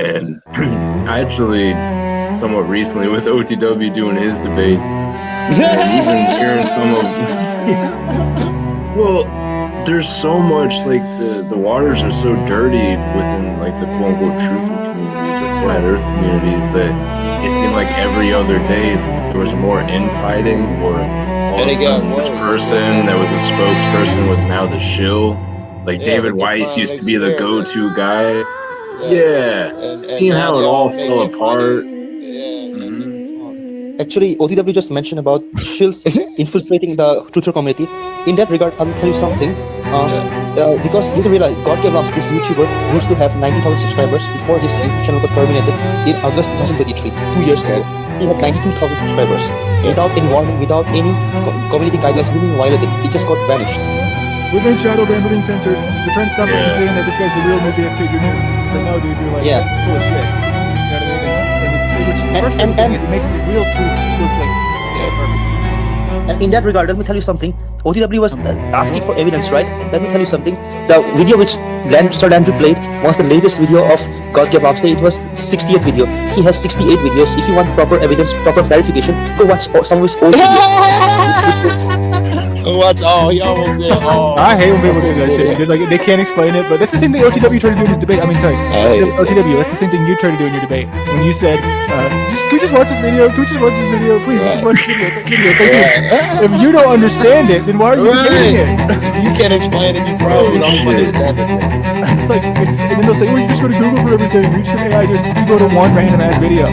And I actually, somewhat recently, with OTW doing his debates, and even hearing some of, well, there's so much like the waters are so dirty within like the quote unquote truther communities or flat Earth communities that it seemed like every other day there was more infighting, or all of a sudden this person that was a spokesperson was now the shill. Like David Weiss used to be the go-to guy. Yeah, seeing how it all fell apart. Actually, OTW just mentioned about shills infiltrating the truther community. In that regard, I will tell you something. Because you have to realize, God Gave Arms, this YouTuber, used to have 90,000 subscribers before his channel got terminated in August 2023, 2 years ago. He had 92,000 subscribers. Without any warning, without any community guidelines, he didn't violate it. It just got vanished. We've been shadow banned, we've been censored. We're trying to stop people saying that this guy's the real Movie FK Jr. But no, dude, you're like, full of shit. You know what I mean? And it makes the real truth look like perfect. And in that regard, let me tell you something. OTW was asking for evidence, right? Let me tell you something. The video which Sir Landry played was the latest video of God Gave Arms Day. It was 68th video. He has 68 videos. If you want proper evidence, proper clarification, go watch some of his old videos. Watch he almost said I hate when people do that shit. Like, they can't explain it, but that's the same thing OTW tried to do in his debate. I mean, sorry, OTW, that's the same thing you tried to do in your debate. When you said, can we just watch this video? Can we just watch this video? Please, just watch this video. Thank you. If you don't understand it, then why are you doing it? You can't explain it, you probably don't understand it. It's like, and then they'll say, well, you just go to Google for everything. You just AI, you go to one random ass video.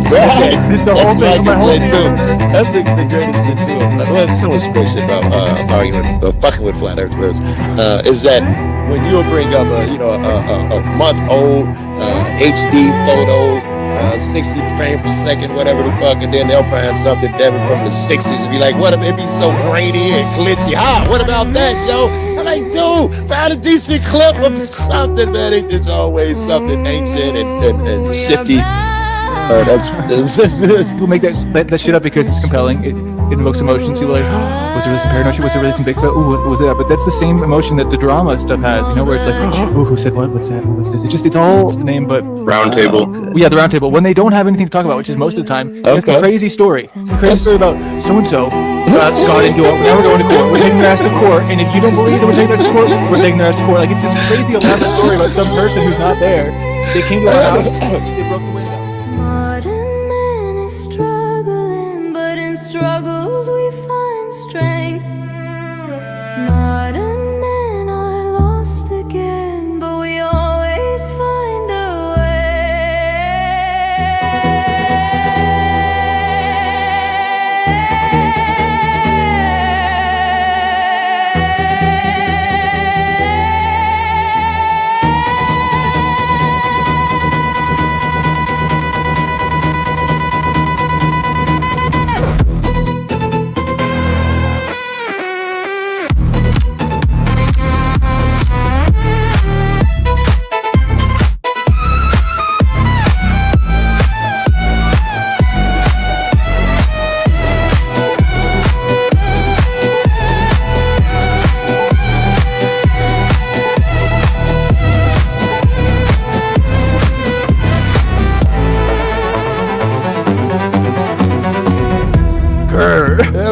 Right. It's a whole thing. That's the greatest shit too. Well, so much great shit about arguing, fucking with flat earthers. Is that when you'll bring up a month-old HD photo, 60 frames per second, whatever the fuck, and then they'll find something Devin from the 60s and be like, what if it be so grainy and glitchy? What about that, Joe? I'm like, dude, find a decent clip of something, man. It's always something ancient and shifty. People make that shit up because it's compelling. It invokes emotions. You're like, was there really some paranoia? Was there really some Bigfoot? Ooh, was it that? But that's the same emotion that the drama stuff has, where it's like, ooh, who said what? What's that? What's this? It's all the name, but Roundtable. Yeah, the roundtable. When they don't have anything to talk about, which is most of the time, it's a crazy story. A crazy story about so-and-so got into it. Now we're going to court. We're taking their ass to court. And if you don't believe that we're taking their ass to court, we're taking their ass to court. Like, it's this crazy elaborate story about some person who's not there. They came to our house, they broke the window. Struggles we find strength. Modern men are lost again, but we always find a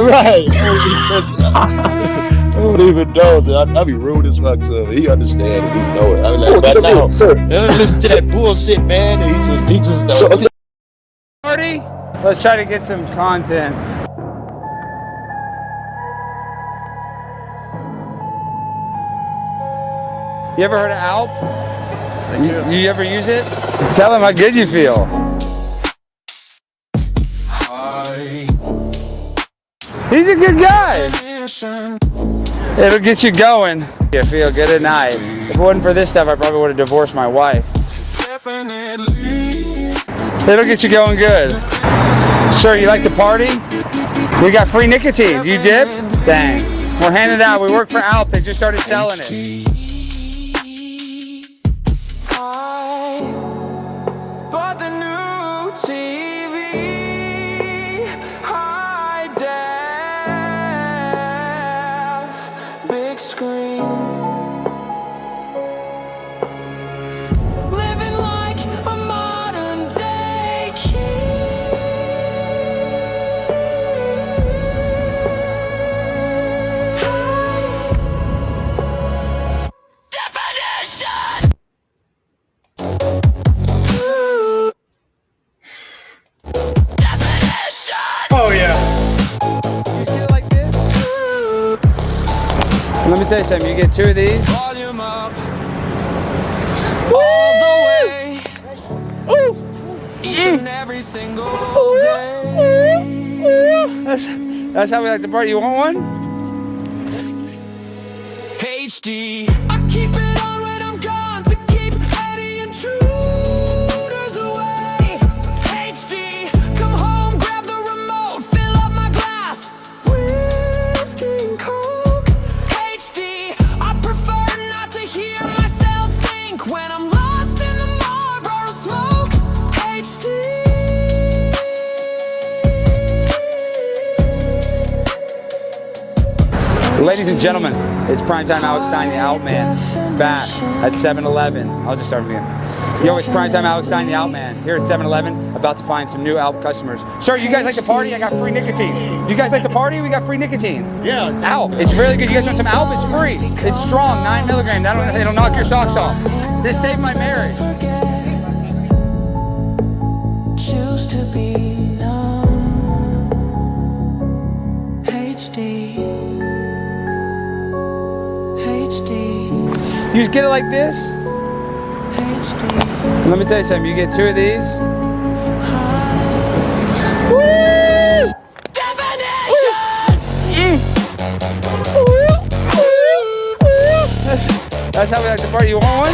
Right. I don't even know. I be rude as fuck to him. He understands it. He know it. I mean, like, but now, listen to that bullshit, man. He just knows. Party? Let's try to get some content. You ever heard of Alp? You ever use it? Tell him how good you feel. He's a good guy. It'll get you going. You feel good at night. If it wasn't for this stuff, I probably would have divorced my wife. It'll get you going good. Sir, you like to party? We got free nicotine. You dip? Dang. We're handing it out. We work for Alp. They just started selling it. Bought the new TV. High def. Big screen. Living like a Let me tell you something. You get 2 of these. Volume up. All the way. Each and every single day. That's how we like to party. You want one? HD. I keep it on when I'm gone to keep any intruders away. HD. Come home, grab the remote, fill up my glass. Whiskey and Coke. HD. I prefer not to hear myself think when I'm lost in the Marlboro smoke. HD. Ladies and gentlemen, it's Primetime Alex Stein, the Outman, back at 7-Eleven. I'll just start again. Yo, it's Primetime Alex Stein, the Outman, here at 7-Eleven, about to find some new Alp customers. Sir, you guys like to party? I got free nicotine. You guys like to party? We got free nicotine. Yeah. Alp, it's really good. You guys want some Alp? It's free. It's strong, 9 milligrams. It'll knock your socks off. This saved my marriage. Choose to be numb. HD. HD. You just get it like this. HD. And let me tell you something. You get 2 of these. That's how we like to party. You want one?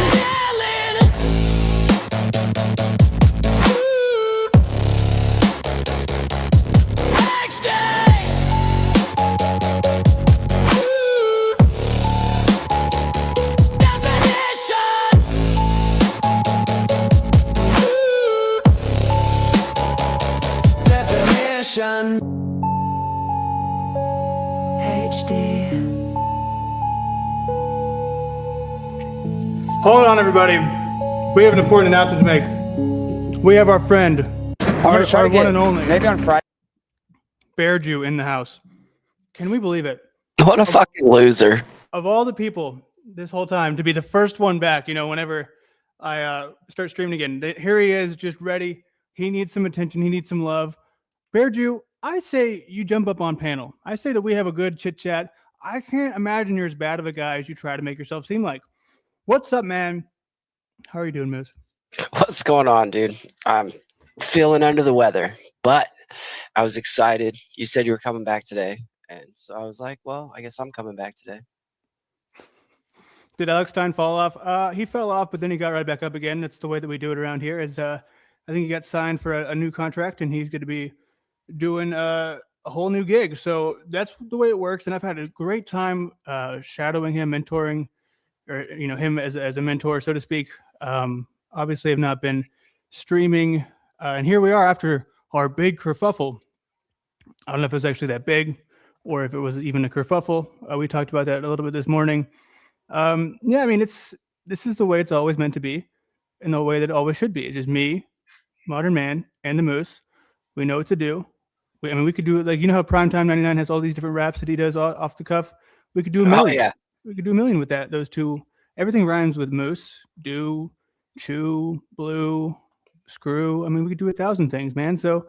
HD. Hold on, everybody. We have an important announcement to make. We have our friend, I'm gonna try our to get one and only maybe on Friday. Bear Jew in the house. Can we believe it? What a fucking loser. Of all the people this whole time to be the first one back, you know, whenever I start streaming again, here he is, just ready. He needs some attention. He needs some love. Bear Jew, I say you jump up on panel. I say that we have a good chit chat. I can't imagine you're as bad of a guy as you try to make yourself seem like. What's up, man? How are you doing, Moose? What's going on, dude? I'm feeling under the weather, but I was excited. You said you were coming back today. And so I was like, well, I guess I'm coming back today. Did Alex Stein fall off? He fell off, but then he got right back up again. That's the way that we do it around here. I think he got signed for a new contract, and he's going to be doing a whole new gig. So that's the way it works. And I've had a great time shadowing him, mentoring, or him as a mentor, so to speak. Obviously, I've not been streaming, and here we are after our big kerfuffle. I don't know if it was actually that big, or if it was even a kerfuffle. We talked about that a little bit this morning. Yeah, I mean, this is the way it's always meant to be, in the way that it always should be. It's just me, Modern Man, and the Moose. We know what to do. We could do it like, how Primetime 99 has all these different raps that he does off the cuff. We could do a million. Oh, yeah. We could do a million with that. Those two, everything rhymes with Moose, do, chew, blue, screw. I mean, we could do 1,000 things, man. So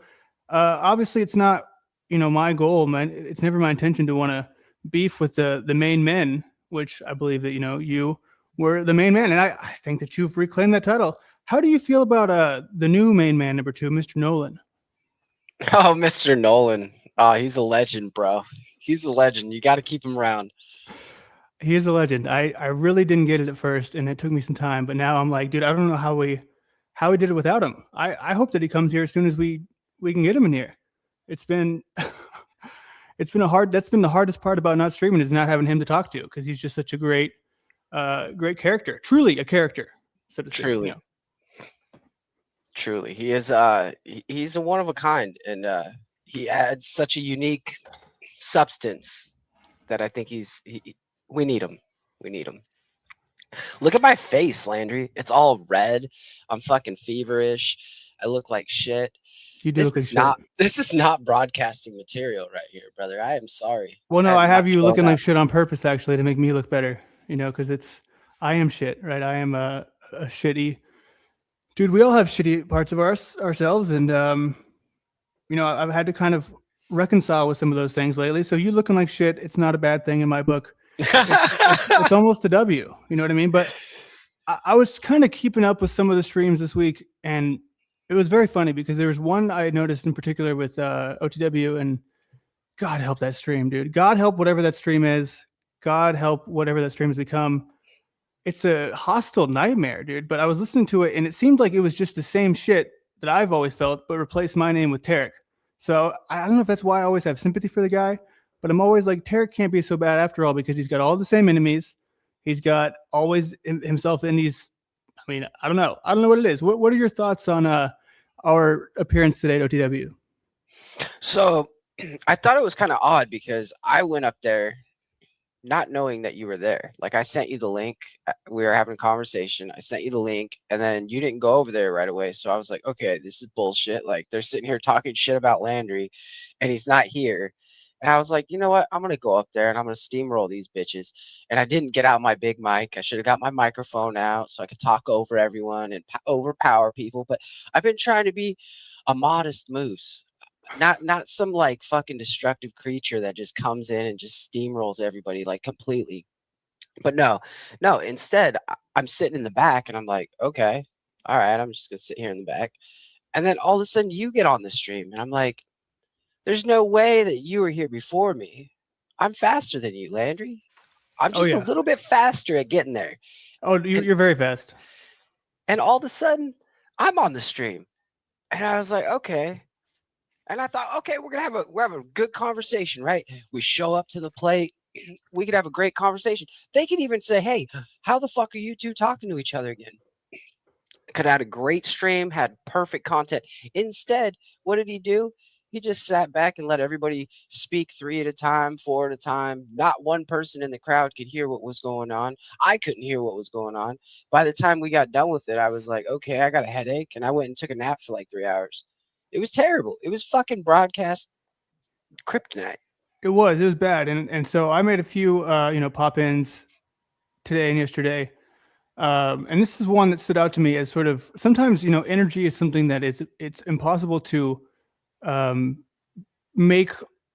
obviously it's not, my goal, man. It's never my intention to want to beef with the main men, which I believe that, you were the main man. And I think that you've reclaimed that title. How do you feel about the new main man, number 2, Mr. Nolan? Oh, Mr. Nolan. Oh, he's a legend, bro. He's a legend. You got to keep him around. He is a legend. I really didn't get it at first, and it took me some time. But now I'm like, dude, I don't know how we did it without him. I hope that he comes here as soon as we can get him in here. It's been that's been the hardest part about not streaming, is not having him to talk to, because he's just such a great character. Truly a character, so to speak. Truly. Truly. He is he's a one of a kind, and he adds such a unique substance that I think we need him. We need him. Look at my face, Landry. It's all red. I'm fucking feverish. I look like shit. You do look like shit. This is not broadcasting material right here, brother. I am sorry. Well, no, I have you looking like shit on purpose, actually, to make me look better. Because I am shit, right? I am a shitty dude. We all have shitty parts of ourselves, and I've had to kind of reconcile with some of those things lately. So you looking like shit, it's not a bad thing in my book. It's almost a W. You know what I mean? But I was kind of keeping up with some of the streams this week, and it was very funny because there was one I noticed in particular with OTW, and God help that stream, dude. God help whatever that stream is. God help whatever that stream has become. It's a hostile nightmare, dude. But I was listening to it, and it seemed like it was just the same shit that I've always felt, but replaced my name with Tarek. So I don't know if that's why I always have sympathy for the guy, but I'm always like, Tarek can't be so bad after all, because he's got all the same enemies. He's got always himself in these. I mean, I don't know. I don't know what it is. What are your thoughts on our appearance today at OTW? So I thought it was kind of odd because I went up there not knowing that you were there. Like, I sent you the link. We were having a conversation. I sent you the link, and then you didn't go over there right away. So I was like, okay, this is bullshit. Like, they're sitting here talking shit about Landry, and he's not here. And I was like, you know what? I'm going to go up there and I'm going to steamroll these bitches. And I didn't get out my big mic. I should have got my microphone out so I could talk over everyone and overpower people. But I've been trying to be a modest moose, not some like fucking destructive creature that just comes in and just steamrolls everybody like completely. But no, instead, I'm sitting in the back and I'm like, okay, all right, I'm just going to sit here in the back. And then all of a sudden you get on the stream and I'm like, there's no way that you were here before me. I'm faster than you, Landry. I'm just a little bit faster at getting there. Oh, you're very fast. And all of a sudden, I'm on the stream. And I was like, okay. And I thought, okay, we're have a good conversation, right? We show up to the plate. We could have a great conversation. They could even say, hey, how the fuck are you two talking to each other again? Could have had a great stream, had perfect content. Instead, what did he do? He just sat back and let everybody speak 3 at a time, 4 at a time. Not one person in the crowd could hear what was going on. I couldn't hear what was going on. By the time we got done with it, I was like, okay, I got a headache. And I went and took a nap for like 3 hours. It was terrible. It was fucking broadcast kryptonite. It was bad. And so I made a few, pop-ins today and yesterday. And this is one that stood out to me as sort of, sometimes, energy is something that it's impossible to make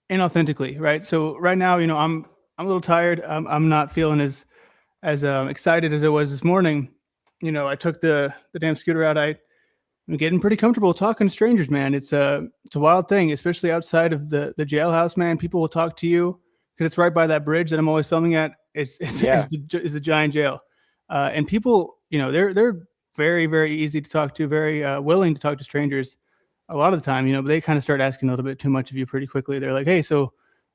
inauthentically, right? So right now, I'm a little tired. I'm not feeling as excited as I was this morning. I took the damn scooter out. I'm getting pretty comfortable talking to strangers, man. It's a wild thing, especially outside of the jailhouse, man. People will talk to you because it's right by that bridge that I'm always filming at. It's a giant jail, and people, they're very, very easy to talk to, very willing to talk to strangers. A lot of the time, but they kind of start asking a little bit too much of you pretty quickly. They're like, hey, so,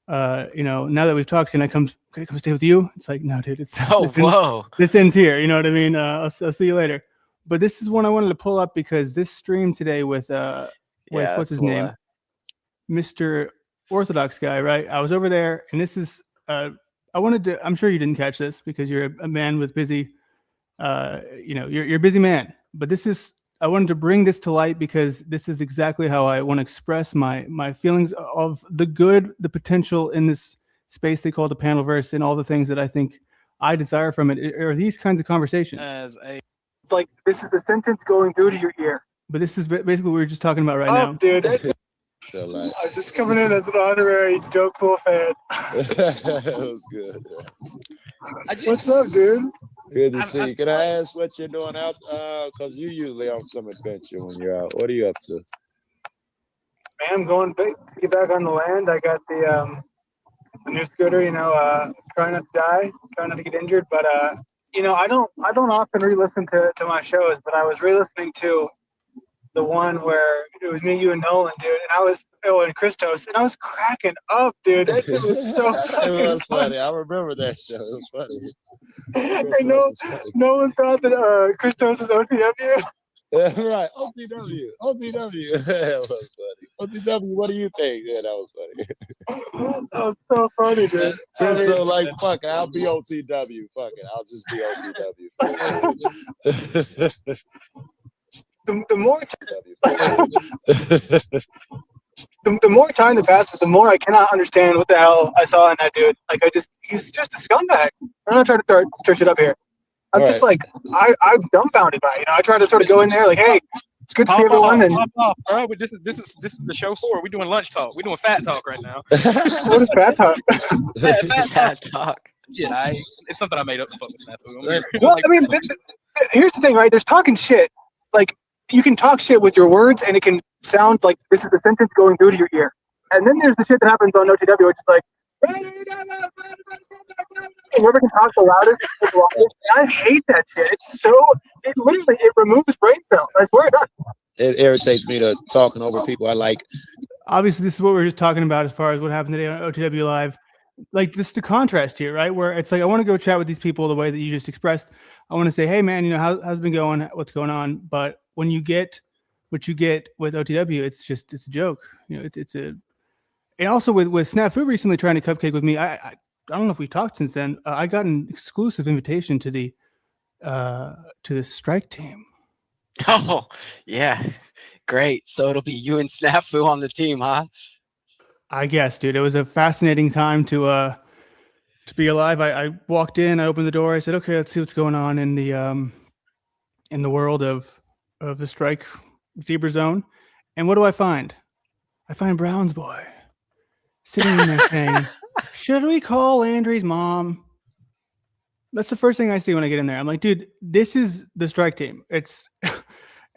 now that we've talked, can I come stay with you? It's like, no, dude, this ends here. You know what I mean? I'll see you later. But this is one I wanted to pull up because this stream today with what's his name? Mr. Orthodox guy, right? I was over there, and this is, I'm sure you didn't catch this because you're a man with busy, you're a busy man, but I wanted to bring this to light because this is exactly how I want to express my feelings of the potential in this space they call the Panelverse, and all the things that I think I desire from it are these kinds of conversations. Like, this is the sentence going through to your ear. But this is basically what we were just talking about right now. Dude. I'm just coming in as an honorary Joe Cool fan. That was good. What's up, dude? Good to see you. Can I ask what you're doing out? Because you usually on some adventure when you're out. What are you up to? Man, I'm going to get back on the land. I got the new scooter. Trying not to die, trying not to get injured. But I don't often re-listen to my shows. But I was re-listening to the one where it was me, you, and Nolan, dude, and Christos, and I was cracking up, dude. It was so it was funny. I remember that show. It was funny. I know Nolan thought that Christos is OTW. Yeah, right. OTW. That was funny. OTW, what do you think? Yeah, that was funny. That was so funny, dude. So like, fuck it, I'll be OTW. Fuck it, I'll just be OTW. The more time that passes, the more I cannot understand what the hell I saw in that dude. Like, he's just a scumbag. I'm not trying to stir shit up here. I'm just like, I'm dumbfounded by it. I try to sort of go in there like, hey, it's good to see everyone. And bro, but this is the show for. We're doing lunch talk. We're doing fat talk right now. What is fat talk? Fat talk. Yeah, it's something I made up to fuck with Snafu. Right. Well, Like, I mean, here's the thing, right? There's talking shit. Like, you can talk shit with your words, and it can sound like this is a sentence going through to your ear. And then there's the shit that happens on OTW, which is like, whoever can talk the loudest, the longest. I hate that shit. It literally removes brain cells. I swear it does. It irritates me to talking over people I like. Obviously, this is what we were just talking about as far as what happened today on OTW Live. Like, just the contrast here, right? Where it's like, I want to go chat with these people the way that you just expressed. I want to say, hey, man, how's it been going? What's going on? But when you get what you get with OTW, it's a joke. And also with Snafu recently trying to cupcake with me, I don't know if we talked since then. I got an exclusive invitation to the strike team. Oh, yeah. Great. So it'll be you and Snafu on the team, huh? I guess, dude. It was a fascinating time to be alive. I walked in, I opened the door, I said, okay, let's see what's going on in the world of the strike zebra zone. And what do I find? I find Brown's boy sitting in there saying, should we call Landry's mom? That's the first thing I see when I get in there. I'm like, dude, this is the strike team. It's,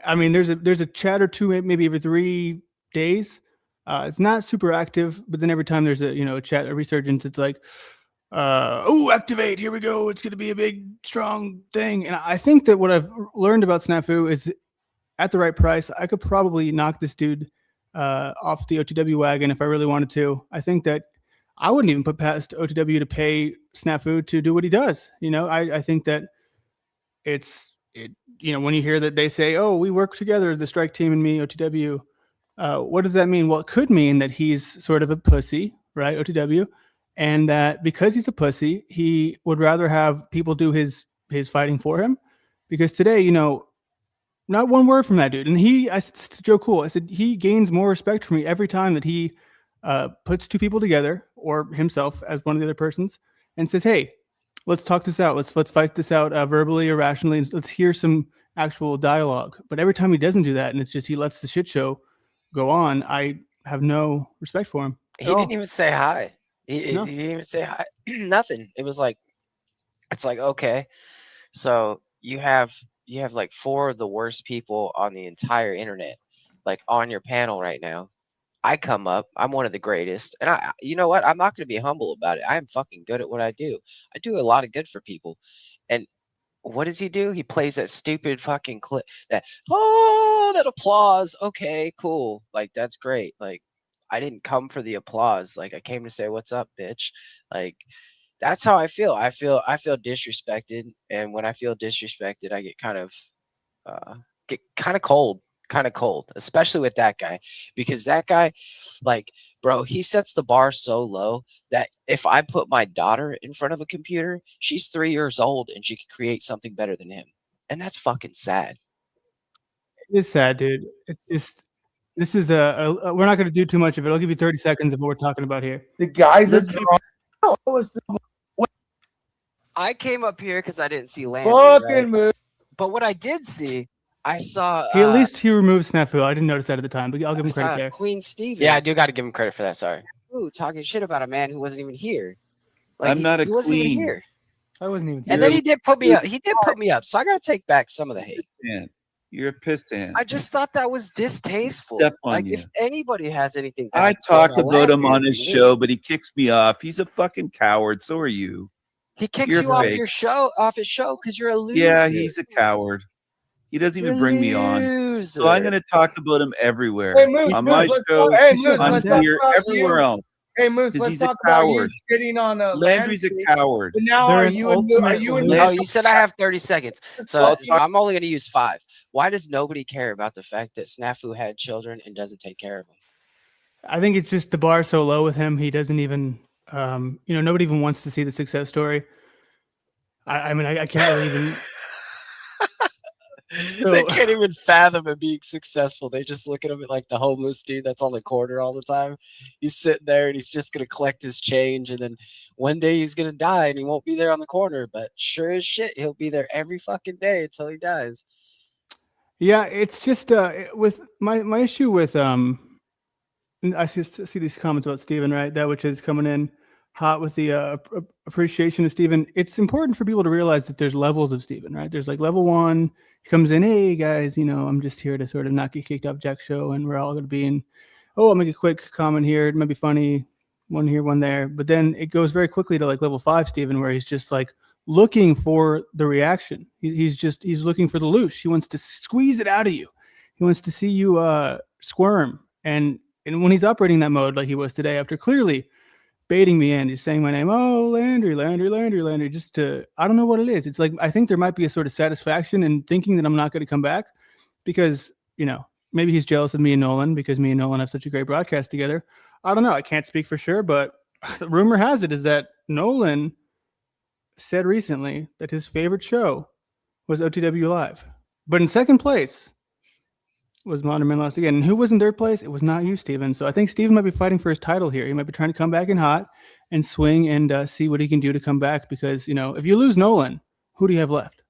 I mean, there's a chat or two, maybe every 3 days. It's not super active, but then every time there's a chat, a resurgence, it's like, activate, here we go. It's going to be a big, strong thing. And I think that what I've learned about Snafu is at the right price, I could probably knock this dude off the OTW wagon if I really wanted to. I think that I wouldn't even put past OTW to pay Snafu to do what he does. I think that when you hear that they say, oh, we work together, the strike team and me, OTW, what does that mean? Well, it could mean that he's sort of a pussy, right, OTW, and that because he's a pussy, he would rather have people do his fighting for him. Because today, not one word from that dude. And I said to Joe Cool, I said, he gains more respect for me every time that he puts two people together, or himself as one of the other persons, and says, hey, let's talk this out. Let's fight this out verbally or rationally, and let's hear some actual dialogue. But every time he doesn't do that, and it's just he lets the shit show go on, I have no respect for him. He didn't even say hi. He didn't even say hi. Nothing. It's like, okay, so you have like 4 of the worst people on the entire internet, like on your panel right now. I come up, I'm one of the greatest, and you know what? I'm not going to be humble about it. I am fucking good at what I do. I do a lot of good for people. And what does he do? He plays that stupid fucking clip, that applause. Okay, cool. Like, that's great. Like, I didn't come for the applause. Like, I came to say, what's up, bitch? Like, that's how I feel. I feel disrespected. And when I feel disrespected, I get kind of cold, especially with that guy, because that guy, like, bro, he sets the bar so low that if I put my daughter in front of a computer, she's 3 years old and she could create something better than him. And that's fucking sad. It is sad, dude. This is we're not going to do too much of it. I'll give you 30 seconds of what we're talking about here. The guys are I came up here because I didn't see Landry, right? move. But what I did see, I saw At least he removed Snafu. I didn't notice that at the time, but I'll give him I saw credit there. Queen Stevie. Yeah, I do got to give him credit for that. Sorry. Ooh, talking shit about a man who wasn't even here. Like, I'm not a he wasn't even queen. here. I wasn't even. And then he did put me up. He did put me up. So I got to take back some of the hate. Man, you're a piston. I just thought that was distasteful. Step on Like, you. if anybody has anything, I bad to say talked about about him Landry, on his it's me. show, but he kicks me off. He's a fucking coward. So are you. He kicks You're you off fake. your show, off his show, because you're a loser. Yeah, he's a coward. He doesn't even bring me on. So I'm going to talk about him everywhere. Hey, Moose, on my Moose, let's show, talk- hey, Moose, I'm let's talk here, about everywhere you. else. Hey, Moose, 'Cause let's he's a talk about you coward. shitting on Landry's a coward. But now They're are an you in ultimate Oh, you said I have 30 seconds. So I'll talk- I'm only going to use 5. Why does nobody care about the fact that Snafu had children and doesn't take care of them? I think it's just the bar so low with him. He doesn't even, nobody even wants to see the success story. I mean, I can't really even. They can't even fathom him being successful. They just look at him like the homeless dude that's on the corner all the time. He's sitting there and he's just going to collect his change. And then one day he's going to die and he won't be there on the corner. But sure as shit, he'll be there every fucking day until he dies. Yeah, it's just with my issue with I see these comments about Steven, right? That which is coming in hot with the appreciation of Steven. It's important for people to realize that there's levels of Steven, right? There's like level one. He comes in, hey guys, I'm just here to sort of not get kicked off Jack show, and we're all going to be in. Oh, I'll make a quick comment here. It might be funny. One here, one there. But then it goes very quickly to like level 5 Steven, where he's just like looking for the reaction. He's looking for the loosh. He wants to squeeze it out of you. He wants to see you squirm. And when he's operating that mode like he was today, after clearly baiting me in, he's saying my name, oh, Landry, just to, I don't know what it is. It's like, I think there might be a sort of satisfaction in thinking that I'm not going to come back because, maybe he's jealous of me and Nolan because me and Nolan have such a great broadcast together. I don't know. I can't speak for sure, but the rumor has it is that Nolan said recently that his favorite show was OTW Live. But in second place was Modern Men Lost Again. And who was in third place? It was not you, Steven. So I think Steven might be fighting for his title here. He might be trying to come back in hot and swing and see what he can do to come back because, if you lose Nolan, who do you have left?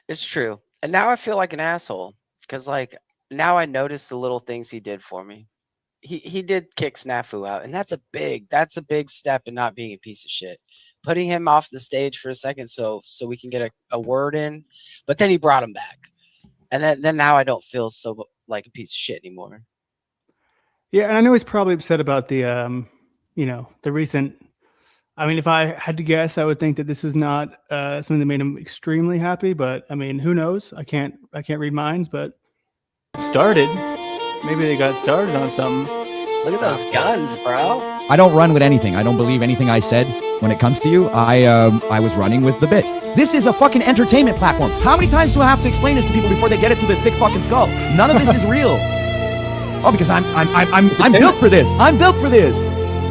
It's true. And now I feel like an asshole because, now I notice the little things he did for me. He did kick Snafu out, and that's a big step in not being a piece of shit. Putting him off the stage for a second so we can get a word in, but then he brought him back. And then now I don't feel so like a piece of shit anymore. Yeah, and I know he's probably upset about the the recent. I mean, if I had to guess, I would think that this is not something that made him extremely happy. But I mean, who knows? I can't read minds, but it started. Maybe they got started on something. Look at those guns, bro. I don't run with anything. I don't believe anything I said when it comes to you. I was running with the bit. This is a fucking entertainment platform. How many times do I have to explain this to people before they get it to the thick fucking skull? None of this is real. Oh, because I'm built for this. I'm built for this.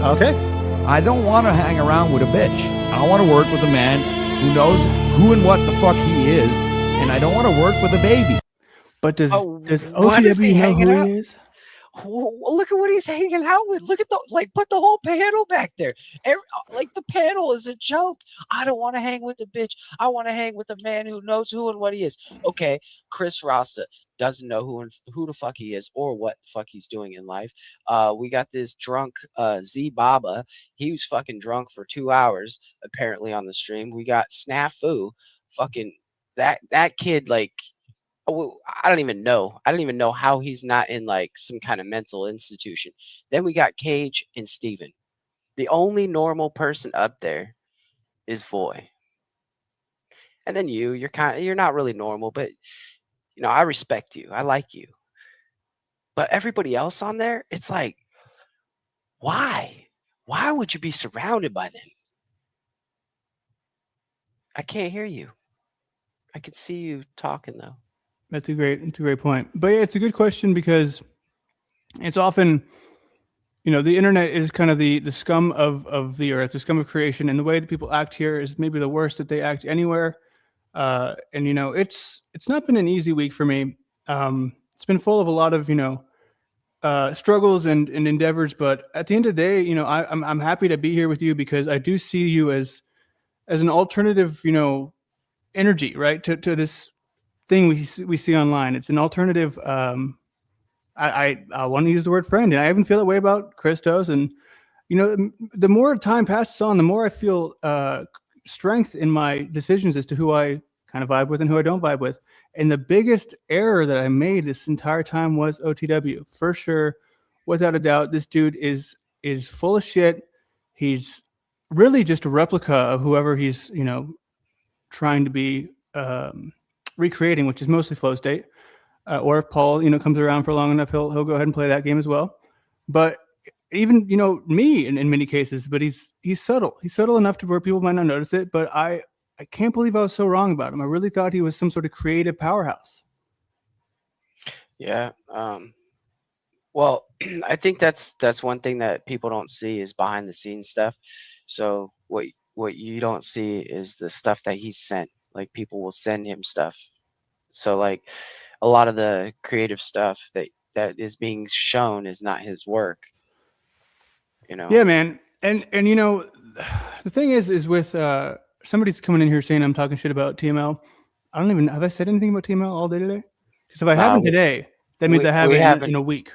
Okay. I don't want to hang around with a bitch. I want to work with a man who knows who and what the fuck he is, and I don't want to work with a baby. But does OTW know who he is? Look at what he's hanging out with. Look at put the whole panel back there. The panel is a joke. I don't want to hang with the bitch. I want to hang with the man who knows who and what he is. Okay, Chris Rasta doesn't know who the fuck he is or what the fuck he's doing in life. We got this drunk Z Baba. He was fucking drunk for 2 hours apparently on the stream. We got Snafu. Fucking that kid I don't even know how he's not in some kind of mental institution. Then we got Cage and Steven. The only normal person up there is Voy. And then you're not really normal, but I respect you. I like you. But everybody else on there, it's like, why? Why would you be surrounded by them? I can't hear you. I can see you talking though. That's a great point. But yeah, it's a good question because it's often, the internet is kind of the scum of the earth, the scum of creation, and the way that people act here is maybe the worst that they act anywhere. And it's not been an easy week for me. It's been full of a lot of struggles and endeavors. But at the end of the day, I'm happy to be here with you because I do see you as an alternative, energy, right, to this thing we see online. It's an alternative. I want to use the word friend, and I even feel that way about Christos. And the more time passes on, the more I feel strength in my decisions as to who I kind of vibe with and who I don't vibe with. And the biggest error that I made this entire time was OTW, for sure, without a doubt. This dude is full of shit. He's really just a replica of whoever he's trying to be recreating, which is mostly Flow State. Or if Paul, comes around for long enough, he'll go ahead and play that game as well. But even, me in many cases, but he's subtle. He's subtle enough to where people might not notice it. But I can't believe I was so wrong about him. I really thought he was some sort of creative powerhouse. Yeah. Well, I think that's one thing that people don't see is behind the scenes stuff. So what you don't see is the stuff that he's sent. Like people will send him stuff. So a lot of the creative stuff that is being shown is not his work. Yeah, man. And the thing is with somebody's coming in here saying I'm talking shit about TML. I don't even have I said anything about TML all day today? Because if I haven't today, that means I haven't in a week.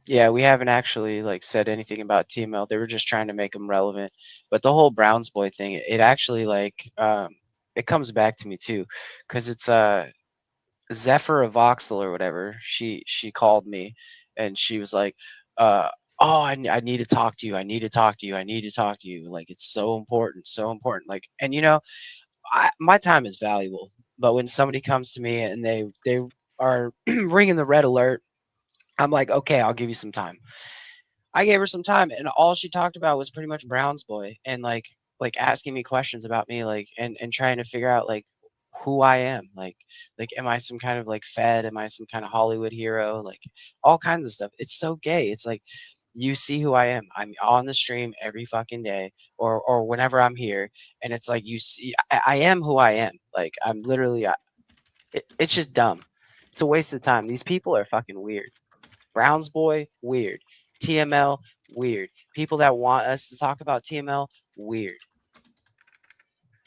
Yeah, we haven't actually like said anything about TML. They were just trying to make him relevant. But the whole Browns boy thing, it actually like it comes back to me too, because it's Zephyr of Voxel or whatever. She called me and she was like, oh, I need to talk to you. I need to talk to you. I need to talk to you. Like it's so important, so important. Like, and you know, my time is valuable. But when somebody comes to me and they are ringing the red alert, I'm like, okay, I'll give you some time. I gave her some time, and all she talked about was pretty much Browns boy and like asking me questions about me, like and trying to figure out like who I am. Like am I some kind of like Fed? Am I some kind of Hollywood hero? Like all kinds of stuff. It's so gay. It's like you see who I am. I'm on the stream every fucking day or whenever I'm here, and it's like you see I am who I am. Like I'm literally it's just dumb. It's a waste of time. These people are fucking weird. Browns boy, weird. TML, weird. People that want us to talk about TML, weird.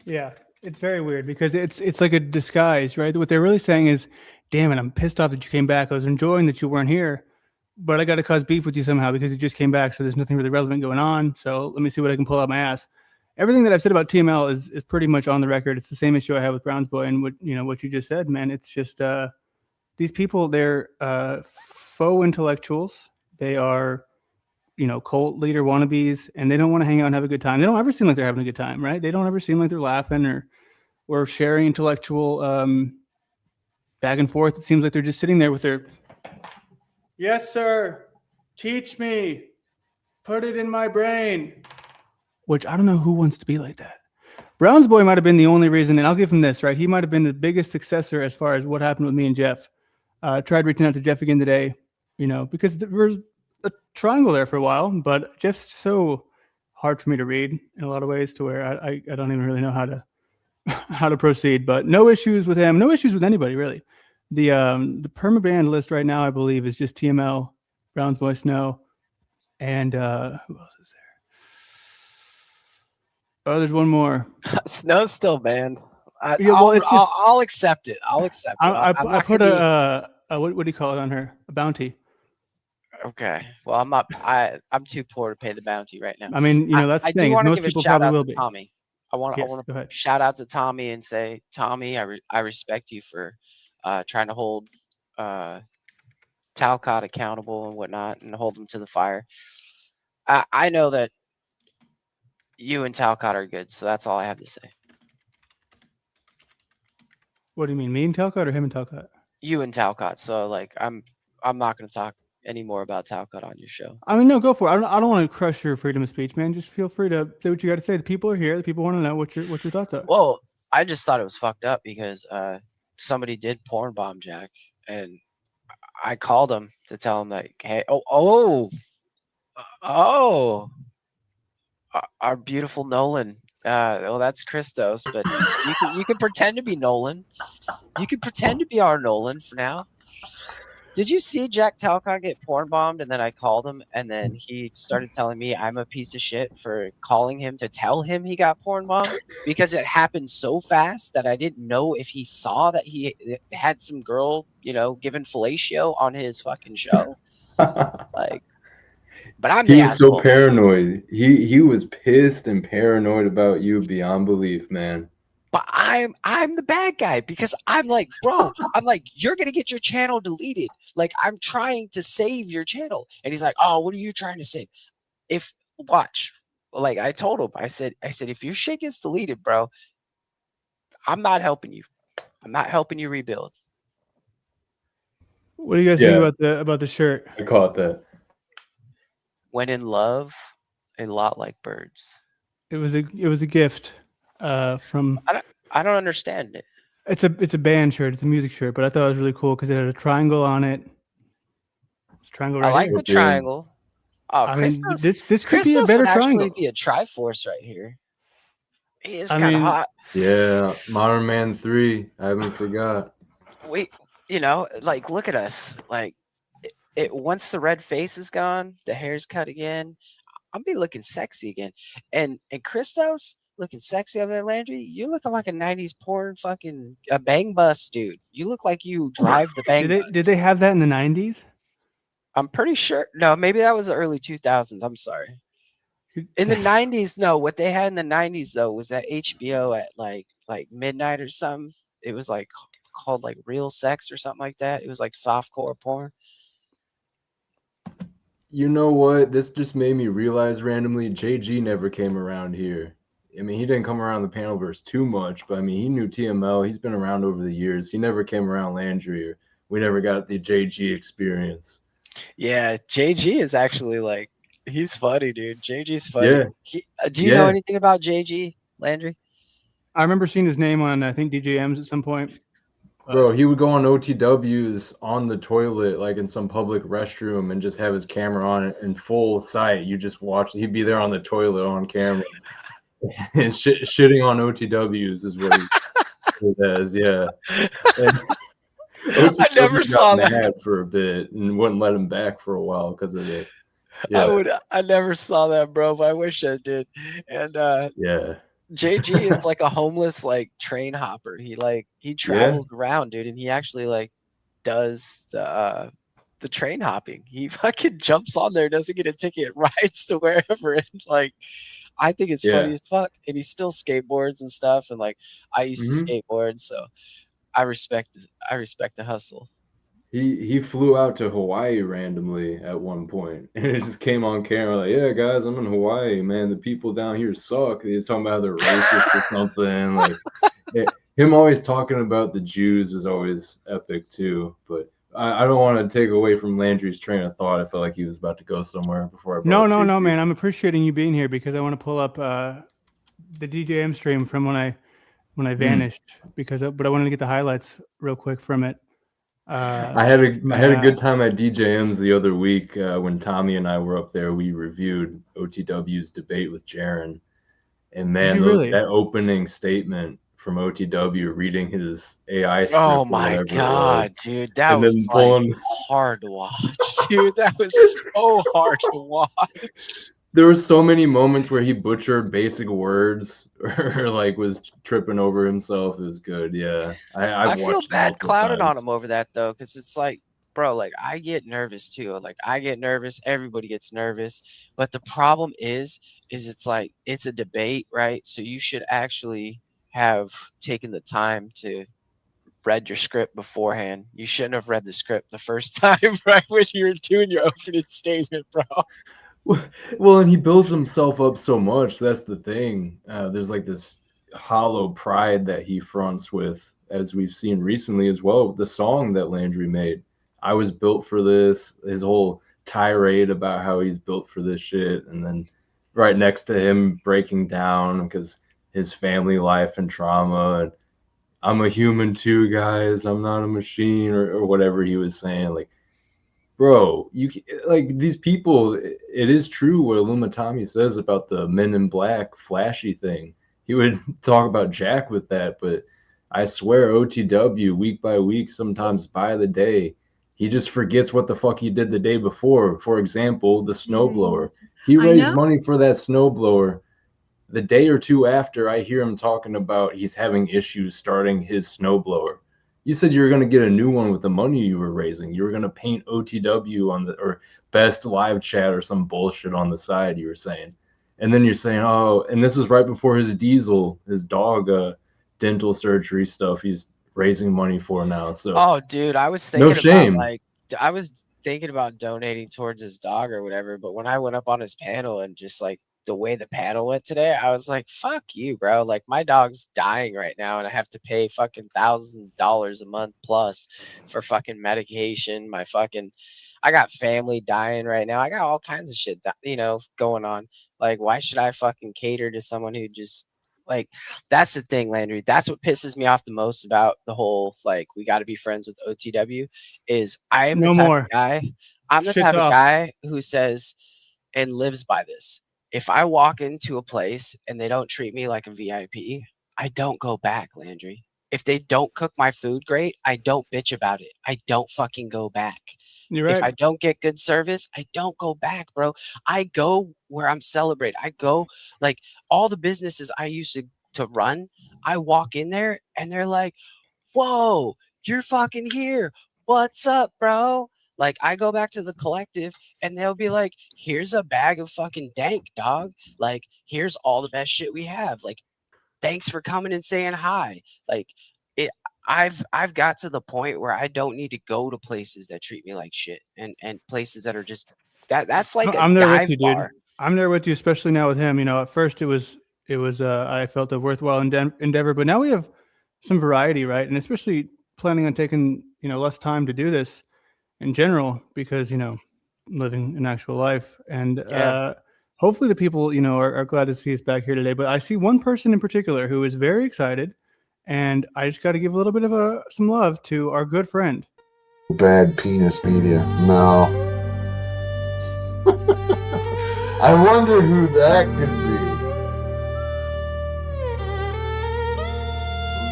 Yeah, it's very weird because it's like a disguise, right? What they're really saying is, damn it, I'm pissed off that you came back. I was enjoying that you weren't here, but I got to cause beef with you somehow because you just came back, so there's nothing really relevant going on. So let me see what I can pull out my ass. Everything that I've said about TML is pretty much on the record. It's the same issue I have with Browns boy and what you just said, man. It's just these people, they're faux intellectuals. They are cult leader wannabes, and they don't want to hang out and have a good time. They don't ever seem like they're having a good time, right? They don't ever seem like they're laughing or sharing intellectual back and forth. It seems like they're just sitting there with their, yes, sir, teach me, put it in my brain, which I don't know who wants to be like that. Browns boy might have been the only reason, and I'll give him this, right? He might have been the biggest successor as far as what happened with me and Jeff. Tried reaching out to Jeff again today, because there was a triangle there for a while, but Jeff's so hard for me to read in a lot of ways to where I don't even really know how to proceed. But no issues with him, no issues with anybody really. The permaban list right now, I believe, is just TML, Browns boy, Snow, and who else is there? Oh, there's one more. Snow's still banned. Yeah, well, it's just- I'll accept it. I'll accept it. I put what do you call it on her? A bounty. Okay. Well, I'm too poor to pay the bounty right now. I mean, that's the I thing. do want to Most give a people shout probably out will to be. Tommy. I want Yes, go to ahead. shout out to Tommy and say, Tommy, I respect you for trying to hold Talcott accountable and whatnot and hold him to the fire. I know that you and Talcott are good, so that's all I have to say. What do you mean, me and Talcott or him and Talcott? You and Talcott. So like I'm not going to talk any more about Talcott on your show. I mean, no, go for it. I don't want to crush your freedom of speech, man. Just feel free to say what you got to say. The people are here. The people want to know what your thoughts are. Well, I just thought it was fucked up because somebody did porn bomb Jack, and I called him to tell him like, hey, our beautiful Nolan. Well, that's Christos, but you can pretend to be Nolan. You can pretend to be our Nolan for now. Did you see Jack Talcott get porn bombed? And then I called him, and then he started telling me I'm a piece of shit for calling him to tell him he got porn bombed because it happened so fast that I didn't know if he saw that he had some girl, giving fellatio on his fucking show. Like, but I'm He was so paranoid. He was pissed and paranoid about you beyond belief, man. But I'm the bad guy because I'm like, bro, you're gonna get your channel deleted. Like, I'm trying to save your channel. And he's like, oh, what are you trying to save? Watch. Like I told him, I said, if your shit gets deleted, bro, I'm not helping you. I'm not helping you rebuild. What do you guys think about the shirt? I caught that. When in love, a lot like birds. It was a gift from. I don't understand it. It's a band shirt. It's a music shirt, but I thought it was really cool because it had a triangle on it. It's a triangle right I like here. the triangle. Oh, I mean, Christos, this could be a Christos better would actually triangle. be a Triforce right here. He is I kind of mean- hot. Yeah, Modern Man 3. I haven't forgot. Wait, like look at us. Like it once the red face is gone, the hair's cut again. I'll be looking sexy again. And Christos looking sexy over there, Landry. You looking like a 90s porn fucking bang bus dude. You look like you drive the bang bus. Did they have that in the 90s? I'm pretty sure. No, maybe that was the early 2000s. I'm sorry. In the 90s, no. What they had in the 90s though was that HBO at like midnight or something. It was like called like Real Sex or something like that. It was like softcore porn. You know what? This just made me realize randomly JG never came around here. I mean, he didn't come around the Panelverse too much, but I mean, he knew TML. He's been around over the years. He never came around Landry. We never got the JG experience. Yeah, JG is actually like he's funny, dude. JG's funny. Yeah. Do you know anything about JG, Landry? I remember seeing his name on I think DJMs at some point. Bro, he would go on OTWs on the toilet, like in some public restroom, and just have his camera on it in full sight. You just watch. He'd be there on the toilet on camera, and shitting on OTWs is what he does. Yeah. And I never saw that. Mad for a bit and wouldn't let him back for a while because of it. Yeah. I never saw that, bro, but I wish I did. And yeah. JG is like a homeless like train hopper. He travels around, dude, and he actually like does the train hopping. He fucking jumps on there, doesn't get a ticket, rides to wherever. It's like I think it's funny as fuck. And he still skateboards and stuff. And like I used to skateboard, so I respect the hustle. He flew out to Hawaii randomly at one point, and it just came on camera like, "Yeah, guys, I'm in Hawaii, man. The people down here suck." He's talking about they're racist or something. Like him always talking about the Jews is always epic too. But I don't want to take away from Landry's train of thought. I felt like he was about to go somewhere before I. No, man. I'm appreciating you being here because I want to pull up the DJM stream from when I vanished but I wanted to get the highlights real quick from it. I had a good time at DJM's the other week when Tommy and I were up there. We reviewed OTW's debate with Jaron, and man, that opening statement from OTW reading his AI script. Oh my god, dude, that was like hard to watch, dude. That was so hard to watch. There were so many moments where he butchered basic words or like was tripping over himself. It was good. Yeah. I feel bad clowning on him over that though. Cause it's like, bro, like I get nervous too. Like I get nervous. Everybody gets nervous. But the problem is it's like, it's a debate, right? So you should actually have taken the time to read your script beforehand. You shouldn't have read the script the first time, right? When you were doing your opening statement, bro. Well, and he builds himself up so much. That's the thing. There's like this hollow pride that he fronts with, as we've seen recently as well. The song that Landry made, I was built for this. His whole tirade about how he's built for this shit, and then right next to him breaking down because his family life and trauma. And I'm a human too, guys. I'm not a machine, or whatever he was saying. Like, bro, you like these people. It is true what Illumitami says about the Men in Black flashy thing. He would talk about Jack with that, but I swear OTW week by week, sometimes by the day, he just forgets what the fuck he did the day before. For example, the snowblower. He raised money for that snowblower. The day or two after, I hear him talking about he's having issues starting his snowblower. You said you were going to get a new one with the money you were raising. You were going to paint OTW on or best live chat or some bullshit on the side, you were saying. And then you're saying, oh, and this was right before his diesel, his dog dental surgery stuff he's raising money for now. So oh, dude, I was thinking about donating towards his dog or whatever. But when I went up on his panel and just like the way the panel went today, I was like, fuck you, bro. Like my dog's dying right now and I have to pay fucking $1,000 a month plus for fucking medication. I got family dying right now. I got all kinds of shit, going on. Like, why should I fucking cater to someone who just like, that's the thing, Landry. That's what pisses me off the most about the whole, like, we got to be friends with OTW is I am the type of guy. I'm the type of guy who says and lives by this. If I walk into a place and they don't treat me like a VIP, I don't go back, Landry. If they don't cook my food great, I don't bitch about it. I don't fucking go back. You're right. If I don't get good service, I don't go back, bro. I go where I'm celebrated. I go like all the businesses I used to run. I walk in there and they're like, whoa, you're fucking here. What's up, bro? Like I go back to the collective and they'll be like, here's a bag of fucking dank, dog. Like, here's all the best shit we have. Like, thanks for coming and saying hi. Like I've got to the point where I don't need to go to places that treat me like shit and places that are just that's like a I'm there with dive you, dude. bar. I'm there with you, especially now with him. You know, at first it was I felt a worthwhile endeavor, but now we have some variety, right? And especially planning on taking, you know, less time to do this in general because, you know, living an actual life. And hopefully the people, you know, are glad to see us back here today. But I see one person in particular who is very excited, and I just got to give a little bit of some love to our good friend. Bad Penis Media. No. I wonder who that could be.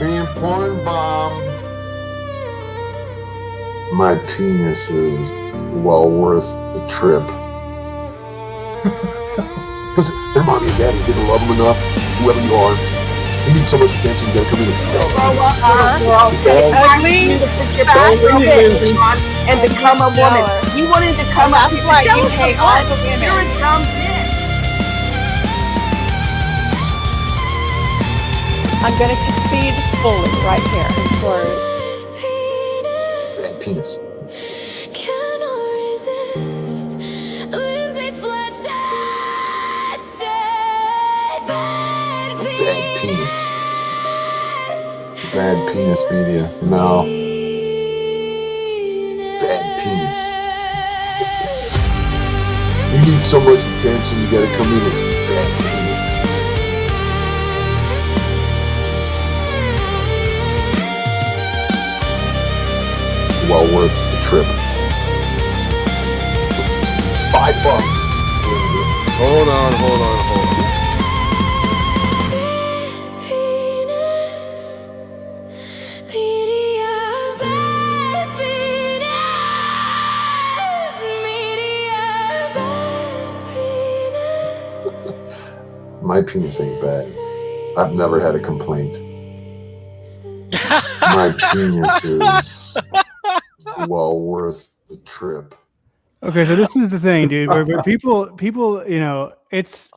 Being porn bombed. My penis is well worth the trip. Because their mommy and daddy didn't love them enough, whoever you are. You need so much attention, you gotta come in and grow up, ugly, fat bitch, and become a woman. You wanted to come up here and you hate all the women. You're a dumb bitch. I'm gonna concede fully right here. Bad penis. Bad penis. Bad Penis Media. No. Bad penis. You need so much attention, you gotta come in as bad penis. Well worth the trip. $5. Hold on. My penis ain't bad. I've never had a complaint. My penis is well worth the trip. Okay, so this is the thing, dude. Where people, you know, it's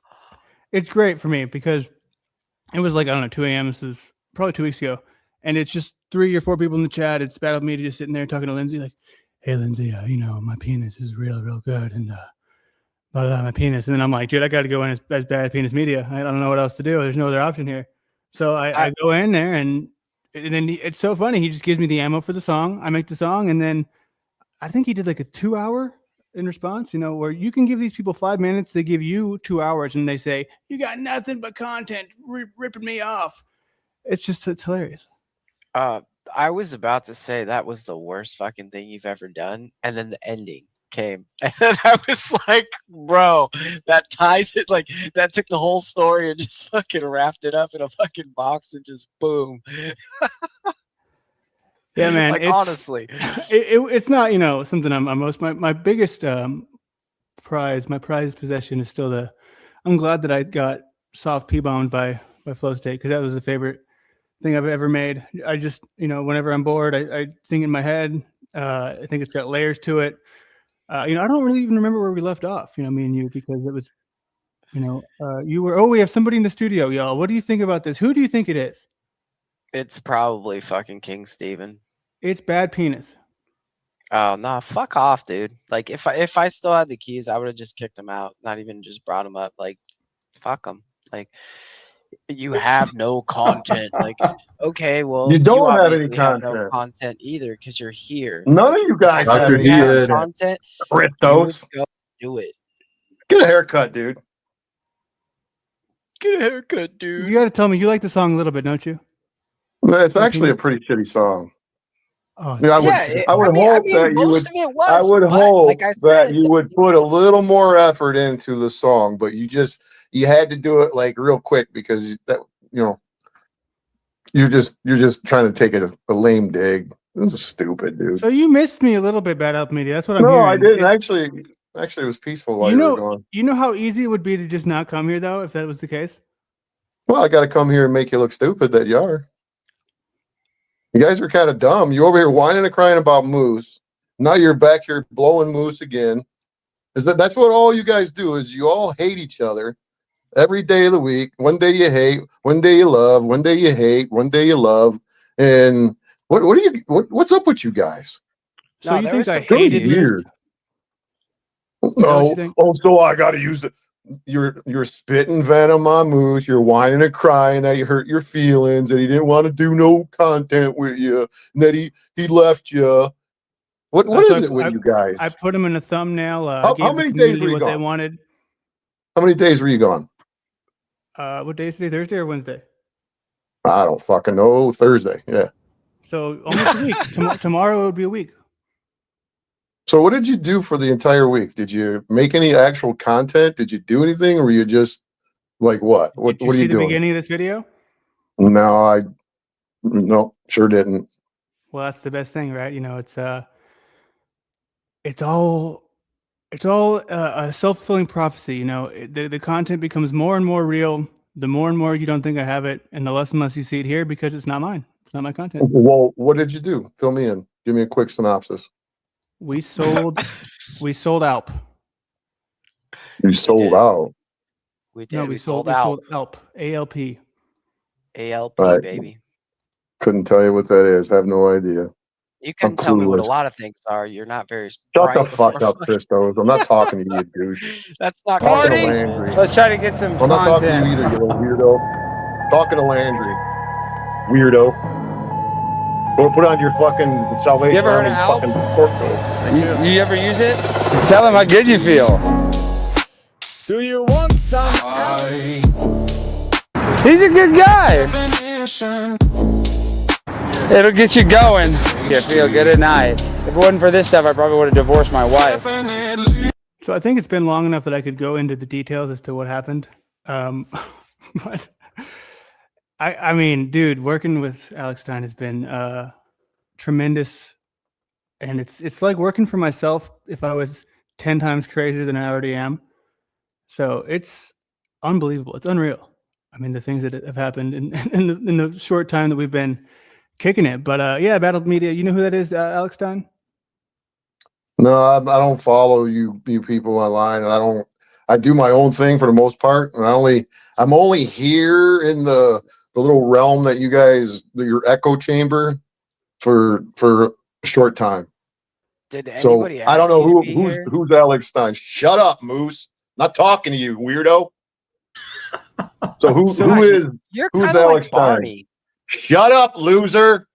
great for me because it was like, I don't know, 2 a.m. This is probably 2 weeks ago, and it's just 3 or 4 people in the chat. It's Battle Media just sitting there talking to Lindsay, like, "Hey, Lindsay, you know, my penis is real good, and blah, blah, my penis." And then I'm like, dude, I got to go in as Bad Penis Media. I don't know what else to do. There's no other option here. So I go in there, and then it's so funny. He just gives me the ammo for the song. I make the song, and then I think he did like a 2-hour in response, you know, where you can give these people 5 minutes, they give you 2 hours, and they say, "You got nothing but content, ripping me off." It's hilarious. I was about to say that was the worst fucking thing you've ever done, and then the ending came, and I was like, bro, that ties it, like that took the whole story and just fucking wrapped it up in a fucking box and just boom. Yeah, man. Like, honestly, it's not, you know, something I'm most my biggest prize, my prized possession is still I'm glad that I got soft P-bombed by Flow State, because that was the favorite thing I've ever made. I just, you know, whenever I'm bored, I sing in my head. I think it's got layers to it. You know, I don't really even remember where we left off, you know, me and you, because it was, you know, you were, we have somebody in the studio, y'all. What do you think about this? Who do you think it is? it's probably fucking King Steven. It's Bad Penis. Oh no, fuck off, dude. Like if I still had the keys, I would have just kicked him out, not even just brought him up. Like, fuck him. Like, you have no content. Like, okay, well, you don't have any obviously have content. no content either because you're here. None of you guys have any content. Christos. Go do it. Get a haircut, dude. Get a haircut, dude. You got to tell me you like the song a little bit, don't you? It's actually a pretty shitty song. Oh, I would hope that you would put a little more effort into the song, but you had to do it like real quick because that, you know, you're just trying to take a lame dig. It was stupid, dude. So you missed me a little bit, Bad Up Media. That's what I'm hearing. No, I didn't. Actually, it was peaceful while you were gone. You know how easy it would be to just not come here, though, if that was the case? Well, I got to come here and make you look stupid that you are. You guys are kind of dumb. You over here whining and crying about Moose. Now you're back here blowing Moose again. That's what all you guys do is you all hate each other every day of the week. One day you hate, one day you love, one day you hate, one day you love. And what's up with you guys? So you think I hated weird? No. Oh, so I got to use the. You're spitting venom on Moose. You're whining and crying that you hurt your feelings, that he didn't want to do no content with you, and that he left you. What is it with you guys? I put him in a thumbnail. How many days were you what gone? they wanted. How many days were you gone? What day is today? Thursday or Wednesday? I don't fucking know. Thursday. Yeah. So almost a week. Tomorrow would be a week. So what did you do for the entire week? Did you make any actual content? Did you do anything, or were you just like what? What are you see the doing? beginning of this video? No, sure didn't. Well, that's the best thing, right? You know, it's all a self-fulfilling prophecy. You know, the content becomes more and more real. The more and more you don't think I have it, and the less and less you see it here because it's not mine. It's not my content. Well, what did you do? Fill me in. Give me a quick synopsis. We sold Alp. You sold out. We did. No, we we sold sold Alp. ALP. ALP, Right. baby. Couldn't tell you what that is. Have no idea. You can I'm tell me what a clueless. lot of things are. You're not very Shut the bright fuck or up, Christos. I'm not talking to you, douche. That's not Talking to Marty. Landry. Let's try to get some I'm not talking to content. you either, you little weirdo. Talking to Landry. Weirdo. Go put on your fucking Salvation You ever heard Army of Alp? fucking sport coat. You ever use it? Tell him how good you feel. Do you want some? He's a good guy. It'll get you going. You feel good at night. If it wasn't for this stuff, I probably would have divorced my wife. So I think it's been long enough that I could go into the details as to what happened. But I mean, dude, working with Alex Stein has been tremendous, and it's like working for myself if I was 10 times crazier than I already am. So it's unbelievable. It's unreal. I mean, the things that have happened in the short time that we've been kicking it. But yeah, Battle Media. You know who that is, Alex Stein? No, I don't follow you people online, and I do my own thing for the most part, and I'm only here in the little realm that you guys, your echo chamber, for a short time. Did So anybody I don't ask know you to be here? who's Alex Stein. Shut up, Moose. Not talking to you, weirdo. So who's You're who's kinda Alex like Stein? Barney. Shut up, loser.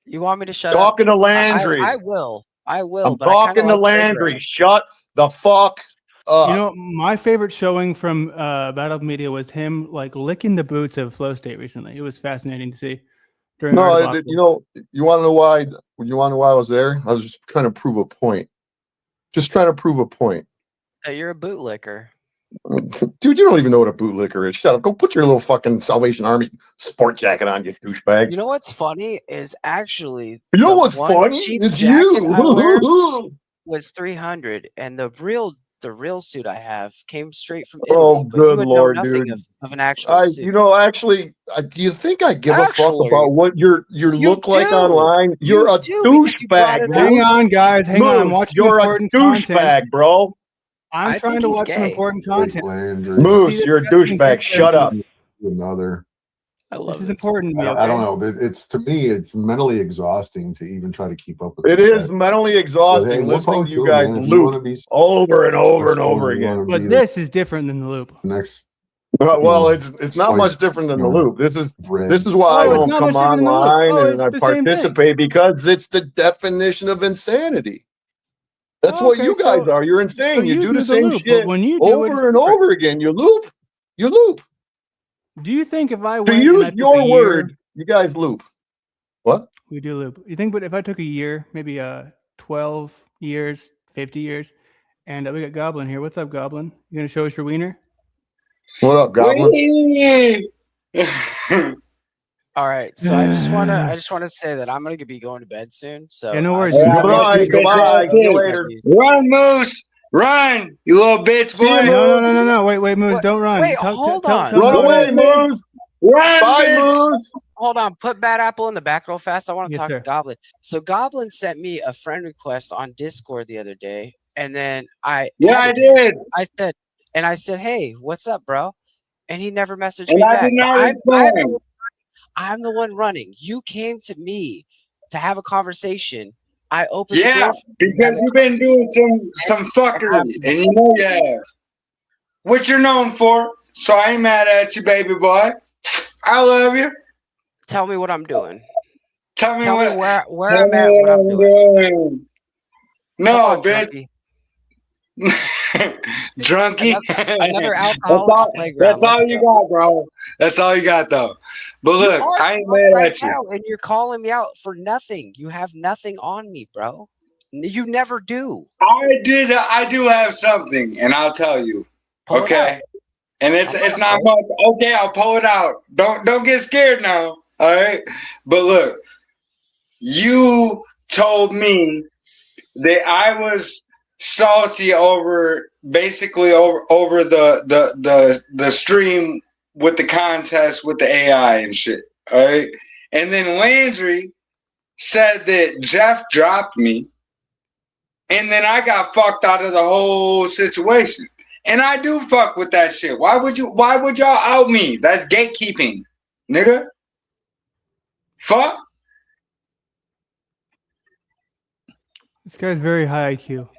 You want me to shut Talking up? to Landry. I will. I will. I'm but I kinda talking to like Landry. Trigger. Shut the fuck up. You know, my favorite showing from Battle Media was him like licking the boots of Flow State recently. It was fascinating to see. During No, Art of you know, you want to know why? You want to know why I was there? I was just trying to prove a point. Just trying to prove a point. That you're a bootlicker. Dude, you don't even know what a bootlicker is. Shut up. Go put your little fucking Salvation Army sport jacket on, you douchebag. You know what's funny is actually You know the what's one funny? cheap It's jacket you. I wear was 300, and the real suit I have came straight from Italy. Oh, but you good would Lord, know nothing dude. of an actual suit. You know, actually, do you think I give a fuck Actually, about what you look like do. online? You're a do, because you brought douchebag, it up. Hang on, guys. Hang on. I'm Moose, watching you're a important content. douchebag, bro. I'm I trying think to he's watch some gay. important content. Moose, See, you're a that's just douchebag. interesting. Shut up. Another. I love This is important to me. I don't okay? know. It's to me, it's mentally exhausting to even try to keep up with It this is guy. mentally But hey, exhausting more listening power to you to him, guys man. If you want to loop be over and over and successful, over you again. want to But be this is different than the loop. the next. Well, know, it's not much slice, different than you the know, loop. This is bread. why I Oh, it's don't not come much different than the loop. online Oh, and it's I the same thing. participate because it's the definition of insanity. That's Oh, what okay, you guys so- are. You're so insane. You you do do the the same loop, but shit when you do it, it's over and different. over again. You loop. You loop. Do you think if I To went and use I took your a year, word, you guys loop. What? we do loop? You think, but if I took a year, maybe 12 years, 50 years, and we got Goblin here. What's up, Goblin? You gonna show us your wiener? What up, Goblin? All right, so I just wanna say that I'm gonna be going to bed soon. So Yeah, no worries. Goodbye. Goodbye. See you later. Run, Moose! Run, you little bitch boy! No. Wait, Moose, don't run. Wait, Tell- hold tell- on. tell Run him away, about it. Moose. Run, Bye, bitch! Moose. hold on. Put Bad Apple in the back real fast. I want to Yes, talk sir. to Goblin. So Goblin sent me a friend request on Discord the other day, and then I I did. I said, hey, what's up, bro? And he never messaged And me I back. did not But respond. I'm the one running. You came to me to have a conversation. I opened the Yeah, door. because you've been doing some fuckery, and you know you have. What you're known for. So I ain't mad at you, baby boy. I love you. Tell me what I'm doing. Tell me where tell I'm me at, what I'm doing. No, on, bitch. Drunkie. Drunkie. Another alcoholic's playground. That's all Let's you go. got, bro. That's all you got, though. But You look, are I ain't drunk mad right at you. now, and you're calling me out for nothing. You have nothing on me, bro. You never do. I do have something, and I'll tell you. Pull it Okay. out. And it's not much. Okay, I'll pull it out. Don't get scared now. All right. But look, you told me that I was salty over the stream with the contest with the AI and shit. All right. And then Landry said that Jeff dropped me. And then I got fucked out of the whole situation. And I do fuck with that shit. Why would y'all out me? That's gatekeeping, nigga. Fuck. This guy's very high IQ.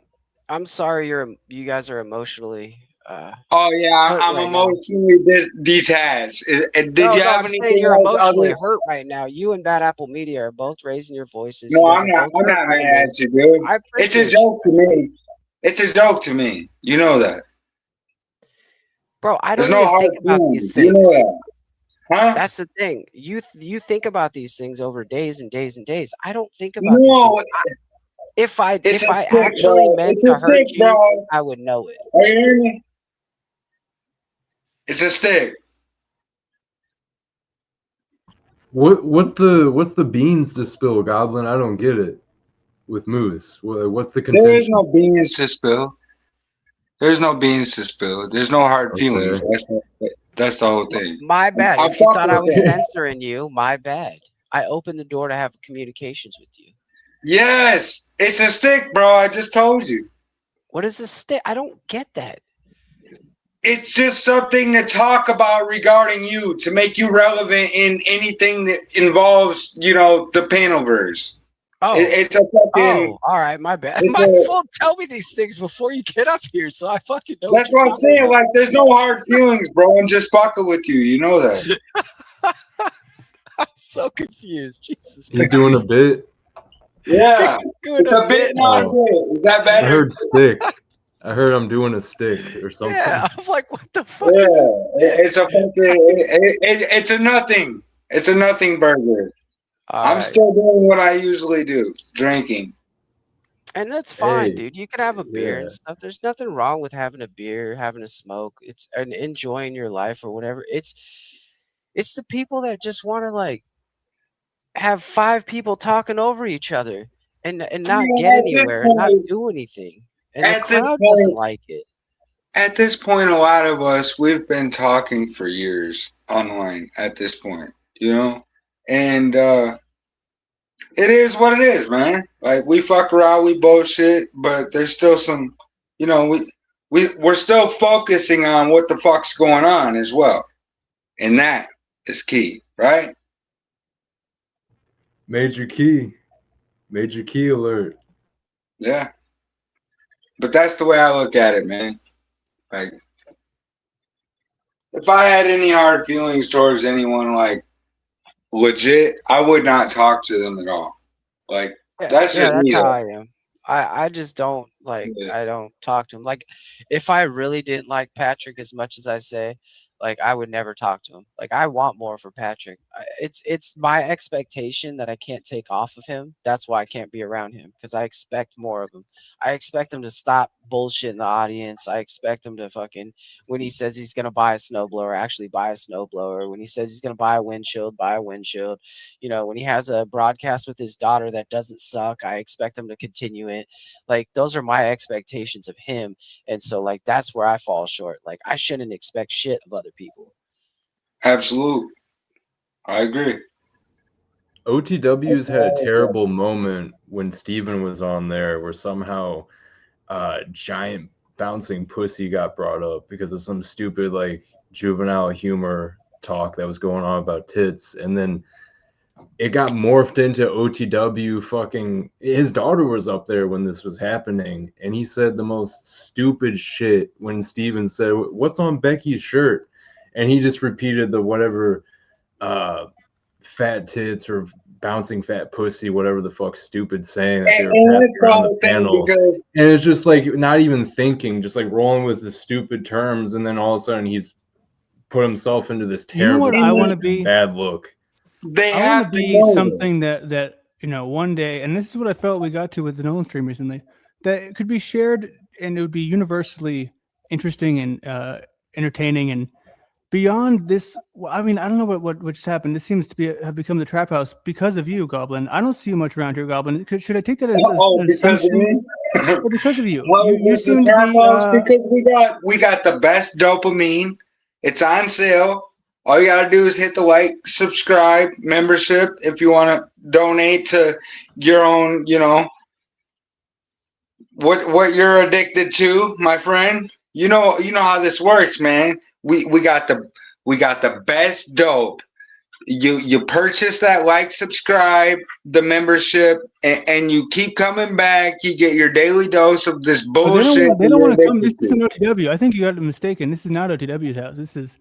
I'm sorry you guys are emotionally Oh yeah, hurt I'm right now. emotionally detached. Did you have I'm saying anything you're else emotionally other? hurt right now. You and Bad Apple Media are both raising your voices. No, You guys I'm are not. both I'm hurt not right mad now. at you, dude. I It's a appreciate joke to me. It's a joke to me. You know that. Bro, I There's don't no even hard think about feelings. these You know things. that, huh? That's the thing. You think about these things over days and days and days. I don't think about these No, things. If I it's a stick, actually bro. meant It's to a hurt stick, you, bro. I would know it. Are you hearing me? It's a stick. What's the beans to spill, Goblin? I don't get it. With Moose, what's the There is contention? no beans to spill. There's no beans to spill. There's no hard feelings. That's the whole thing. My bad. I If you fuck thought I with was that. censoring you, my bad. I opened the door to have communications with you. Yes, it's a stick, bro. I just told you. What is a stick? I don't get that. It's just something to talk about regarding you to make you relevant in anything that involves, the Panelverse. Oh, It's a fucking. all right, my bad. It's My a- fault. Tell me these things before you get up here, so I fucking know. That's what I'm saying. Like, there's no hard feelings, bro. I'm just fucking with you. You know that. I'm so confused. Jesus He's Christ. doing a bit. Yeah, He's doing it's a bit not good. Is that I better? heard stick. I heard I'm doing a stick or something. Yeah, I'm like, what the fuck Yeah, is this? it's a fucking. It's a nothing. It's a nothing burger. I'm right. still doing what I usually do, drinking. And that's fine, Hey, dude. You can have a beer yeah. and stuff. There's nothing wrong with having a beer, having a smoke. It's and enjoying your life or whatever. It's the people that just want to like have 5 people talking over each other and not Yeah, get at this anywhere and not point- do anything. And the At this crowd doesn't point, like it. at this point, a lot of us we've been talking for years online. At this point, and it is what it is, man. Like we fuck around, we bullshit, but there's still some, we're still focusing on what the fuck's going on as well, and that is key, right? Major key alert. Yeah. But that's the way I look at it, man. Like, if I had any hard feelings towards anyone, like, legit, I would not talk to them at all. Like, that's just me, how though. I am. I just don't like I don't talk to him. Like if I really didn't like Patrick as much as I say, like I would never talk to him. Like I want more for Patrick. It's my expectation that I can't take off of him. That's why I can't be around him because I expect more of him. I expect him to stop bullshitting the audience. I expect him to fucking when he says he's gonna buy a snowblower, actually buy a snowblower. When he says he's gonna buy a windshield, buy a windshield. When he has a broadcast with his daughter that doesn't suck, I expect him to continue it. Like those are my expectations of him. And so like that's where I fall short. Like I shouldn't expect shit of other people. Absolute. I agree. OTW's had a terrible moment when Steven was on there where somehow giant bouncing pussy got brought up because of some stupid like juvenile humor talk that was going on about tits, and then it got morphed into OTW fucking his daughter was up there when this was happening, and he said the most stupid shit when Steven said, "What's on Becky's shirt?" And he just repeated the whatever fat tits or bouncing fat pussy, whatever the fuck stupid saying that they were passing around the panel. And it's just like not even thinking, just like rolling with the stupid terms, and then all of a sudden he's put himself into this terrible what I want to be? bad look. They I have want to be something that one day, and this is what I felt we got to with the Nolan stream recently, that it could be shared and it would be universally interesting and entertaining and beyond this. I mean, I don't know what just happened. This seems to have become the trap house because of you, Goblin. I don't see you much around here, Goblin. Should I take that as because of me? Or because of you? Well, you this seem is to trap be, house because we got the best dopamine. It's on sale. All you gotta do is hit the like, subscribe, membership if you want to donate to your own, what you're addicted to, my friend. You know how this works, man. We got the best dope. You purchase that like, subscribe, the membership, and you keep coming back. You get your daily dose of this bullshit. They don't want to come. This isn't OTW. I think you got it mistaken. This is not OTW's house. This is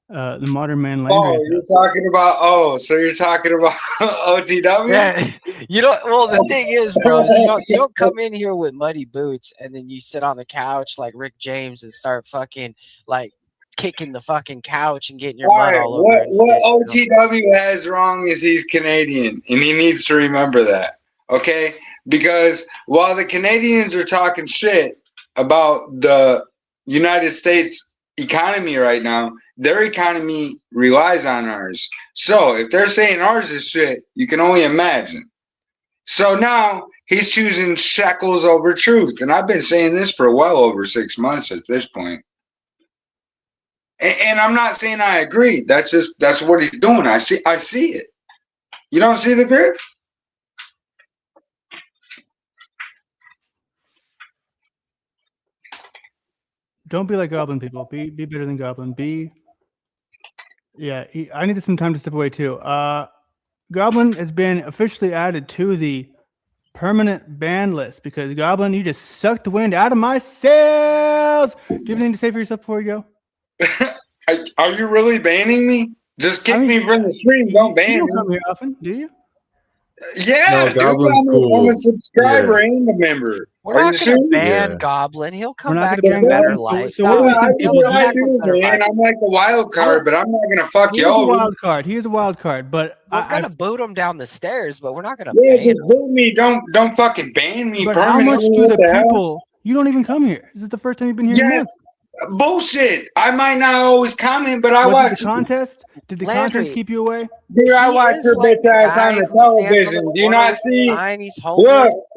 the Modern Man Landry's house. So you're talking about OTW? Yeah. Well, the thing is, bro, you don't come in here with muddy boots and then you sit on the couch like Rick James and start fucking like kicking the fucking couch and getting your mud all over. What OTW has wrong is he's Canadian, and he needs to remember that, okay? Because while the Canadians are talking shit about the United States economy right now, their economy relies on ours. So if they're saying ours is shit, you can only imagine. So now he's choosing shekels over truth, and I've been saying this for well over 6 months at this point. And I'm not saying I agree. That's what he's doing. I see it. You don't see the grip? Don't be like Goblin, people. Be better than Goblin. I needed some time to step away too. Goblin has been officially added to the permanent ban list because Goblin, you just sucked the wind out of my sails. Do you have anything to say for yourself before you go? Are you really banning me? Just kick me from the stream. Don't ban me. You don't come here often, do you? Yeah, no, I'm a subscriber and a member. We're not going to ban Goblin. He'll come back in a better light. So what do I do, man? I'm like a wild card, but I'm not going to fuck you over. He is a wild card, but we're going to boot him down the stairs, but we're not going to ban him. Just boot me. Don't fucking ban me but permanently. How much do the people... You don't even come here. This is the first time you've been here in months. Bullshit. I might not always comment, but I watch the contest. Did the contest keep you away? Dude, I watch your bitch ass on the television. Do you not see? Look, I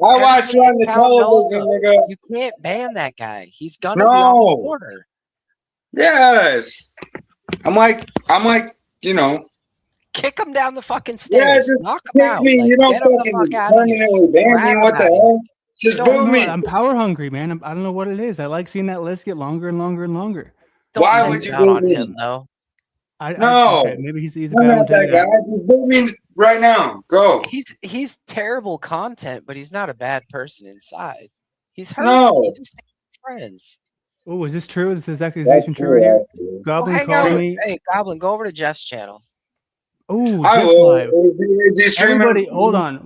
watch you on the television, nigga. You can't ban that guy. He's gonna be on the border. Yes. I'm like, kick him down the fucking stairs. Yeah, just knock him out. Me. You don't fucking permanently ban me. What the hell? Just boot me. I'm power hungry, man. I don't know what it is. I like seeing that list get longer and longer and longer. Why would you boot on him though? Okay, maybe he's a I'm not that guy. Just boot me right now. Go. He's terrible content, but he's not a bad person inside. He's hurt. No. He's just friends. Oh, is this true? Is this accusation true right here? Goblin called me. Hey, Goblin, go over to Jeff's channel. Oh, Jeff's live. Is he streaming? Everybody, hold on.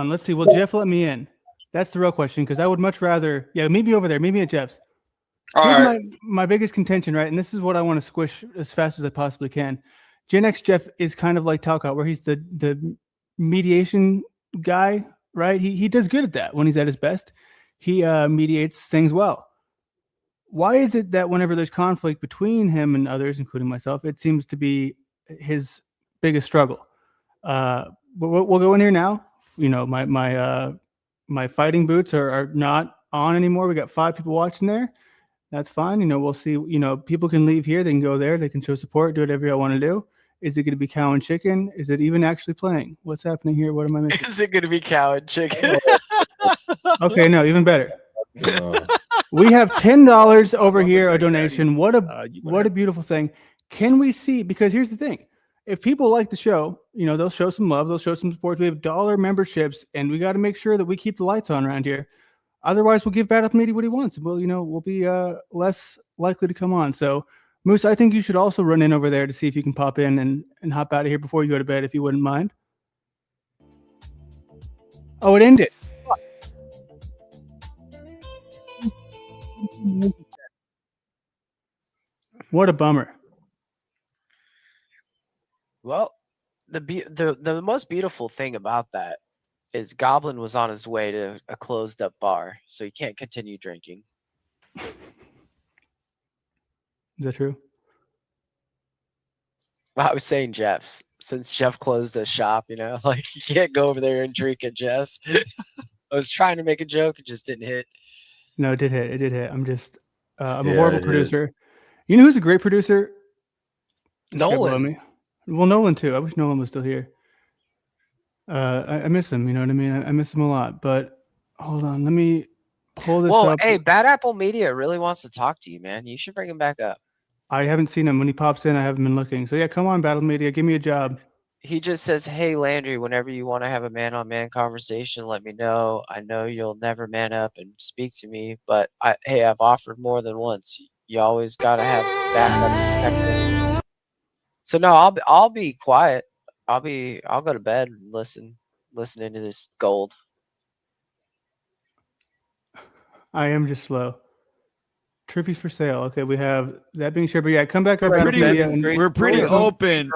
Let's see. Will Jeff let me in? That's the real question, because I would much rather, meet me over there. Meet me at Jeff's. Here's my biggest contention, right? And this is what I want to squish as fast as I possibly can. Gen X Jeff is kind of like Talcott, where he's the mediation guy, right? He does good at that when he's at his best. He mediates things well. Why is it that whenever there's conflict between him and others, including myself, it seems to be his biggest struggle? But we'll go in here now. My fighting boots are not on anymore. We got 5 people watching there. That's fine. We'll see. People can leave here. They can go there. They can show support, do whatever you want to do. Is it going to be cow and chicken? Is it even actually playing? What's happening here? What am I missing? Is it going to be cow and chicken? Okay, no, even better. We have $10 over here, a donation. What a beautiful thing. Can we see? Because here's the thing: if people like the show, they'll show some love, they'll show some support. We have dollar memberships, and we got to make sure that we keep the lights on around here. Otherwise, we'll give Bad Up Media what he wants. We'll be less likely to come on. So, Moose, I think you should also run in over there to see if you can pop in and hop out of here before you go to bed, if you wouldn't mind. Oh, it ended. What a bummer. Well, the most beautiful thing about that is Goblin was on his way to a closed up bar, so he can't continue drinking. Is that true? Well, I was saying Jeff's. Since Jeff closed the shop, like you can't go over there and drink at Jeff's. I was trying to make a joke, it just didn't hit. No, it did hit. It did hit. I'm just, I'm a horrible producer. You know who's a great producer? Nolan. Well, Nolan too. I wish Nolan was still here. I miss him. You know what I mean? I miss him a lot. But hold on, let me pull this up. Hey, Bad Apple Media really wants to talk to you, man. You should bring him back up. I haven't seen him. When he pops in, I haven't been looking. So yeah, come on, Battle Media, give me a job. He just says, "Hey, Landry, whenever you want to have a man-on-man conversation, let me know. I know you'll never man up and speak to me, but I've offered more than once. You always gotta have backup." So no, I'll be quiet. I'll go to bed and listen into this gold. I am just slow. Trophies for sale. Okay, we have that being shared. But yeah, come back. We're pretty open.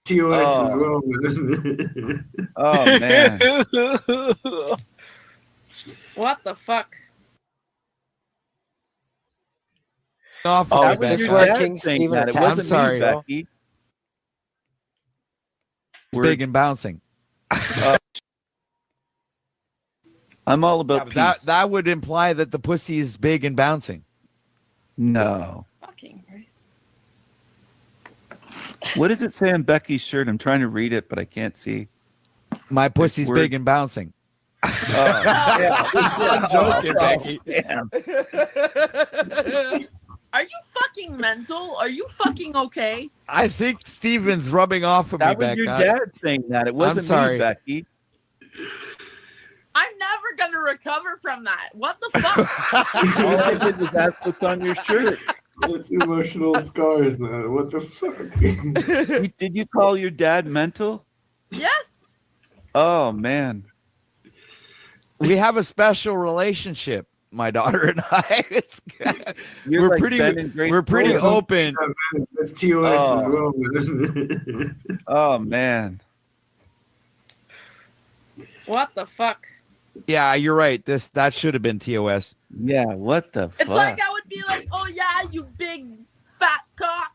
TOS as well, man. Oh man. What the fuck? Is this where King Steven I'm attacks sorry, me, Becky. Big and bouncing. I'm all about peace. That would imply that the pussy is big and bouncing. No. Fucking Christ. What does it say on Becky's shirt? I'm trying to read it, but I can't see. My pussy's big and bouncing. I'm joking, Becky. Damn. Are you fucking mental? Are you fucking okay? I think Steven's rubbing off of me, That was Becca. your dad saying that. It wasn't sorry. me, Becky. I'm never gonna recover from that. What the fuck? All I did was ask what's on your shirt. It's emotional scars, man. What the fuck? Did you call your dad mental? Yes. Oh man. We have a special relationship, my daughter and I. You're we're like pretty Ben and Grace we're pretty Bowen. open. That's TOS as well, man. Oh man. What the fuck? Yeah, you're right. That should have been TOS. Yeah, what the It's like I would be like, "Oh yeah, you big fat cock."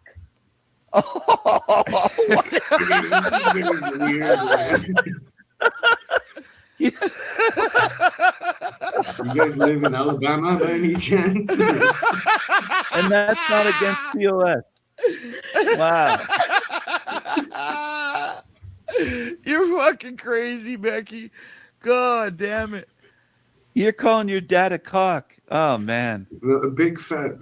You guys live in Alabama by any chance? And that's not against TOS. Wow. You're fucking crazy, Becky. God damn it. You're calling your dad a cock. Oh man. A big fat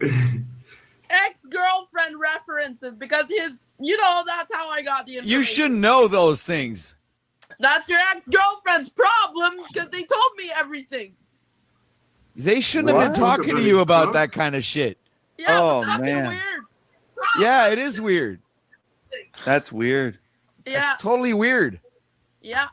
Ex-girlfriend references because that's how I got the information. You should know those things. That's your ex-girlfriend's problem because they told me everything. They shouldn't have been talking to you about that kind of shit. Yeah, Oh, but that's man. weird. Yeah, it is weird. That's weird. Yeah, That's totally weird. yeah.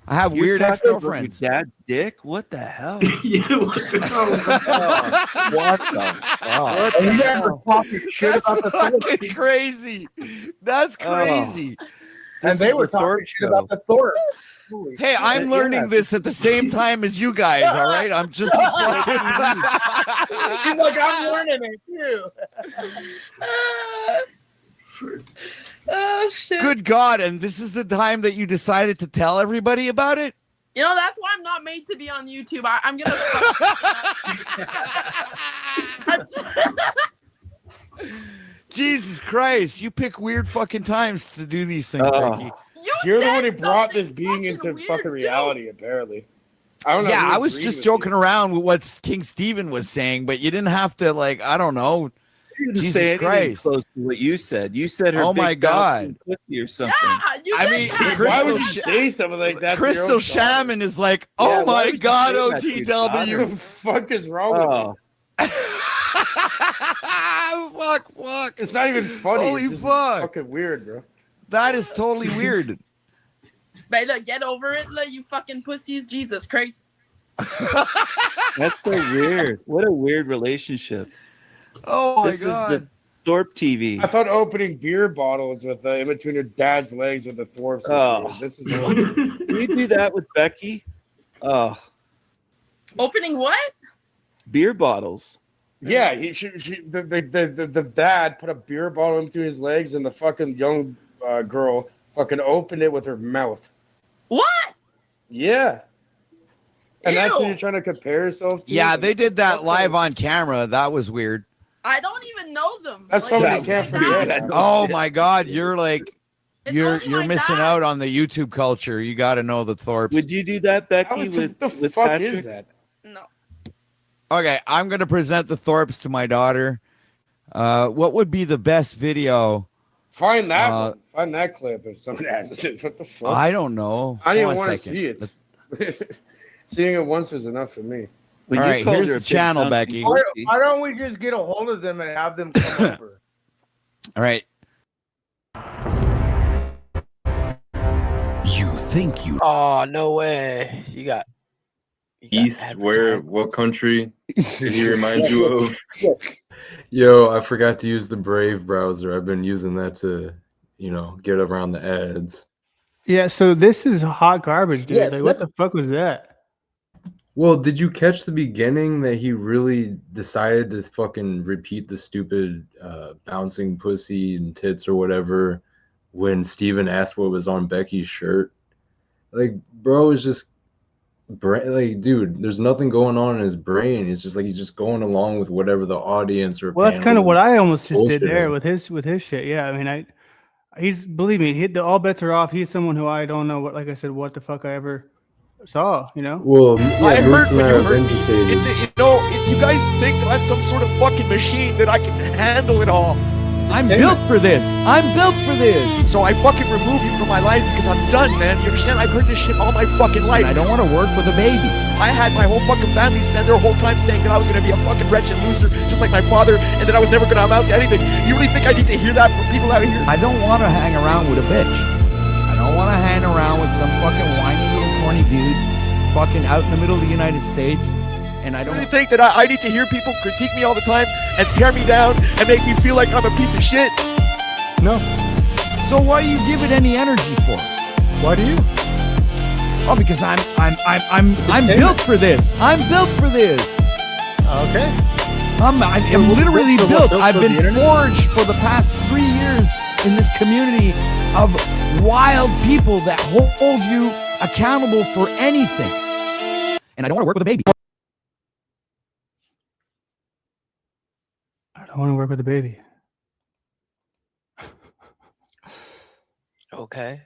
I have You're weird talking about ex-girlfriends. Your dad's dick? What the hell? Yeah, what the hell? What the fuck? What And you the guys are hell? talking shit That's about the fucking crazy. That's crazy. and This they is were the Thorpe talking shit about the Thorpe. Holy Hey, I'm learning this at the same time as you guys, all right? I'm just as fucking... Look, I'm learning it too. Oh shit. Good God, and this is the time that you decided to tell everybody about it? That's why I'm not made to be on YouTube. I'm gonna. Jesus Christ! You pick weird fucking times to do these things, Oh. Becky. You're the one who brought this being into fucking reality, apparently. I don't know. Yeah, who I was agreed just with joking around with what King Steven was saying, but you didn't have to, like, I don't know. You didn't Jesus say anything Christ. close to what you said. You said her Oh big my God. pussy or something. I mean, Why would you say something like that? to your Crystal own daughter? Shaman is like, Yeah, oh why my would you God, say that to your daughter? OTW. What the fuck is wrong with Oh. Fuck. It's not even funny. Holy it's just fuck. fucking weird, bro. That is totally weird. Better get over it, like you fucking pussies. Jesus Christ. That's so weird. What a weird relationship. Oh my This God. is the Thorpe TV. I thought opening beer bottles with in between your dad's legs with the Thorpes. Oh. This is Can you do that with Becky? Oh, Opening what? beer bottles. yeah. The dad put a beer bottle in between his legs, and the fucking young girl fucking opened it with her mouth. What? Yeah. And that's Ew. what you're trying to compare yourself to. Yeah, they did that live on camera. That was weird. I don't even know them. That's Like, something you can't forget. Oh my God, you're like, you're my missing dad. out on the YouTube culture. You got to know the Thorpes. Would you do that, Becky, with the with fuck Patrick? is that? No. Okay, I'm gonna present the Thorpes to my daughter. What would be the best video? Find that one. Find that clip if someone has it. What the fuck? I don't know. I didn't Hold on a want to second. see it. Seeing it once was enough for me. When All you right, called here's her the a big channel, chunky Becky. pussy- Why don't we just get a hold of them and have them come over? All right. You think you Oh no way! You got East, where? What country did he remind you of? Yo, I forgot to use the Brave browser. I've been using that to, get around the ads. Yeah, so this is hot garbage, dude. Yes, like, what the fuck was that? Well, did you catch the beginning that he really decided to fucking repeat the stupid bouncing pussy and tits or whatever when Steven asked what was on Becky's shirt? Like, bro is just like, dude, there's nothing going on in his brain. It's just like he's just going along with whatever the audience or Well, that's kind of panel what is I almost just did there bullshitting. with his shit. Yeah, I mean, he's believe me, all bets are off. He's someone who I don't know what, like I said, what the fuck I ever saw. Well, I yeah, heard Moose and when I you are heard me. vindicated. You guys think that I'm some sort of fucking machine that I can handle it all. I'm built for this. I'm built for this. So I fucking remove you from my life because I'm done, man. You understand? I've heard this shit all my fucking life. I don't want to work with a baby. I had my whole fucking family spend their whole time saying that I was going to be a fucking wretched loser, just like my father, and that I was never going to amount to anything. You really think I need to hear that from people out here? I don't want to hang around with a bitch. I don't want to hang around with some fucking whiny little corny dude fucking out in the middle of the United States. And I don't really think that I need to hear people critique me all the time and tear me down and make me feel like I'm a piece of shit. No. So why do you give it any energy for? Why do you? Oh, because I'm built for this. I'm built for this. Okay. I'm literally built. I've been forged for the past 3 years in this community of wild people that hold you accountable for anything. And I don't want to work with a baby. I don't want to work with a baby. Okay.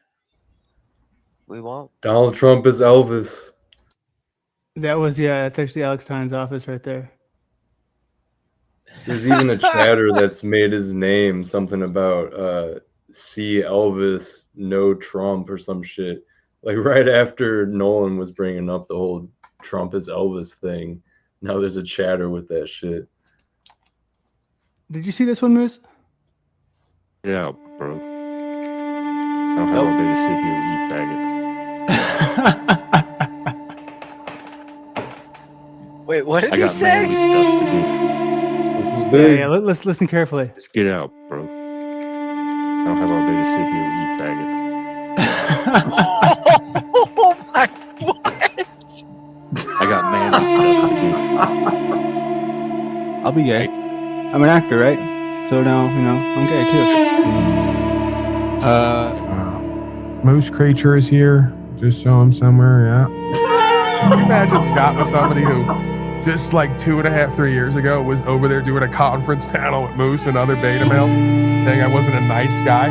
We won't. Donald Trump is Elvis. That's actually Alex Tynes' office right there. There's even a chatter that's made his name something about see Elvis, no Trump or some shit. Like right after Nolan was bringing up the whole Trump is Elvis thing. Now there's a chatter with that shit. Did you see this one, Moose? Yeah, bro. I don't have all day to sit here with you faggots. Wait, what did I he got say? manly stuff to do. This is Yeah, big. yeah, let's listen carefully. Just get out, bro. I don't have all day to sit here with you faggots. Oh my! What? I got manly stuff to do. I'll be gay. I'm an actor, right? So now, I'm gay too. Moose Creature is here. Just saw him somewhere, yeah. Imagine Scott with somebody who just like 2.5, 3 years ago, was over there doing a conference panel with Moose and other beta males, saying I wasn't a nice guy.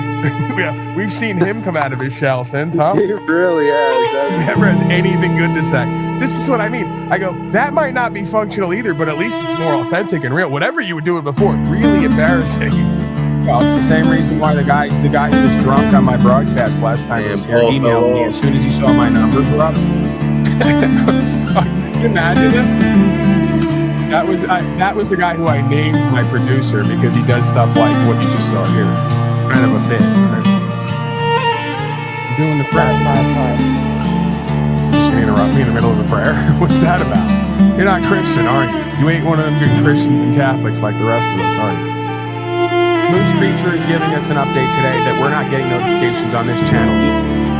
Yeah, we've seen him come out of his shell since, huh? He really has. Never has anything good to say. This is what I mean. I go, that might not be functional either, but at least it's more authentic and real. Whatever you were doing before, really embarrassing. Well, it's the same reason why the guy who was drunk on my broadcast last time he was here emailed me as soon as he saw my numbers were up. Can you imagine this? That was the guy who I named my producer because he does stuff like what you just saw here. Kind of a bit. Right? I'm doing the prayer. Just gonna interrupt me in the middle of the prayer. What's that about? You're not Christian, are you? You ain't one of them good Christians and Catholics like the rest of us, are you? Moose Creature is giving us an update today that we're not getting notifications on this channel.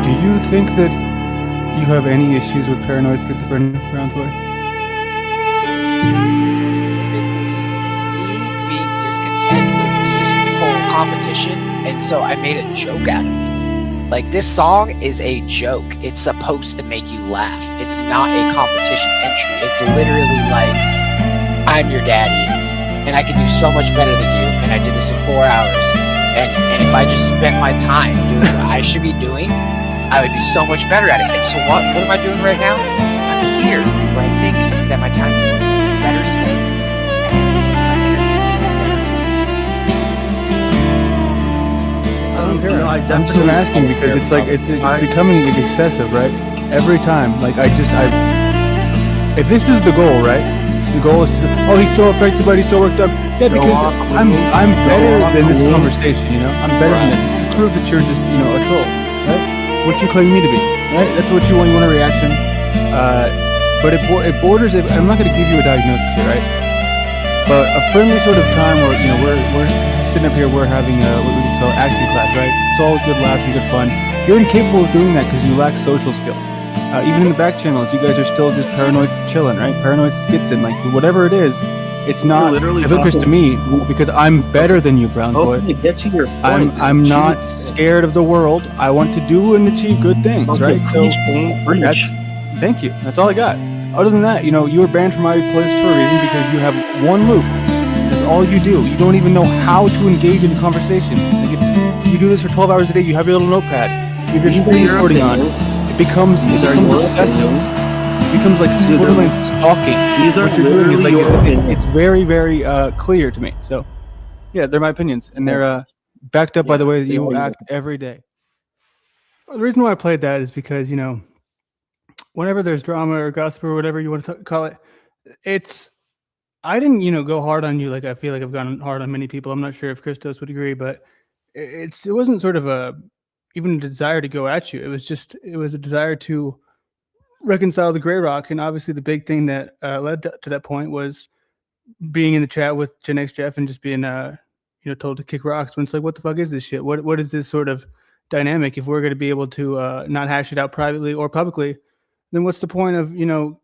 Do you think that you have any issues with paranoid schizophrenia, Brownsboy? Being discontent with the whole competition, and so I made a joke out of it. Like, this song is a joke. It's supposed to make you laugh. It's not a competition entry. It's literally like, I'm your daddy, and I can do so much better than you, and I did this in 4 hours. And if I just spent my time doing what I should be doing, I would be so much better at it. And so what am I doing right now? I'm here where I think that my time is better spent. I don't care. I'm just asking because it's like it's becoming excessive, right? Every time, like if this is the goal, right? The goal is to, oh, he's so affected, but he's so worked up. Yeah, because I'm better than this conversation, you know? I'm better than this. This is proof that you're just, you know, a troll, right? What you claim me to be, right? That's what you want. You want a reaction. But it borders, I'm not going to give you a diagnosis here, right? But a friendly sort of time where, you know, we're sitting up here, we're having what we call acting class, right? It's all good laughs and good fun. You're incapable of doing that because you lack social skills. Even in the back channels, you guys are still just paranoid chilling, right? Paranoid schizoid, like whatever it is, it's not of interest to me because I'm better than you, Brownsboy. Okay, get to your point. I'm not scared of the world. I want to do and achieve good things, Okay, right? So thank you. That's all I got. Other than that, you know, you were banned from my place for a reason because you have one loop. That's all you do. You don't even know how to engage in a conversation. Like you do this for 12 hours a day. You have your little notepad. You have your screen recording on. It becomes obsessive. It becomes like borderline stalking. What you're doing is like it's very, very clear to me. So, yeah, they're my opinions, and they're backed up by the way that you act every day. Well, the reason why I played that is because, you know, whenever there's drama or gossip or whatever you want to call it, I didn't, you know, go hard on you like I feel like I've gone hard on many people. I'm not sure if Christos would agree, but it wasn't sort of even a desire to go at you. It was a desire to reconcile the Grey Rock, and obviously the big thing that led to that point was being in the chat with Gen X Jeff and just being told to kick rocks when it's like, what the fuck is this shit? What is this sort of dynamic? If we're going to be able to not hash it out privately or publicly, then what's the point of, you know,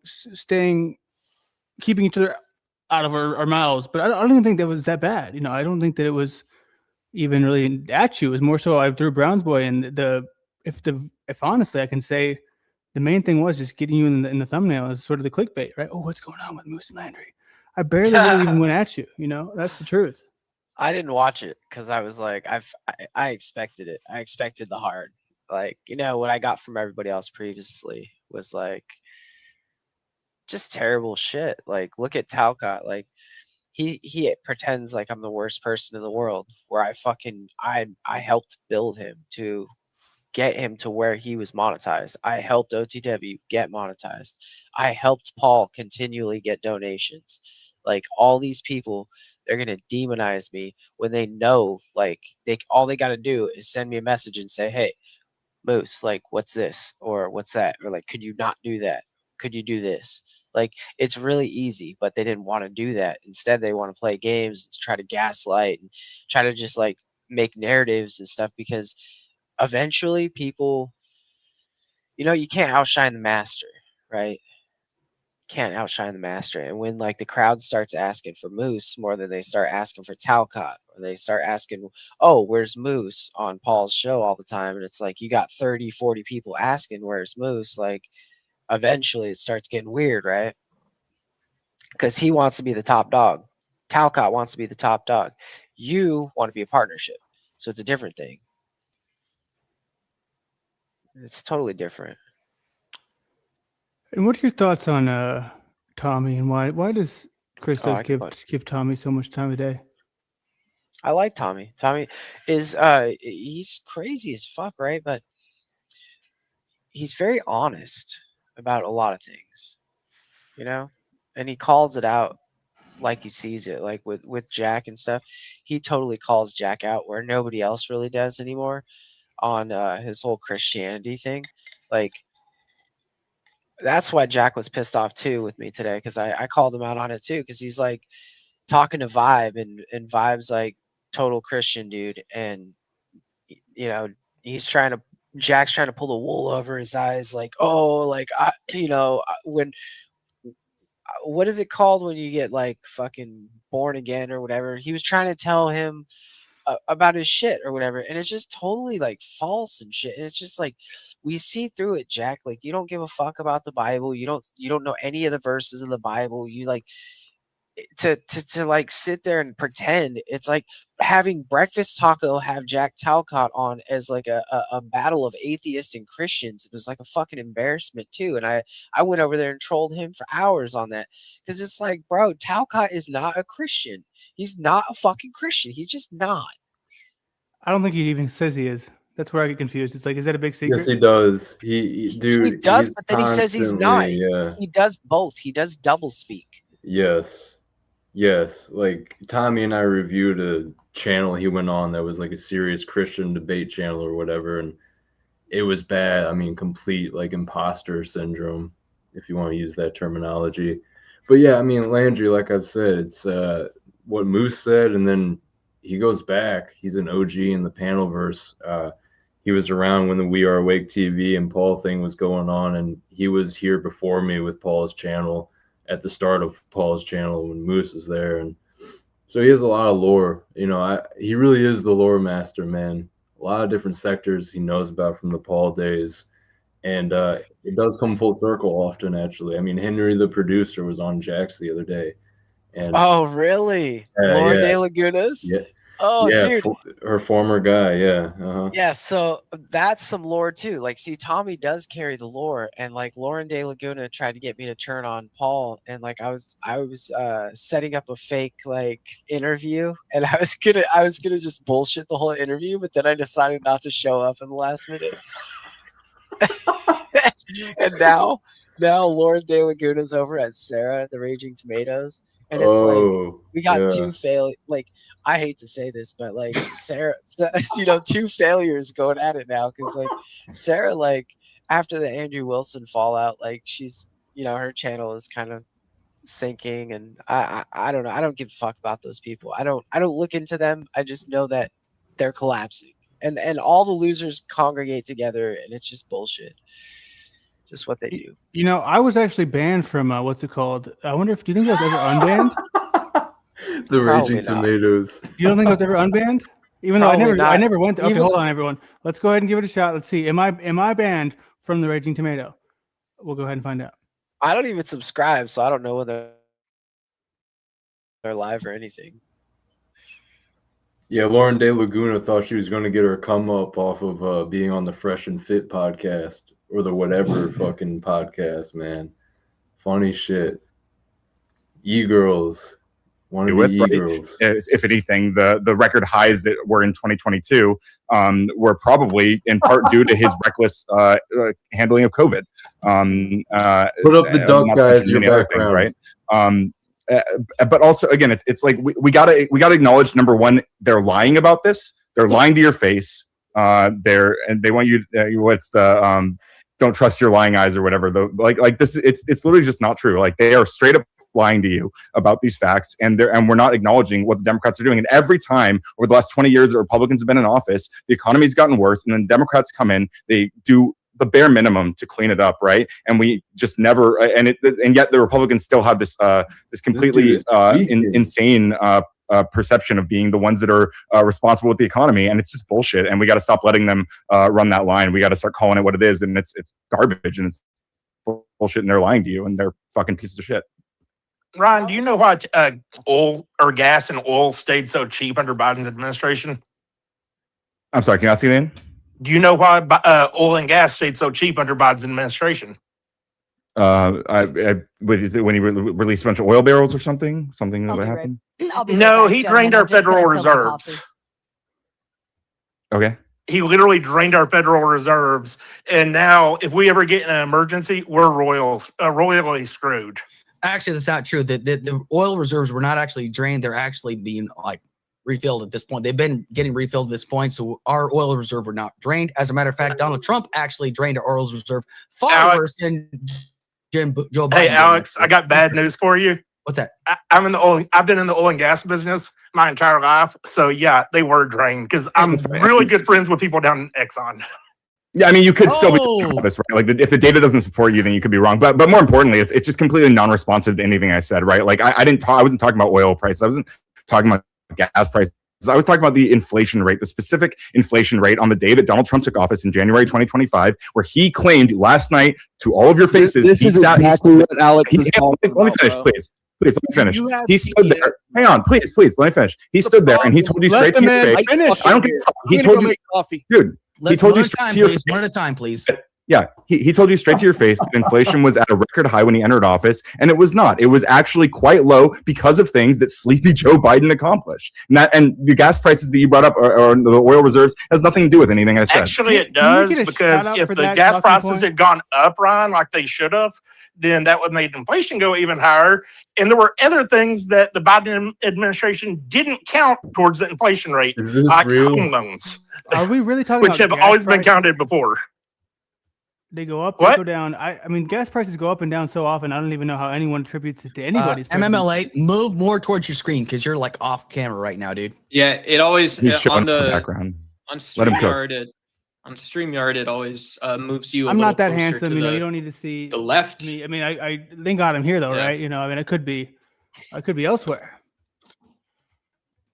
keeping each other out of our mouths? But I don't even think that was that bad. You know, I don't think that it was even really at you. It was more so I threw Brownsboy, and if honestly I can say the main thing was just getting you in the thumbnail as sort of the clickbait, right? Oh, what's going on with Moose and Landry? I barely really even went at you. You know, that's the truth. I didn't watch it because I was like, I expected it. I expected the hard. Like, you know, what I got from everybody else previously was like just terrible shit. Like, look at Talcott. Like, he pretends like I'm the worst person in the world, where I helped build him to get him to where he was monetized. I helped OTW get monetized. I helped Paul continually get donations. Like, all these people, they're gonna demonize me when they know, like, all they gotta do is send me a message and say, hey, Moose, like, what's this? Or what's that? Or like, could you not do that? Could you do this? Like, it's really easy, but they didn't want to do that. Instead, they want to play games and try to gaslight and try to just like make narratives and stuff, because eventually people, you know, you can't outshine the master, right? Can't outshine the master. And when like the crowd starts asking for Moose more than they start asking for Talcott, or they start asking, oh, where's Moose on Paul's show all the time, and it's like you got 30-40 people asking where's Moose, like eventually it starts getting weird, right? because he wants to be the top dog. Talcott wants to be the top dog. You want to be a partnership. So it's a different thing. It's totally different. And what are your thoughts on Tommy, and why does Christos give Tommy so much time a day? I like Tommy. Tommy is he's crazy as fuck, right? But he's very honest about a lot of things, you know? And he calls it out like he sees it. Like with Jack and stuff, he totally calls Jack out where nobody else really does anymore on his whole Christianity thing. Like, that's why Jack was pissed off too with me today, because I called him out on it too, because he's like talking to Vibe, and Vibe's like total Christian dude, and you know Jack's trying to pull the wool over his eyes, like, oh, like when what is it called when you get like fucking born again or whatever? He was trying to tell him about his shit or whatever, and it's just totally like false and shit. And it's just like, we see through it, Jack. Like, you don't give a fuck about the Bible. You don't know any of the verses of the Bible. You like to like sit there and pretend. It's like having Breakfast Taco have Jack Talcott on as like a battle of atheists and Christians. It was like a fucking embarrassment too. And I went over there and trolled him for hours on that, because it's like, bro, Talcott is not a Christian. He's not a fucking Christian. He's just not. I don't think he even says he is. That's where I get confused. It's like, is that a big secret? Yes, he does. He does, but then he says he's not. Yeah. He does both. He does double speak. Yes. Like, Tommy and I reviewed a channel he went on that was like a serious Christian debate channel or whatever, and it was bad. I mean, complete like imposter syndrome, if you want to use that terminology. But yeah, I mean, Landry, like I've said, it's what Moose said, and then he goes back. He's an OG in the Panelverse. He was around when the We Are Awake TV and Paul thing was going on, and he was here before me with Paul's channel at the start of Paul's channel when Moose was there. And so he has a lot of lore. You know, he really is the lore master, man. A lot of different sectors he knows about from the Paul days. And it does come full circle often, actually. I mean, Henry, the producer, was on Jax the other day. And oh, really? Laura De Lagunas? Yeah. Oh, yeah, dude. Her former guy, yeah. Uh-huh. Yeah, so that's some lore too. Like, see, Tommy does carry the lore, and like Lauren De Laguna tried to get me to turn on Paul, and like I was setting up a fake like interview, and I was gonna just bullshit the whole interview, but then I decided not to show up in the last minute. And now Lauren De Laguna's over at Sarah, the Raging Tomatoes. And it's like, we got two like, I hate to say this, but like Sarah, two failures going at it now. Cause like Sarah, like after the Andrew Wilson fallout, like she's, her channel is kind of sinking, and I don't know. I don't give a fuck about those people. I don't look into them. I just know that they're collapsing, and all the losers congregate together, and it's just bullshit. Just what they do. I was actually banned from what's it called? I wonder do you think I was ever unbanned? The Raging Tomatoes. You don't think I was ever unbanned? Even though I never went. Okay, hold on, everyone. Let's go ahead and give it a shot. Let's see. Am I banned from the Raging Tomato? We'll go ahead and find out. I don't even subscribe, so I don't know whether they're live or anything. Yeah, Lauren De Laguna thought she was going to get her come up off of being on the Fresh and Fit podcast. Or the whatever fucking podcast, man. Funny shit. E-girls. One of the E-girls. If anything, the record highs that were in 2022 were probably in part due to his reckless handling of COVID. Put up the duck, guys. Your background. Things, right? But also, again, it's like we gotta acknowledge, number one, they're lying about this. They're lying to your face. They want you. What's the don't trust your lying eyes or whatever. Like this, it's literally just not true. Like, they are straight up lying to you about these facts, and we're not acknowledging what the Democrats are doing. And every time over the last 20 years that Republicans have been in office, the economy's gotten worse, and then Democrats come in, they do the bare minimum to clean it up, right? And we just never, and yet the Republicans still have this completely insane perception of being the ones that are responsible with the economy, and it's just bullshit. And we got to stop letting them run that line. We got to start calling it what it is, and it's garbage, and it's bullshit, and they're lying to you, and they're fucking pieces of shit. Ryan, do you know why oil or gas and oil stayed so cheap under Biden's administration? I'm sorry, can you ask me again? Do you know why oil and gas stayed so cheap under Biden's administration? What is it when he released a bunch of oil barrels or something? Something that happened? No, he drained our Federal Reserves. Okay. He literally drained our Federal Reserves, and now if we ever get in an emergency, we're royally screwed. Actually, that's not true. The oil reserves were not actually drained. They're actually being like refilled at this point. They've been getting refilled at this point. So our oil reserve were not drained. As a matter of fact, Donald Trump actually drained our oil reserve far worse than Joe Biden. Hey, Alex, I got bad news for you. What's that? I've been in the oil and gas business my entire life. So yeah, they were drained because I'm really good friends with people down in Exxon. Yeah, I mean, you could still be wrong about this, right? Like, if the data doesn't support you, then you could be wrong. But more importantly, it's just completely non-responsive to anything I said, right? Like, I wasn't talking about oil prices. I wasn't talking about gas prices. I was talking about the inflation rate, the specific inflation rate on the day that Donald Trump took office in January 2025, where he claimed last night to all of your faces. This is exactly what Alex is talking Let me finish, please. Please let me finish. He stood there. Hang on, please, let me finish. He stood there and he told you straight to your face. I don't give a fuck. He told you, dude. He told you straight to your face. One at a time, please. Yeah, he told you straight to your face that inflation was at a record high when he entered office, and it was not. It was actually quite low because of things that sleepy Joe Biden accomplished. And the gas prices that you brought up or the oil reserves has nothing to do with anything I said. Actually, it does, because if the gas prices had gone up, Ryan, like they should have, then that would make inflation go even higher. And there were other things that the Biden administration didn't count towards the inflation rate, like home loans. Are we really talking which about have gas always been prices? counted before? They go up, What? they go down. I mean, gas prices go up and down so often. I don't even know how anyone attributes it to anybody's. MMLA, move more towards your screen because you're like off camera right now, dude. Yeah, it always He's on showing the the background. on Let him cook. StreamYard it always moves you. I'm a not that little closer handsome, to you know. the- You don't need to see the left. me. I mean, I thank God I'm here though, Yeah. right? You know, I mean, I could be elsewhere,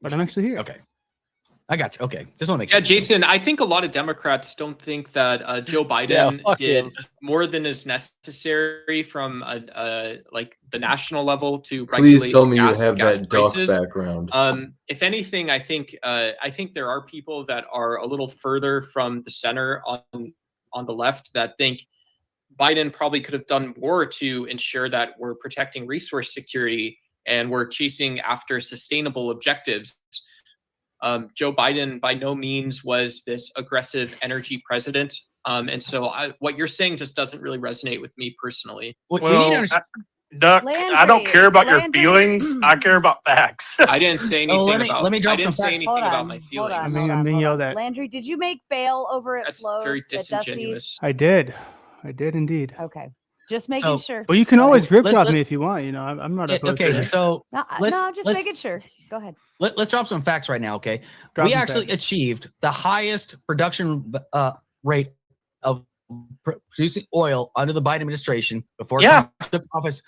but I'm actually here. Okay, I got you. Okay, just want to make Yeah, sure. Jason, I think a lot of Democrats don't think that Joe Biden fuck did him. more than is necessary from like the national level to Please regulate tell me you gas have that duck prices. background. If anything, I think there are people that are a little further from the center on the left that think Biden probably could have done more to ensure that we're protecting resource security and we're chasing after sustainable objectives. Joe Biden by no means was this aggressive energy president. And so what you're saying just doesn't really resonate with me personally. Duck, I don't care about your feelings. I care about facts. I didn't say anything let me I drop didn't some say facts. anything about my feelings. I'm being yelled at. Landry, did you make bail over at That's Flo's very at Dusty's? disingenuous. I did indeed. Okay, just making sure. Well, you can always grip Let- talk let- me if you want. You know, I'm not opposed to Okay, it. so No, let's- I'm just let's- making sure. Go ahead. Let's drop some facts right now, okay? Drop We some actually facts. achieved the highest production rate of producing oil under the Biden administration before Trump took office.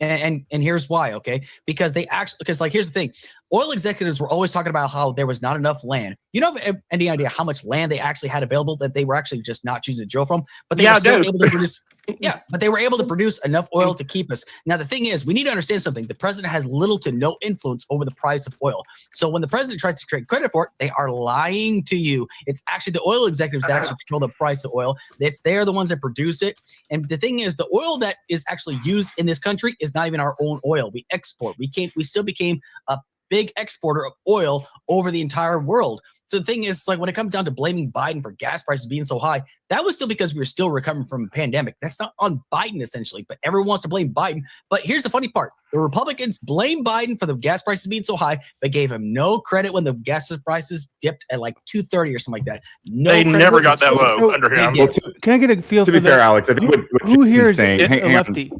And here's why, okay? Because here's the thing. Oil executives were always talking about how there was not enough land. You don't have any idea how much land they actually had available that they were actually just not choosing to drill from, but they were still able to produce. Yeah, but they were able to produce enough oil to keep us. Now, the thing is, we need to understand something. The president has little to no influence over the price of oil. So when the president tries to trade credit for it, they are lying to you. It's actually the oil executives that actually control the price of oil. They're the ones that produce it. And the thing is, the oil that is actually used in this country is not even our own oil. We export. We still became a big exporter of oil over the entire world. So the thing is, like, when it comes down to blaming Biden for gas prices being so high, that was still because we were still recovering from a pandemic. That's not on Biden, essentially, but everyone wants to blame Biden. But here's the funny part. The Republicans blame Biden for the gas prices being so high, but gave him no credit when the gas prices dipped at like $2.30 or something like that. No They credit never when- got that low under him. They did. Can I get a feel To for be fair, the- Alex, I think what who here Jason's is saying. a hang on. lefty?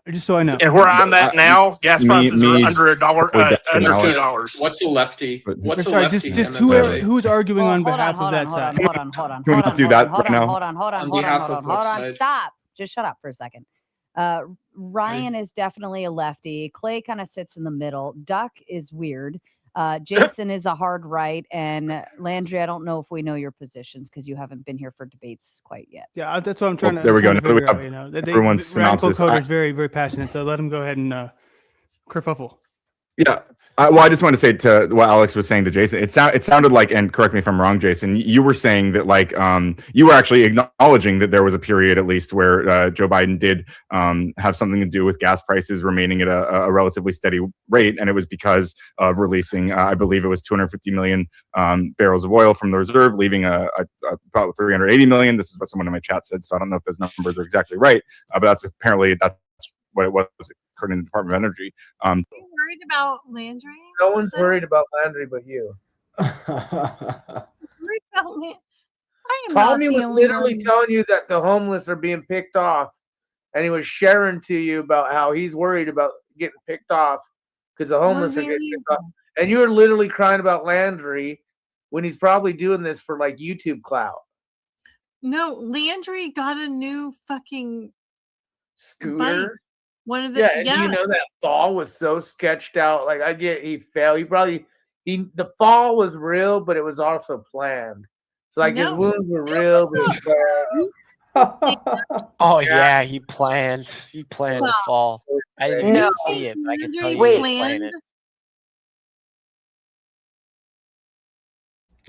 Just so I know. And where I'm at now, gas prices are under $1, under Alex. $2. What's a lefty? What's a Sorry, lefty? just MMLA? who's arguing on Hold behalf hold of that hold side? Hold on, hold on, Can we hold not on, do hold that on, hold right on, now? hold on, hold on, On hold on, behalf hold of on, what hold on. side? Stop. Just shut up for a second. Ryan is definitely a lefty. Clay kind of sits in the middle. Duck is weird. Jason is a hard right, and Landry, I don't know if we know your positions because you haven't been here for debates quite yet. Yeah, that's what I'm trying to. There we go. trying to Now we figure out, have you know, everyone's Radical synopsis. Coder is very, very passionate, so let him go ahead and kerfuffle. Yeah. Well, I just want to say to what Alex was saying to Jason, it sounded like, and correct me if I'm wrong, Jason, you were saying that like you were actually acknowledging that there was a period at least where Joe Biden did have something to do with gas prices remaining at a relatively steady rate, and it was because of releasing, I believe it was 250 million barrels of oil from the reserve, leaving about 380 million. This is what someone in my chat said, so I don't know if those numbers are exactly right, but that's what it was according to the Department of Energy. Are you worried about Landry? No one's worried about Landry but you. Worried about me? I am Tommy not was the only literally one. telling you that the homeless are being picked off, and he was sharing to you about how he's worried about getting picked off because the homeless are getting picked off. And you were literally crying about Landry when he's probably doing this for like YouTube clout. No, Landry got a new fucking Scooter. bike. One of the Yeah, and you know that fall was so sketched out. Like I get he failed. The fall was real, but it was also planned. So like his No, wounds were real, but it was planned. Oh yeah, he planned to fall. I didn't even No. see it, but I can tell you Wait. he planned it.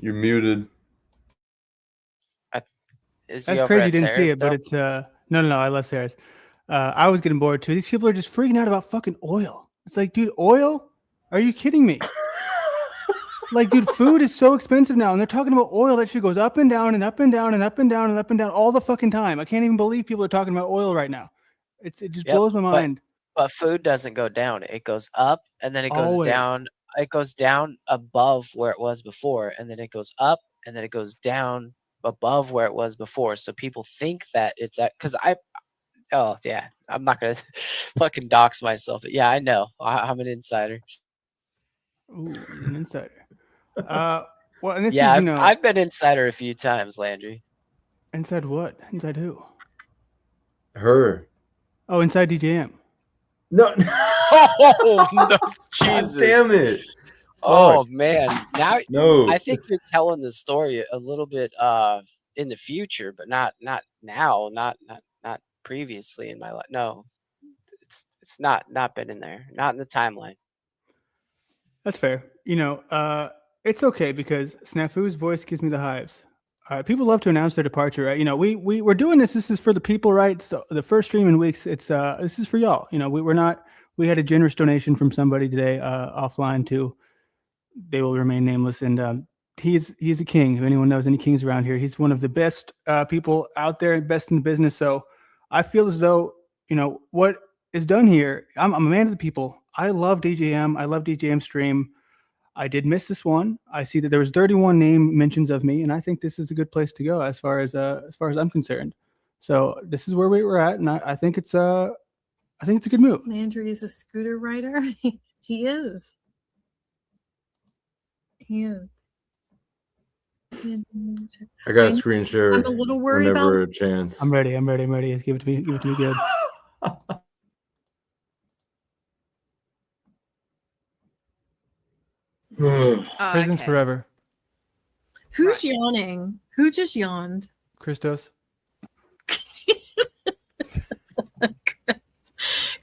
You're muted. Is he That's over crazy. You at didn't see Sarah's it, but still? it's no. I love Sarah's. I was getting bored too. These people are just freaking out about fucking oil. It's like, dude, oil? Are you kidding me? Like, dude, food is so expensive now, and they're talking about oil. That shit goes up and down and up and down and up and down and up and down all the fucking time. I can't even believe people are talking about oil right now. It just Yep, blows my mind. But food doesn't go down. It goes up and then it goes Always. down. It goes down above where it was before, and then it goes up and then it goes down above where it was before. So people think that it's at oh yeah, I'm not gonna fucking dox myself, but yeah, I know. I'm an insider. Ooh, you're an insider. Well, and this Yeah, is, I've been insider a few times, Landry. inside what? Inside who? Her. Oh, inside DJM. No. Oh no, Jesus! Damn it. Oh man, now No. I think you're telling the story a little bit in the future, but not now, not previously in my life. No, it's not been in there, not in the timeline. That's fair. It's okay because Snafu's voice gives me the hives. People love to announce their departure, right? We're doing this. This is for the people, right? So the first stream in weeks, this is for y'all. We had a generous donation from somebody today offline too. They will remain nameless, and he's a king. If anyone knows any kings around here, he's one of the best people out there, best in the business. So I feel as though what is done here. I'm a man of the people. I love DJM. I love DJM stream. I did miss this one. I see that there was 31 name mentions of me, and I think this is a good place to go as far as I'm concerned. So this is where we were at, and I think it's a good move. Landry is a scooter rider. He is. He is. I got a screen share. I'm a little worried whenever about. a chance. I'm ready. Give it to me. Give it to me good. Prisons forever. Who's yawning? Who just yawned? Christos.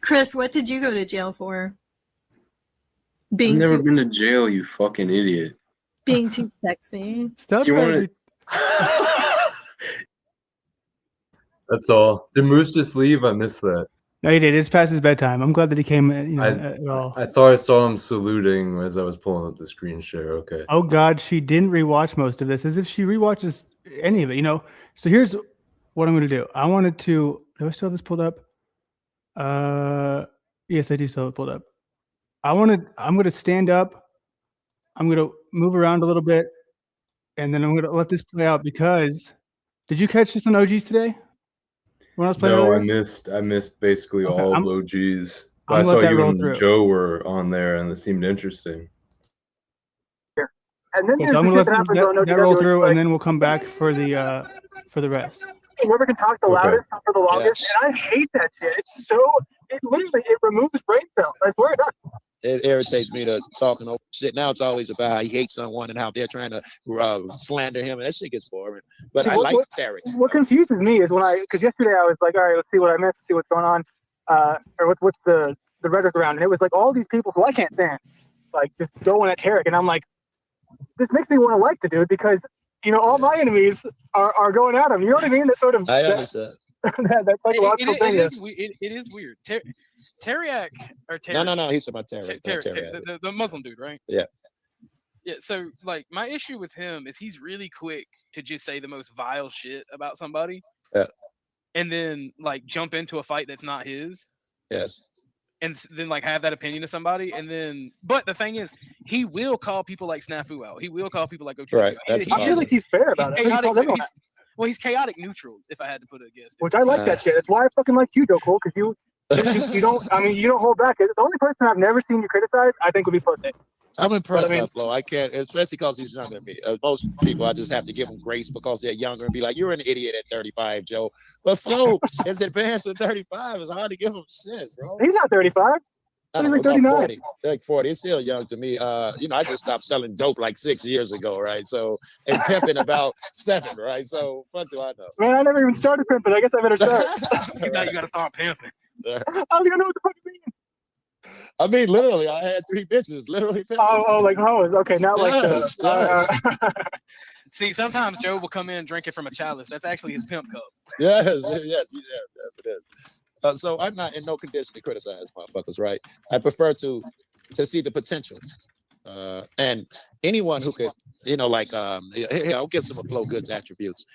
Chris, what did you go to jail for? I've never been to jail, you fucking idiot. Being too sexy. Stop You trying wanna- to That's all. Did Moose just leave? I missed that. No, he did. It's past his bedtime. I'm glad that he came. At all. I thought I saw him saluting as I was pulling up the screen share. Okay. Oh God, she didn't rewatch most of this. As if she rewatches any of it. So here's what I'm going to do. I wanted to. Do I still have this pulled up? Yes, I do still have it pulled up. I'm going to stand up. I'm going to move around a little bit, and then I'm going to let this play out because. Did you catch this on OGs today? When I was playing No, earlier? I missed basically Okay, all I'm- of OGs. I'm I gonna let saw that you roll and through. Joe were on there, and it seemed interesting. And then Okay, there's so I'm the going shit to that let happens on that roll OTW, through, like, and then we'll come back for the rest. whoever can talk the Okay. loudest for the longest, and I hate that shit. It's so it removes brain cells. I swear it does. It irritates me to talking over shit. Now it's always about how he hates someone and how they're trying to slander him, and that shit gets boring. But See, I like Terry. What confuses me is because yesterday I was like, all right, let's see what I missed, see what's going on, or what's the the rhetoric around, and it was like all these people who I can't stand, like just going at Tarek, and I'm like, this makes me want to like the dude because all my enemies are going at him. You know what I mean? That sort of I understand. that psychological thing. It is weird. Teriak or Tarek. No. He's about Tarek. The Muslim dude, right? Yeah. Yeah. So like, my issue with him is he's really quick to just say the most vile shit about somebody. Yeah. And then like jump into a fight that's not his. Yes. And then like have that opinion of somebody, and then but the thing is, he will call people like Snafu out. He will call people like OG. Right. I feel like he's fair about it. He's chaotic neutral, if I had to put it against. Which I like that shit. That's why I fucking like you, Joe Cole, because you don't. I mean, you don't hold back. The only person I've never seen you criticize, I think, would be Flote. I'm impressed by Flo. I can't, especially because he's younger than me. Most people, I just have to give them grace because they're younger and be like, "You're an idiot at 35, Joe." But Flo is advanced at 35. It's hard to give him shit, bro. He's not 35. He's like 39. 40. Like 40. It's still young to me. I just stopped selling dope like 6 years ago, right? So, and pimping about 7, right? So, what do I know? Man, I never even started pimping. I guess I better start. You got to start pimping. I don't even know what the fuck it means. I mean, literally, I had 3 bitches, literally. Oh, like hoes. Okay, not yes, like See, sometimes Joe will come in drinking from a chalice. That's actually his pimp cup. Yes, it is. So I'm not in no condition to criticize motherfuckers, right? I prefer to see the potential. And anyone who could, I'll give some of Flo Good's attributes.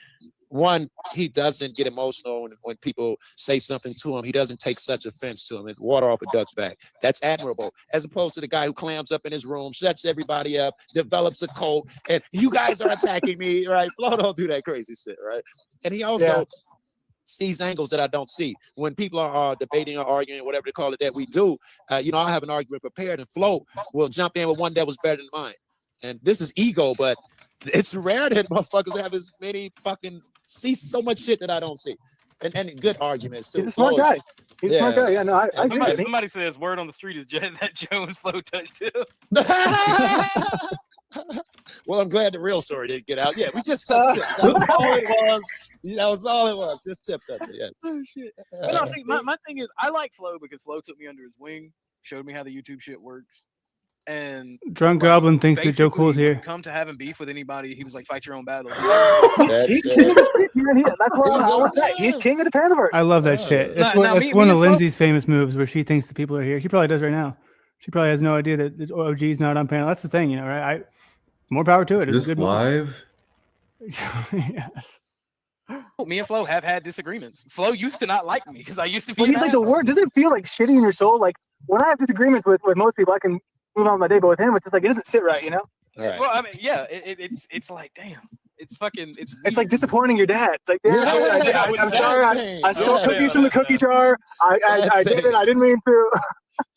One, he doesn't get emotional when people say something to him. He doesn't take such offense to him. It's water off a duck's back. That's admirable. As opposed to the guy who clams up in his room, shuts everybody up, develops a cult, and you guys are attacking me, right? Flo don't do that crazy shit, right? And he also sees angles that I don't see. When people are debating or arguing, whatever they call it, that we do, I have an argument prepared, and Flo will jump in with one that was better than mine. And this is ego, but it's rare that motherfuckers have as many fucking see so much shit that I don't see. And good arguments too. He's a smart guy. He's a smart guy. Yeah, no, I agree. Somebody says word on the street is that Joe and Flo touched him. Well, I'm glad the real story didn't get out. Yeah, we just touched tips. That was all it was. That was all it was. Just tips up there. Yes. Oh shit. But no, see, my thing is, I like Flo because Flo took me under his wing, showed me how the YouTube shit works. And Drunk Goblin thinks that Joe Cool's here. Come to having beef with anybody, he was like, "Fight your own battles." He's king of the street, man. That's what I would say. He's king of the Panaverse. I love that shit. That's one of Lindsay's famous moves where she thinks the people are here. She probably does right now. She probably has no idea that OG's not on panel. That's the thing, right? More power to it. It's Is this live? Yes. Me and Flo have had disagreements. Flo used to not like me because I used to be. But he's like the word. Doesn't it feel like shitty in your soul? Like when I have disagreements with most people, I can move on with my day, but with him, it's just like it doesn't sit right, All right. Well, I mean, yeah, it's like, damn, it's fucking, it's like disappointing your dad. It's like, I'm sorry, I stole cookies from the cookie jar. I did it. I didn't mean to.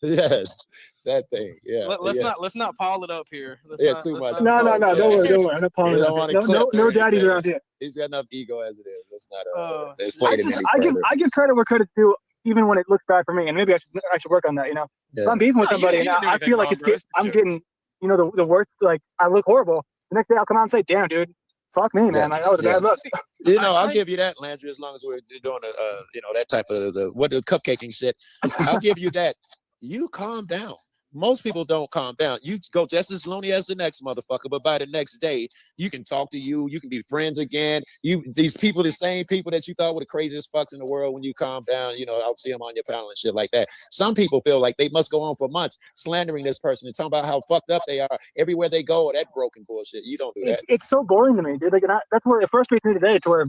Yes, that thing. Yeah. Let's not pile it up here. Too much. No. Don't worry. I'm not piling it up. No daddies around here. He's got enough ego as it is. Let's not inflate him I give credit where credit's due, even when it looks bad for me, and maybe I should work on that. If I'm beefing with somebody and I feel like I'm getting the worst, like I look horrible. The next day I'll come out and say, "Damn, dude, fuck me, man. That was a bad look." I'll give you that, Landry, as long as we're doing that type of the cupcaking shit. I'll give you that. You calm down. Most people don't calm down. You go just as lonely as the next motherfucker, but by the next day, you can talk to you. You can be friends again. These people, the same people that you thought were the craziest fucks in the world, when you calm down, I'll see them on your panel and shit like that. Some people feel like they must go on for months slandering this person and talking about how fucked up they are everywhere they go, or that broken bullshit. You don't do that. It's so boring to me, dude. Like, that's where it frustrates me today. To where,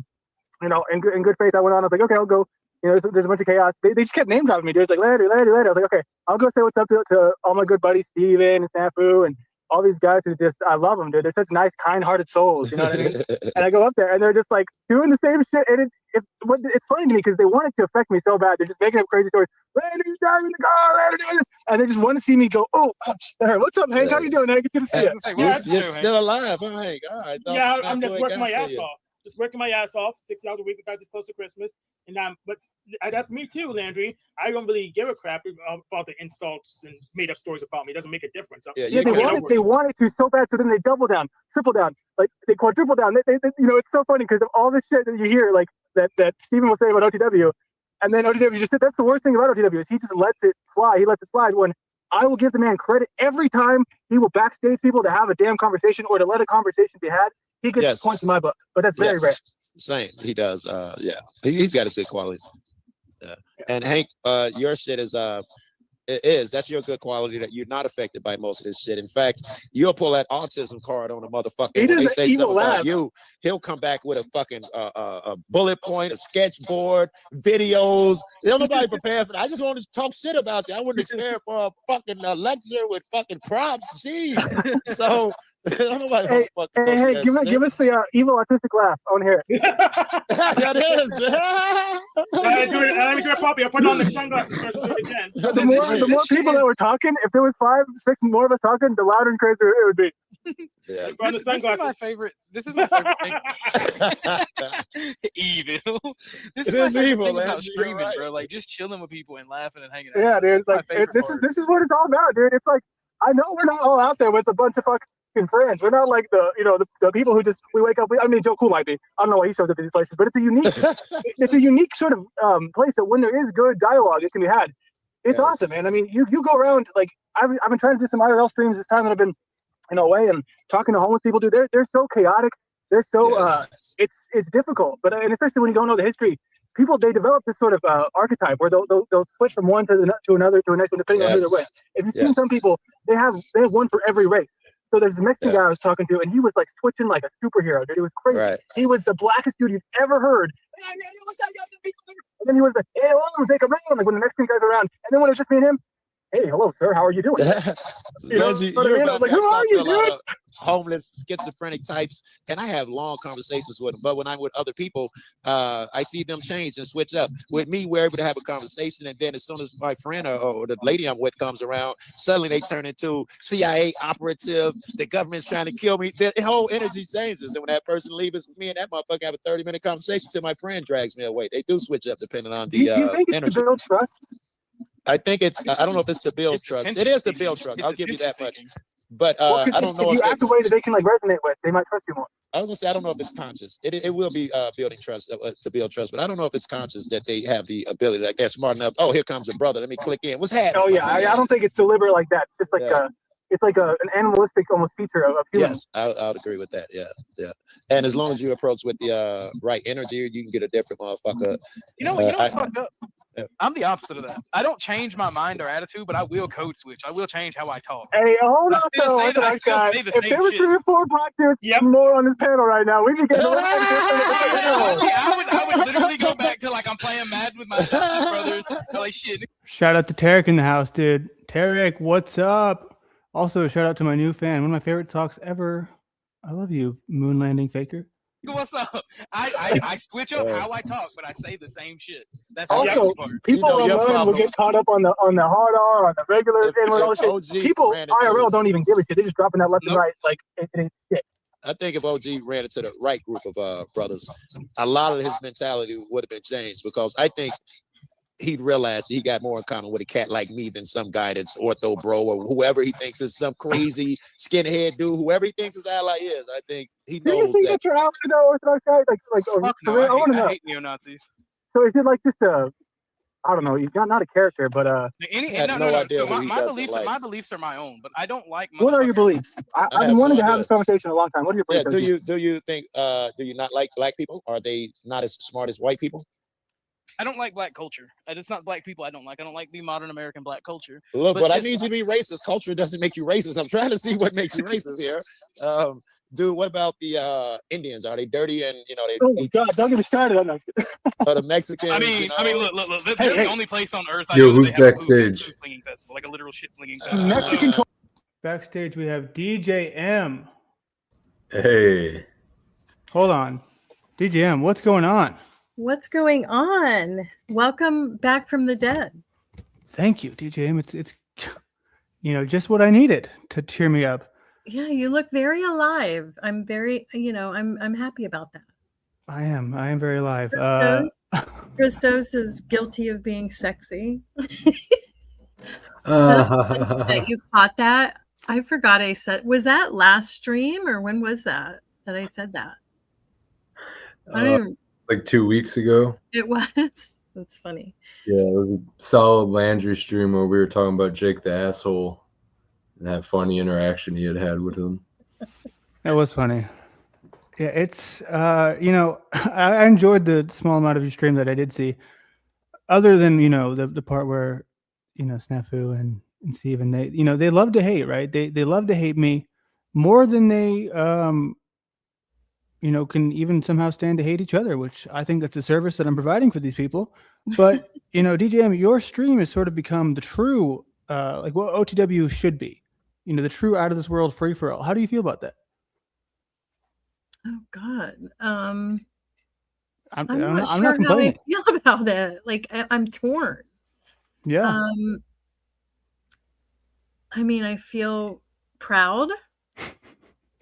in good faith, I went on. I was like, okay, I'll go. There's a bunch of chaos. They just kept name dropping me, dude. It's like, Larry. I was like, okay, I'll go say what's up to all my good buddies, Steven and Snafu and all these guys who I love them, dude. They're such nice, kind-hearted souls, you know what I mean? And I go up there, and they're just like doing the same shit. And it's funny to me because they want it to affect me so bad. They're just making up crazy stories. Landry's driving the car, Landry doing this. And they just want to see me go, oh, what's up, Hank? How you doing, Hank? Good to see you. You're still alive, huh, Hank? All right. Yeah, I'm just working my ass off. Just working my ass off 6 hours a week. We got this close to Christmas, but that's me too, Landry. I don't really give a crap about the insults and made up stories about me. It doesn't make a difference. They want it to so bad, so then they double down, triple down, like they quadruple down. They it's so funny because of all this shit that you hear, like that Steven will say about OTW. And then OTW just said that's the worst thing about OTW is he just lets it fly. He lets it slide when I will give the man credit every time he will backstage people to have a damn conversation or to let a conversation be had. He gets points in my book, but that's very rare. Same. He does. Yeah. He's got his good qualities. Yeah. And Hank, your shit is that's your good quality that you're not affected by most of this shit. In fact, you'll pull that autism card on a motherfucker. When they say something about you, he'll come back with a fucking a bullet point, a sketchboard, videos. There's nobody prepared for that. I just wanted to talk shit about you. I wasn't expect for a fucking lecture with fucking props. Jeez. So hey, give us the evil autistic laugh on here. That is. Let me grab Poppy. I'll put on the sunglasses first. Do it again. The more people that were talking, if there was 5, 6 more of us talking, the louder and crazier it would be. Yeah. This is my favorite. This is my favorite thing. Evil. This is my favorite thing about streaming, bro. Like just chilling with people and laughing and hanging out. Yeah, dude. Like this is what it's all about, dude. It's like I know we're not all out there with a bunch of fucking friends. We're not like the people who just we wake up. I mean, Joe Cool might be. I don't know why he shows up at these places, but it's a unique sort of place that when there is good dialogue, it can be had. It's awesome, man. I mean, you go around like I've been trying to do some IRL streams this time that I've been away and talking to homeless people. Dude, they're so chaotic. They're so it's difficult. But and especially when you don't know the history, people they develop this sort of archetype where they'll switch from one to another to the next one depending on who they're with. If you've seen some people, they have one for every race. So there's a Mexican guy I was talking to, and he was like switching like a superhero, dude. It was crazy. Right. He was the blackest dude you've ever heard. And then he was like, "Hey, well, I'm gonna take a round." Like when the Mexican guy's around, and then when it was just me and him, "Hey, hello, sir. How are you doing?" I was like, "Who are you, dude?" Homeless, schizophrenic types, and I have long conversations with them. But when I'm with other people, I see them change and switch up. With me, we're able to have a conversation, and then as soon as my friend or the lady I'm with comes around, suddenly they turn into CIA operative. The government's trying to kill me. The whole energy changes, and when that person leaves, me and that motherfucker have a 30-minute conversation till my friend drags me away. They do switch up depending on the do you think it's energy. to build trust? I think it's. I don't know if it's to build trust. It is to build trust. I'll give you that much. But I don't know if you act it's the way that they can like resonate with, they might trust you more. I was gonna say I don't know if it's conscious. It will be building trust to build trust, but I don't know if it's conscious that they have the ability, like they're smart enough. Oh, here comes a brother. Let me click in. What's happening? Oh yeah, I don't think it's deliberate like that. It's like it's like an animalistic almost feature of humans. Yes, I would agree with that. Yeah. And as long as you approach with the right energy, you can get a different motherfucker. You know what's fucked up? I'm the opposite of that. I don't change my mind or attitude, but I will code switch. I will change how I talk. Hey, hold on, though. If there were 3 or 4 black dudes more on this panel right now, we'd be getting I would literally go back to like I'm playing Madden with my brothers. Like shit. Shout out to Tarek in the house, dude. Tarek, what's up? Also, shout out to my new fan, one of my favorite socks ever. I love you, moon landing faker. What's up? I switch up how I talk, but I say the same shit. That's also people online will get caught up on the hard R, on the regular and all that shit. People IRL don't even give a shit. They're just dropping that left and right like it ain't shit. I think if OG ran into the right group of brothers, a lot of his mentality would have been changed because I think he'd realize he got more in common with a cat like me than some guy that's ortho bro or whoever he thinks is some crazy skinhead dude, whoever he thinks his ally is. I think he knows. Do you think that you're out to know Orthodox guys? I want to know. I hate neo-Nazis. So is it like just I don't know, he's not a character, but no idea. So my beliefs are my own, but I don't like. What are your beliefs? I've been wanting to have this conversation a long time. What are your beliefs? Do you think do you not like black people? Are they not as smart as white people? I don't like black culture. It's not black people I don't like. I don't like the modern American black culture. Look, but I need you to be racist. Culture doesn't make you racist. I'm trying to see what makes you racist here. Dude, what about the Indians? Are they dirty and they? Oh God! Don't get me started on that. Or the Mexicans? I mean, look. They're the only place on earth. Who's backstage? Festival, like a literal shit flinging festival. Mexican. Backstage, we have DJ M. Hey. Hold on, DJ M. What's going on? What's going on? Welcome back from the dead. Thank you, DJ M. It's just what I needed to cheer me up. Yeah, you look very alive. I'm very, I'm happy about that. I am very alive. Christos is guilty of being sexy. That you caught that. I forgot I said, was that last stream or when was that I said that? I don't even. Like 2 weeks ago. It was. That's funny. Yeah, it was a solid Landry stream where we were talking about Jake the asshole and that funny interaction he had with him. That was funny. Yeah, it's you know, I enjoyed the small amount of your stream that I did see. Other than, you know, the part where, you know, Snafu and Steven, they, you know, they love to hate, right? They love to hate me more than they you know, can even somehow stand to hate each other, which I think that's a service that I'm providing for these people. But, you know, DJM, your stream has sort of become the true like what OTW should be. You know, the true out of this world free for all. How do you feel about that? Oh God. I'm I'm not not sure how I complaining. feel about it. Like I'm torn. Yeah. I mean, I feel proud,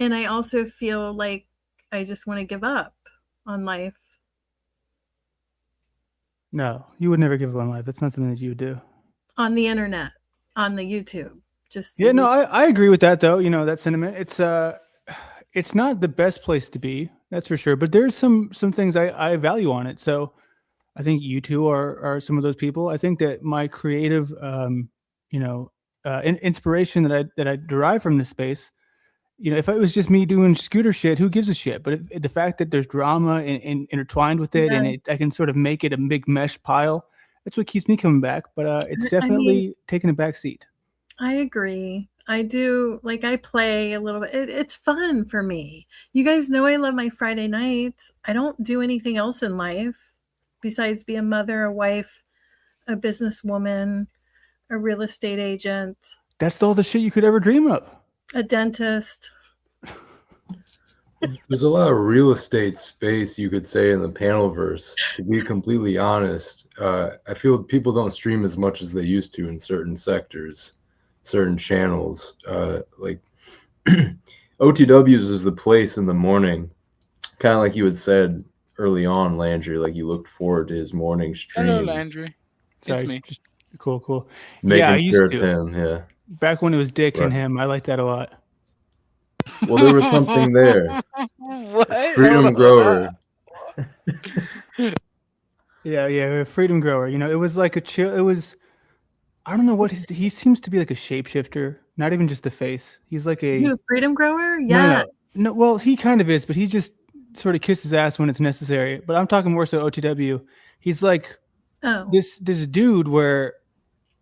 and I also feel like I just want to give up on life. No, you would never give up on life. That's not something that you would do. On the internet, on the YouTube. Just Yeah, no, I agree with that though. You know, that sentiment. It's not the best place to be, that's for sure. But there's some things I value on it. So I think you two are some of those people. I think that my creative you know, inspiration that I derive from this space, you know, if it was just me doing scooter shit, who gives a shit? But if, the fact that there's drama and intertwined with it, and I can sort of make it a big mesh pile, that's what keeps me coming back. But it's definitely taking a back seat. I agree. I do. Like, I play a little bit. It's fun for me. You guys know I love my Friday nights. I don't do anything else in life besides be a mother, a wife, a businesswoman, a real estate agent, That's all the shit you could ever dream of. a dentist. There's a lot of real estate space, you could say, in the panelverse. To be completely honest, I feel people don't stream as much as they used to in certain sectors, certain channels. Like OTWs is the place in the morning, kind of like you had said early on, Landry. Like you looked forward to his morning streams. Hello, Landry. It's Sorry, me. just- cool. Making yeah, I sure used it's to. him. Yeah. Back when it was Dick Right. and him, I liked that a lot. Well, there was something there. What? Freedom Hold on. Grower. Yeah, Freedom Grower. You know, it was like a chill. It was, I don't know what he seems to be like a shapeshifter. Not even just the face. He's like a You a freedom grower? No, Yeah. no. Well, he kind of is, but he just sort of kisses ass when it's necessary. But I'm talking more so OTW. He's like this dude where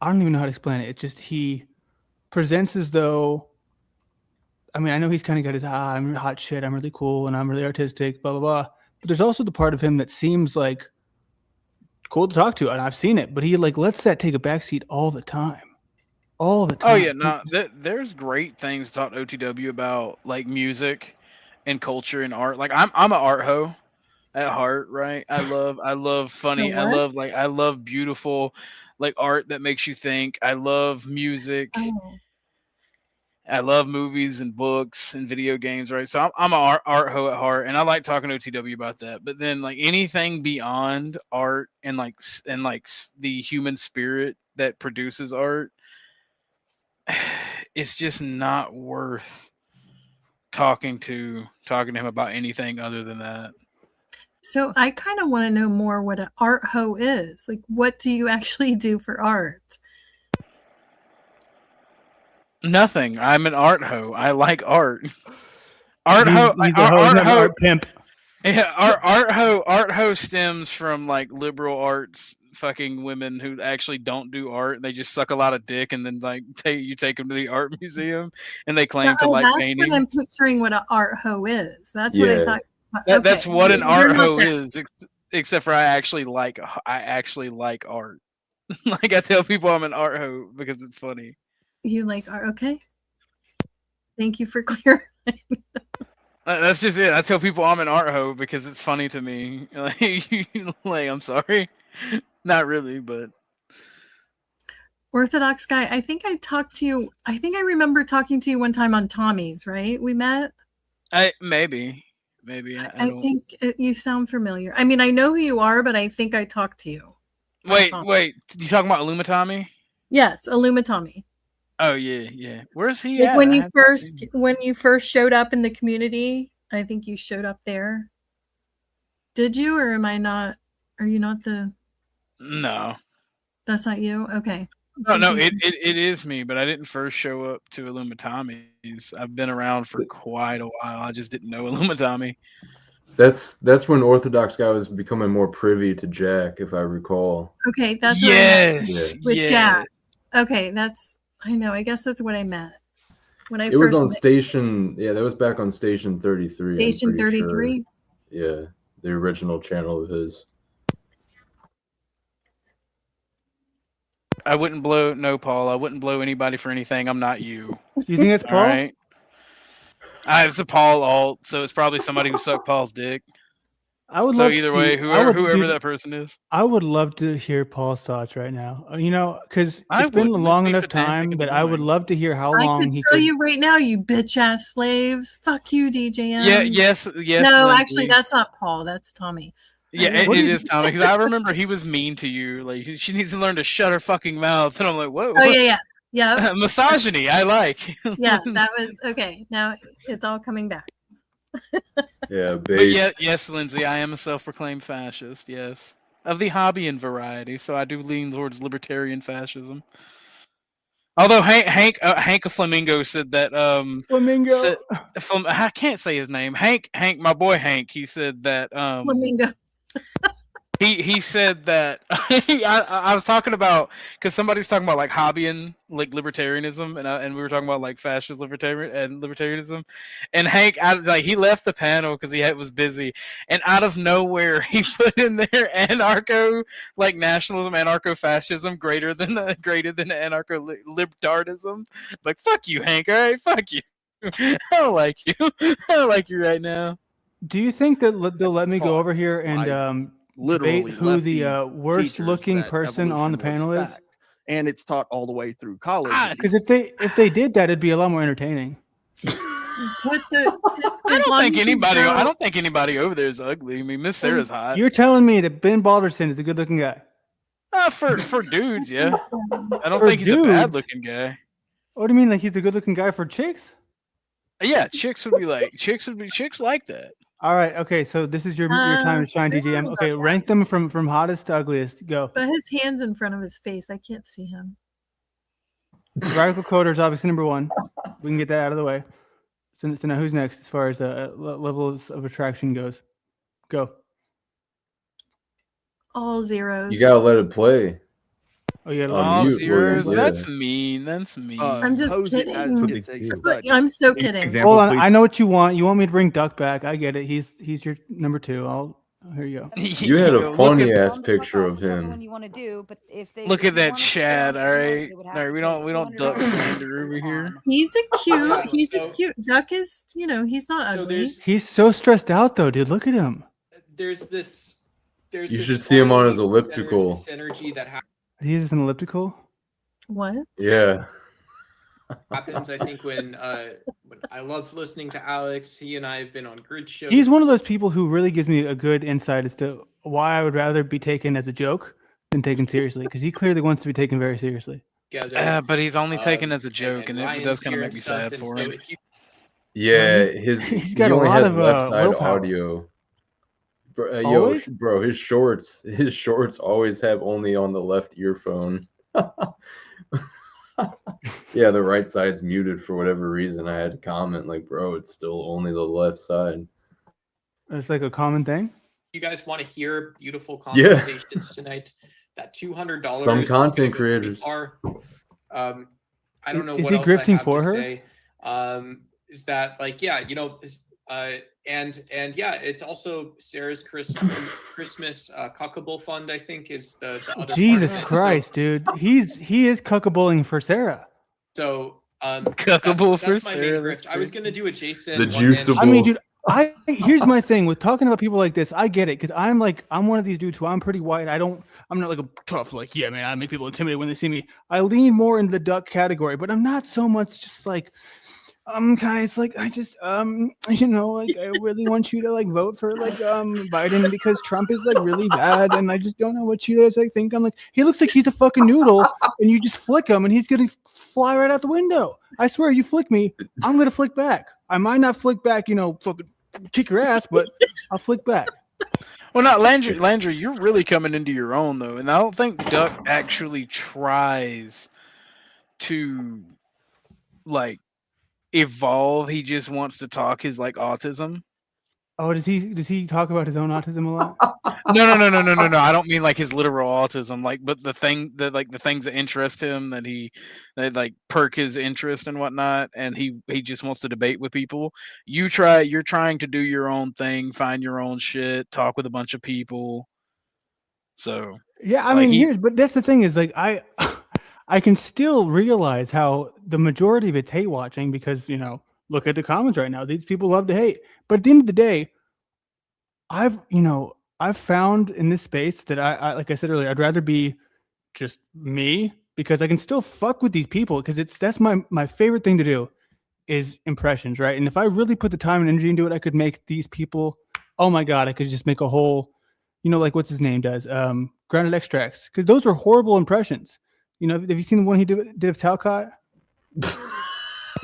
I don't even know how to explain it. It just he presents as though. I mean, I know he's kind of got his I'm hot shit. I'm really cool and I'm really artistic. Blah blah blah. But there's also the part of him that seems like cool to talk to, and I've seen it. But he like lets that take a backseat all the time. All the time. Oh yeah, no, there's great things to talk to OTW about, like music and culture and art. Like I'm an art hoe at heart, right? I love funny. A I what? love beautiful, like art that makes you think. I love music. Oh. I love movies and books and video games, right? So I'm an art hoe at heart, and I like talking to OTW about that. But then, like anything beyond art and the human spirit that produces art, it's just not worth talking to him about anything other than that. So I kind of want to know more what an art hoe is. Like, what do you actually do for art? Nothing. I'm an art hoe. I like art. He's an art pimp. Yeah, art hoe stems from like liberal arts fucking women who actually don't do art. They just suck a lot of dick, and then like you take them to the art museum, and they claim to like that's painting. what I'm picturing what an art hoe is. That's what I thought. That's what an You're art not hoe that. is. Except for I actually like art. Like I tell people I'm an art hoe because it's funny. You like art? Okay. Thank you for clarifying. That's just it. I tell people I'm an art hoe because it's funny to me. Like I'm sorry, not really, but Orthodox guy, I think I talked to you. I think I remember talking to you one time on Tommy's, right? We met. Maybe. I think you sound familiar. I mean, I know who you are, but I think I talked to you. Wait. You talking about Illumitami? Yes, Illumitami. Oh yeah. Where's he Like at? when you first showed up in the community, I think you showed up there. Did you, or am I not? Are you not the? No. That's not you? Okay. No, it is me, but I didn't first show up to Illumitommy's. I've been around for quite a while. I just didn't know Illumitommy. That's when Orthodox guy was becoming more privy to Jack, if I recall. Okay, that's what I meant with Jack. Okay, I know. I guess that's what I meant. When I It was on station, that was back on station 33. Station 33? Yeah, the original channel of his. I wouldn't blow Paul. I wouldn't blow anybody for anything. I'm not you. You think that's Paul? All right. It's a Paul alt, so it's probably somebody who sucked Paul's dick. I would so love either to way, see- whoever that person is. I would love to hear Paul's thoughts right now. Because I it's been a wouldn't. long It'd be enough time pedantic that I would love to hear how I long could he tell could. you right now, you bitch ass slaves. Fuck you, DJM. Yes. No, Lindsay. actually, that's not Paul. That's Tommy. Yeah, it is Tommy, because I remember he was mean to you. Like, she needs to learn to shut her fucking mouth. And I'm like, whoa. Oh, yeah. Misogyny, I like. Yeah, that was okay. Now it's all coming back. Yeah, But yes, Lindsay, I am a self-proclaimed fascist. Yes, of the hobby and variety. So I do lean towards libertarian fascism. Although Hank a Flamingo said that Flamingo. I can't say his name. Hank, my boy Hank. He said that Flamingo. He said that I was talking about, because somebody's talking about like hobbying, like libertarianism, and we were talking about like fascist libertarianism, and Hank he left the panel because he was busy, and out of nowhere he put in there anarcho like nationalism, anarcho fascism greater than anarcho libtardism. Like, fuck you, Hank. All right, fuck you. I don't like you. I don't like you right now. Do you think that they'll let me go over here and literally debate who the lefty worst teachers looking that person on the evolution panel was is? fact. And it's taught all the way through college. Because if they did that, it'd be a lot more entertaining. Put the. I don't think anybody over there is ugly. I mean, Miss Sarah's hot. You're telling me that Ben Balderson is a good looking guy? For dudes, yeah. I don't For think he's a dudes? bad looking guy. What do you mean, like he's a good looking guy for chicks? Yeah, chicks would be like that. All right, okay, so this is your time to shine, DGM. Okay, rank them from hottest to ugliest. Go. But his hand's in front of his face. I can't see him. Radical Coder is obviously number one. We can get that out of the way. So now who's next as far as levels of attraction goes? Go. All zeros. You gotta let it play. Oh, yeah, all mute, zeros. William, yeah. That's mean. That's mean. I'm just pose it as kidding. it's a study. I'm so kidding. Hold on, I know what you want. You want me to bring Duck back. I get it. He's your number two. Here you go. You had a funny ass picture of him. You want to do, but if they Look at that Chad. All right, we don't duck slander over here. He's a cute. Duck is, he's not ugly. He's so stressed out though, dude. Look at him. There's this. You should see him on his elliptical. Synergy that He's an elliptical. What? Yeah. happens. I think when I love listening to Alex. He and I have been on grid shows. He's one of those people who really gives me a good insight as to why I would rather be taken as a joke than taken seriously, because he clearly wants to be taken very seriously. But he's only taken as a joke, and it does kind of make me sad for him. Yeah, he's got he a only lot has of left side willpower. audio. Bro, Always? bro, his shorts always have only on the left earphone. Yeah, the right side's muted for whatever reason. I had to comment like, bro, it's still only the left side. It's like a common thing. You guys want to hear beautiful Yeah. conversations tonight? That $200. Some is gonna content go pretty creators. far. I don't know Is what he else grifting I have for to her? say. Is that like, yeah, and yeah, it's also Sarah's Christmas cuckable fund. I think is the other. Jesus part of it. Christ, dude. He is cuckabulling for Sarah. So Cuckable for that's my main Sarah, grift. that's I was gonna do a Jason. The one-man juiceable. I mean, dude, here's my thing with talking about people like this. I get it, because I'm one of these dudes who I'm pretty white. I'm not like a tough, like, yeah, man, I make people intimidated when they see me. I lean more into the duck category, but I'm not so much just like, guys, like, I just, like, I really want you to like vote for like Biden because Trump is like really bad, and I just don't know what you guys like think. I'm like, he looks like he's a fucking noodle, and you just flick him, and he's gonna fly right out the window. I swear, you flick me, I'm gonna flick back. I might not flick back, fucking kick your ass, but I'll flick back. Well, not Landry. Landry, you're really coming into your own though, and I don't think Duck actually tries to like evolve. He just wants to talk his like autism. Oh, does he talk about his own autism a lot? No. I don't mean like his literal autism, like, but the things that interest him, that like perk his interest and whatnot, and he just wants to debate with people. You're trying to do your own thing, find your own shit, talk with a bunch of people. So Yeah, I mean, but that's the thing is like I can still realize how the majority of it's hate watching because look at the comments right now. These people love to hate, but at the end of the day, I've found in this space that I like I said earlier, I'd rather be just me because I can still fuck with these people because that's my favorite thing to do is impressions, right? And if I really put the time and energy into it, I could make these people. Oh my god, I could just make a whole, like what's his name does, Grounded Extracts, because those were horrible impressions. Have you seen the one he did of Talcott?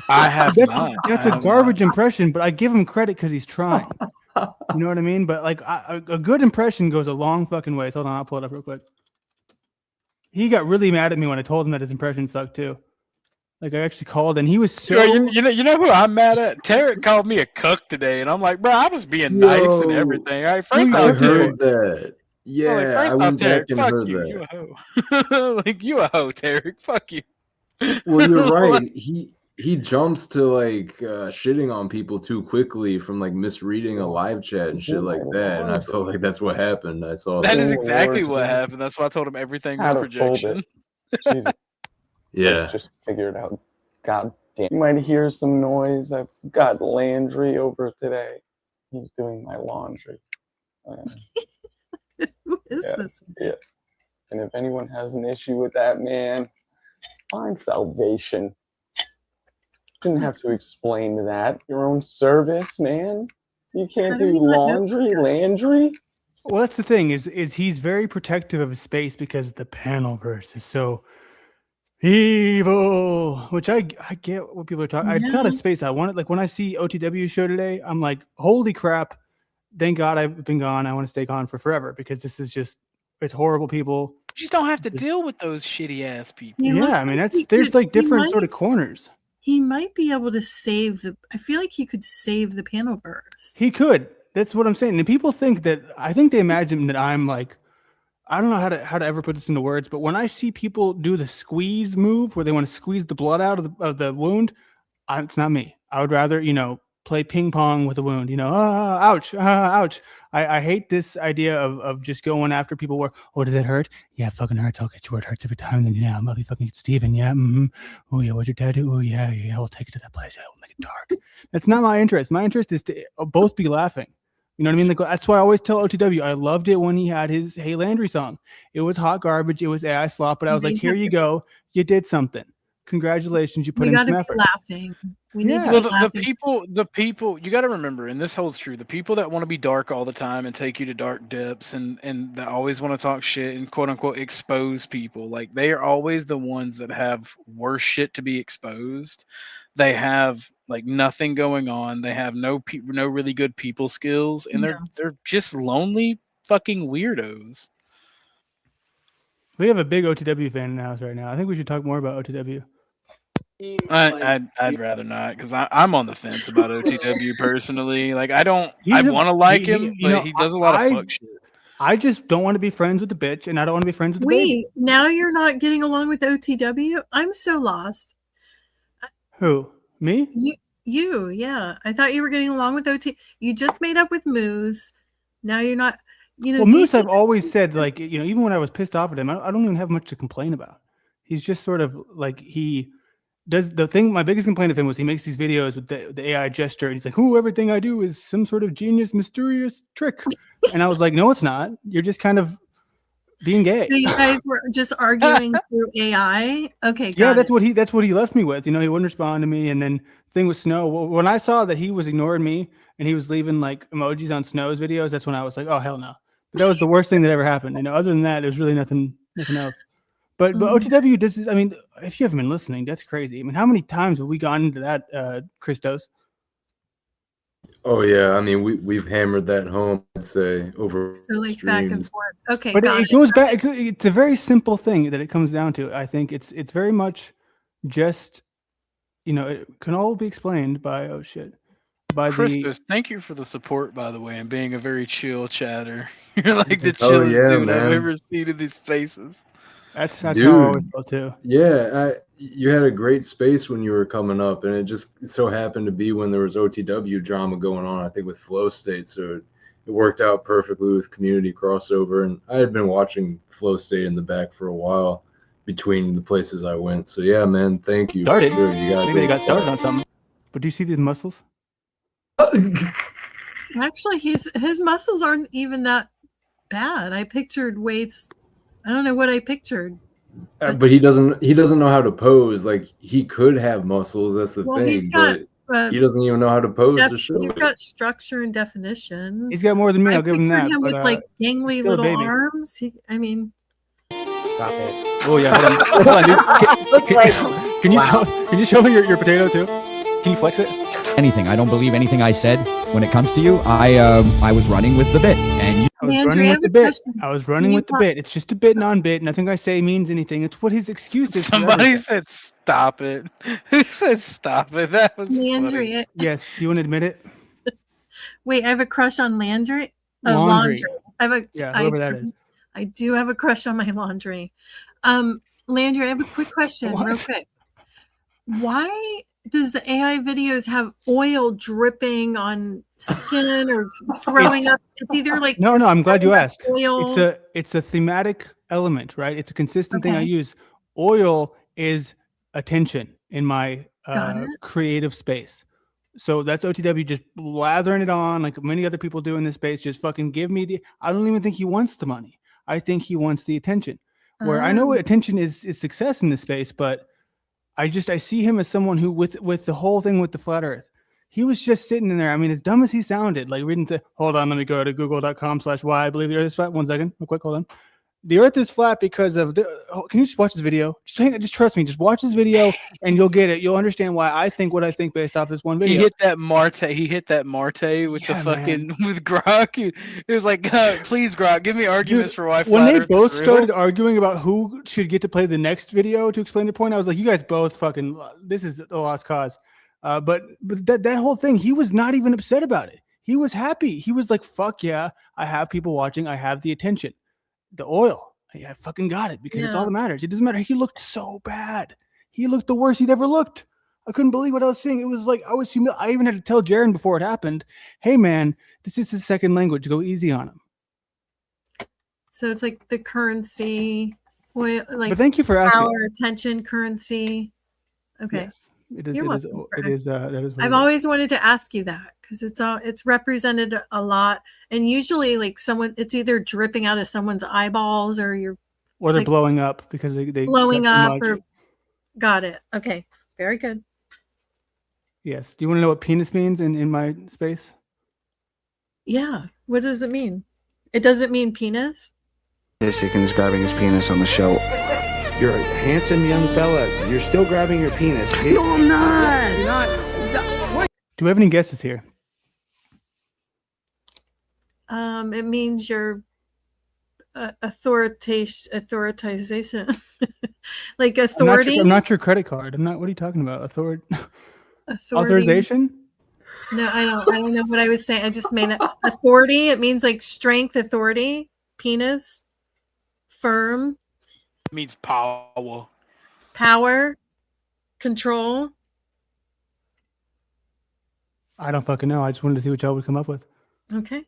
I have not. That's a garbage impression, but I give him credit because he's trying. You know what I mean? But like a good impression goes a long fucking way. Hold on, I'll pull it up real quick. He got really mad at me when I told him that his impression sucked too. Like I actually called and he was so. You know who I'm mad at? Tarek called me a cuck today, and I'm like, bro, I was being nice and everything. All right, first I off, heard that. Yeah, like, I first went off, Tarek, back and fuck heard you. that. You a hoe. Like you a hoe, Tarek. Fuck you. Well, you're right. He jumps to like shitting on people too quickly from like misreading a live chat and shit like that, and I felt like that's what happened. I saw That that. is exactly what happened. That's why I told him everything was projection. Jesus. Yeah. Let's just figure it out. God damn. You might hear some noise. I've got Landry over today. He's doing my laundry. Who is this? Yes. And if anyone has an issue with that, man, find salvation. Shouldn't have to explain that. Your own service, man. You can't do laundry, Landry. Well, that's the thing is he's very protective of his space because the panelverse is so evil, which I get what people are talking. It's not a space I want. Like when I see OTW show today, I'm like, holy crap! Thank God I've been gone. I want to stay gone for forever because this is it's horrible people. You just don't have to deal with those shitty ass people. Yeah, I mean there's like different sort of corners. He might be able to save I feel like he could save the panelverse. He could. That's what I'm saying. And people think that I think they imagine that I'm like, I don't know how to ever put this into words, but when I see people do the squeeze move where they want to squeeze the blood out of the wound, it's not me. I would rather, play ping pong with a wound, ouch, ouch. I hate this idea of just going after people where, oh, does it hurt? Yeah, it fucking hurts. I'll get you where it hurts every time. Then I'm gonna be fucking Steven. Yeah. Mm-hmm. Oh yeah, what'd your dad do? Oh yeah, I'll take it to that place. Yeah, we'll make it dark. That's not my interest. My interest is to both be laughing. You know what I mean? Like, that's why I always tell OTW, I loved it when he had his Hey Landry song. It was hot garbage. It was AI slop, but I was like, here you go. You did something. Congratulations. You put in some effort. Laughing. We need to be laughing. The people, you got to remember, and this holds true, the people that want to be dark all the time and take you to dark depths and that always want to talk shit and quote unquote expose people, like they are always the ones that have worse shit to be exposed. They have like nothing going on. They have no really good people skills, and they're just lonely fucking weirdos. We have a big OTW fan in the house right now. I think we should talk more about OTW. I'd rather not because I'm on the fence about OTW personally. Like I want to like him, but he does a lot of fuck shit. I just don't want to be friends with the bitch, and I don't want to be friends with the baby. Now you're not getting along with OTW? I'm so lost. Who? Me? You, yeah. I thought you were getting along with OT. You just made up with Moose. Now you're not. Well, Moose, I've always said, like, even when I was pissed off at him, I don't even have much to complain about. He's just sort of like he does the thing. My biggest complaint of him was he makes these videos with the AI gesture, and he's like, "Ooh, everything I do is some sort of genius, mysterious trick." And I was like, "No, it's not. You're just kind of being gay." So you guys were just arguing through AI? Okay, yeah, that's what he left me with. He wouldn't respond to me, and then thing with Snow. Well, when I saw that he was ignoring me and he was leaving like emojis on Snow's videos, that's when I was like, "Oh hell no." But that was the worst thing that ever happened. Other than that, there's really nothing else. But OTW does. I mean, if you haven't been listening, that's crazy. I mean, how many times have we gone into that, Christos? Oh yeah, I mean we've hammered that home. I'd say over So like back and streams. forth. Okay, But got it it. goes back. It's a very simple thing that it comes down to. I think it's very much just, it can all be explained by by Christmas, thank you for the support, by the way, and being a very chill chatter. You're like the Oh, chillest yeah, dude I've man. ever seen in these spaces. That's how I always Dude, felt too. yeah, you had a great space when you were coming up, and it just so happened to be when there was OTW drama going on, I think with Flow State, so it worked out perfectly with community crossover. And I had been watching Flow State in the back for a while between the places I went. So yeah, man, thank you. for Started. sure. You got a Maybe they great got started spot. on something. But do you see these muscles? Actually, his muscles aren't even that bad. I pictured weights. I don't know what I pictured. But he doesn't know how to pose. Like he could have muscles, that's the Well, thing, he's got, but he doesn't even know how to pose to show he's it. got structure and definition. He's got more than me. I'll give him pictured that. him but, with like he's gangly still a little baby. arms. I mean, Stop it. Oh yeah, hold on. Hold on, dude. Can you show me your potato too? Can you flex it? Anything. I don't believe anything I said when it comes to you. I was running with the bit, and you. I was Andrew, running I with have the a bit. question. I was running with the bit. It's just a bit, non-bit. Nothing I say means anything. It's what his excuse is. for Somebody everything. said stop it. Who said stop it? That was Landry. funny. Yes. Do you want to admit it? Wait, I have a crush on Landry. Oh, Laundry. Laundry. I have a Yeah, whoever that is. I do have a crush on my Laundry. Landry, I have a quick question, real quick. Why does the AI videos have oil dripping on skin or throwing up? It's either like No. I'm glad you asked. oil. It's a thematic element, right? It's a consistent thing I Okay. use. Oil is attention in my Got it. creative space. So that's OTW just lathering it on like many other people do in this space. Just fucking give me the. I don't even think he wants the money. I think he wants the attention. Where I know Oh. attention is success in this space, but I see him as someone who with the whole thing with the flat Earth, he was just sitting in there. I mean, as dumb as he sounded, like reading to hold on, let me go to google.com/why I believe the Earth is flat. 1 second, real quick, hold on. The Earth is flat because of the. Can you just watch this video? Just trust me. Just watch this video, and you'll get it. You'll understand why I think what I think based off this one video. He hit that Marte with the fucking with Grok. It was like, please, Grok, give me arguments for why when flat they Earth both is real. started arguing about who should get to play the next video to explain the point, I was like, you guys both fucking, this is a lost cause. But that whole thing, he was not even upset about it. He was happy. He was like, fuck yeah, I have people watching. I have the attention. The oil, I fucking got it because it's all Yeah. that matters. It doesn't matter. He looked so bad. He looked the worst he'd ever looked. I couldn't believe what I was seeing. It was like, I even had to tell Jaron before it happened, hey man, this is his second language. Go easy on him. So it's like the currency, oil, like But thank you for asking. power, attention, currency. Okay. Yes, it is. You're It is. welcome. It is. That is. what I've it is. always wanted to ask you that because it's represented a lot, and usually like it's either dripping out of someone's eyeballs or Or it's they're like blowing up because they blowing got too up much. or got it. Okay, very good. Yes. Do you want to know what penis means in my space? Yeah. What does it mean? It doesn't mean penis. Dickens grabbing his penis on the show. You're a handsome young fella. You're still grabbing your penis. No, I'm not. You're not. Do we have any guesses here? It means your authorization, like authority. I'm not your credit card. I'm not. What are you talking about? Authority. Authorization? No, I don't know what I was saying. I just made it authority. It means like strength, authority, penis, firm, It means power. power, control. I don't fucking know. I just wanted to see what y'all would come up with. Okay,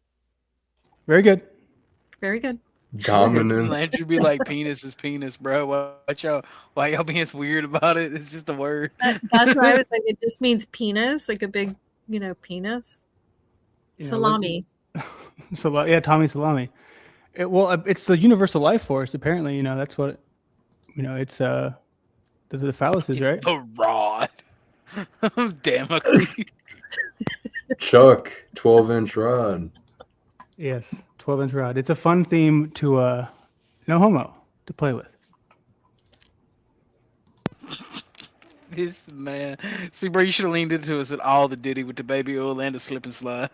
Very good. very good. Dominance. Landry be like, penis is penis, bro. Watch out. Why y'all being weird about it? It's just a word. That's why I was like, it just means penis, like a big, penis. You know, Salami. So yeah, Tommy Salami. It's the universal life force. Apparently, that's what. It's those are the phalluses, right? The rod. Damocles. Chuck, 12-inch rod. Yes, 12-inch rod. It's a fun theme to no homo to play with. This man. See, bro, you should have leaned into us at all the Diddy with the baby oil and the slip and slide.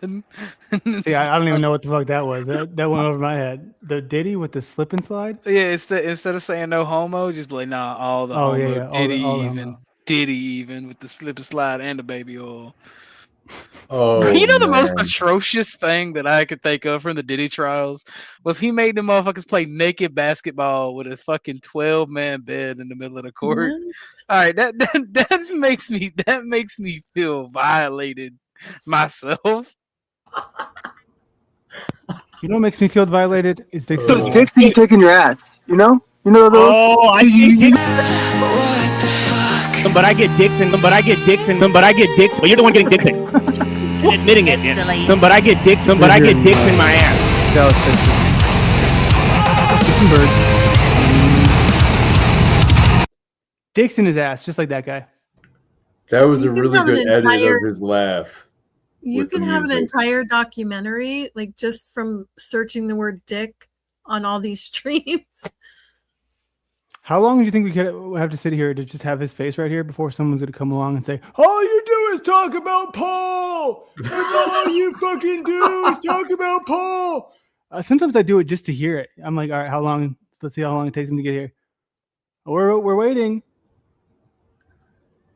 See, I don't even know what the fuck that was. That went over my head. The Diddy with the slip and slide. Yeah, instead of saying no homo, just be like, nah, all the Oh, homo, yeah, all the even, homo. Diddy even with the slip and slide and the baby oil. Oh, You know the most man. atrocious thing that I could think of from the Diddy trials was he made the motherfuckers play naked basketball with a fucking 12-man bed in the middle of the court. All right, that makes me feel violated myself. You know what makes me feel violated? Is Dixon. Those dicks be kicking your ass. You know those. Oh, I think But I get Dixon. But I get Dixon. But I get Dixon. But you're the one getting dick pics. And admitting it. But I get Dixon. But I get Dixon my ass. Dallas Dixon. Dixon his ass, just like that guy. That was You a can really have an good edit entire- of his laugh. You with the can have an music. entire documentary, like just from searching the word dick on all these streams. How long do you think we could have to sit here to just have his face right here before someone's gonna come along and say, "All you do is talk about Paul. That's all you fucking do is talk about Paul." Sometimes I do it just to hear it. I'm like, all right, how long? Let's see how long it takes him to get here. We're waiting.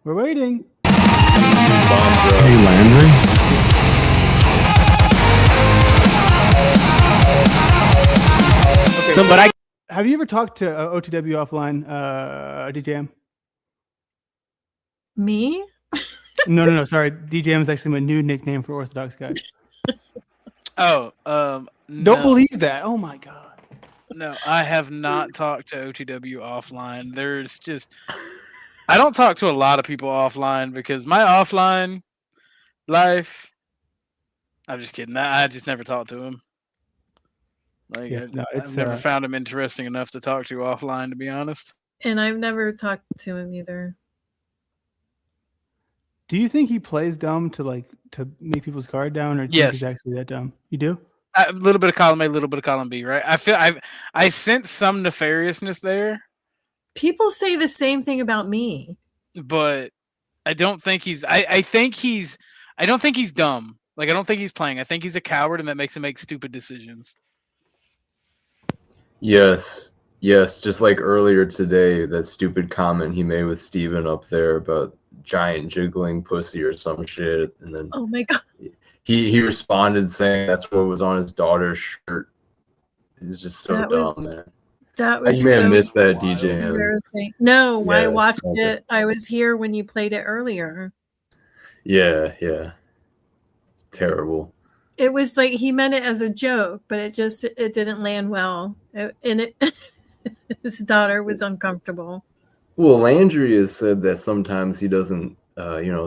We're waiting. Hey, Landry. Okay, But I have you ever talked to OTW offline, DJM? Me? No. Sorry, DJM is actually my new nickname for Orthodox guy. Oh, Don't no. believe that. Oh my god. No, I have not talked to OTW offline. There's just I don't talk to a lot of people offline because my offline life. I'm just kidding. I just never talked to him. Like Yeah, no, I've it's, never found him interesting enough to talk to offline, to be honest. And I've never talked to him either. Do you think he plays dumb to make people's guard down, or do you think Yes. he's actually that dumb? You do? A little bit of column A, a little bit of column B, right? I feel I sense some nefariousness there, People say the same thing about me. but I don't think he's. I think he's. I don't think he's dumb. Like I don't think he's playing. I think he's a coward, and that makes him make stupid decisions. Yes, just like earlier today, that stupid comment he made with Steven up there about giant jiggling pussy or some shit, and then Oh my god. he responded saying that's what was on his daughter's shirt. It's just so That dumb, was- man. That was You may have so missed that, DJ. embarrassing. No, I Yeah, watched okay. it. I was here when you played it earlier. Yeah. Terrible. It was like he meant it as a joke, but it didn't land well. His daughter was uncomfortable. Well, Landry has said that sometimes he doesn't,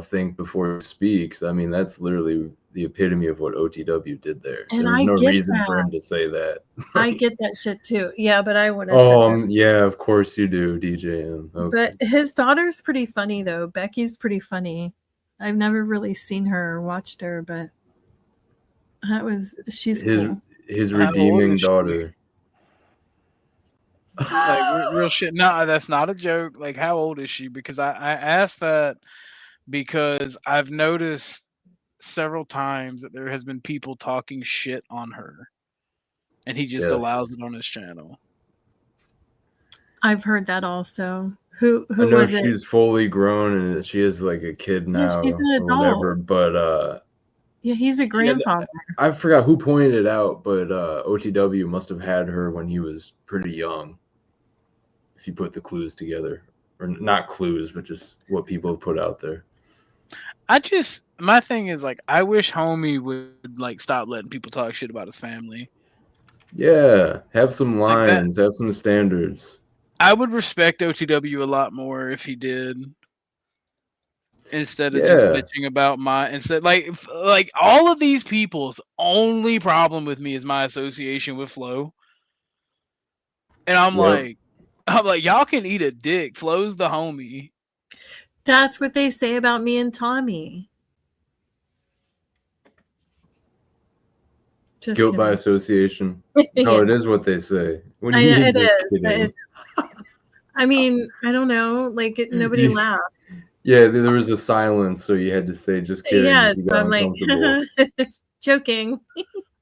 think before he speaks. I mean, that's literally the epitome of what OTW did there. And There's I no get reason for that. him to say that. I get that shit too. Yeah, but I would have Oh, said that. yeah, of course you do, DJM. Okay. But his daughter's pretty funny though. Becky's pretty funny. I've never really seen her or watched her, but she's cool. His How old redeeming is she? daughter. Like real shit. No, that's not a joke. Like, how old is she? Because I asked that because I've noticed several times that there has been people talking shit on her, and he just Yes. allows it on his channel. I've heard that also. Who I know was it? she's fully grown and she is like a kid now Yeah, she's an or whatever, adult. but Yeah, he's a grandfather. I forgot who pointed it out, but OTW must have had her when he was pretty young. If you put the clues together, or not clues, but just what people have put out there. My thing is like, I wish Homie would like stop letting people talk shit about his family. Yeah, have some Like that. lines, have some standards. I would respect OTW a lot more if he did. Instead of Yeah. just bitching about like all of these people's only problem with me is my association with Flo. And I'm Yep. like, y'all can eat a dick. Flo's the homie. That's what they say about me and Tommy. Just Guilt by kidding. association. No, Yeah. it is what they say. When I you know mean it just is. kidding. I mean, I don't know. Like nobody laughed. Yeah, there was a silence, so you had to say, "Just kidding." Yes, You got I'm like uncomfortable. joking.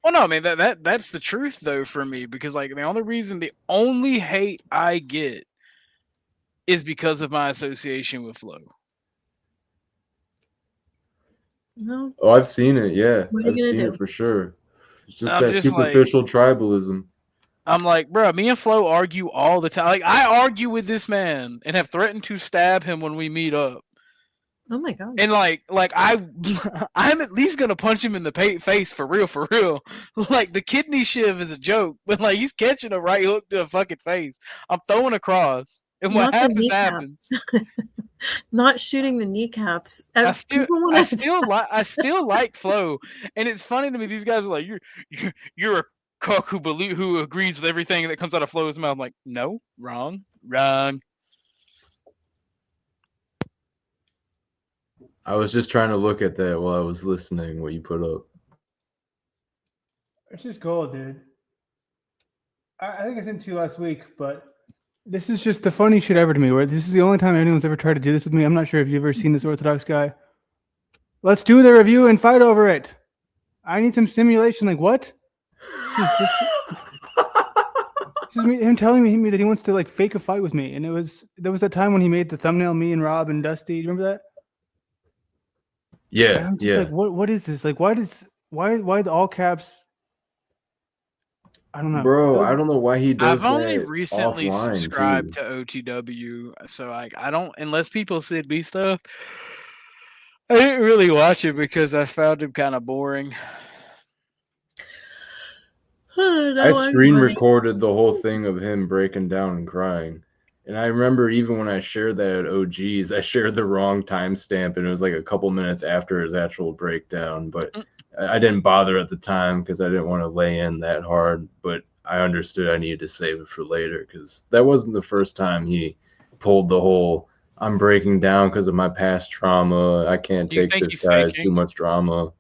Well, no, I mean that's the truth though for me, because like the only hate I get is because of my association with Flo. No. Oh, I've seen it. Yeah, What are I've you gonna seen do? it for sure. It's just I'm that just like- superficial tribalism. I'm like, bro, me and Flo argue all the time. Like, I argue with this man and have threatened to stab him when we meet up. Oh my god. And I'm at least gonna punch him in the face for real. Like the kidney shiv is a joke, but like he's catching a right hook to the fucking face. I'm throwing across, and what Not the happens. Not shooting the kneecaps. I still like Flo, and it's funny to me. These guys are like, you're a cock who agrees with everything that comes out of Flo's mouth. I'm like, no, wrong. I was just trying to look at that while I was listening. What you put up. It's just gold, dude. I think I sent it to you last week, but this is just the funny shit ever to me. Where this is the only time anyone's ever tried to do this with me. I'm not sure if you've ever seen this Orthodox guy. Let's do the review and fight over it. I need some stimulation. Like what? This is him telling me that he wants to like fake a fight with me, and there was that time when he made the thumbnail me and Rob and Dusty. You remember that? Yeah, And I'm just like, what is this? Like, why the all caps? I don't know, Bro. I don't know why he does. I've only that recently offline, subscribed too. to OTW, so I don't, unless people send me stuff. I didn't really watch it because I found him kind of boring. I screen recorded the whole thing of him breaking down and crying. And I remember even when I shared that at OG's, I shared the wrong timestamp, and it was like a couple minutes after his actual breakdown. But I didn't bother at the time because I didn't want to lay in that hard. But I understood I needed to save it for later, because that wasn't the first time he pulled the whole "I'm breaking down because of my past trauma. I can't Do you take think this he's guy's faking? too much drama."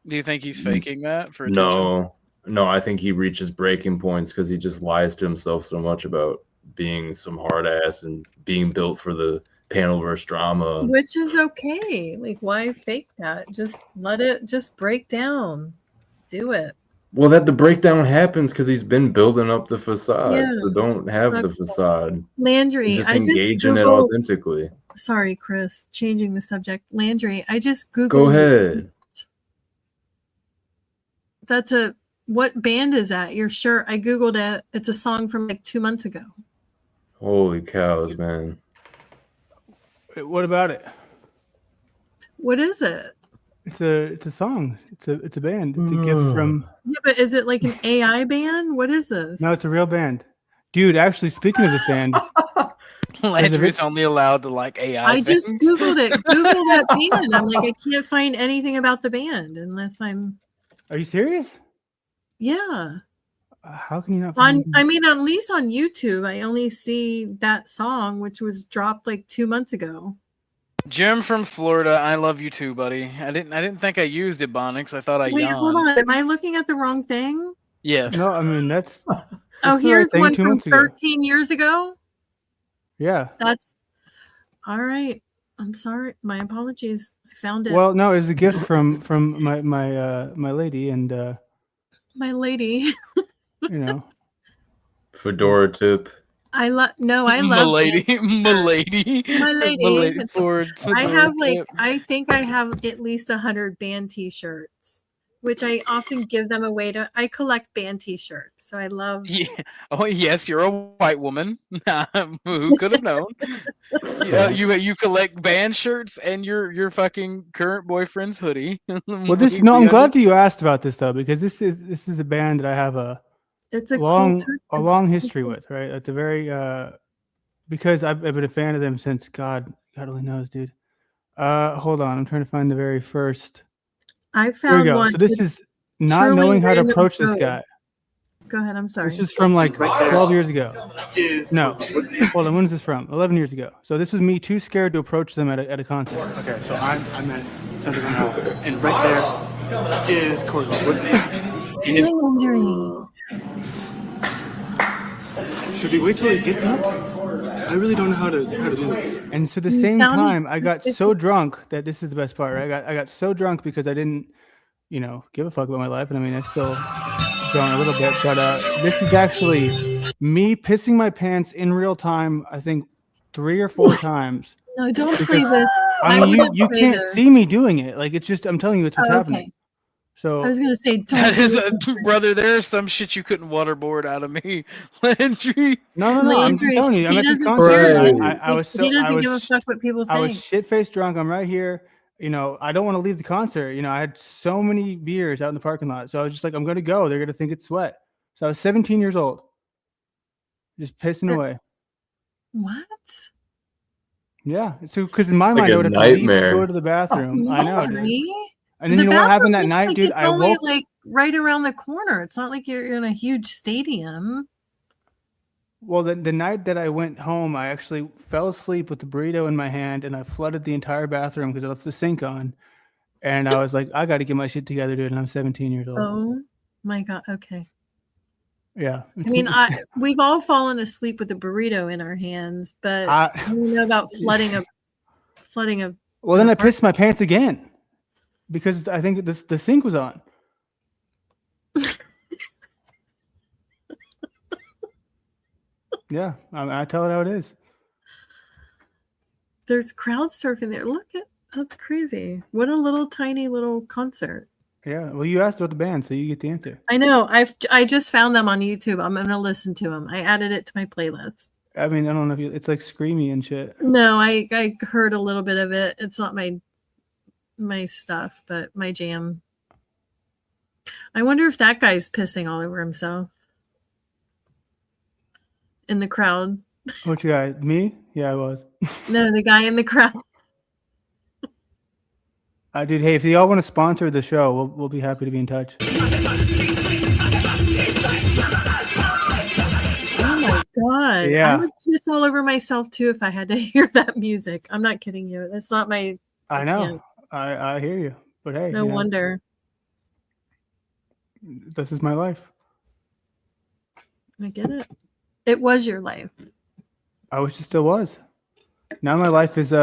Do you think he's faking that for attention? No, I think he reaches breaking points because he just lies to himself so much about being some hard ass and being built for the panelverse drama. Which is okay. Like, why fake that? Just let it just break down. Do it. Well, that the breakdown happens because he's been building up the facade. Yeah. So don't have the Okay. facade. Landry, Just I just engage in it Googled. authentically. Sorry, Chris. Changing the subject. Landry, I just Googled. Go ahead. What band is that? Your shirt. I Googled it. It's a song from like 2 months ago. Holy cows, man. What about it? What is it? It's a song. It's a band. It's a gift from. Yeah, but is it like an AI band? What is this? No, it's a real band, dude. Actually, speaking of this band, Landry's only allowed to like AI. I just things. Googled it. Google that band. I'm like, I can't find anything about the band unless I'm. Are you serious? Yeah. How can you not? Find I mean, at least on YouTube, I only see that song, which was dropped like 2 months ago. Jim from Florida, I love you too, buddy. I didn't think I used Ebonics. I thought I Wait, yawned. hold on. Am I looking at the wrong thing? Yes. No, I mean that's. Oh, the right here's thing one 2 from months ago. 13 years ago. Yeah. That's all right. I'm sorry. My apologies. I found it. Well, no, it's a gift from my lady, and My lady. you know. Fedora tip. I love Milady, it. Milady, My lady. Milady Ford. I have I think I have at least 100 band t-shirts, which I often give them away to. I collect band t-shirts, so I love. Yeah. Oh yes, you're a white woman. Who could have known? You collect band shirts and your fucking current boyfriend's hoodie. Well, I'm glad that you asked about this though, because this is a band that I have a long history with, right? At the very because I've been a fan of them since God only knows, dude. Hold on, I'm trying to find the very first. I Here we found go. one. So this is not truly knowing how to random approach this code. guy. Go ahead. I'm sorry. This is from like 12 years ago. No, hold on. When is this from? 11 years ago. So this was me too scared to approach them at a concert. Okay, so I'm at Sunday Night, and right there is Corey. Landry. Should we wait till he gets up? I really don't know how to do this. And so the You same sound time, I got so drunk that this is the best part. Right? I got so drunk because I didn't, give a fuck about my life, and I mean, I still don't a little bit. But this is actually me pissing my pants in real time. I think 3 or 4 times. No, don't play this. I mean, wouldn't you play can't this. see me doing it. Like it's just I'm telling you, it's what's Oh, okay. happening. So I was gonna say, don't That do is it. brother. There's some shit you couldn't waterboard out of me, Landry. No. I'm just Landry, telling you. I'm he at this doesn't concert. care. I was so He doesn't I give a was fuck what people I was think. shit faced drunk. I'm right here. I don't want to leave the concert. I had so many beers out in the parking lot. So I was just like, I'm gonna go. They're gonna think it's sweat. So I was 17 years old, just pissing away. What? Yeah. So because in my Like mind, I a would have to leave, nightmare. go to the bathroom. I know, dude. Really? And then The you know what happened that bathroom night, looks dude? It's I only woke. like right around the corner. It's not like you're in a huge stadium. Well, the night that I went home, I actually fell asleep with the burrito in my hand, and I flooded the entire bathroom because I left the sink on. And I was like, I got to get my shit together, dude. And I'm 17 years old. Oh my god. Okay. Yeah. I mean, we've all fallen asleep with a burrito in our hands, but I don't know about flooding a. Well, then I pissed my pants again because I think the sink was on. Yeah, I tell it how it is. There's crowd surfing there. Look at that's crazy. What a little tiny little concert. Yeah. Well, you asked about the band, so you get the answer. I know. I just found them on YouTube. I'm gonna listen to them. I added it to my playlist. I mean, I don't know if it's like screamy and shit. No, I heard a little bit of it. It's not my stuff, but my jam. I wonder if that guy's pissing all over himself in the crowd. What you got? Me? Yeah, I was. No, the guy in the crowd. Dude, hey, if y'all want to sponsor the show, we'll be happy to be in touch. Oh my god! Yeah. I would piss all over myself too if I had to hear that music. I'm not kidding you. That's not my. I know. I hear you, but hey, No wonder. This is my life. I get it. It was your life. I wish it still was. Now my life is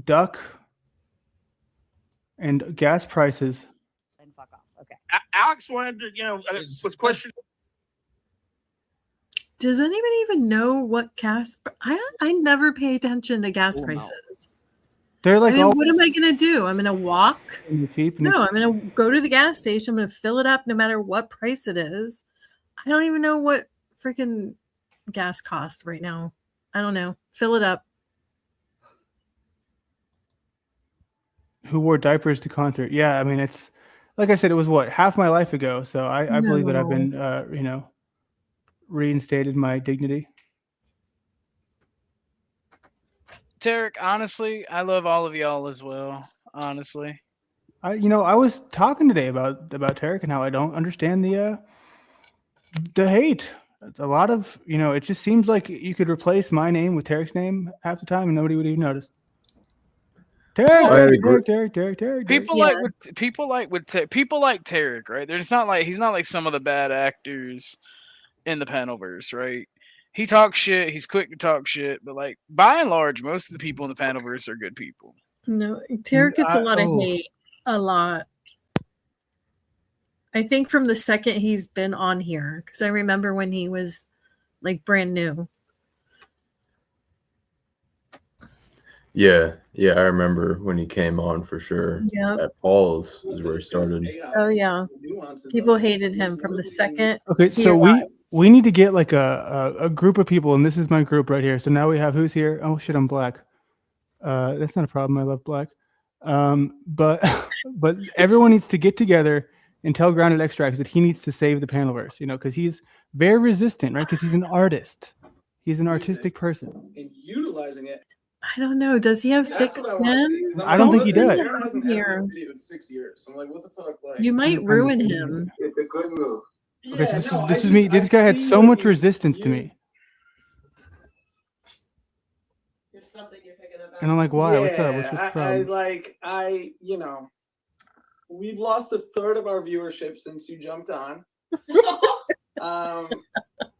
duck and gas prices. Then fuck off. Okay. Alex wanted to, was questioning. Does anybody even know what gas? I never pay attention to gas prices. They're like, I mean, what am I gonna do? I'm gonna walk. Cheap. No, I'm gonna go to the gas station. I'm gonna fill it up no matter what price it is. I don't even know what freaking gas costs right now. I don't know. Fill it up. Who wore diapers to concert? Yeah, I mean, it's like I said, it was half my life ago. So I believe that I've been, reinstated my dignity. Tarek, honestly, I love all of y'all as well. Honestly, I was talking today about Tarek and how I don't understand the hate. It's a lot of, it just seems like you could replace my name with Tarek's name half the time and nobody would even notice. Tarek. people like Tarek, right? He's not like some of the bad actors in the Panelverse, right? He talks shit. He's quick to talk shit, but like by and large, most of the people in the Panelverse are good people. No, Tarek gets a lot of hate. A lot. I think from the second he's been on here, because I remember when he was like brand new. Yeah, I remember when he came on for sure. Yeah. At Paul's is where he started. Oh yeah, people hated him from the second. Okay, so we need to get like a group of people, and this is my group right here. So now we have who's here? Oh shit, I'm black. That's not a problem. I love black. But everyone needs to get together and tell Grounded Extracts that he needs to save the Panelverse. Because he's very resistant, right? Because he's an artist. He's an artistic person. And utilizing it. I don't know. Does he have thick skin? I don't think he does. Here. In 6 years. So I'm like, what the fuck? Like, You might ruin him. It's a good move. Okay, so this is me. This guy had so much resistance to me. There's something you're picking up. And I'm like, why? What's up? What's the problem? We've lost a third of our viewership since you jumped on.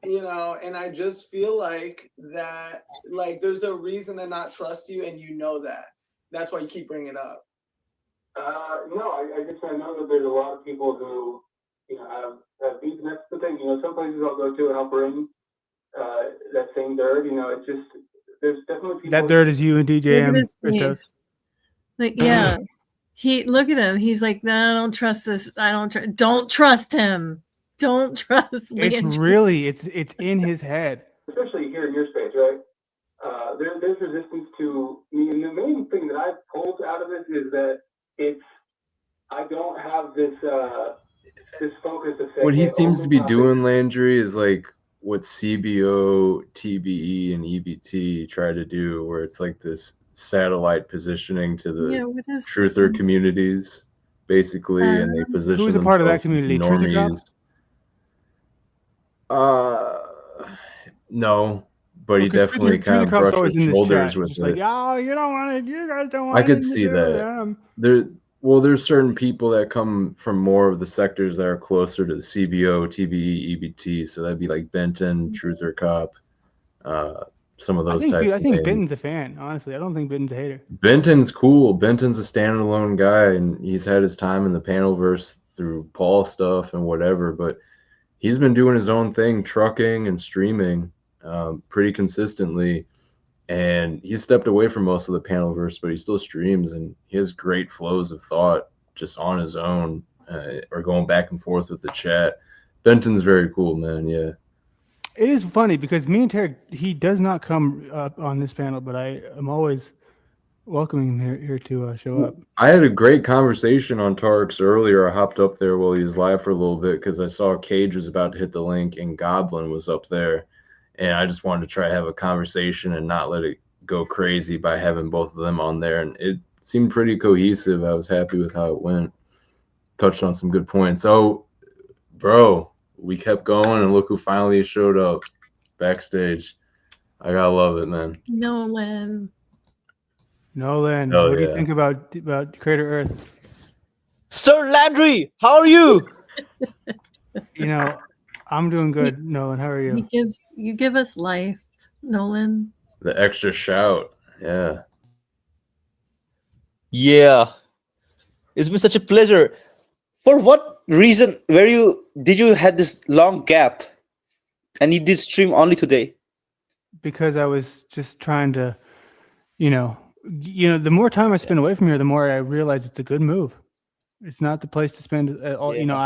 you know, and I just feel like that, like, there's a reason to not trust you, and you know that. That's why you keep bringing it up. No, I guess I know that there's a lot of people who, you know, have beef, and that's the thing. You know, some places I'll go to and I'll bring that same dirt. You know, it's just there's definitely people. That dirt is you and Look at DJM, his Christos. face. Like, yeah. Look at him. He's like, no, I don't trust this. Don't trust him. Don't trust It's Landry. really, it's in his head. Especially here in your space, right? There's resistance to me, and the main thing that I've pulled out of it is that I don't have this focus of saying What he hey, seems only to be topic- doing, Landry, is like what CBO, TBE, and EBT try to do, where it's like this satellite positioning to the Yeah, what is truther communities, basically, and they position Who's a part of that themselves as community? Truther Cop? No, but he Because definitely Truther kind of Cop's brushed always his in this shoulders chat. with Just it. like, oh, you don't want it. You guys don't want I it. could see that. them." There's certain people that come from more of the sectors that are closer to the CBO, TBE, EBT. So that'd be like Benton, Truther Cop, some of I those think, types I of think names. Benton's a fan. Honestly, I don't think Benton's a hater. Benton's cool. Benton's a standalone guy, and he's had his time in the panelverse through Paul stuff and whatever. But he's been doing his own thing, trucking and streaming, pretty consistently. And he's stepped away from most of the panelverse, but he still streams, and he has great flows of thought just on his own, or going back and forth with the chat. Benton's very cool, man. Yeah. It is funny because me and Tarek, he does not come up on this panel, but I am always welcoming him here to show up. I had a great conversation on Tarks earlier. I hopped up there while he was live for a little bit because I saw Cage was about to hit the link and Goblin was up there. And I just wanted to try to have a conversation and not let it go crazy by having both of them on there. And it seemed pretty cohesive. I was happy with how it went. Touched on some good points. So, bro, we kept going, and look who finally showed up backstage. I gotta love it, man. Nolan. Nolan, Oh, what do you yeah. think about Crater Earth? Sir Landry, how are you? You know, I'm doing good, Nolan. How are you? You give us life, Nolan. The extra shout. Yeah. Yeah. It's been such a pleasure. For what reason did you had this long gap and you did stream only today? Because I was just trying to, you know, the more time I spend away from here, the more I realize it's a good move. It's not the place to spend all, you know,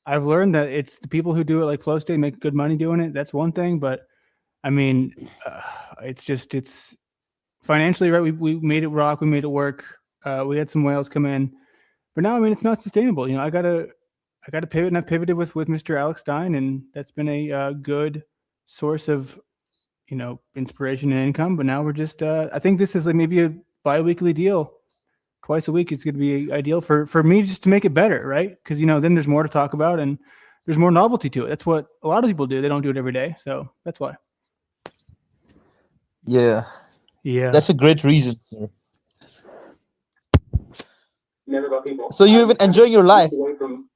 I've learned that it's the people who do it like Flow State make good money doing it. That's one thing, but I mean, it's financially, right? We made it rock. We made it work. We had some whales come in, but now, I mean, it's not sustainable. You know, I gotta pivot, and I pivoted with Mr. Alex Stein, and that's been a good source of, you know, inspiration and income. But now we're just, I think this is like maybe a bi-weekly deal. Twice a week, it's going to be ideal for me just to make it better, right? Because, you know, then there's more to talk about and there's more novelty to it. That's what a lot of people do. They don't do it every day. So that's why. Yeah. Yeah. That's a great reason, sir. Never about people. So you've been enjoying your life. Away from,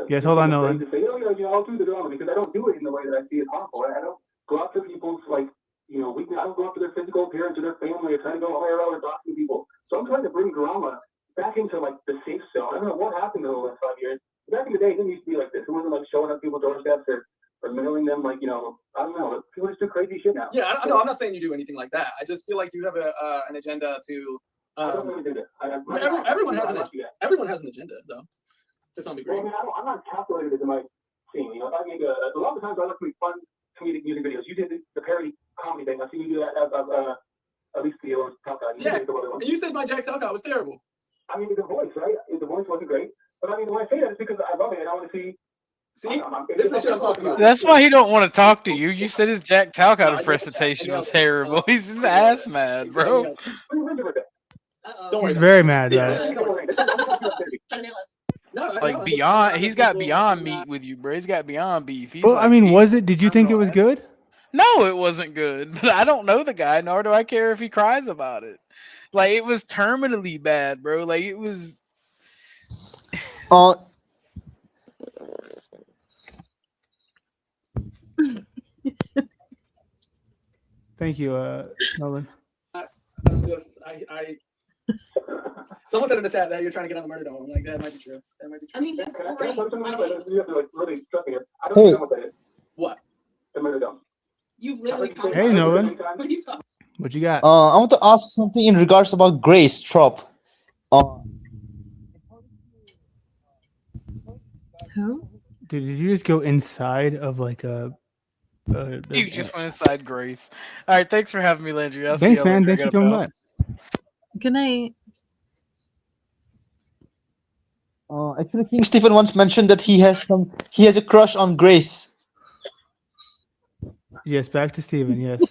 yes, hold on, Nolan. Nolan. To say, I'll do the drama because I don't do it in the way that I see it harmful. I don't go after people's, like, you know, weakness. I don't go after their physical appearance or their family or try to go higher or doxing people. So I'm trying to bring drama back into, like, the safe zone. I don't know what happened in the last 5 years. Back in the day, it didn't used to be like this. It wasn't like showing up people's doorsteps or mailing them, like, you know, I don't know. People just do crazy shit now. Yeah, I know. I'm not saying you do anything like that. I just feel like you have an agenda to. I don't have an agenda. Everyone has everyone has an agenda, though, to some degree. Well, I mean, I'm not calculated as it might seem. You know, if I make a lot of times I like to make fun comedic music videos. You did the parody comedy thing. I've seen you do that at least the top guy. Yeah, and you said my Jack Talcott was terrible. I mean, the voice, right? The voice wasn't great. But I mean, when I say that, it's because I love it and I want to see. See, this is the shit I'm talking about. That's why he don't want to talk to you. You said his Jack Talcott presentation was terrible. He's his ass mad, bro. Don't worry. He's very mad about it. Like beyond, he's got beyond meat with you, bro. He's got beyond beef. He's Well, like, I mean, did you think it was good? no, it wasn't good. But I don't know the guy, nor do I care if he cries about it. Like it was terminally bad, bro. Like it was. Thank you, Nolan. Someone said in the chat that you're trying to get on the murder dome. Like that might be true. That might be true. I mean, you have to like really trust me. I don't Hey. even know what that is. What? The murder dome. You literally Hey, Nolan. What you got? I want to ask something in regards about Grace Trop. Who? Dude, did you just go inside of like a? You just went inside Grace. All right, thanks for having me, Landry. I'll see Thanks, y'all man. later. I Thanks for gotta coming bounce. by. Good night. Actually, King Stephen once mentioned that he has a crush on Grace. Yes, back to Steven. Yes.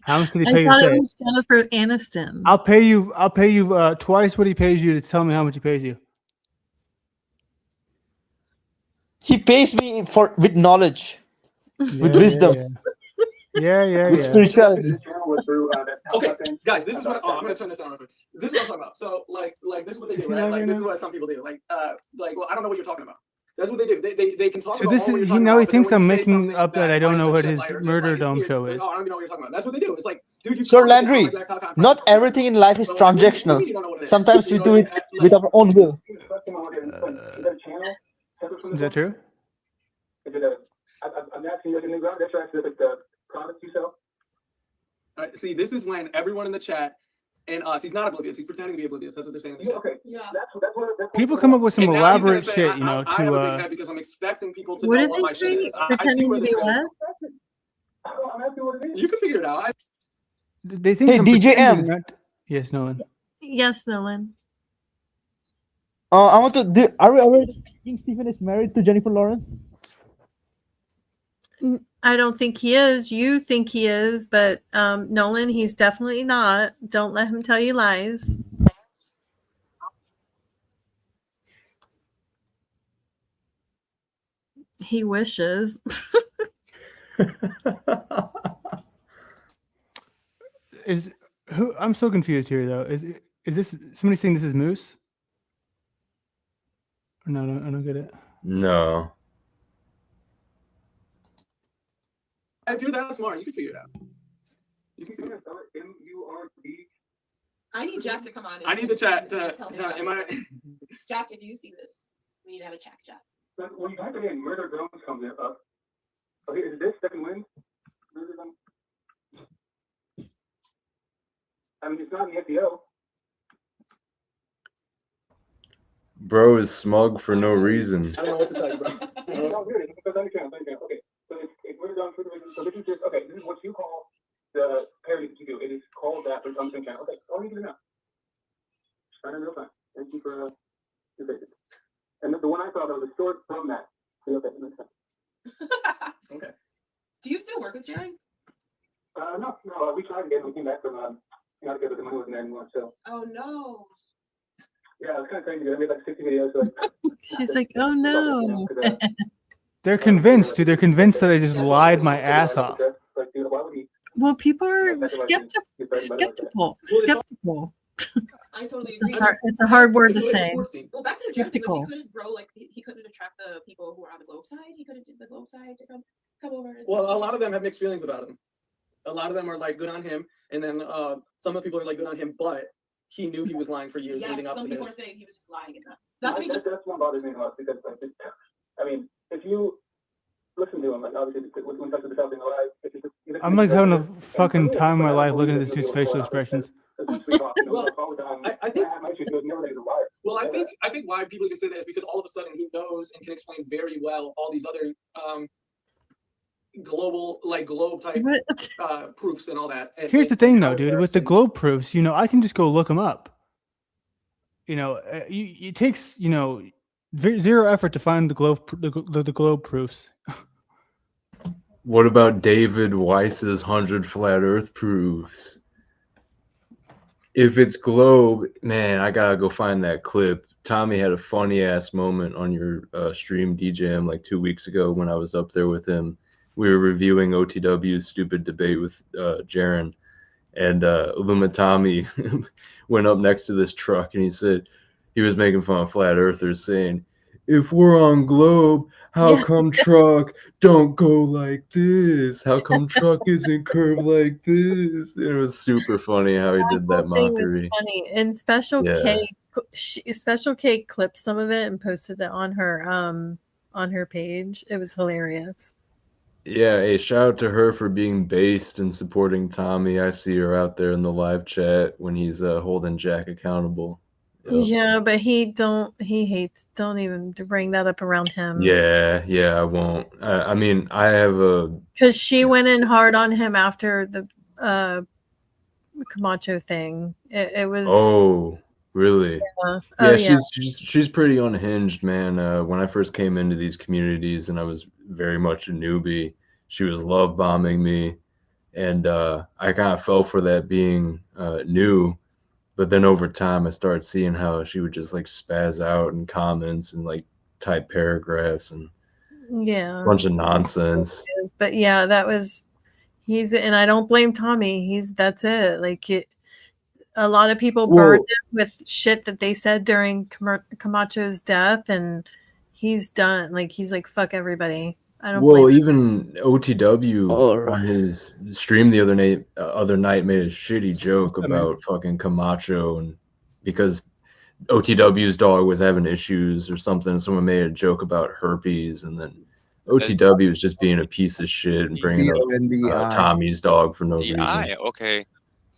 How much did he I pay you to thought say it it? was Jennifer Aniston. I'll pay you twice what he pays you to tell me how much he pays you. He pays me with knowledge, with Yeah, wisdom, Yeah. with spirituality. Okay, guys, this is what I'm gonna turn this down real quick. This is what I'm talking about. So, like this is what they do, right? Like, this is what some people do. Like, well, I don't know what you're talking about. That's what they do. They can talk So about this all what is you're talking now about, he but then thinks when I'm you say making something up that I don't know what his murder dome show like, is. oh, I don't even know what you're talking about. That's what they do. It's like, dude, you Sir can't make Landry, contact contact not everything in life is transactional. Sometimes we do it with our own will. Is that true? Is it I'm asking you like a new that's right. Is it the product you sell? All right, see, this is when everyone in the chat and us, he's not oblivious. He's pretending to be oblivious. That's what they're saying. In the chat. Okay. Yeah. That's People come up with some And now he's gonna elaborate say, shit, you know, I have a big to head because I'm expecting people to What know did what they my shit say? is. I see Pretending where to this be trend is. what? I'm asking what it is. You can figure it out. they think Hey, I'm DJM. pretending not- Yes, Nolan. Yes, Nolan. I want to. Are we aware that King Stephen is married to Jennifer Lawrence? I don't think he is. You think he is, but Nolan, he's definitely not. Don't let him tell you lies. He wishes. Is who? I'm so confused here, though. Is this somebody saying this is Moose? No, I don't get it. No. If you're that smart, you can figure it out. You can figure it out. I need Jack to come on. I need the chat to tell his am I? Jack, if you see this, we need to have a chat. When you type it in, Murder Drones comes up. Okay, is this second wind? Murder Drone? I mean, it's not in the SEO. Bro is smug for no reason. I don't know what to tell you, bro. No, here it is. It's on the channel. Okay, so it's Murder Drone. So this is just okay. This is what you call the parody that you do. It is called that, but it's on the same channel. Okay, all you do now. Right in real time. Thank you for your patience. And the one I saw that was a short from that. Okay, it makes sense. Okay. Do you still work with Jerry? No, we tried again. We came back from not together. The money wasn't there anymore. So Oh no. yeah, it was kind of crazy. We had like 60 videos. So like, She's like, oh no. They're convinced, dude. They're convinced that I just lied my ass off. like, dude, why would he? Well, people are skeptical. I totally agree. It's a hard word to say. Well, back to the Jerry, Skeptical. like, he couldn't grow, like he couldn't attract the people who were on the Globe side. He couldn't get the Globe side to come over. And Well, a lot of them have mixed feelings about him. A lot of them are like good on him, and then some of the people are like good on him, but he knew he was lying for years yes, leading up some to people this. are saying he was just lying. And not that he just. That's what bothers me a lot because like, I mean, if you listen to him, like obviously when it comes to the South in life, if you just, I'm like having a fucking time of my life looking at this dude's facial expressions. I think. Well, I think why people even say that is because all of a sudden he knows and can explain very well all these other globe type proofs and all that. And, Here's the thing, though, dude. With the globe proofs, you know, I can just go look them up. You know, it takes zero effort to find the globe proofs. What about David Weiss's 100 flat Earth proofs? If it's globe, man, I gotta go find that clip. Tommy had a funny ass moment on your stream, DJM, like 2 weeks ago when I was up there with him. We were reviewing OTW's stupid debate with Jaren, and Luma Tommy went up next to this truck and he said he was making fun of flat earthers, saying, if we're on globe, how Yeah. come truck don't go like this? How come truck isn't curved like this? It was super funny how he did that Whole thing was mockery. funny. And Special Yeah. K, Special K clipped some of it and posted it on her page. It was hilarious. Yeah, hey, shout out to her for being based and supporting Tommy. I see her out there in the live chat when he's holding Jack accountable. Yep. Yeah, but he hates. Don't even bring that up around him. Yeah, I won't. I mean, I have a Because she went in hard on him after the Camacho thing. It was. Oh, really? Yeah. Yeah, Oh, yeah. she's pretty unhinged, man. When I first came into these communities and I was very much a newbie, she was love bombing me, and I kind of fell for that being new. But then over time, I started seeing how she would just like spaz out in comments and like type paragraphs and Yeah. a bunch of nonsense. But yeah, and I don't blame Tommy. That's it. Like a lot of people burned him with shit that they said during Camacho's death, and he's done. Like he's like, fuck everybody. I don't blame him. Even OTW on his stream the other night made a shitty joke about fucking Camacho, and because OTW's dog was having issues or something, someone made a joke about herpes, and then OTW was just being a piece of shit and bringing up Tommy's dog for no reason. DI, okay.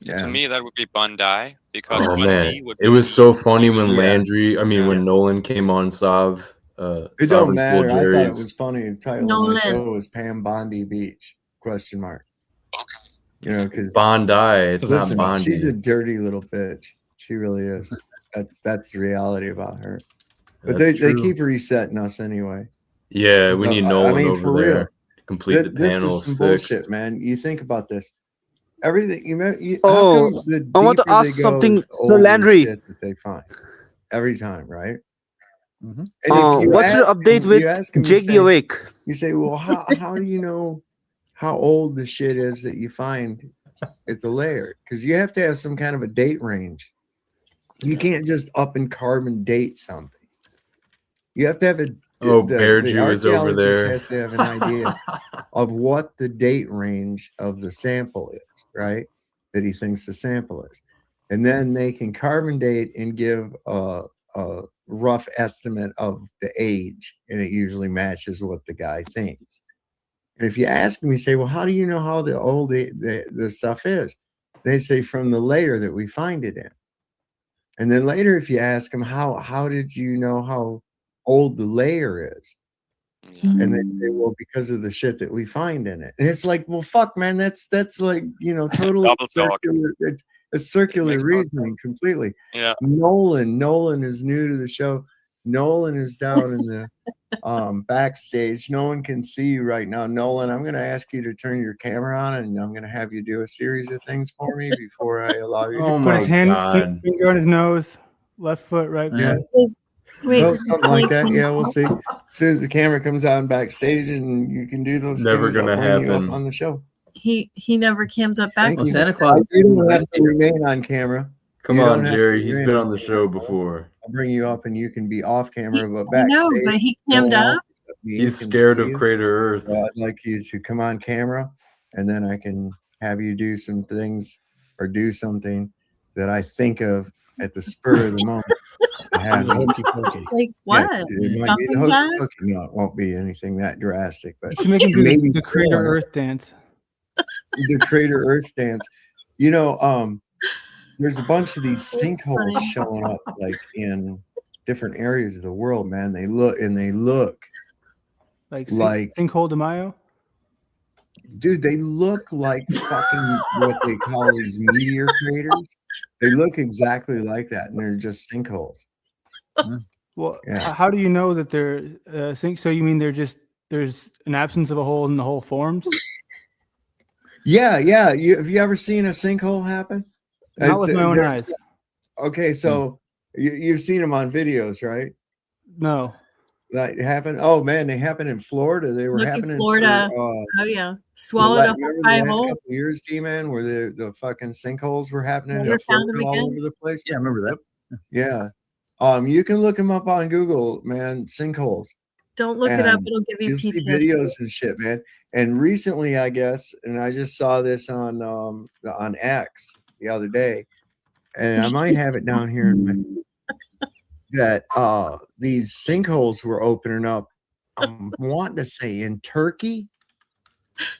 To me, that would be Bandai because Oh Bundy man, would it was so funny when Yeah. when Nolan came on Sav. It don't Sovereign matter. School I thought it Jerry's. was funny. The title of Nolan. the show was Pam Bondi Beach? ? You know, because Bondi, it's not Bondi. She's a dirty little bitch. She really is. That's the reality about her. But That's they true. keep resetting us anyway. Yeah, we need Nolan over for there real. to complete the This panel. is some Six. bullshit, man. You think about this. Everything Oh, I want to ask something, Sir Landry. that they find every time, right? Mm-hmm. And if you What's your ask update him- with you ask him, you Jake the say- Awake? You say, well, how do you know how old the shit is that you find at the layer? Because you have to have some kind of a date range. You can't just up and carbon date something. You have to have a Bear Jew is over archaeologist there. has to have an idea of what the date range of the sample is, right? That he thinks the sample is. And then they can carbon date and give a rough estimate of the age, and it usually matches what the guy thinks. And if you ask them, you say, well, how do you know how old the stuff is? They say from the layer that we find it in. And then later, if you ask them, how did you know how old the layer is? And they say, well, because of the shit that we find in it. And it's like, well, fuck, man, that's like, totally Double talk. circular. It's circular reasoning completely. Yeah. Nolan is new to the show. Nolan is down in the backstage. No one can see you right now. Nolan, I'm going to ask you to turn your camera on, and I'm going to have you do a series of things for me before I allow you to Oh Put my his hand, God. finger on his nose, left foot, right Yeah. foot. Wait, Well, something like that. Yeah, we'll see. As soon as the camera comes on backstage and you can do those Never things, I'll gonna bring you up happen. on the show. He never comes up back. Thank you. You don't have to remain on camera. Come You on, don't have to Jerry. He's remain been on the show before. I'll bring you up and you can be off camera, but I backstage. know, but he no cammed one else up. but me He's can scared see of you. Crater Earth. I'd like you to come on camera, and then I can have you do some things or do something that I think of at the spur of the moment. to have you. Like what? Yeah, it might be the Jumping hokey jack? pokey. No, it won't be anything that drastic, but You should make him do maybe the Crater more. Earth dance. The Crater Earth dance. There's a bunch of these sinkholes showing up like in different areas of the world, man. They look Like like Sinkhole de Mayo. dude, they look like fucking what they call these meteor craters. They look exactly like that, and they're just sinkholes. Well, Yeah. how do you know that they're sink? So you mean there's an absence of a hole and the hole forms? Yeah. Have you ever seen a sinkhole happen? Not with my own There's- eyes. Okay, so you've seen them on videos, right? No. That happen. Oh man, they happen in Florida. They were Look happening in Florida. for, Oh yeah, swallowed up a remember high the last hole. couple of years, D-Man, where the fucking sinkholes were happening Never in found 'em Florida all again? over the place. Yeah, I remember that. Yeah. You can look them up on Google, man. Sinkholes. Don't look it up. And It'll give you you'll see PTSD. videos and shit, man. And recently, I guess, and I just saw this on X the other day, and I might have it down here in my, that these sinkholes were opening up. I'm wanting to say in Turkey,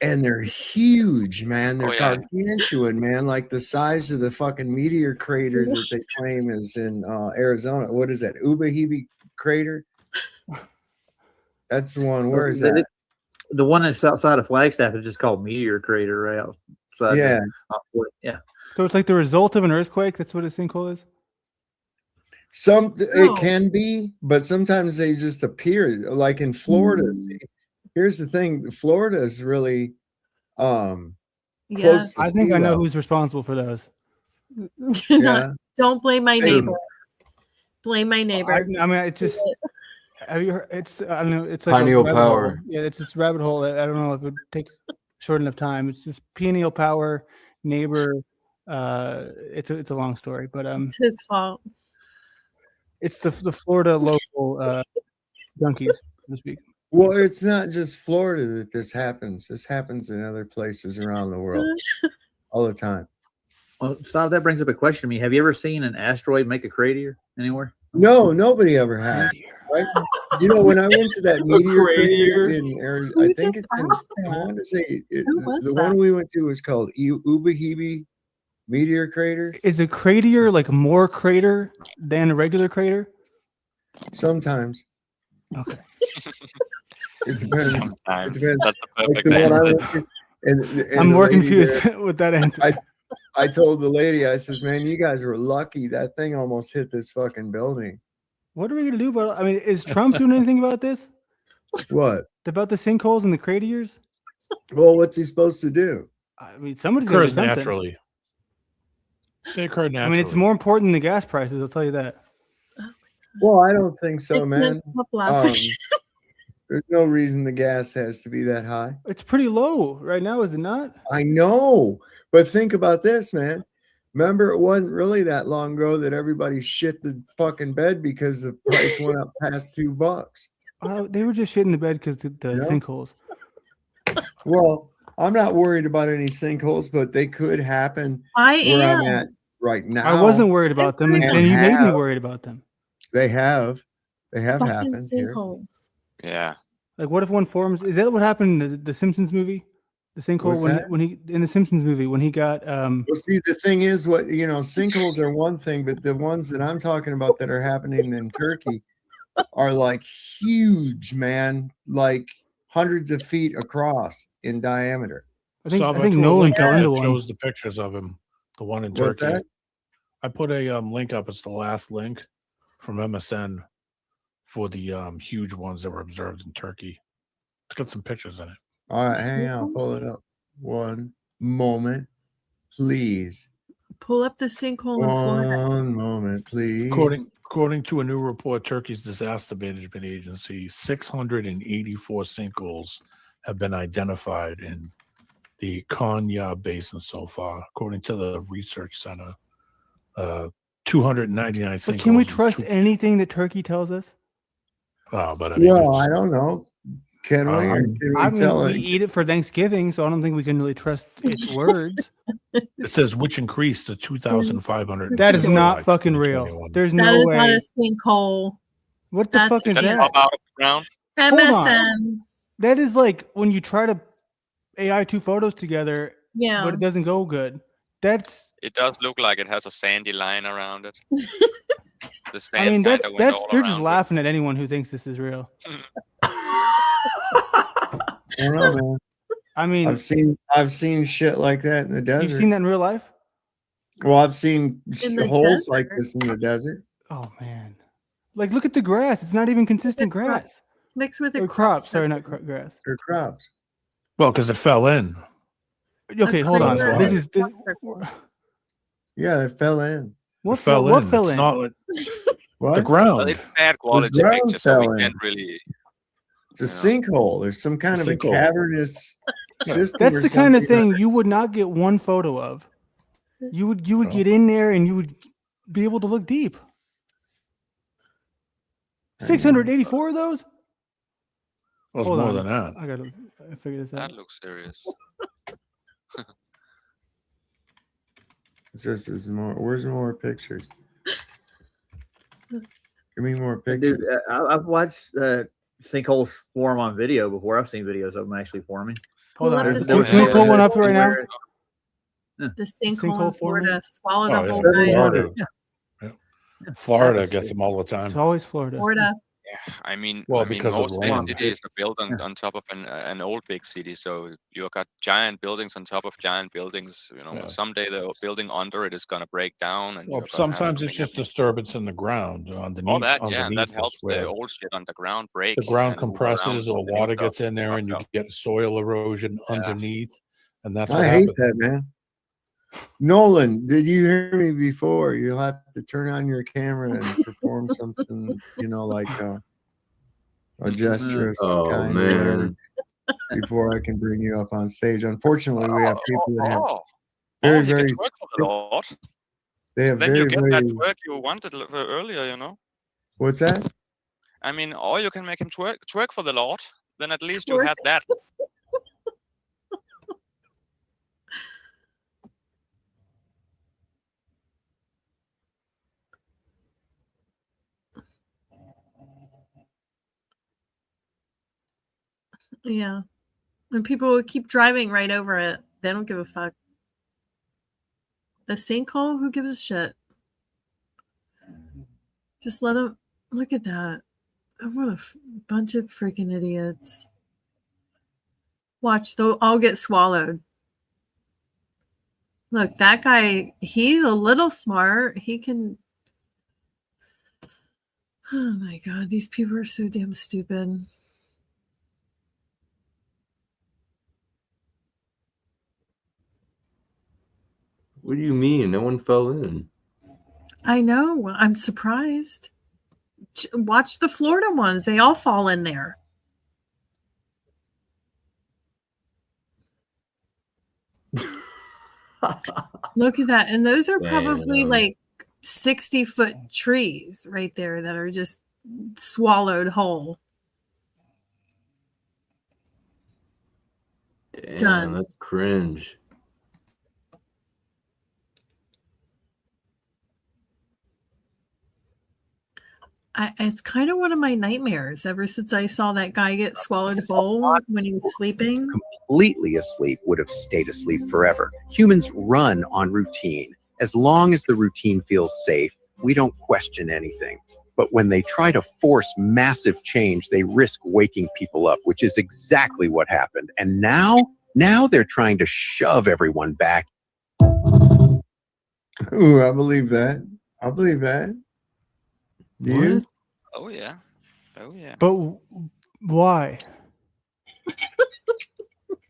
and they're huge, man. They're gargantuan, man, like the size of the fucking meteor crater that they claim is in Arizona. What is that? Ubahibi crater? That's the one. Where is that? The one that's outside of Flagstaff is just called Meteor Crater, right outside. Yeah. Yeah. So it's like the result of an earthquake. That's what a sinkhole is. It can be, but sometimes they just appear. Like in Florida. See, here's the thing: Florida is really close. I think I know who's responsible for those. Yeah. Don't blame my Same. neighbor. Blame my neighbor. I mean, it just. Have you heard? It's I don't know. It's like Pineal a rabbit power. hole. Yeah, it's this rabbit hole. I don't know if it would take short enough time. It's this pineal power neighbor. It's a long story, but It's his fault. it's the Florida local junkies, so to speak. Well, it's not just Florida that this happens. This happens in other places around the world all the time. Well, Stav, that brings up a question to me. Have you ever seen an asteroid make a crater anywhere? No, nobody ever has. Right? You know, when I went to that meteor crater in Arizona, I think it's in, I want to say the one we went to was called Ubahibi Meteor Crater. Is a crater like more crater than a regular crater? Sometimes. Okay. It depends. Sometimes. It depends. That's the Like perfect the one I answer. went to, and I'm the more lady confused there- with that answer. I told the lady, I says, man, you guys were lucky. That thing almost hit this fucking building. What are we gonna do about? I mean, is Trump doing anything about this? What? About the sinkholes and the craters? Well, what's he supposed to do? I mean, somebody's gonna do Occurs something. naturally. They occur I naturally. mean, it's more important than the gas prices. I'll tell you that. Well, I don't think so, I man. can't stop laughing. There's no reason the gas has to be that high. It's pretty low right now, is it not? I know, but think about this, man. Remember, it wasn't really that long ago that everybody shit the fucking bed because the price went up past $2. They were just shitting the bed because the Yeah. sinkholes. Well, I'm not worried about any sinkholes, but they could happen I where am. I'm at right now. I wasn't worried about them, and you made me have. worried about them. They have Fucking happened here. sinkholes. Yeah. Like, what if one forms? Is that what happened in the Simpsons movie? The sinkhole What's when that? when he in the Simpsons movie when he got Well, see, the thing is, what sinkholes are one thing, but the ones that I'm talking about that are happening in Turkey are like huge, man, like hundreds of feet across in diameter. I think So I think put a Nolan link fell up into that one. shows the pictures of him, the one in What's Turkey. that? I put a link up. It's the last link from MSN for the huge ones that were observed in Turkey. It's got some pictures in it. All right, hang on, I'll pull it up. One moment, please. Pull up the sinkhole in Florida. One moment, please. According to a new report, Turkey's disaster management agency, 684 sinkholes have been identified in the Konya Basin so far, according to the research center. 299 sinkholes. But can we in trust anything that Turkey tells us? Oh, but I mean, Well, I don't know. Can we? Or can we I tell mean, we it? eat it for Thanksgiving, so I don't think we can really trust its words. it says which increased to 2,500. That is not fucking real. There's That no is way. not a sinkhole. What the That's fuck is Doesn't that? pop out of the ground. Hold on. MSN. That is like when you try to AI two photos together, Yeah. but it doesn't go good. That's It does look like it has a sandy line around it. The I sand mean kinda that's went all they're just around it. laughing at anyone who thinks this is real. I don't know, man. I mean, I've seen shit like that in the desert. you've seen that in real life? Well, I've seen In the holes like desert? this in the desert. Oh man. Like look at the grass. It's not even consistent grass. Mixed with Or a crops. Sorry, not grass. They're crops. Well, because it fell in. Okay, hold on. crater. This is this, Yeah, it fell in. what It fell what in. fell It's in? not like What? the ground. Well, it's bad quality ground picture, so fell we in. can't really. It's a sinkhole. There's some kind of a Sinkhole. cavernous system. That's or the kind of something. thing you would not get one photo of. You would get in there and you would be able to look deep. 684 of those? Well, it's Hold more on. than that. I gotta figure this out. That looks serious. This is more. Where's more pictures? Give me more pictures. Dude, I've watched sinkholes form on video before. I've seen videos of them actually forming. Hold on. There's Is the sinkhole one up right now? The sinkhole in Sinkhole forming? Florida swallowed Oh, a yeah. whole guy. Florida. Florida gets them all the time. It's always Florida. Florida. Yeah, I mean, Well, because of most big land. cities are built on top of an old big city, so you got giant buildings on top of giant buildings. You know, Yeah. someday the building under it is gonna break down, and Well, you're gonna have sometimes it's something just disturbance in the ground underneath. all that. Yeah, and that underneath helps is where the old shit underground break. the ground and move around compresses so or the new water stuff gets in there, and you comes up. get soil erosion underneath, and that's what I hate happens. that, man. Nolan, did you hear me before? You'll have to turn on your camera and perform something, like a gesture of some Oh, kind or whatever man. before I can bring you up on stage. Unfortunately, we have people that have Oh, very, you very can twerk for the Lord. they have Then very, you get that very twerk you wanted earlier, you know. what's that? I mean, or you can make him twerk for the Lord. Then at least you had that. Yeah. And people keep driving right over it. They don't give a fuck. A sinkhole? Who gives a shit? Just let them look at that. What a bunch of freaking idiots. Watch, they'll all get swallowed. Look, that guy, he's a little smart. He can. Oh my God, these people are so damn stupid. What do you mean? No one fell in. I know. I'm surprised. Watch the Florida ones. They all fall in there. Look at that. And those are probably Damn. like 60-foot trees right there that are just swallowed whole. Damn, Done. that's cringe. It's kind of one of my nightmares ever since I saw that guy get swallowed whole when he was sleeping. Completely asleep would have stayed asleep forever. Humans run on routine. As long as the routine feels safe, we don't question anything. But when they try to force massive change, they risk waking people up, which is exactly what happened. And now they're trying to shove everyone back. Ooh, I believe that. I believe that. Do you? Oh yeah. Oh yeah. But why?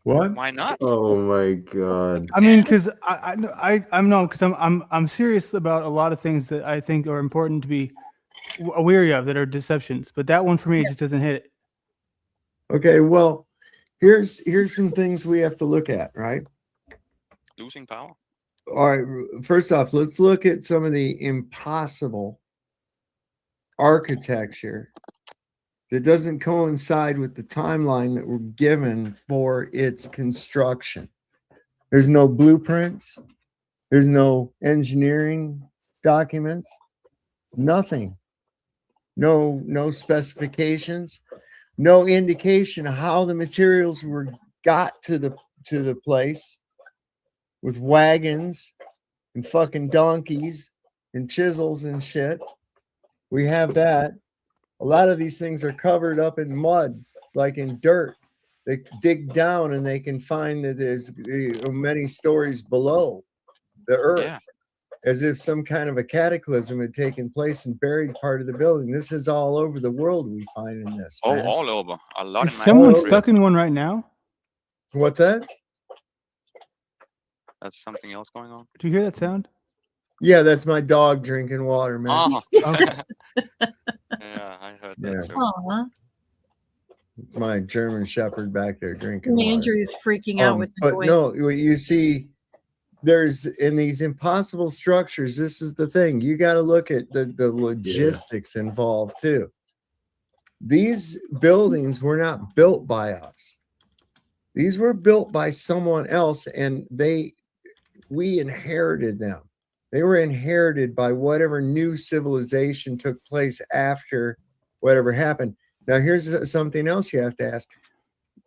What? Why not? Oh my God. I mean, because I'm serious about a lot of things that I think are important to be weary of that are deceptions. But that one for me just doesn't hit it. Okay, well, here's some things we have to look at, right? Losing power. All right, first off, let's look at some of the impossible architecture that doesn't coincide with the timeline that we're given for its construction. There's no blueprints, there's no engineering documents, nothing. No specifications, no indication of how the materials were got to the place with wagons and fucking donkeys and chisels and shit. We have that. A lot of these things are covered up in mud, like in dirt. They dig down and they can find that there's many stories below the earth, as if some kind of a cataclysm had taken place and buried part of the building. This is all over the world we find in this. Oh, man. all over. A lot Is in my someone country. stuck in one right now? What's that? That's something else going on. Do you hear that sound? Yeah, that's my dog drinking water, man. Oh. Okay. Yeah, I heard that too. Aw. It's my German Shepherd back there drinking water. Andrew's freaking out with the But noise. no, what you see, there's in these impossible structures. This is the thing. You got to look at the logistics involved too. These buildings were not built by us. These were built by someone else, and we inherited them. They were inherited by whatever new civilization took place after whatever happened. Now, here's something else you have to ask.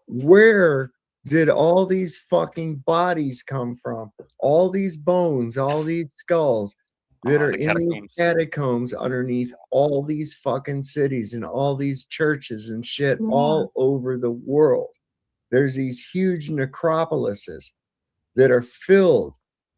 Where did all these fucking bodies come from? All these bones, all these skulls that are in these catacombs underneath all these fucking cities and all these churches and shit all over the world. There's these huge necropolises that are filled.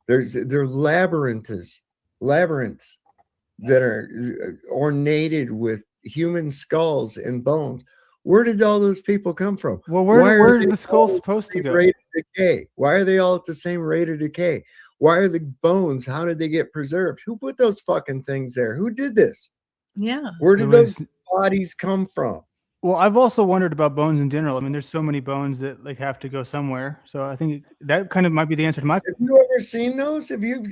They're labyrinths that are ornated with human skulls and bones. Where did all those people come from? Well, where are the skulls supposed to go? Rate of decay. Why are they all at the same rate of decay? Why are the bones? How did they get preserved? Who put those fucking things there? Who did this? Yeah. Where did those bodies come from? Well, I've also wondered about bones in general. I mean, there's so many bones that like have to go somewhere. So I think that kind of might be the answer to my. Have you ever seen those? Have you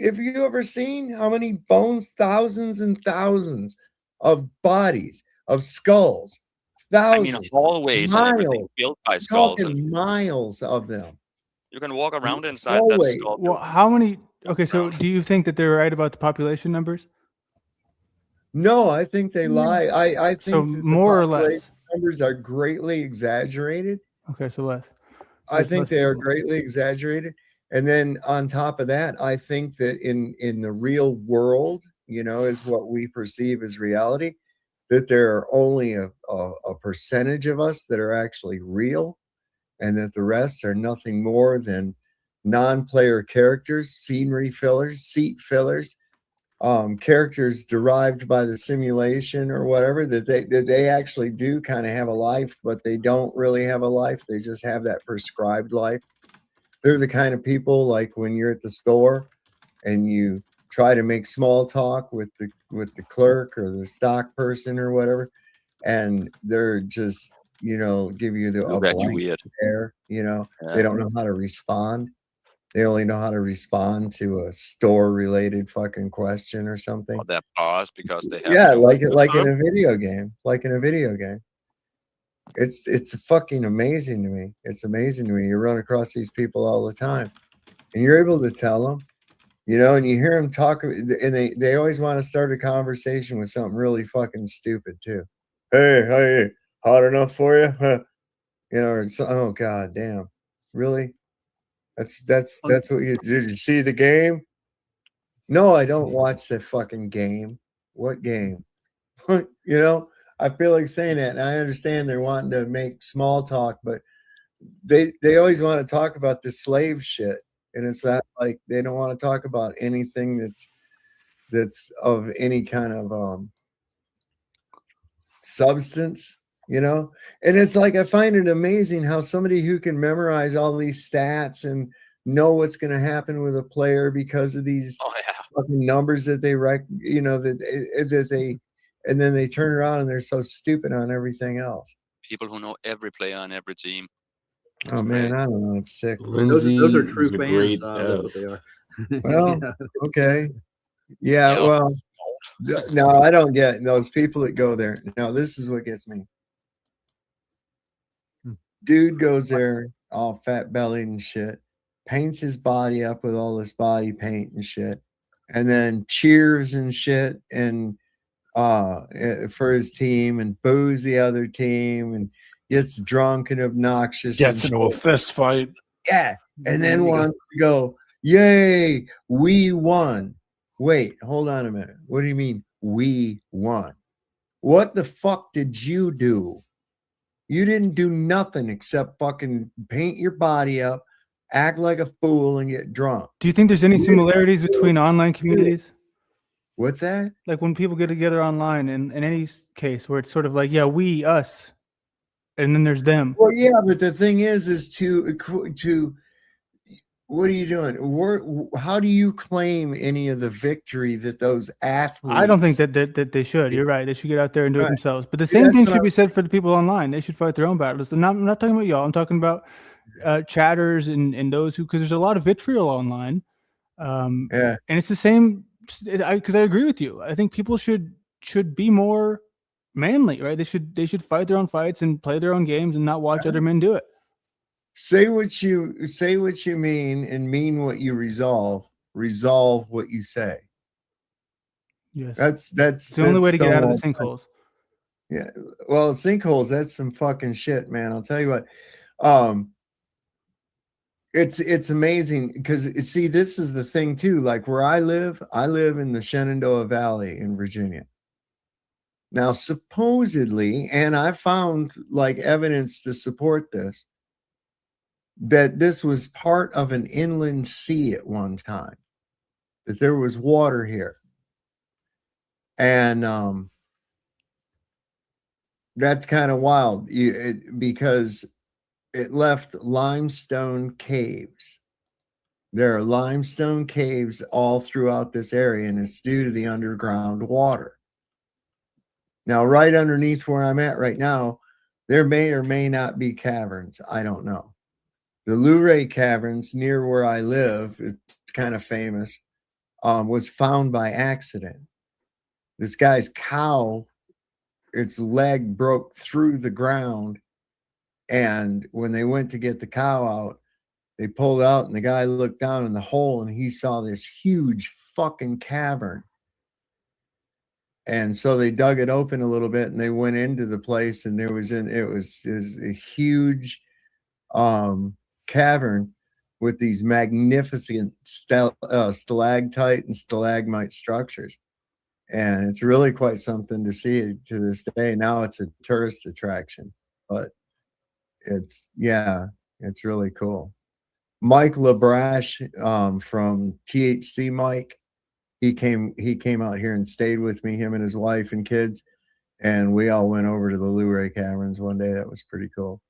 ever seen how many bones? Thousands and thousands of bodies, of skulls. Thousands. I mean, hallways and everything built by skulls. And miles of them. you can walk around inside that skull. Well, how many? Okay, so do you think that they're right about the population numbers? No, I think they lie. I think so. More or less numbers are greatly exaggerated. Okay, so less. I think they are greatly exaggerated. And then on top of that, I think that in the real world, is what we perceive as reality, that there are only a percentage of us that are actually real, and that the rest are nothing more than non-player characters, scenery fillers, seat fillers, characters derived by the simulation or whatever, that they actually do kind of have a life, but they don't really have a life. They just have that prescribed life. They're the kind of people, like when you're at the store and you try to make small talk with the clerk or the stock person or whatever, and they're just give you the blank stare. They don't know how to respond. They only know how to respond to a store-related fucking question or something. Or that pause because they have like in a video game. Like in a video game. It's fucking amazing to me. It's amazing to me. You run across these people all the time, and you're able to tell them, and you hear them talk, and they always want to start a conversation with something really fucking stupid too. Hey, hot enough for you? Or oh god damn, really? That's what you did. You see the game? No, I don't watch the fucking game. What game? I feel like saying that, and I understand they're wanting to make small talk, but they always want to talk about the slave shit, and it's not like they don't want to talk about anything that's of any kind of substance. And it's like, I find it amazing how somebody who can memorize all these stats and know what's going to happen with a player because of these fucking numbers that they that they, and then they turn around and they're so stupid on everything else. People who know every player on every team. That's man, I don't know. It's sick. Those are true fans. That's what they are. Well, okay. Yeah, well, no, I don't get those people that go there. No, this is what gets me. Dude goes there all fat bellied and shit, paints his body up with all this body paint and shit, and then cheers and shit and for his team and boos the other team and gets drunk and obnoxious. Gets into a fist fight. Yeah. And then wants to go, yay, we won. Wait, hold on a minute. What do you mean we won? What the fuck did you do? You didn't do nothing except fucking paint your body up, act like a fool, and get drunk. Do you think there's any similarities between online communities? What's that? Like when people get together online, in any case, where it's sort of like, yeah, we, us, and then there's them. Well, yeah, but the thing is to what are you doing? How do you claim any of the victory that those athletes? I don't think that they should. You're right. They should get out there and do it themselves. But the same thing should be said for the people online. They should fight their own battles. And I'm not talking about y'all. I'm talking about chatters and those who, because there's a lot of vitriol online. And it's the same. Because I agree with you. I think people should be more manly, right? They should fight their own fights and play their own games and not watch other men do it. Say what you mean and mean what you resolve. Resolve what you say. Yes. That's the only way to get out of the sinkholes. Yeah. Well, sinkholes, that's some fucking shit, man. I'll tell you what. It's amazing because see, this is the thing too. Like where I live in the Shenandoah Valley in Virginia. Now, supposedly, and I found like evidence to support this, that this was part of an inland sea at one time, that there was water here. And that's kind of wild because it left limestone caves. There are limestone caves all throughout this area, and it's due to the underground water. Now, right underneath where I'm at right now, there may or may not be caverns. I don't know. The Luray Caverns near where I live, it's kind of famous, was found by accident. This guy's cow, its leg broke through the ground. And when they went to get the cow out, they pulled out and the guy looked down in the hole and he saw this huge fucking cavern. And so they dug it open a little bit and they went into the place and it was a huge cavern with these magnificent stalactite and stalagmite structures. And it's really quite something to see to this day. Now it's a tourist attraction, but it's really cool. Mike LaBrash from THC Mike, he came out here and stayed with me, him and his wife and kids, and we all went over to the Luray Caverns one day. That was pretty cool.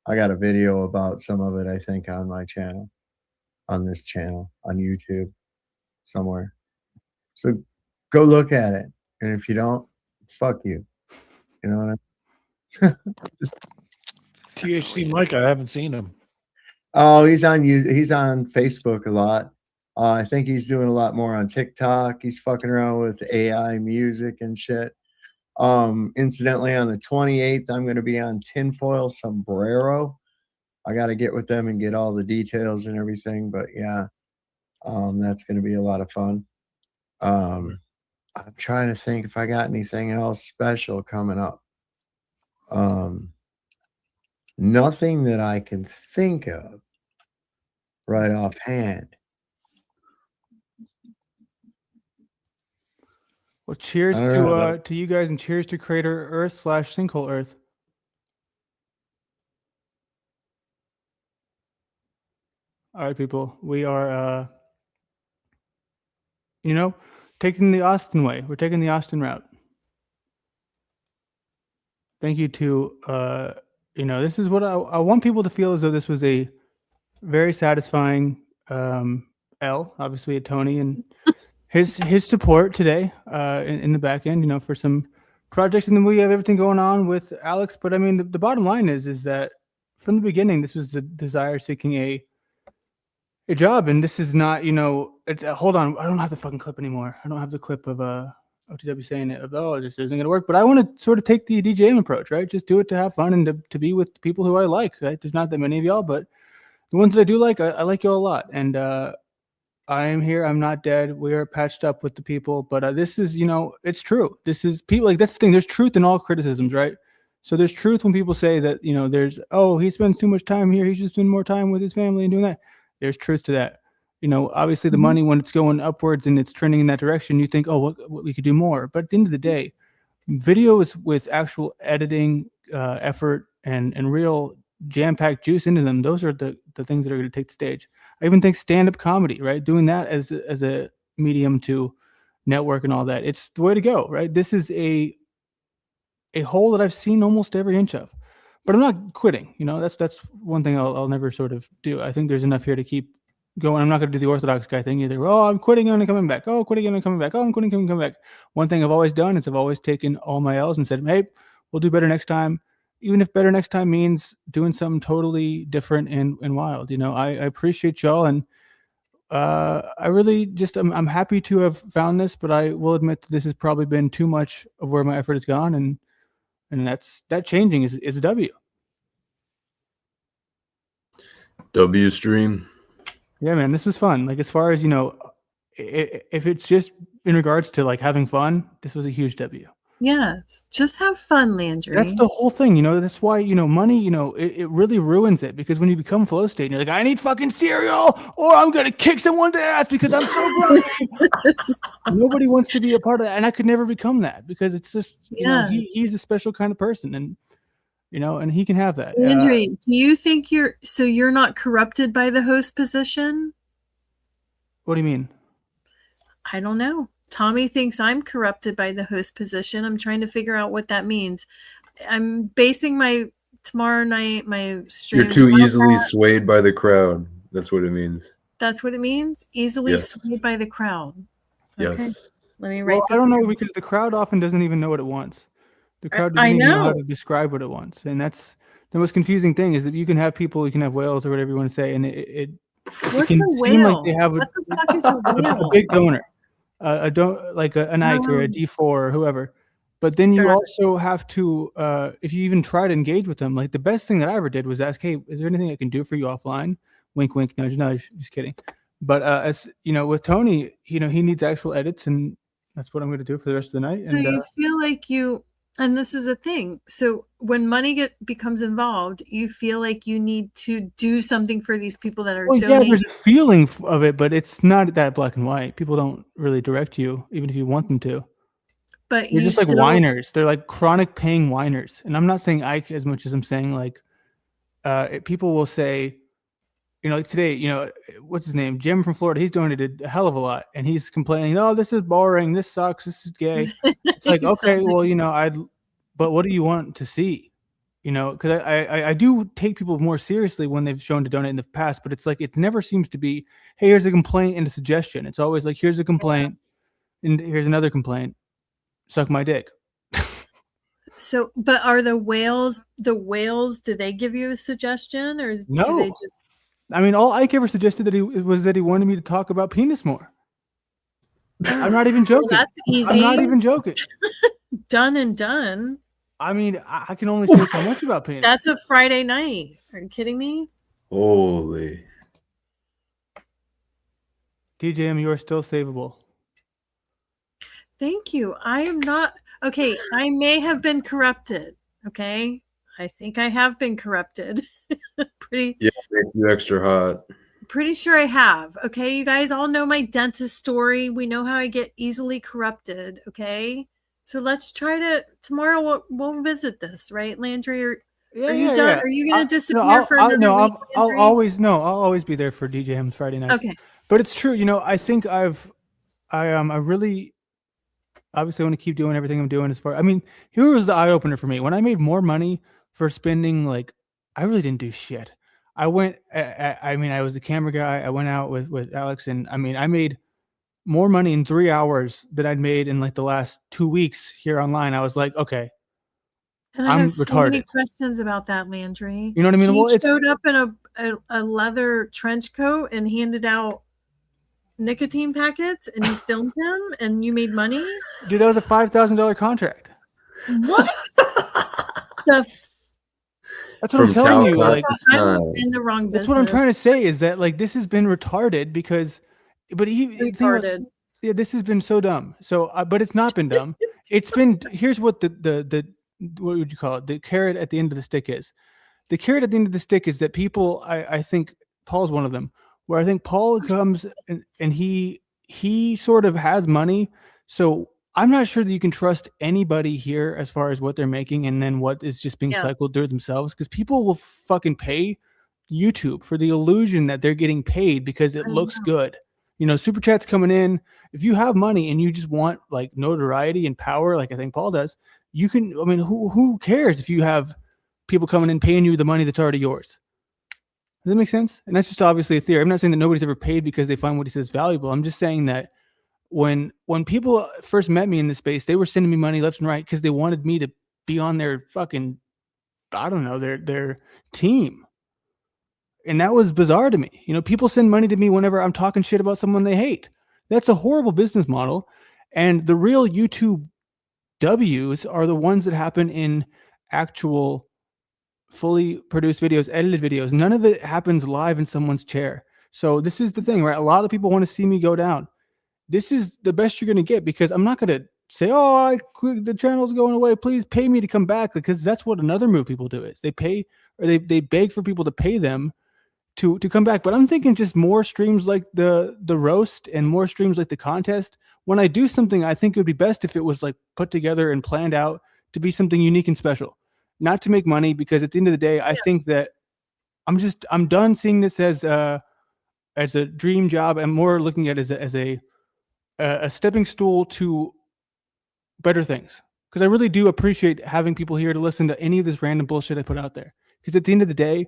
I got a video about some of it, I think, on my channel, on this channel, on YouTube, somewhere. So go look at it, and if you don't, fuck you. You know what I mean? THC Mike, I haven't seen him. Oh, he's on Facebook a lot. I think he's doing a lot more on TikTok. He's fucking around with AI music and shit. Incidentally, on the 28th, I'm going to be on Tinfoil Sombrero. I got to get with them and get all the details and everything. But yeah, that's going to be a lot of fun. I'm trying to think if I got anything else special coming up. Nothing that I can think of right offhand. Well, cheers to you guys, and cheers to Crater Earth / Sinkhole Earth. All right, people, we are, taking the Austin way. We're taking the Austin route. Thank you to, this is what I want people to feel as though this was a very satisfying L, obviously, at Tony and his support today in the back end, for some projects. And then we have everything going on with Alex. But I mean, the bottom line is that from the beginning, this was the desire seeking a job. And this is not, hold on, I don't have the fucking clip anymore. I don't have the clip of OTW saying it, this isn't going to work. But I want to sort of take the DJM approach, right? Just do it to have fun and to be with people who I like, right? There's not that many of y'all, but the ones that I do like, I like you all a lot. And I am here. I'm not dead. We are patched up with the people. But this is, it's true. This is people, like, that's the thing. There's truth in all criticisms, right? So there's truth when people say that, there's, he spends too much time here. He should spend more time with his family and doing that. There's truth to that. Obviously the money, when it's going upwards and it's trending in that direction, you think, what we could do more. But at the end of the day, videos with actual editing effort and real jam-packed juice into them, those are the things that are going to take the stage. I even think stand-up comedy, right? Doing that as a medium to network and all that, it's the way to go, right? This is a hole that I've seen almost every inch of. But I'm not quitting. That's one thing I'll never sort of do. I think there's enough here to keep going. I'm not going to do the orthodox guy thing either. I'm quitting and coming back. Quitting and coming back. I'm quitting and coming back. One thing I've always done is I've always taken all my L's and said, hey, we'll do better next time. Even if better next time means doing something totally different and wild. I appreciate y'all. And I really just I'm happy to have found this, but I will admit that this has probably been too much of where my effort has gone, and that changing is a W. W stream. Yeah, man, this was fun. Like, as far as, if it's just in regards to like having fun, this was a huge W. Yes, just have fun, Landry. That's the whole thing, that's why, money, it really ruins it, because when you become flow state and you're like, I need fucking cereal or I'm going to kick someone's ass because I'm so grumpy. Nobody wants to be a part of that. And I could never become that, because it's just, he's a special kind of person, and, and he can have that. Landry, do you think you're not corrupted by the host position? What do you mean? I don't know. Tommy thinks I'm corrupted by the host position. I'm trying to figure out what that means. I'm basing my tomorrow night, my stream. You're too easily swayed by the crowd. That's what it means. That's what it means? Easily swayed by the crowd. Okay. Yes. Let me write I don't know, because the crowd often doesn't even know what it wants. The crowd doesn't even know how to describe what it wants. And that's the most confusing thing, is that you can have people, you can have whales or whatever you want to say, and it can seem like they have what the fuck is a whale? a big donor. Like a Nike or a D4 or whoever, but then you also have to, if you even try to engage with them, like the best thing that I ever did was ask, hey, is there anything I can do for you offline? Wink, wink, nudge, nudge. Just kidding. But as with Tony, he needs actual edits, and that's what I'm going to do for the rest of the night. So you feel like and this is a thing. So when money becomes involved, you feel like you need to do something for these people that are donating. Yeah, there's a feeling of it, but it's not that black and white. People don't really direct you, even if you want them to. But you're just like whiners. They're like chronic paying whiners. And I'm not saying Ike as much as I'm saying like people will say, like today, what's his name? Jim from Florida. He's donated a hell of a lot, and he's complaining, "Oh, this is boring. This sucks. This is gay." It's like, okay, well, but what do you want to see? Because I do take people more seriously when they've shown to donate in the past, but it's like it never seems to be, hey, here's a complaint and a suggestion. It's always like, here's a complaint and here's another complaint. Suck my dick. So, but are the whales? Do they give you a suggestion, or no? Do they just? I mean, all Ike ever suggested that he wanted me to talk about penis more. I'm not even joking. Well, that's easy. I'm not even joking. Done and done. I mean, I can only say so much about penis. That's a Friday night. Are you kidding me? Holy. DJM, you are still savable. Thank you. I am not. Okay, I may have been corrupted. Okay. I think I have been corrupted. Yeah, makes you extra hot. Pretty sure I have. Okay, you guys all know my dentist story. We know how I get easily corrupted. Okay, so let's try to tomorrow. We'll visit this, right, Landry? Are you done? Are you going to disappear for another week? I'll always be there for DJ Ham's Friday night. Okay, but it's true. I think I really obviously want to keep doing everything I'm doing as far. I mean, here was the eye opener for me when I made more money for spending like. I really didn't do shit. I went, I mean, I was the camera guy. I went out with Alex, and I mean, I made more money in 3 hours than I'd made in like the last 2 weeks here online. I was like, okay, and I have so many questions about that, Landry. You know what I mean? He showed up in a leather trench coat and handed out nicotine packets, and you filmed him, and you made money? Dude, that was a $5,000 contract. What? That's what I'm telling you. Like, I'm in the wrong business. That's what I'm trying to say is that like this has been retarded because, retarded. Yeah, this has been so dumb. So, but it's not been dumb. It's been. Here's what the what would you call it? The carrot at the end of the stick is. The carrot at the end of the stick is that people. I think Paul's one of them. Where I think Paul comes and he sort of has money. So I'm not sure that you can trust anybody here as far as what they're making and then what is just being cycled through themselves, because people will fucking pay YouTube for the illusion that they're getting paid because it looks good. Super chats coming in. If you have money and you just want like notoriety and power, like I think Paul does, you can. I mean, who cares if you have people coming in paying you the money that's already yours? Does that make sense? And that's just obviously a theory. I'm not saying that nobody's ever paid because they find what he says valuable. I'm just saying that when people first met me in this space, they were sending me money left and right because they wanted me to be on their fucking, I don't know, their team. And that was bizarre to me. You know, people send money to me whenever I'm talking shit about someone they hate. That's a horrible business model. And the real YouTube W's are the ones that happen in actual fully produced videos, edited videos. None of it happens live in someone's chair. So this is the thing, right? A lot of people want to see me go down. This is the best you're going to get, because I'm not going to say, oh, the channel's going away, please pay me to come back, because that's what another move people do is they pay, or they beg for people to pay them to come back. But I'm thinking just more streams like the roast and more streams like the contest. When I do something, I think it would be best if it was like put together and planned out to be something unique and special, not to make money, because at the end of the day, I think that I'm done seeing this as a dream job. I'm more looking at it as a stepping stool to better things, because I really do appreciate having people here to listen to any of this random bullshit I put out there. Because at the end of the day,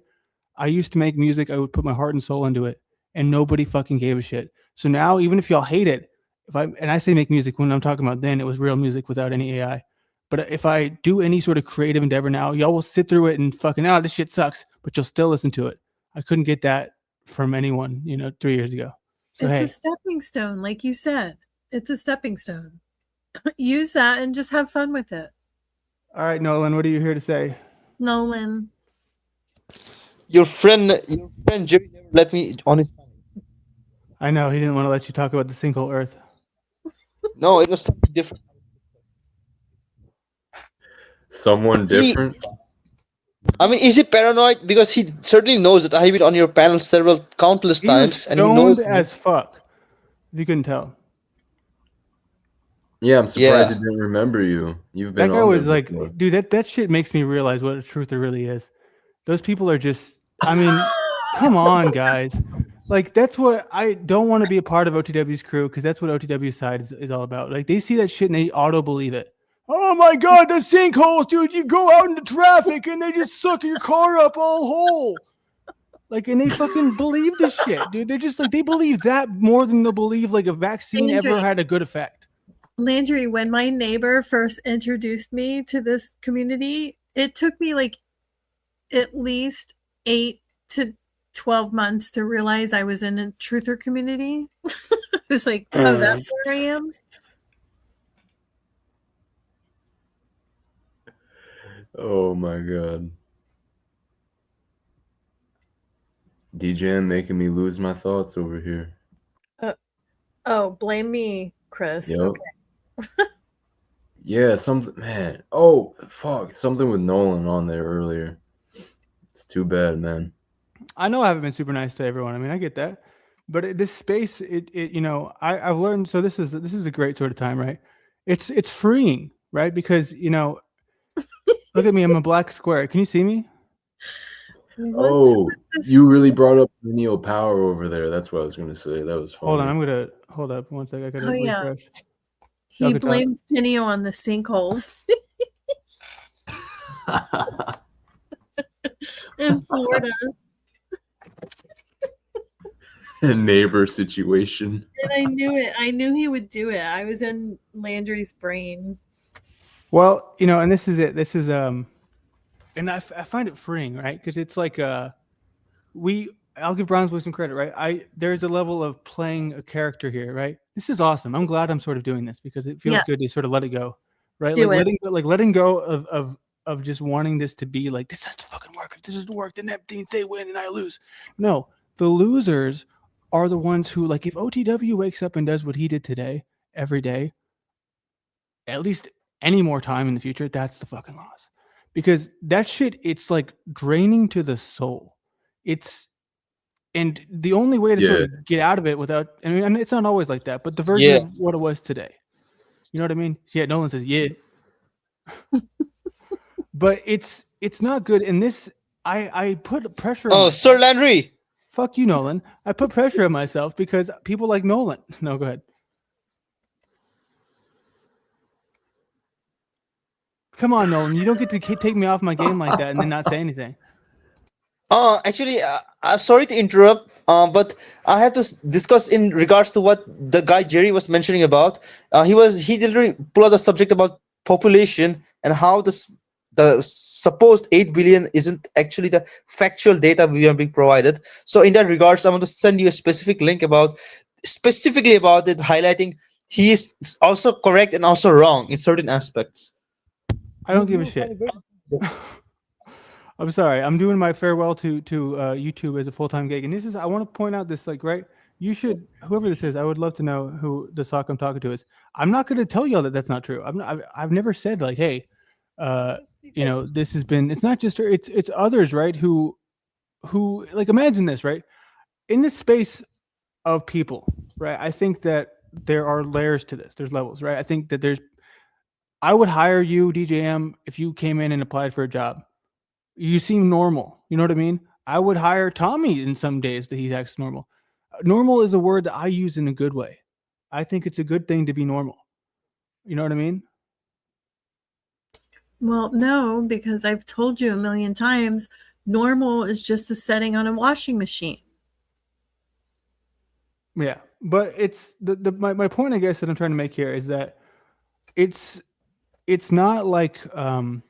I used to make music, I would put my heart and soul into it, and nobody fucking gave a shit. So now, even if y'all hate it, and I say make music, when I'm talking about then, it was real music without any AI. But if I do any sort of creative endeavor now, y'all will sit through it and fucking, this shit sucks, but you'll still listen to it. I couldn't get that from anyone, 3 years ago. So It's a stepping stone, like you said. It's a stepping stone. Use that and just have fun with it. All right, Nolan, what are you here to say? Nolan. Your friend Jerry never let me on his panel. I know, he didn't want to let you talk about the sinkhole Earth. No, it was something different. Someone different? I mean, is he paranoid? Because he certainly knows that I've been on your panel countless He times, was and he knows stoned as fuck. If you couldn't tell. Yeah, I'm surprised he didn't remember you. You've been That guy on was there like, before. dude, that shit makes me realize what a truther really is. Those people are just, I mean, come on, guys. Like, that's what I don't want to be a part of OTW's crew, because that's what OTW's side is all about. Like, they see that shit and they auto believe it. Oh my God, the sinkholes, dude. You go out into traffic and they just suck your car up all whole. Like, and they fucking believe this shit, dude. They're just like, they believe that more than they'll believe like a vaccine ever had a good effect. Landry, when my neighbor first introduced me to this community, it took me like at least 8 to 12 months to realize I was in a truther community. It was like, oh, that's where I am. Oh my God. DJM making me lose my thoughts over here. Oh, blame me, Chris. Yep. Okay. Yeah, something, man. Oh, fuck. Something with Nolan on there earlier. It's too bad, man. I know I haven't been super nice to everyone. I mean, I get that, but this space, I've learned. So this is a great sort of time, right? It's freeing, right? Because look at me, I'm a black square. Can you see me? Oh, you really brought up the Neo Power over there. That's what I was going to say. That was funny. Hold on, I'm gonna hold up one second. I gotta refresh. He blamed Pinio on the sinkholes. In Florida. A neighbor situation. And I knew it. I knew he would do it. I was in Landry's brain. Well, and this is it. This is and I find it freeing, right? Because it's like I'll give Bronzeboy some credit, right? There's a level of playing a character here, right? This is awesome. I'm glad I'm sort of doing this because it feels good to sort of let it go, right? Letting go of just wanting this to be like, this has to fucking work. If this doesn't work, then that means they win and I lose. No, the losers are the ones who, like, if OTW wakes up and does what he did today every day, at least any more time in the future, that's the fucking loss. Because that shit, it's like draining to the soul. And the only way to sort of get out of it without, I mean, it's not always like that, but the version of what it was today. You know what I mean? Yeah, Nolan says, yeah. But it's not good. And this, I put pressure on myself. Sir Landry. Fuck you, Nolan. I put pressure on myself because people like Nolan. No, go ahead. Come on, Nolan. You don't get to take me off my game like that and then not say anything. Actually, sorry to interrupt, but I have to discuss in regards to what the guy Jerry was mentioning about. He literally pulled out the subject about population and how the supposed 8 billion isn't actually the factual data we are being provided. So in that regards, I want to send you a specific link specifically about it, highlighting he is also correct and also wrong in certain aspects. I don't give a shit. I'm sorry. I'm doing my farewell to YouTube as a full-time gig, and this is. I want to point out this, like, right. You should, whoever this is. I would love to know who the sock I'm talking to is. I'm not going to tell y'all that that's not true. I've never said like, hey, you know, this has been. It's not just her. It's others, right? Who like, imagine this, right? In this space of people, right? I think that there are layers to this. There's levels, right? I think that there's. I would hire you, DJM, if you came in and applied for a job. You seem normal. You know what I mean? I would hire Tommy in some days that he acts normal. Normal is a word that I use in a good way. I think it's a good thing to be normal. You know what I mean? Well, no, because I've told you a million times, normal is just a setting on a washing machine. Yeah, but it's my point, I guess, that I'm trying to make here is that it's not like I'm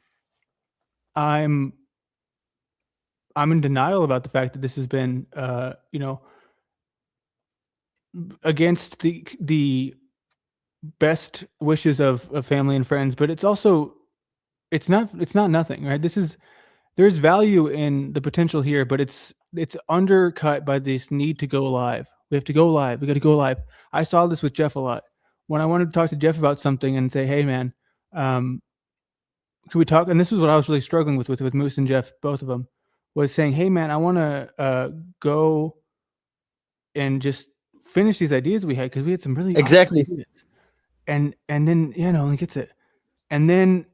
in denial about the fact that this has been, you know, against the best wishes of family and friends, but it's also, it's not nothing, right? There's value in the potential here, but it's undercut by this need to go live. We have to go live. We got to go live. I saw this with Jeff a lot. When I wanted to talk to Jeff about something and say, hey man, could we talk? And this was what I was really struggling with Moose and Jeff, both of them, was saying, hey man, I want to go and just finish these ideas we had, because we had some really exactly awesome ideas. And then, you know, he gets it. And then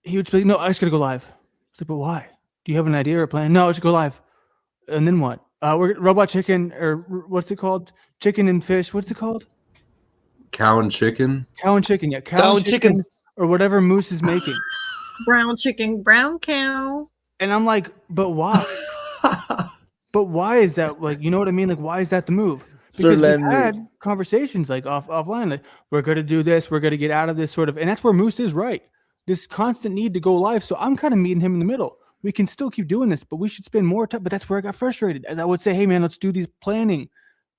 he would be like, no, I just gotta go live. It's like, but why? Do you have an idea or a plan? No, I should go live. And then what? We're Robot Chicken, or what's it called? Chicken and Fish. What's it called? Cow and chicken. Cow and chicken. Yeah, cow and chicken, or whatever Moose is making. Brown chicken, brown cow. And I'm like, but why? But why is that? Like, you know what I mean? Like, why is that the move? Because we had conversations like offline, like, we're going to do this, we're going to get out of this sort of, and that's where Moose is right. This constant need to go live. So I'm kind of meeting him in the middle. We can still keep doing this, but we should spend more time. But that's where I got frustrated. As I would say, hey man, let's do these planning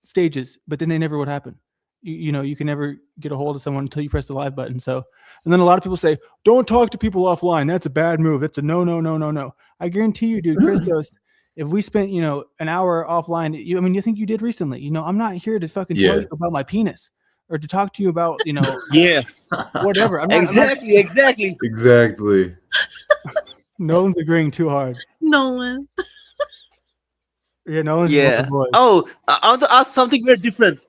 stages, but then they never would happen. You know, you can never get a hold of someone until you press the live button. So, and then a lot of people say, don't talk to people offline. That's a bad move. That's a no. I guarantee you, dude, Christos, if we spent, you know, an hour offline, you think you did recently, you know, I'm not here to fucking tell you about my penis or to talk to you about, you know, yeah, whatever. Exactly. Nolan's agreeing too hard. Nolan. Yeah, Nolan's. Yeah. Oh, I want to ask something very different.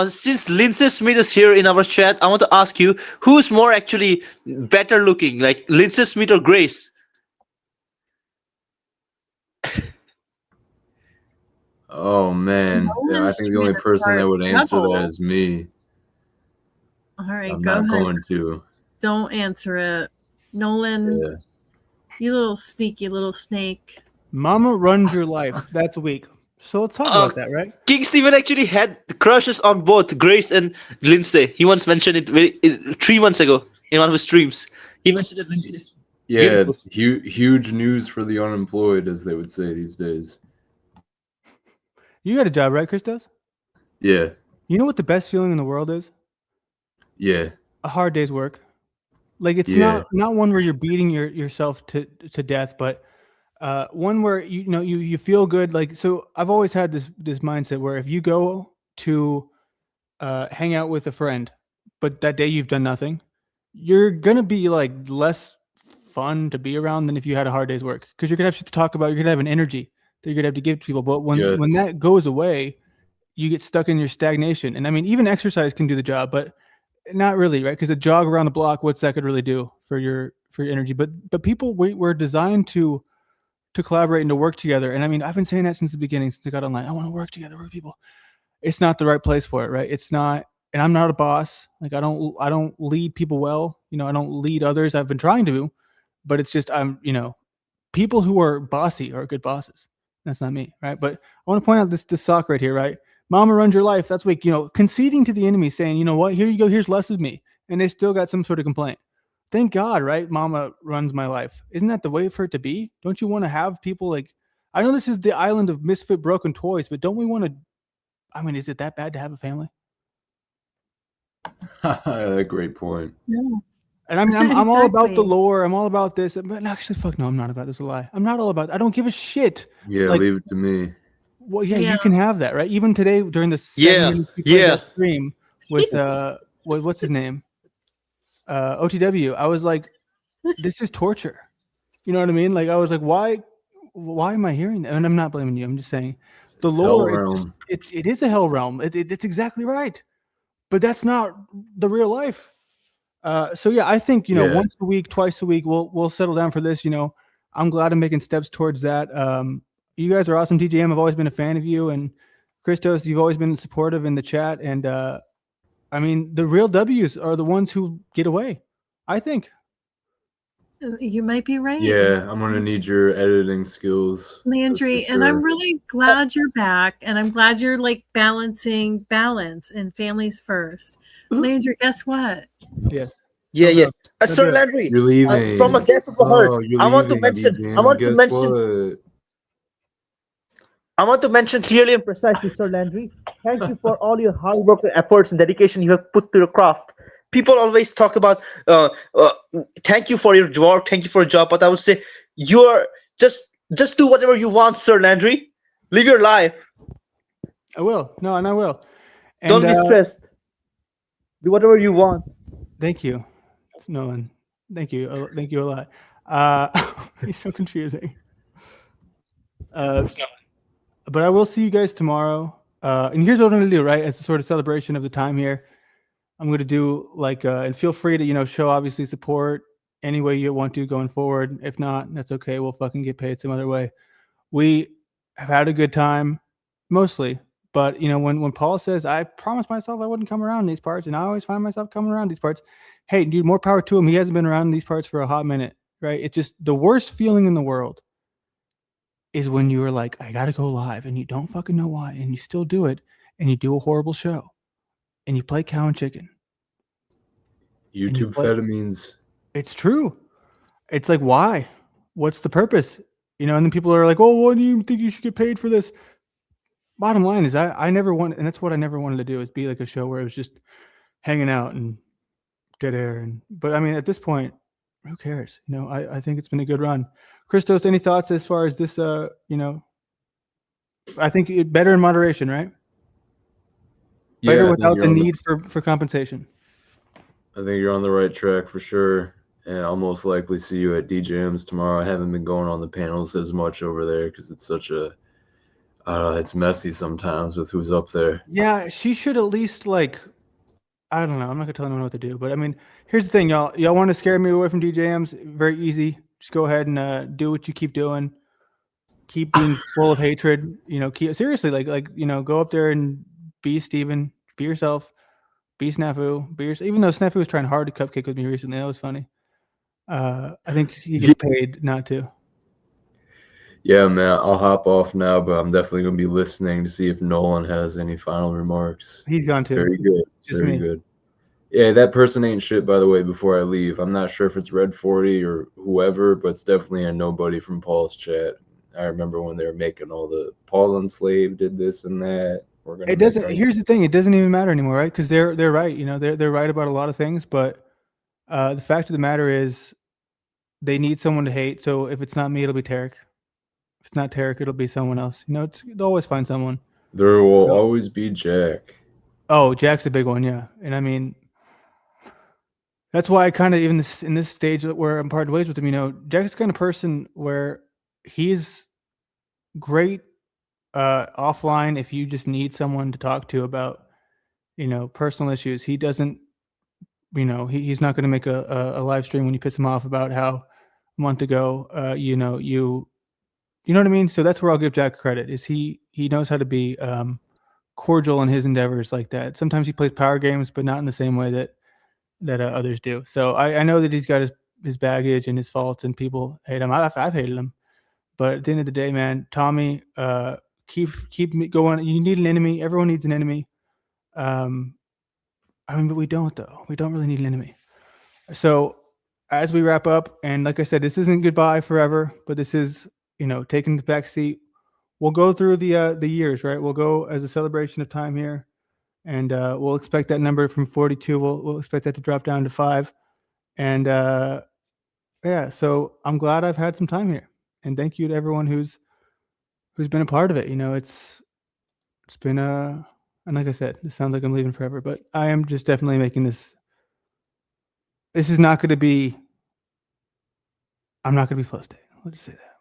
Since Lindsay Smith is here in our chat, I want to ask you, who's more actually better looking, like Lindsay Smith or Grace? Oh man, yeah, I think the only person that would answer that is me. All right, I'm go not ahead. going to. Don't answer it, Nolan. You little sneaky little snake. Mama runs your life. That's weak. So let's talk about that, right? King Steven actually had crushes on both Grace and Lindsay. He once mentioned it 3 months ago in one of his streams. He mentioned that Lindsay is beautiful. Huge news for the unemployed, as they would say these days. You got a job, right, Christos? Yeah. You know what the best feeling in the world is? Yeah. A hard day's work. Like, it's not one where you're beating yourself to death, but one where you feel good. Like, so I've always had this mindset where if you go to hang out with a friend, but that day you've done nothing, you're gonna be like less fun to be around than if you had a hard day's work, because you're gonna have shit to talk about. You're gonna have an energy that you're gonna have to give to people. But when that goes away, you get stuck in your stagnation. And I mean, even exercise can do the job, but not really, right? Because a jog around the block, what's that could really do for your energy? But people, we're designed to collaborate and to work together. And I mean, I've been saying that since the beginning, since I got online. I want to work together with people. It's not the right place for it, right? It's not, and I'm not a boss. Like, I don't lead people well. You know, I don't lead others. I've been trying to, but it's just, people who are bossy are good bosses. That's not me, right? But I want to point out this sock right here, right? Mama runs your life. That's weak. You know, conceding to the enemy, saying, you know what, here you go, here's less of me. And they still got some sort of complaint. Thank God, right? Mama runs my life. Isn't that the way for it to be? Don't you want to have people like? I know this is the island of misfit broken toys, but don't we want to? I mean, is it that bad to have a family? Great point. No. And I mean, I'm all about the Exactly. lore. I'm all about this. But actually, fuck no, I'm not about this. A lie. I'm not all about. I don't give a shit. Yeah, Like, leave it to me. well, yeah, Yeah. you can have that, right? Even today during the 7 Yeah, minutes we played yeah. that stream with what's his name? OTW. I was like, this is torture. You know what I mean? Like I was like, why am I hearing that? And I'm not blaming you. I'm just saying the It's lore. hell It's just, realm. it is a hell realm. It's exactly right, but that's not the real life. So yeah, I think Yeah. once a week, twice a week, we'll settle down for this. I'm glad I'm making steps towards that. You guys are awesome, TJM. I've always been a fan of you, and Christos, you've always been supportive in the chat. And I mean, the real W's are the ones who get away. I think. You might be right. Yeah, I'm gonna need your editing skills. Landry, and I'm really glad you're back, and I'm glad you're like balancing balance and families first. Landry, guess what? Yes. Yeah. No Sir good. Landry, You're leaving. from a depth of the heart, Oh, you're I want to leaving, mention. DJM. I want to Guess mention. what? I want to mention clearly and precisely, Sir Landry. Thank you for all your hard work, and efforts, and dedication you have put to your craft. People always talk about thank you for your work, thank you for your job, but I would say you're just do whatever you want, Sir Landry. Live your life. I will. No, and I will. And, Don't be stressed. Do whatever you want. Thank you, Nolan. Thank you. Thank you a lot. He's so confusing. But I will see you guys tomorrow. And here's what I'm going to do, right? As a sort of celebration of the time here, I'm going to do like, and feel free to, show obviously support any way you want to going forward. If not, that's okay. We'll fucking get paid some other way. We have had a good time, mostly. But, when Paul says, I promised myself I wouldn't come around these parts, and I always find myself coming around these parts. Hey, dude, more power to him. He hasn't been around these parts for a hot minute, right? It's just the worst feeling in the world is when you are like, I got to go live, and you don't fucking know why, and you still do it, and you do a horrible show, and you play cow and chicken. YouTube Fetamines. It's true. It's like, why? What's the purpose? And then people are like, oh, why do you think you should get paid for this? Bottom line is I never want, and that's what I never wanted to do, is be like a show where it was just hanging out and dead air. But I mean, at this point, who cares? I think it's been a good run. Christos, any thoughts as far as this, I think better in moderation, right? Better Yeah, I without think the you're on need for compensation. I think you're on the right track for sure. And I'll most likely see you at DJM's tomorrow. I haven't been going on the panels as much over there because it's such a, it's messy sometimes with who's up there. Yeah, she should at least I don't know. I'm not gonna tell anyone what to do, but I mean, here's the thing, y'all. Y'all want to scare me away from DJM's? Very easy. Just go ahead and do what you keep doing. Keep being full of hatred. Seriously, go up there and be Steven, be yourself, be Snafu, be yourself. Even though Snafu was trying hard to cupcake with me recently, that was funny. I think he gets paid not to. Yeah, man, I'll hop off now, but I'm definitely going to be listening to see if Nolan has any final remarks. He's gone too. Very good. Just Very me. good. Yeah, that person ain't shit, by the way, before I leave. I'm not sure if it's Red 40 or whoever, but it's definitely a nobody from Paul's chat. I remember when they were making all the Paul Unslave did this and that. It doesn't. Here's the thing. It doesn't even matter anymore, right? Because they're right. They're right about a lot of things, but the fact of the matter is, they need someone to hate. So if it's not me, it'll be Tarek. If it's not Tarek, it'll be someone else. They'll always find someone. There will always be Jack. Oh, Jack's a big one, yeah. And I mean, that's why I kind of, even in this stage where I'm parted ways with him, Jack's the kind of person where he's great offline if you just need someone to talk to about, personal issues. He doesn't, he's not going to make a live stream when you piss him off about how a month ago, you know what I mean? So that's where I'll give Jack credit, is he knows how to be cordial in his endeavors like that. Sometimes he plays power games, but not in the same way that others do. So I know that he's got his baggage and his faults, and people hate him. I've hated him, but at the end of the day, man, Tommy, keep me going. You need an enemy. Everyone needs an enemy. But we don't, though. We don't really need an enemy. So as we wrap up, and like I said, this isn't goodbye forever, but this is, taking the back seat. We'll go through the years, right? We'll go as a celebration of time here, and we'll expect that number from 42. We'll expect that to drop down to 5, and yeah. So I'm glad I've had some time here, and thank you to everyone who's been a part of it. It's been and like I said, this sounds like I'm leaving forever, but I am just definitely making this. This is not going to be. I'm not going to be flow state. We'll just say that.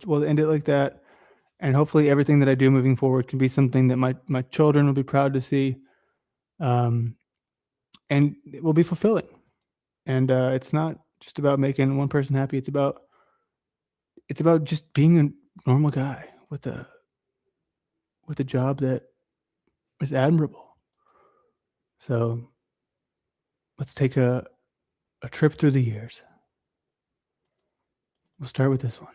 We'll end it like that, and hopefully everything that I do moving forward can be something that my children will be proud to see, and it will be fulfilling. And it's not just about making one person happy. It's about just being a normal guy with a job that is admirable. So let's take a trip through the years. We'll start with this one.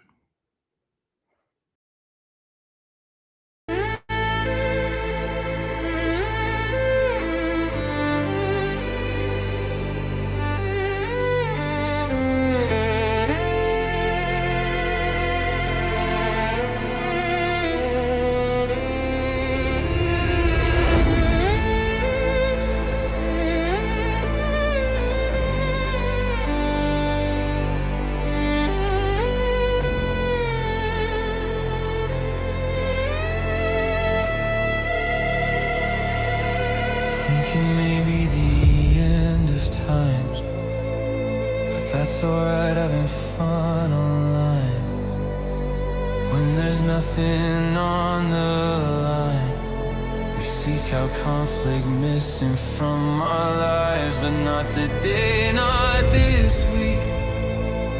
Thinking maybe the end of times, but that's alright, having fun online. When there's nothing on the line, we seek out conflict missing from our lives. But not today, not this week.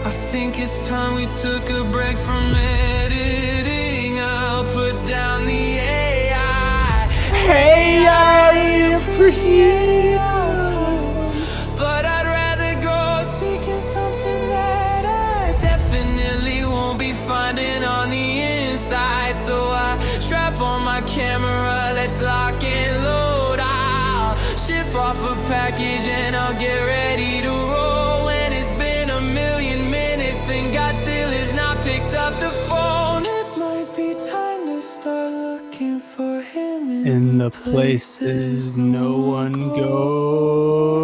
I think it's time we took a break from editing. I'll put down the AI. Hey, I appreciate our time, but I'd rather go seeking something that I definitely won't be finding on the inside. So I strap on my camera, let's lock and load. I'll ship off a package and I'll get ready to roll. When it's been a million minutes and God still has not picked up the phone, it might be time to start looking for him In the places no one goes.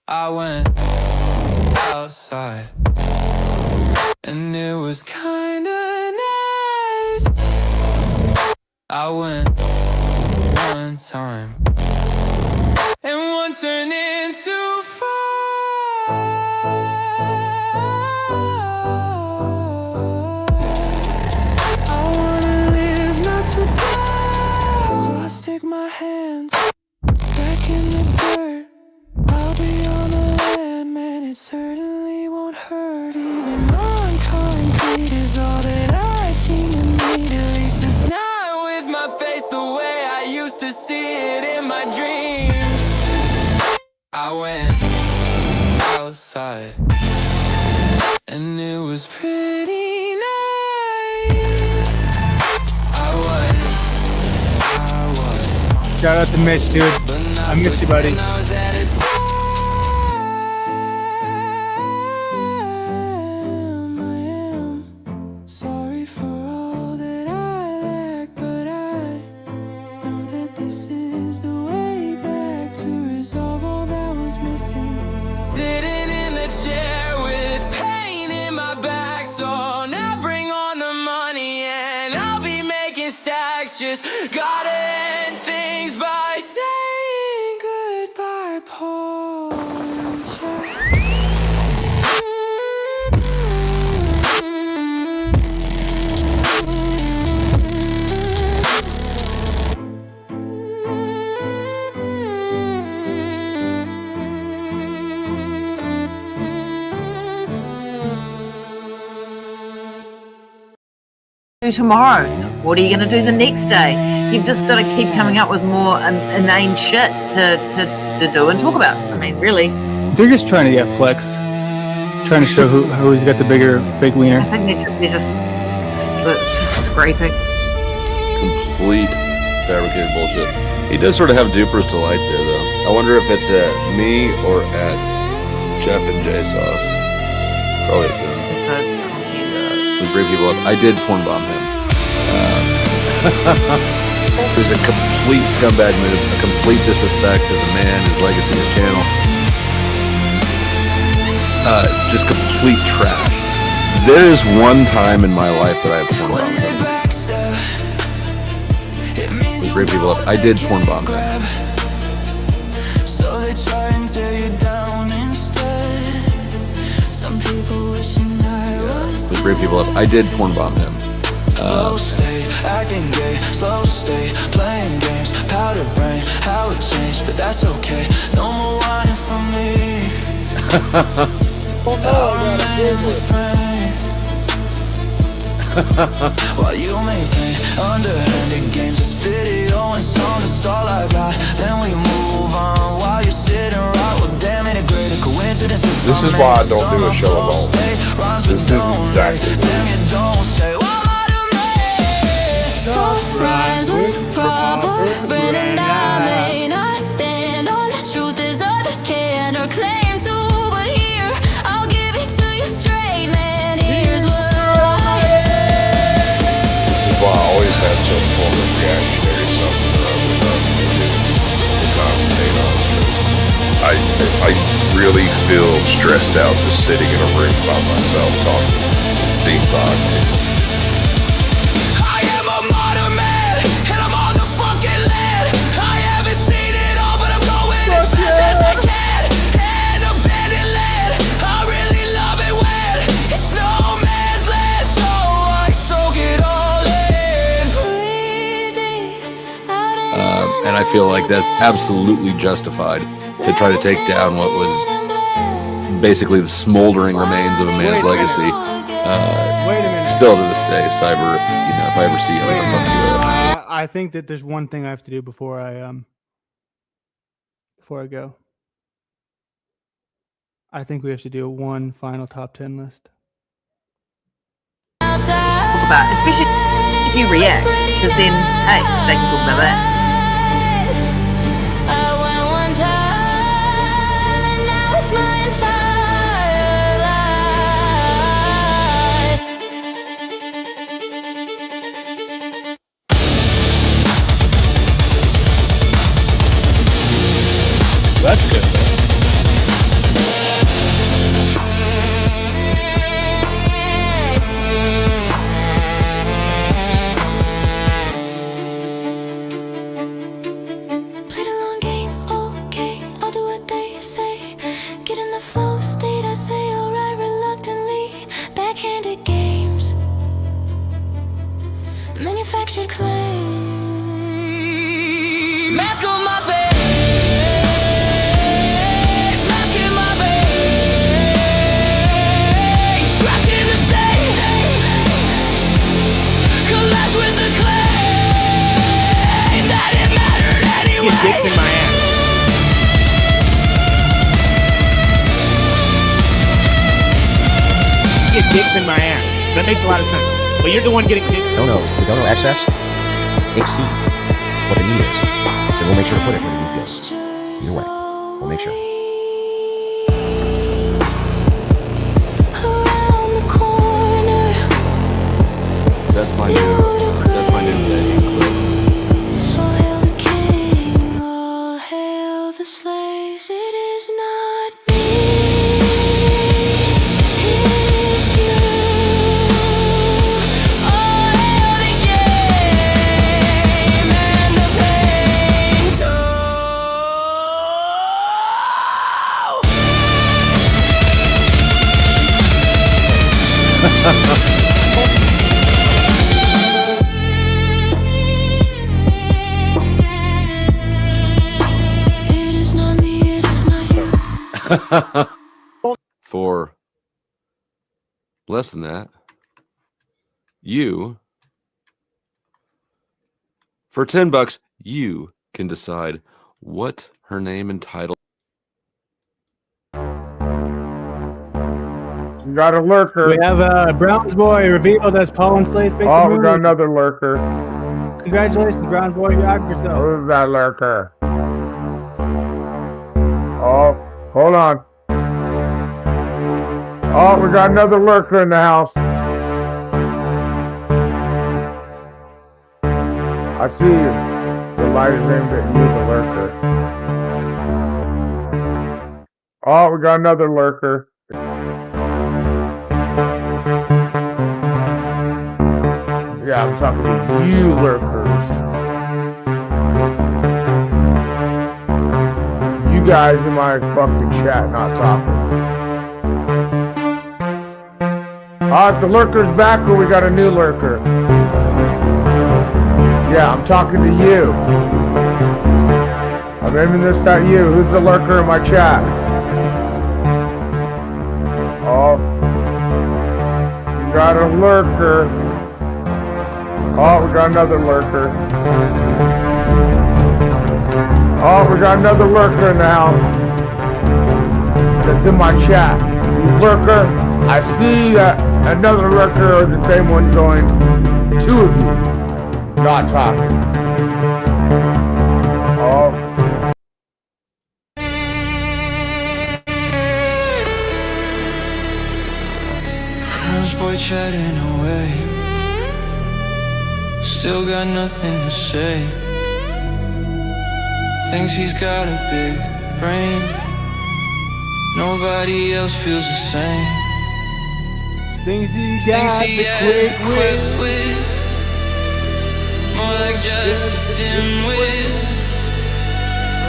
I went outside and it was kinda nice. I went one time and one turned into 5. I wanna live not to die, so I stick my hands back in the dirt. I'll be on the land, man, it certainly won't hurt. Even on concrete is all that I seem to need. At least it's not with my face the way I used to see it in my dreams. I went outside and it was pretty nice. I was. Shout out to Mitch, dude. I miss you, buddy. Sorry for all that I lack, but I know that this is the way back to resolve all that was missing. Sitting in the chair with pain in my back, so now bring on the money and I'll be making stacks. Just gotta end things by saying goodbye, Paul and Jack. Tomorrow? What are you going to do the next day? You've just got to keep coming up with more inane shit to do and talk about. I mean, really. They're just trying to get flex, trying to show who's got the bigger fake wiener. I think they're just scraping. Complete fabricated bullshit. He does sort of have Duper's delight there, though. I wonder if it's at me or at Jeff and Jay sauce. Probably a good. Please bring people up. I did porn bomb him. There's a complete scumbag move, a complete disrespect to the man, his legacy, his channel. Just complete trash. There is one time in my life that I have porn bombed him. Please bring people up. I did porn bomb him. So they try and tear you down instead. Some people wishing I was Please bring people up. I did porn bomb him. slow stay, acting gay, slow stay, playing games, powder brain, how it changed, but that's okay. No more whining from me. I'll remain refrain. While you maintain underhanded games, this video and song, that's all I got. Then we move on while you're sitting right. Well, damn it, a greater coincidence. This is why I don't do a show alone. This is exactly what soft rhymes with proper Brennan Diamond. I stand on the truth as others can or claim to, but here I'll give it to you straight, man. Here's what I am. This is why I always had some form of reactionary something or other to commentate on. I really feel stressed out just sitting in a room by myself talking. It seems odd to me. And I feel like that's absolutely justified to try to take down what was basically the smoldering remains of a man's legacy. Still to this day, Cyber, if I ever see you, I'm gonna fuck you up. I think that there's one thing I have to do before I go. I think we have to do one final top 10 list. Talk about, especially if you react, because then, hey, they can talk about that. My entire life. That's good. Played a long game, okay, I'll do what they say. Get in the flow state, I say alright reluctantly. Backhanded games, manufactured claims. Mask on my face, mask in my veins. Trapped in the state, collapse with the claim that it mattered anyway. Get dicks in my ass. Get dicks in my ass. That makes a lot of sense. But you're the one getting dicks. Don't know. We don't know excess. Exceed what the need is. Then we'll make sure to put it where the need goes. Either way, we'll make sure. Around the corner. That's my new thing. All hail the king, all hail the slaves. It is not me, it is you. All hail the game and the pain too. It is not me, it is not you. For less than that, for $10, you can decide what her name and title. You got a lurker. We have Browns Boy revealed as Paul and Slade. Oh, we got another lurker. Congratulations, Browns Boy. You out yourself. Who's that lurker? Oh, hold on. Oh, we got another lurker in the house. I see you. The light is aimed at you, the lurker. Oh, we got another lurker. Yeah, I'm talking to you, lurkers. You guys in my fucking chat not talking. Is the lurker's back or we got a new lurker? Yeah, I'm talking to you. I'm aiming this at you. Who's the lurker in my chat? Oh. We got a lurker. Oh, we got another lurker. Oh, we got another lurker in the house. That's in my chat. You lurker, I see that another lurker or the same one joined. Two of you not talking. Oh. Orange boy chatting away, still got nothing to say. Thinks he's got a big brain, nobody else feels the same. Things he got Thinks he has to quit with, more like just a dimwit,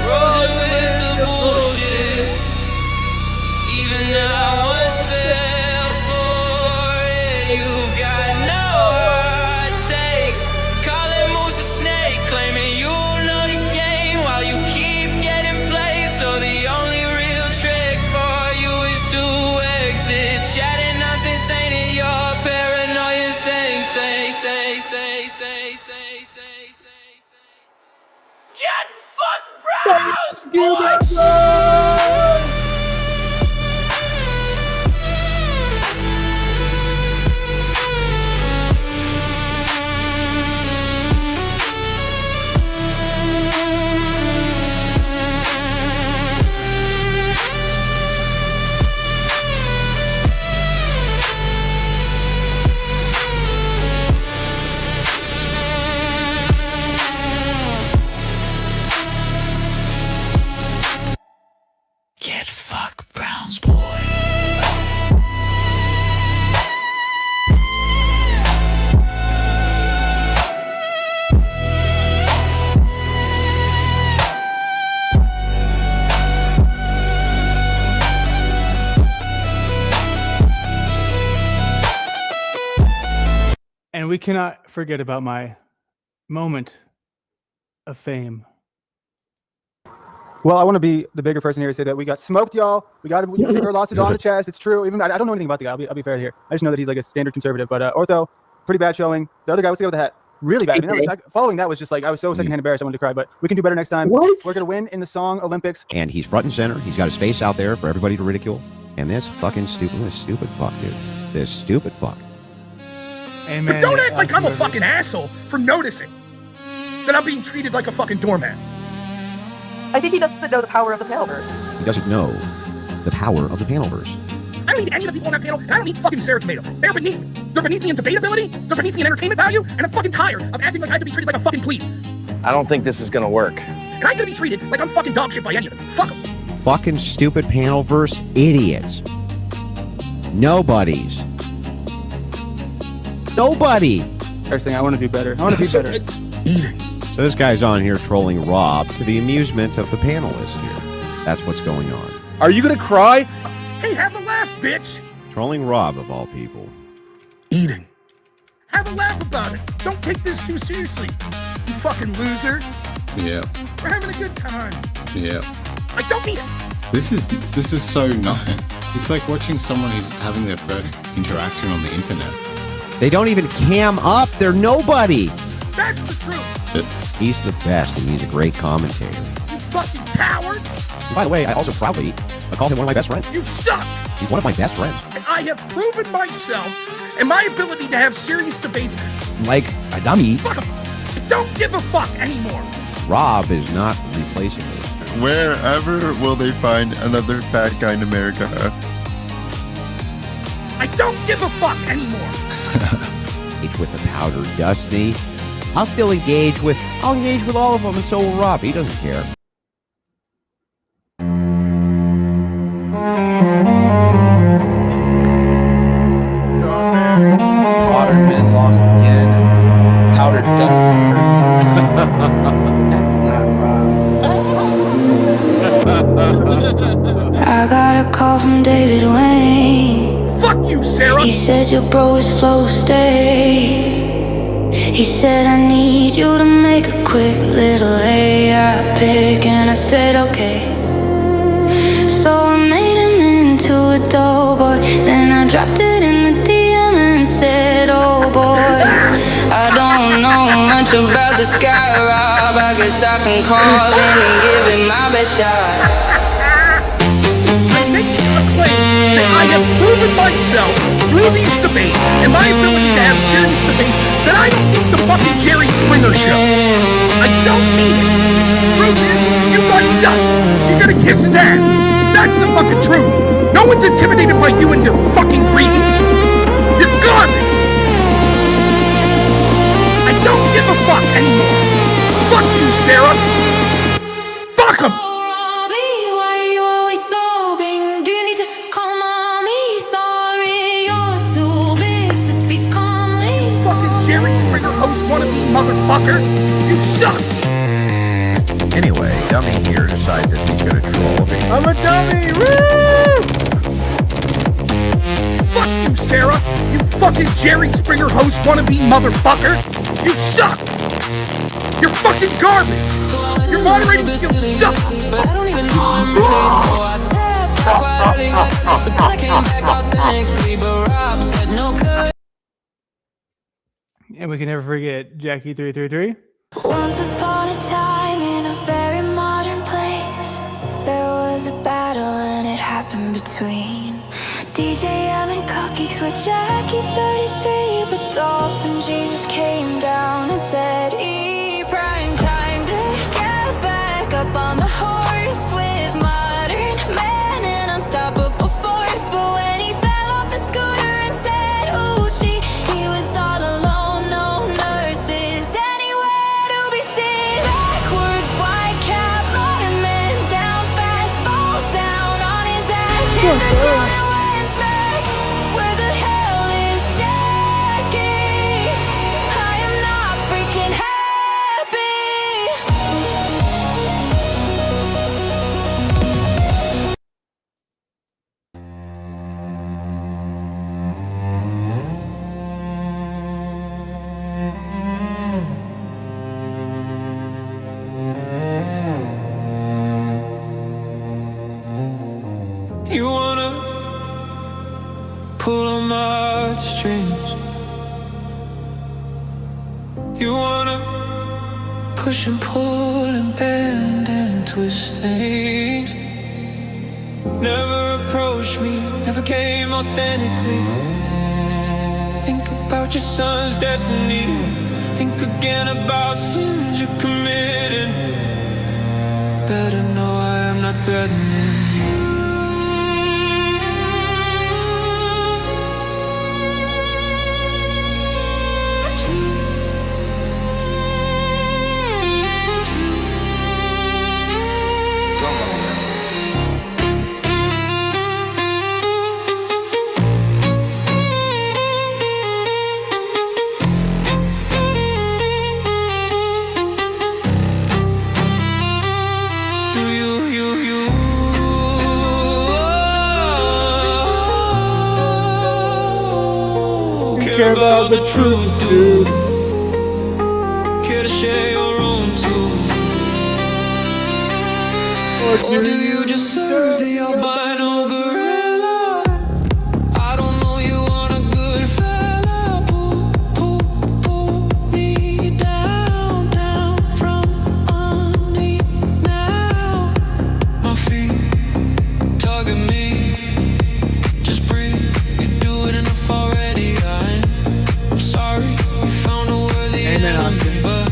rolling with the bullshit. Even now once fell for it. You've got no hard takes, calling moves a snake, claiming you know the game while you keep getting played. So the only real trick for you is to exit, chatting nonsense, ain't it? Your paranoia saying, say. Get fucked, bro! Get fucked, Browns boy. And we cannot forget about my moment of fame. Well, I want to be the bigger person here to say that we got smoked, y'all. We got our losses on the chest. It's true. Even I don't know anything about the guy. I'll be fair here. I just know that he's like a standard conservative. But Ortho, pretty bad showing. The other guy, what's the guy with the hat? Really bad. I mean, following that was just like I was so secondhand embarrassed. I wanted to cry. But we can do better next time. What? We're gonna win in the Song Olympics. And he's front and center. He's got a space out there for everybody to ridicule. And this fucking stupid fuck, dude. This stupid fuck. Amen. But don't act like I'm a fucking asshole for noticing that I'm being treated like a fucking doormat. I think he doesn't know the power of the Panelverse. He doesn't know the power of the Panelverse. I don't need any of the people on that panel, and I don't need fucking Sarah Tomato. They're beneath me. They're beneath me in debatability, they're beneath me in entertainment value, and I'm fucking tired of acting like I have to be treated like a fucking plebe. I don't think this is gonna work. And I ain't gonna be treated like I'm fucking dog shit by any of them. Fuck them. Fucking stupid Panelverse idiots. Nobody. First thing, I want to do better. I want to be better. Eating. So this guy's on here trolling Rob to the amusement of the panelists here. That's what's going on. Are you gonna cry? Hey, have a laugh, bitch. Trolling Rob of all people. Eating. Have a laugh about it. Don't take this too seriously, you fucking loser. Yeah, We're having a good time. yeah. I don't need it. This is so nothing. It's like watching someone who's having their first interaction on the internet. They don't even cam up. They're nobody. That's the truth. He's the best, and he's a great commentator. You fucking coward. And by the way, I also proudly call him one of my best friends. You suck. He's one of my best friends. And I have proven myself and my ability to have serious debates. Like a dummy, Fuck him. I don't give a fuck anymore. Rob is not replacing me. Wherever will they find another fat guy in America? I don't give a fuck anymore. Engage with the powder dusty. I'll engage with all of them, and so will Rob. He doesn't care. Modern men lost again. Powdered dust. That's not I got a call from David Wayne. Fuck you, Sarah. He said your bro is flow stay. He said I need you to make a quick little AI pic, and I said okay. So I made him into a doughboy. Then I dropped it in the DM and said, oh boy, I don't know much about this guy, Rob. I guess I can call in and give it my best shot. I'm making a claim that I have proven myself through these debates and my ability to have serious debates that I don't need the fucking Jerry Springer show. I don't need it. Truth is, you thought he does. So you're gonna kiss his ass. That's the fucking truth. No one's intimidated by you and your fucking greetings. You're garbage. I don't give a fuck anymore. Fuck you, Sarah. Fuck him. Jerry Springer host wannabe motherfucker! You suck! Anyway, Dummy here decides that he's gonna troll me. I'm a dummy! Woo! Fuck you, Sarah! You fucking Jerry Springer host wannabe motherfucker! You suck! You're fucking garbage! Your moderating skills suck! And we can never forget Jackie 333. Once upon a time in a very modern place, there was a battle and it happened between DJM and Cookies with Jackie 33. But Dolphin Jesus came down and said, prime time to get back up on the horse with modern man and unstoppable force. But when he fell off the scooter and said, ooh, gee, he was all alone. Where the hell is Jackie? I am not freaking happy. You wanna pull on my strings. You wanna push and pull and bend and twist things. Never approached me, never came authentically. Think about your son's destiny. Think again about sins you committed. Better know I am not threatening. Care about the truth, dude. Care to share your own too? Or do you just serve the albino gorilla? I don't know you on a good fella. Pull me down from underneath now. My feet tug at me. Just breathe, you do it enough already. I'm sorry, you found a worthy enemy, but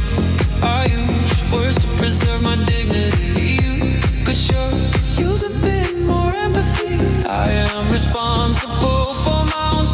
I use words to preserve my dignity. You could sure use a bit more empathy. I am responsible for my own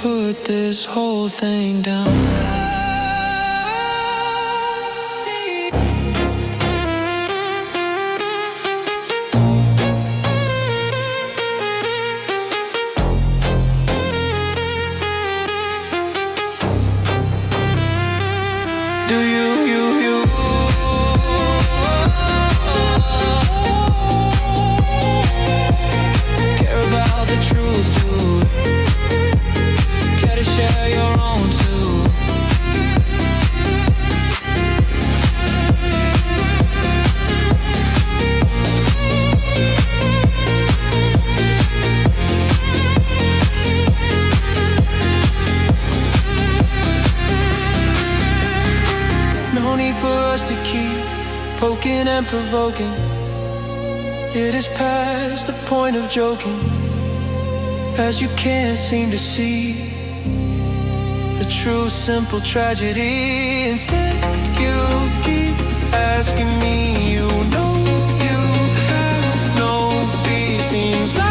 put this whole thing down. Do you care about the truth, dude? Care to share your own too? No need for us to keep poking and provoking. It is past the point of joking, as you can't seem to see the true simple tragedy. Instead you keep asking me, you know you have no peace. Seems like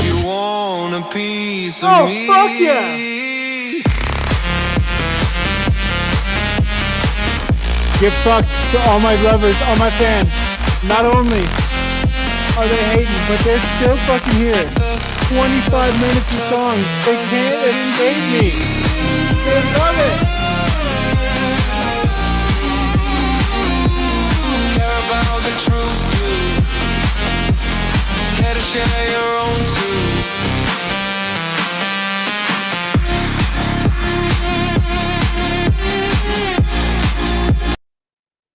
you want a piece of me. Oh, fuck yeah! Give fucks to all my lovers, all my fans. Not only are they hating, but they're still fucking here. 25 minutes of songs. They can't escape me. They love it. Care about the truth, dude. Care to share your own too?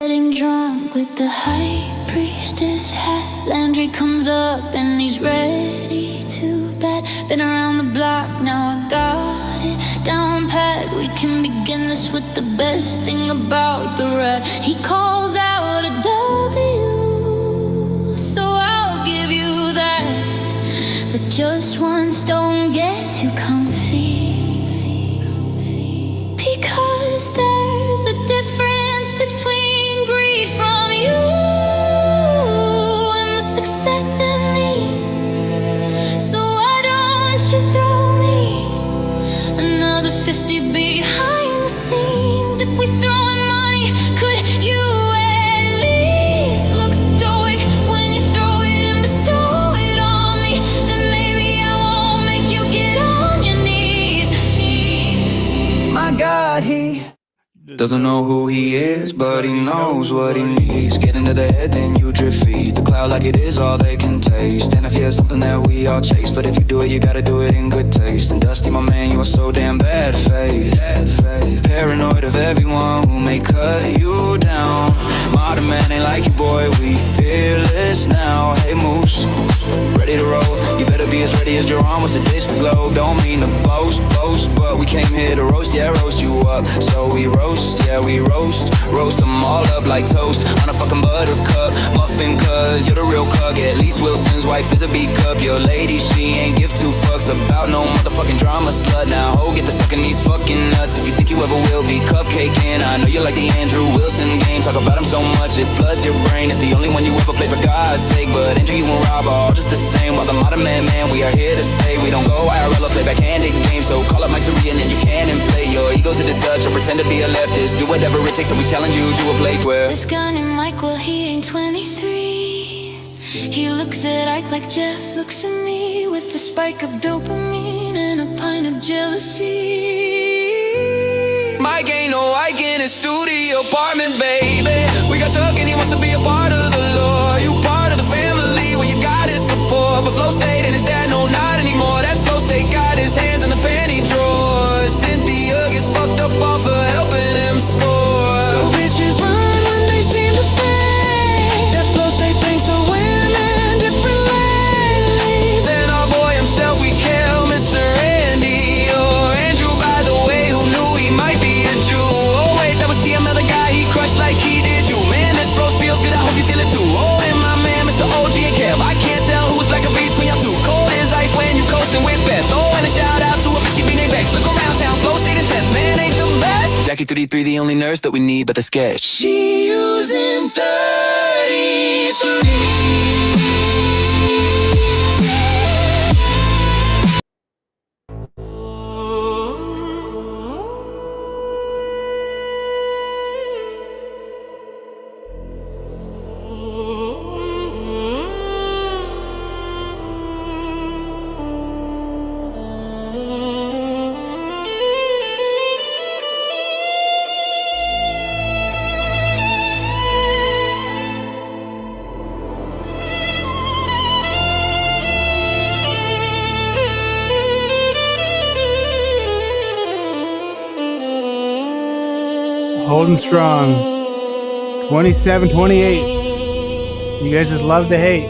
Getting drunk with the high priestess hat. Landry comes up and he's ready to bet. Been around the block, now I got it down pat. We can begin this with the best thing about the rat. He calls out a W, so I'll give you that. But just once, don't get too comfy, because there's a difference between greed from you and the success in me. So why don't you throw me another 50 behind the scenes? If we throw in money, could you at least look stoic when you throw it and bestow it on me? Then maybe I won't make you get on your knees. My God, he doesn't know who he is, but he knows what he needs. Get into the head, then you drift feed the cloud like it is all they can taste. And I fear something that we all chase, but if you do it, you gotta do it in good taste. And Dusty, my man, you are so damn bad faith. Paranoid of everyone who may cut you down. Modern man ain't like you, boy, we fearless now. Hey Moose, ready to roll. You better be as ready as your arm was to dish the globe. Don't mean to boast, but we came here to roast, yeah, roast you up. So we roast, yeah, we roast them all up like toast on a fucking buttercup muffin. Cause you're the real cug. At least Wilson's wife is a B cup. Your lady, she ain't give two fucks about no motherfucking drama, slut. Now ho, get the sucking these fucking nuts. If you think you ever will be cupcaking, I know you like the Andrew Wilson game. Talk about him so much it floods your brain. It's the only one you ever play, for God's sake. But Andrew, you and Rob are all just the same. While the modern man, we are here to stay. We don't go IRL or play backhanded games. So call up Mike Turian and you can inflate your egos into such, or pretend to be a leftist. Do whatever it takes, and we challenge you to a place where this guy named Mike, well, he ain't 23. He looks at Ike like Jeff looks at me, with a spike of dopamine and a pint of jealousy. Mike ain't no Ike in his studio apartment, baby. We got Chuck and he wants to be a part of the law. You part of the family, well, you got his support. But Flow State and his dad, no, not anymore. That's Flow State, got his hands in the panty drawer. Cynthia gets fucked up off of helping him score. So bitches run when they seem to fade. That Flow State thinks of women differently. Then our boy himself, we kill Mr. Andy or Andrew, by the way, who knew he might be a Jew. Oh wait, that was TML, the guy he crushed like he did you. Man, this roast feels good, I hope you feel it too. Oh, and my man, Mr. OG and Kev, I can't tell who's black or between y'all two. Cold as ice when you coasting with Beth. Oh, and a shout out to a bitchy B named Bex. Look around town, Flow State and 10th, man, ain't the best. Jackie 33, the only nurse that we need, but the sketch. She using 33. Holding strong. 27-28. You guys just love to hate.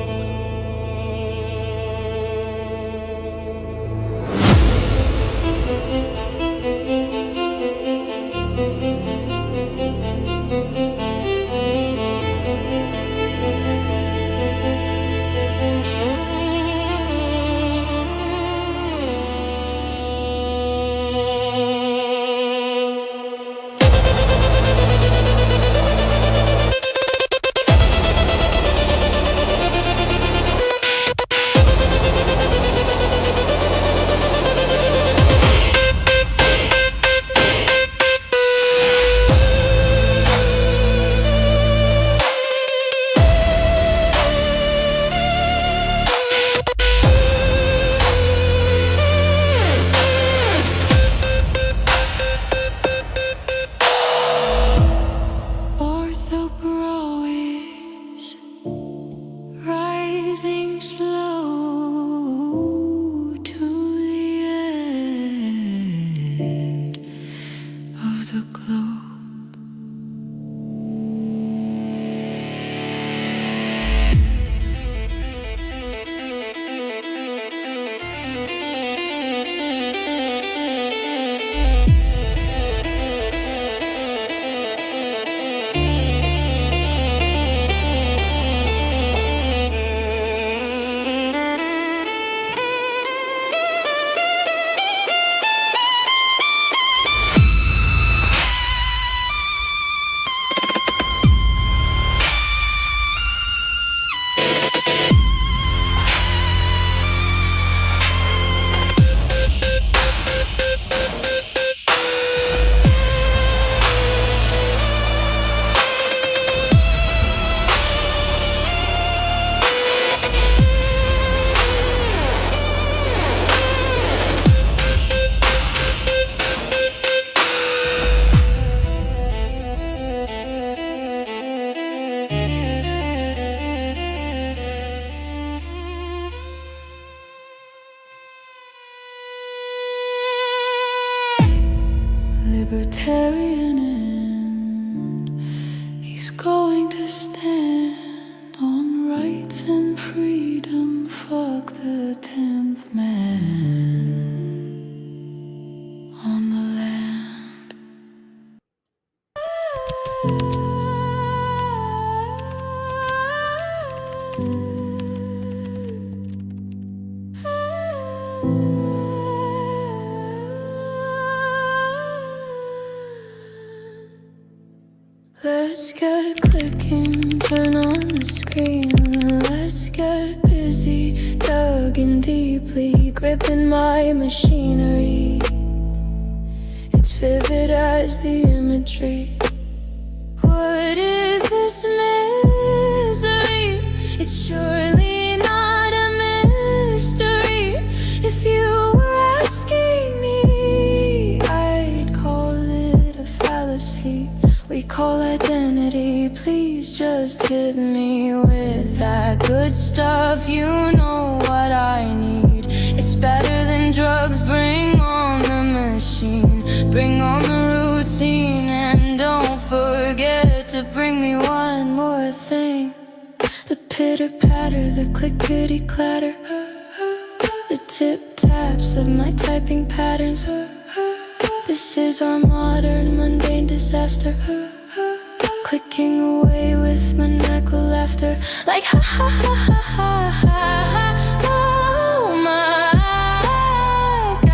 Rising slow to the end of the globe. Libertarian, and he's going to stand on rights and freedom. Fuck the 10th man on the land. Let's get clicking, turn on the screen. Let's get busy, tugging deeply, gripping my machinery. It's vivid as the imagery. What is this misery? It's surely not a mystery. If you were asking me, I'd call it a fallacy. We call identity. Please just hit me with that good stuff. You know what I need. It's better than drugs. Bring on the machine, bring on the routine, and don't forget to bring me one more thing. The pitter patter, the clickety clatter, the tip taps of my typing patterns. This is our modern mundane disaster. Clicking away with maniacal laughter, like ha ha ha ha ha ha ha. Oh my God,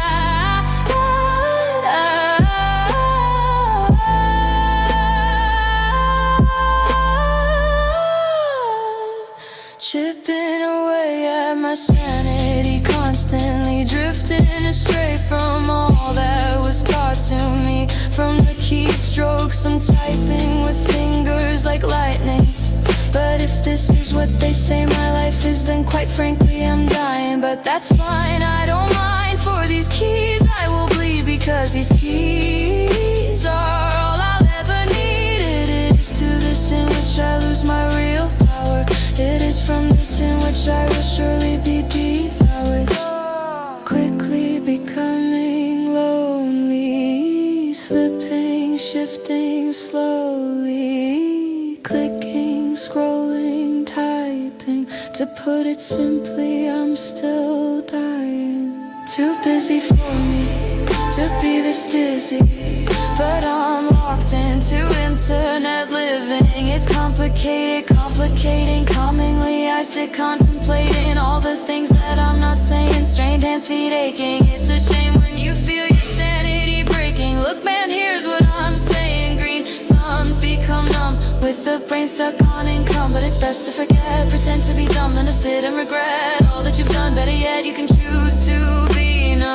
chipping away at my sanity, constantly drifting astray from all that was taught to me. From the keystrokes I'm typing with fingers like lightning. But if this is what they say my life is, then quite frankly I'm dying. But that's fine, I don't mind. For these keys I will bleed, because these keys are all I'll ever need. It is to this in which I lose my real power. It is from this in which I will surely be devoured. Quickly becoming lonely, slipping shifting slowly, clicking, scrolling, typing. To put it simply, I'm still dying. Too busy for me to be this dizzy, but I'm locked into internet living. It's complicated, complicating. Calmingly I sit contemplating all the things that I'm not saying. Strained hands, feet aching. It's a shame when you feel your sanity breaking. Look man, here's what I'm saying. Green thumbs become numb with the brain stuck on income. But it's best to forget, pretend to be dumb, than to sit and regret all that you've done. Better yet, you can choose to be numb.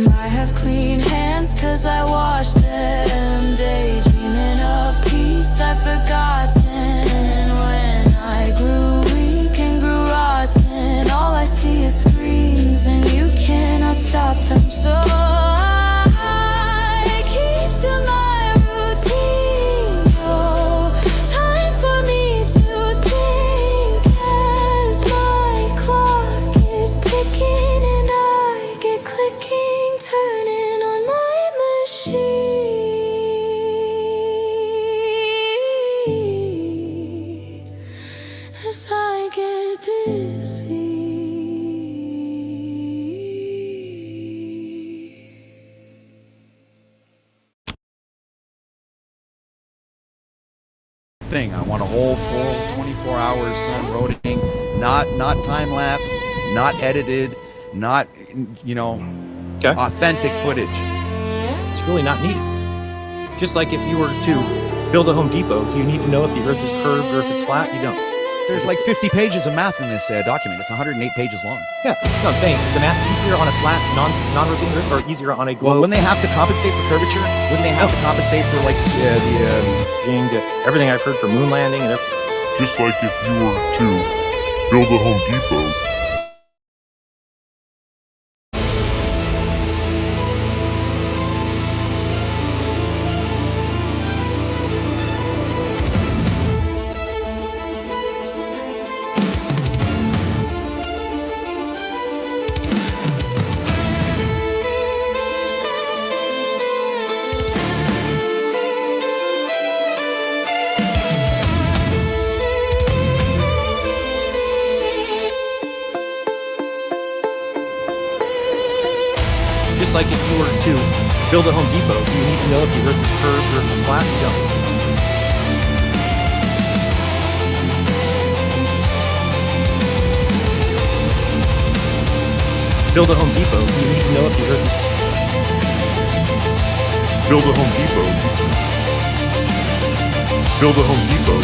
I have clean hands cause I washed them, daydreaming of peace I've forgotten. When I grew weak and grew rotten, all I see is screens and you cannot stop them. So I keep to my routine. No time for me to think as my clock is ticking and I get clicking, turning on my machine as I get busy. Thing. I want a whole full 24 hours sun rotating, not time lapse, not edited, not authentic footage. It's really not needed. Just like if you were to build a Home Depot, do you need to know if the earth is curved or if it's flat? You don't. There's like 50 pages of math in this document. It's 108 pages long. Yeah, no, I'm saying, is the math easier on a flat, non-rotating earth or easier on a globe? Well, when they have to compensate for curvature, wouldn't they have to compensate for like everything I've heard for moon landing and everything? Just like if you were to build a Home Depot. Like if you were to build a Home Depot, do you need to know if the earth is curved or if it's flat? You don't. Build a Home Depot, do you need to know if the earth is... Build a Home Depot. Build a Home Depot.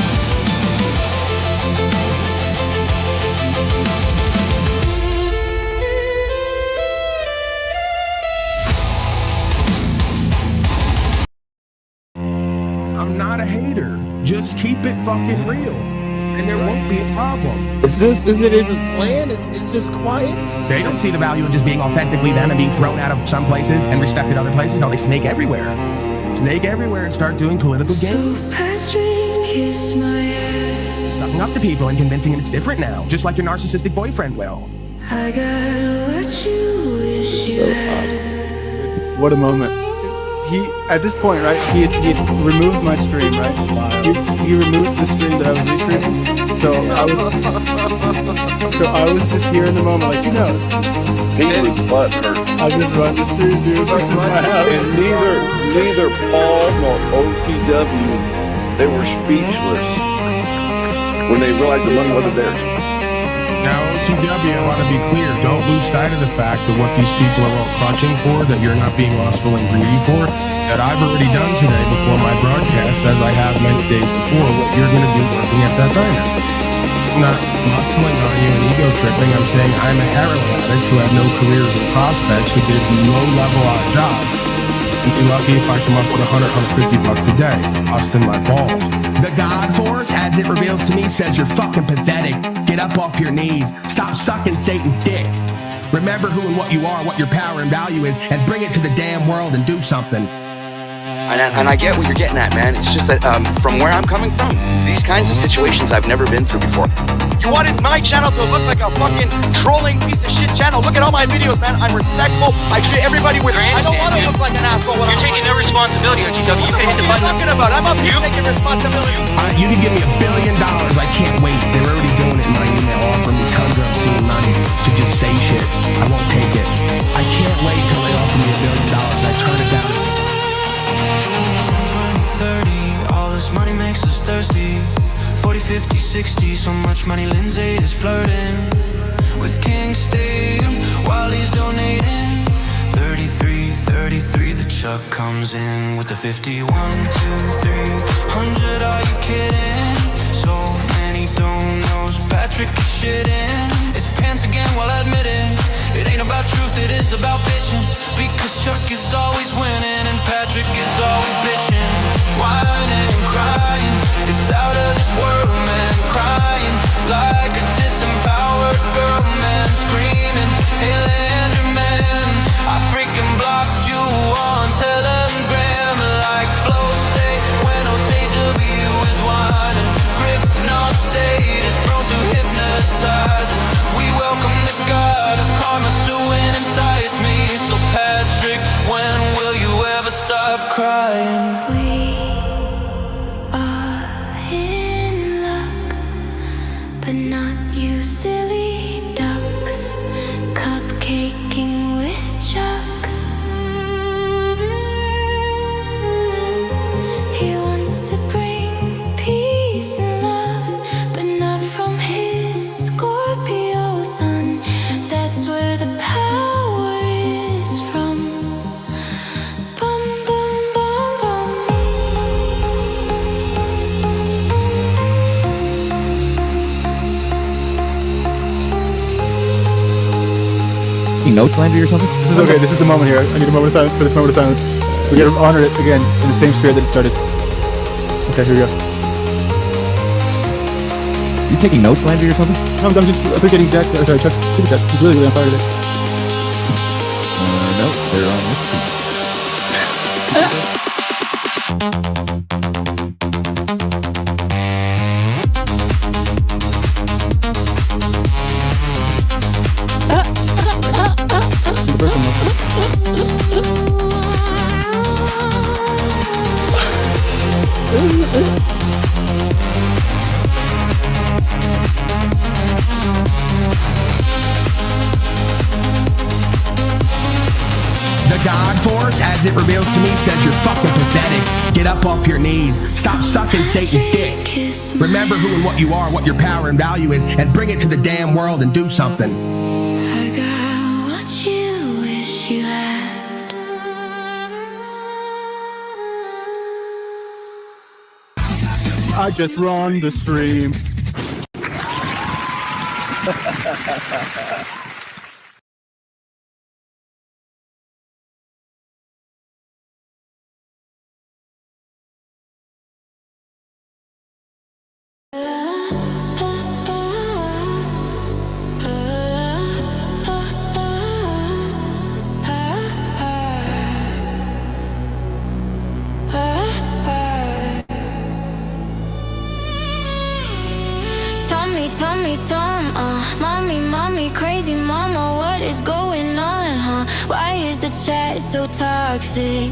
Not a hater. Just keep it fucking real, and there won't be a problem. Is it even planned? It's just quiet. They don't see the value in just being authentically them and being thrown out of some places and respected other places. No, they snake everywhere. Snake everywhere and start doing political games. Patrick, kiss my ass. Sucking up to people and convincing that it's different now, just like your narcissistic boyfriend will. I got what you wish you had. What a moment. He, at this point, right, he had removed my stream, right? He removed the stream that I was restreaming. So I was just here in the moment, like, He was butthurt. I just run the stream, dude. This is my house. And neither Paul nor OTW, they were speechless when they realized the money wasn't theirs. Now, OTW, I want to be clear. Don't lose sight of the fact that what these people are all clutching for, that you're not being lustful and greedy for, that I've already done today before my broadcast, as I have many days before, what you're going to do working at that diner. I'm not muscling on you and ego tripping. I'm saying I'm a heroin addict who had no careers or prospects, who did low-level odd jobs. And be lucky if I come up with $100, $150 a day, busting my balls. The God Force, as it reveals to me, says you're fucking pathetic. Get up off your knees. Stop sucking Satan's dick. Remember who and what you are, what your power and value is, and bring it to the damn world and do something. And I get what you're getting at, man. It's just that from where I'm coming from, these kinds of situations I've never been through before. You wanted my channel to look like a fucking trolling piece of shit channel. Look at all my videos, man. I'm respectful. I treat everybody with. I don't want to look like an asshole. You're taking no responsibility on GW. You can hit the button. What are you talking about? I'm up here taking responsibility. You can give me $1 billion. I can't wait. They're already doing it in my email, offering me tons of obscene money to just say shit. I won't take it. I can't wait till they offer me $1 billion and I turn it down. 20, 30, all this money makes us thirsty. 40, 50, 60, so much money Lindsay is flirting with King Stadium while he's donating. 33, 33, the Chuck comes in with the 51, 2, 300, are you kidding? So many dominoes, Patrick is shitting. It's pants again, well I admit it. It ain't about truth, it is about bitching. Because Chuck is always winning and Patrick is always bitching. Whining and crying, it's out of this world, man. Crying like a disempowered girl, man. Screaming, hey Landry, man, I freaking blocked you on Telegram. Like Flow State when OTW is whining. Griff Knox State is prone to hypnotize. We welcome the god of karma to entice me. So Patrick, when will you ever stop crying? But not you silly ducks, cupcaking with Chuck. He wants to bring peace and love, but not from his Scorpio sun. That's where the power is from. Bum, bum, bum, bum. Notes, Landry, or something? This is okay. This is the moment here. I need a moment of silence for this moment of silence. We gotta honor it again in the same spirit that it started. Okay, here we go. You taking notes, Landry, or something? No, I'm just appreciating Jack. Sorry, Chuck's super chat. He's really on fire today. No, they're on this sheet. The God Force, as it reveals to me, says you're fucking pathetic. Get up off your knees. Stop sucking Satan's dick. Remember who and what you are, what your power and value is, and bring it to the damn world and do something. I got what you wish you had. I just run the stream. Tom, mommy, crazy mama, what is going on, huh? Why is the chat so toxic?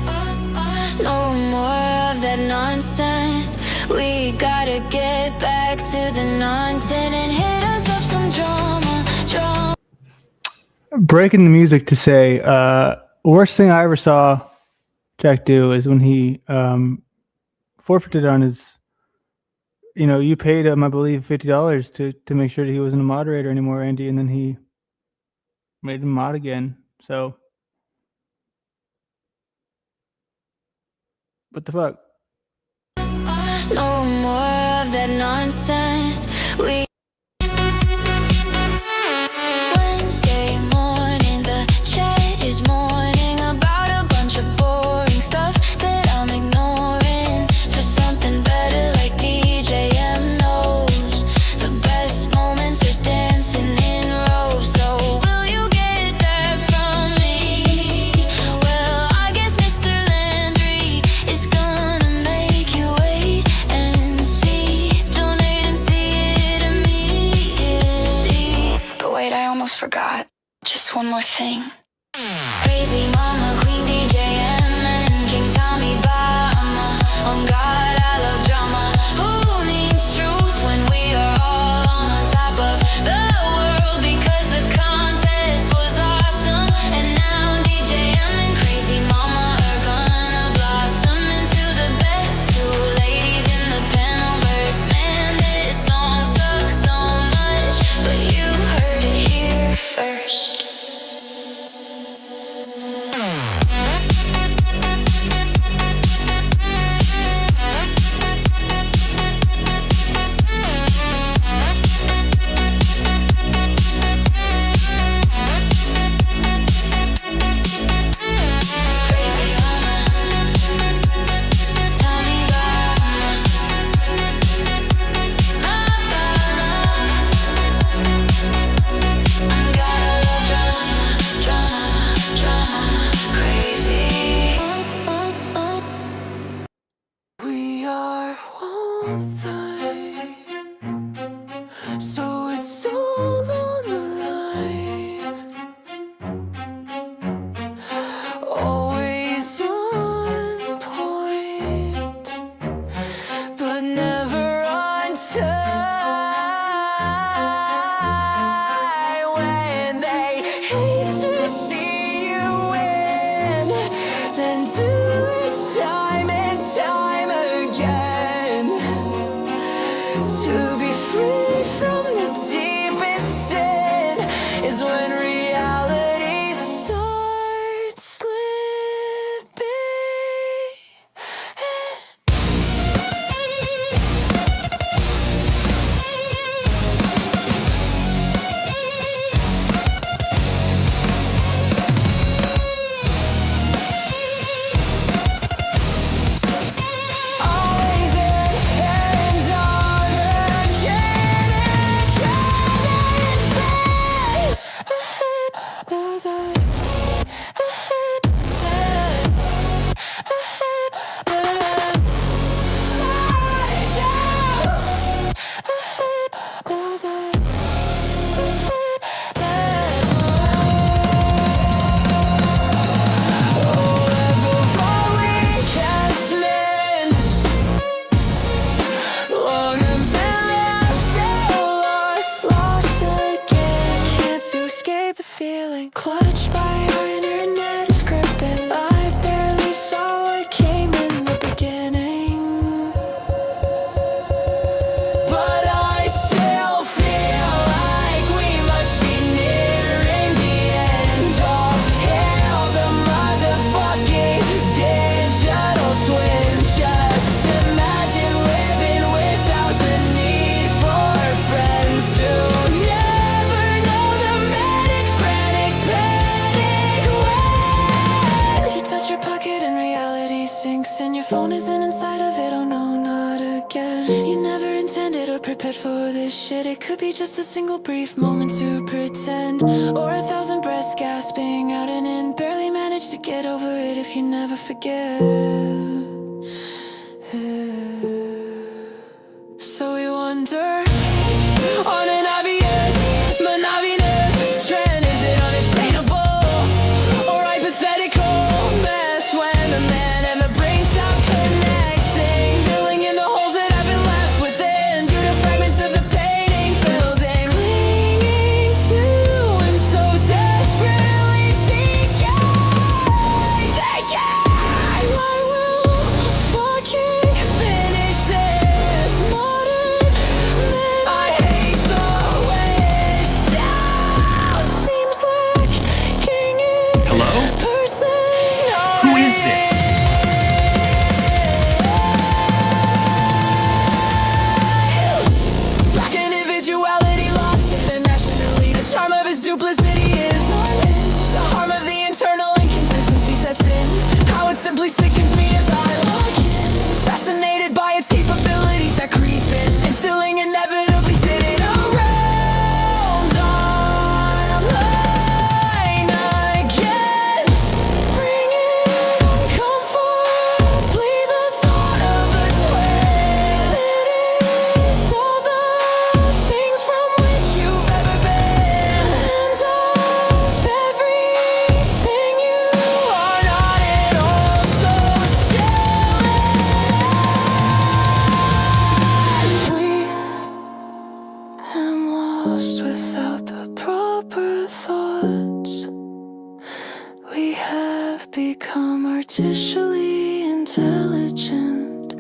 No more of that nonsense. We gotta get back to the non-10 and hit us up some drama. Breaking the music to say, worst thing I ever saw Jack do is when he forfeited on his. You know, you paid him, I believe, $50 to make sure that he wasn't a moderator anymore, Andy, and then he made him mod again. So, what the fuck? No more of that nonsense. Wednesday morning, the chat is mourning about a bunch of boring stuff that I'm ignoring for something better like DJM knows. The best moments are dancing in rows. So will you get that from me? Well, I guess Mr. Landry is more thing. Crazy mama, Queen DJM, and King Tommy Bahama. On God, I love drama. Who needs truth when we are all on top of the world? Because the contest was awesome, and now DJM and Crazy Mama are gonna blossom into the best two ladies in the Penalverse. Man, this song sucks so much, but you heard it here first. We are one thing, so it's all on the line. Always on point, but never on time. When they hate to see you win, then do it time and time again. To be free from the deepest sin is when reality starts slipping. Always in and on again and best. Long and lost again. Can't to escape the feeling. Clutched by our internet is gripping. I barely saw what came in the beginning, but I still feel like we must be nearing the end. All hail the motherfucking digital twin. Just imagine living without the need for friends to never know the manic, frantic, panic when you touch your pocket and reality sinks, and your phone isn't inside of it. Oh no, not again. You never intended or prepared for this shit. It could be just a single brief moment to pretend, or 1,000 breaths gasping out and in. Barely managed to get over it if you never forget. So we wonder on an obvious, monotonous trend. Is it unattainable or hypothetical mess when the man and the brain stop connecting, filling in the holes that have been left within due to fragments of the painting filled in, clinging to and so desperately seeking. What will legend.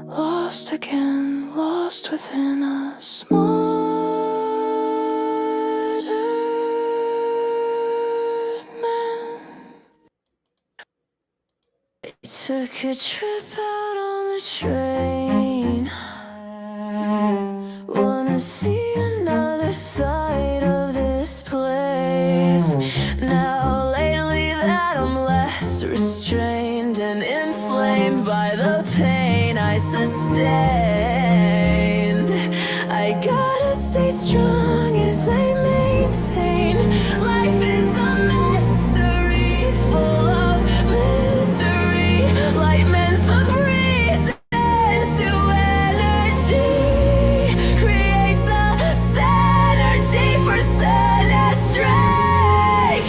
Lost again, lost within a small man. I took a trip out on the train. Wanna see another side of this place. Now lately that I'm less restrained and inflamed by the pain I sustained. I gotta stay strong as I maintain. Life is a mystery full of misery. Light mends the breeze into energy. Creates a synergy for synastry.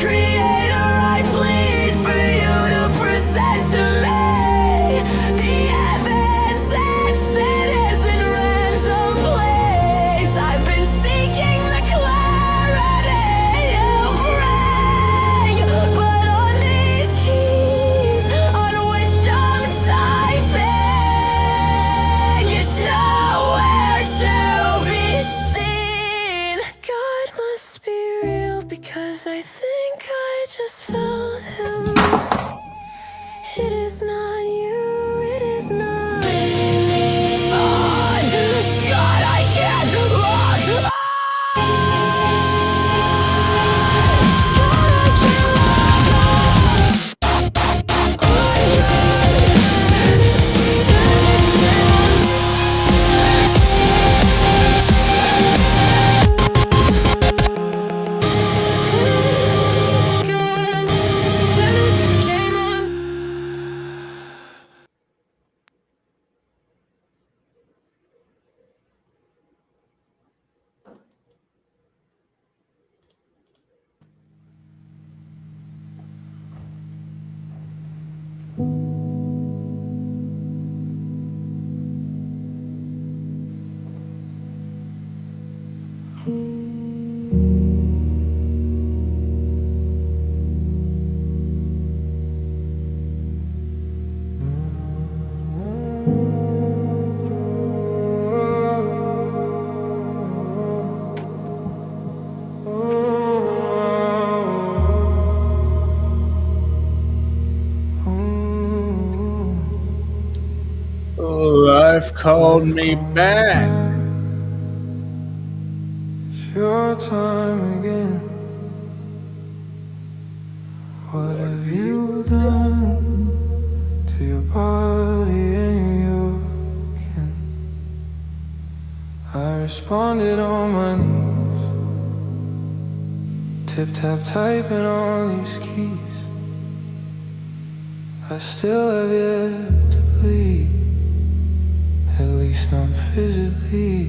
Creator, I plead for you to present to me the evidence and citizen ransom, please. I've been seeking the clarity you bring, but on these keys on which I'm typing, it's nowhere to be seen. God must be real because I think I just felt him. It is not you, it is not me. Oh, God, I can't look. Oh, life called me back. It's your time again. What have you done to your body and your skin? I responded on my knees, tip tap typing all these keys. I still have yet to bleed, at least not physically.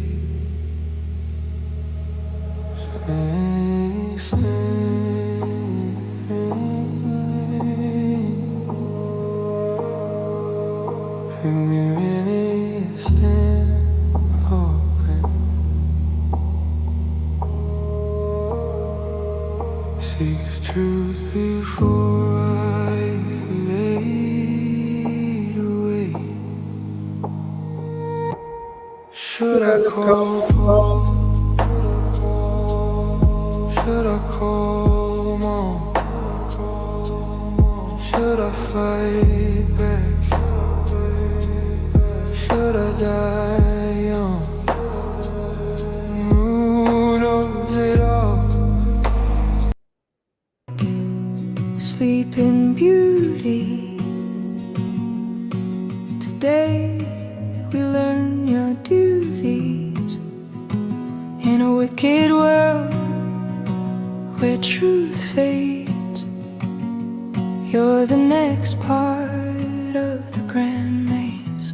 Finger in it, stand open. Seek truth before I fade away. Should I call Paul? Should I call Mom? Should I fight back? Should I die young? Who knows it all? Sleep in beauty. Today we learn your duties in a wicked world where truth fades. You're the next part of the grand maze,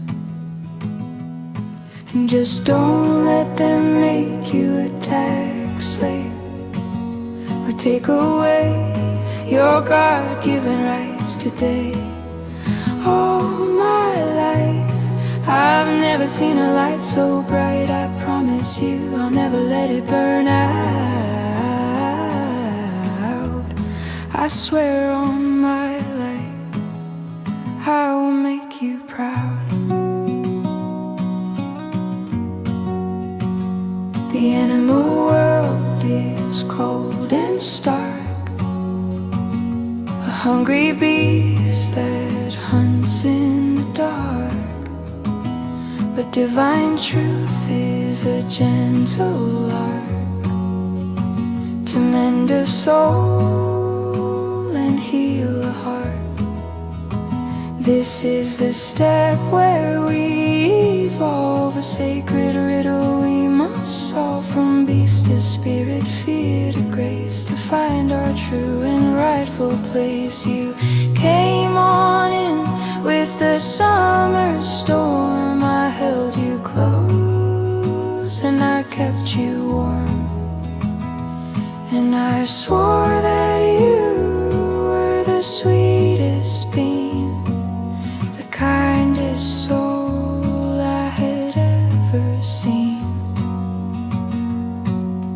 and just don't let them make you a tax slave or take away your God-given rights today. All my life I've never seen a light so bright. I promise you I'll never let it burn out. I swear on my life I will make you proud. proud. The animal world is cold and stark, a hungry beast that hunts in the dark. But divine truth is a gentle lark to mend a soul and heal a heart. This is the step where we evolve, a sacred riddle we must solve. From beast to spirit, fear to grace, to find our true and rightful place. You came on in with the summer storm. I held you close and I kept you warm, and I swore that you were the sweetest being, the kindest soul I had ever seen.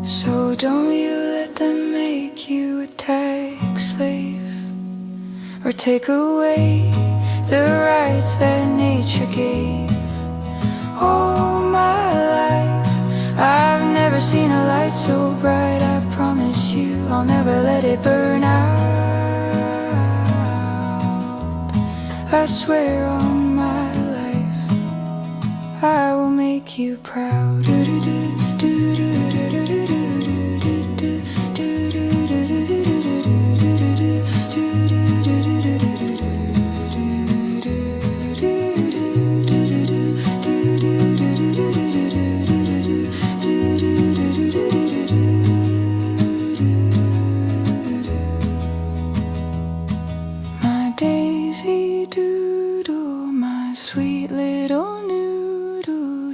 So don't you let them make you a tag slave, or take away the rights that nature gave. All my life I've never seen a light so bright. I promise you I'll never let it burn out. I swear on my life I will make you proud. My daisy doodle, my sweet little noodle,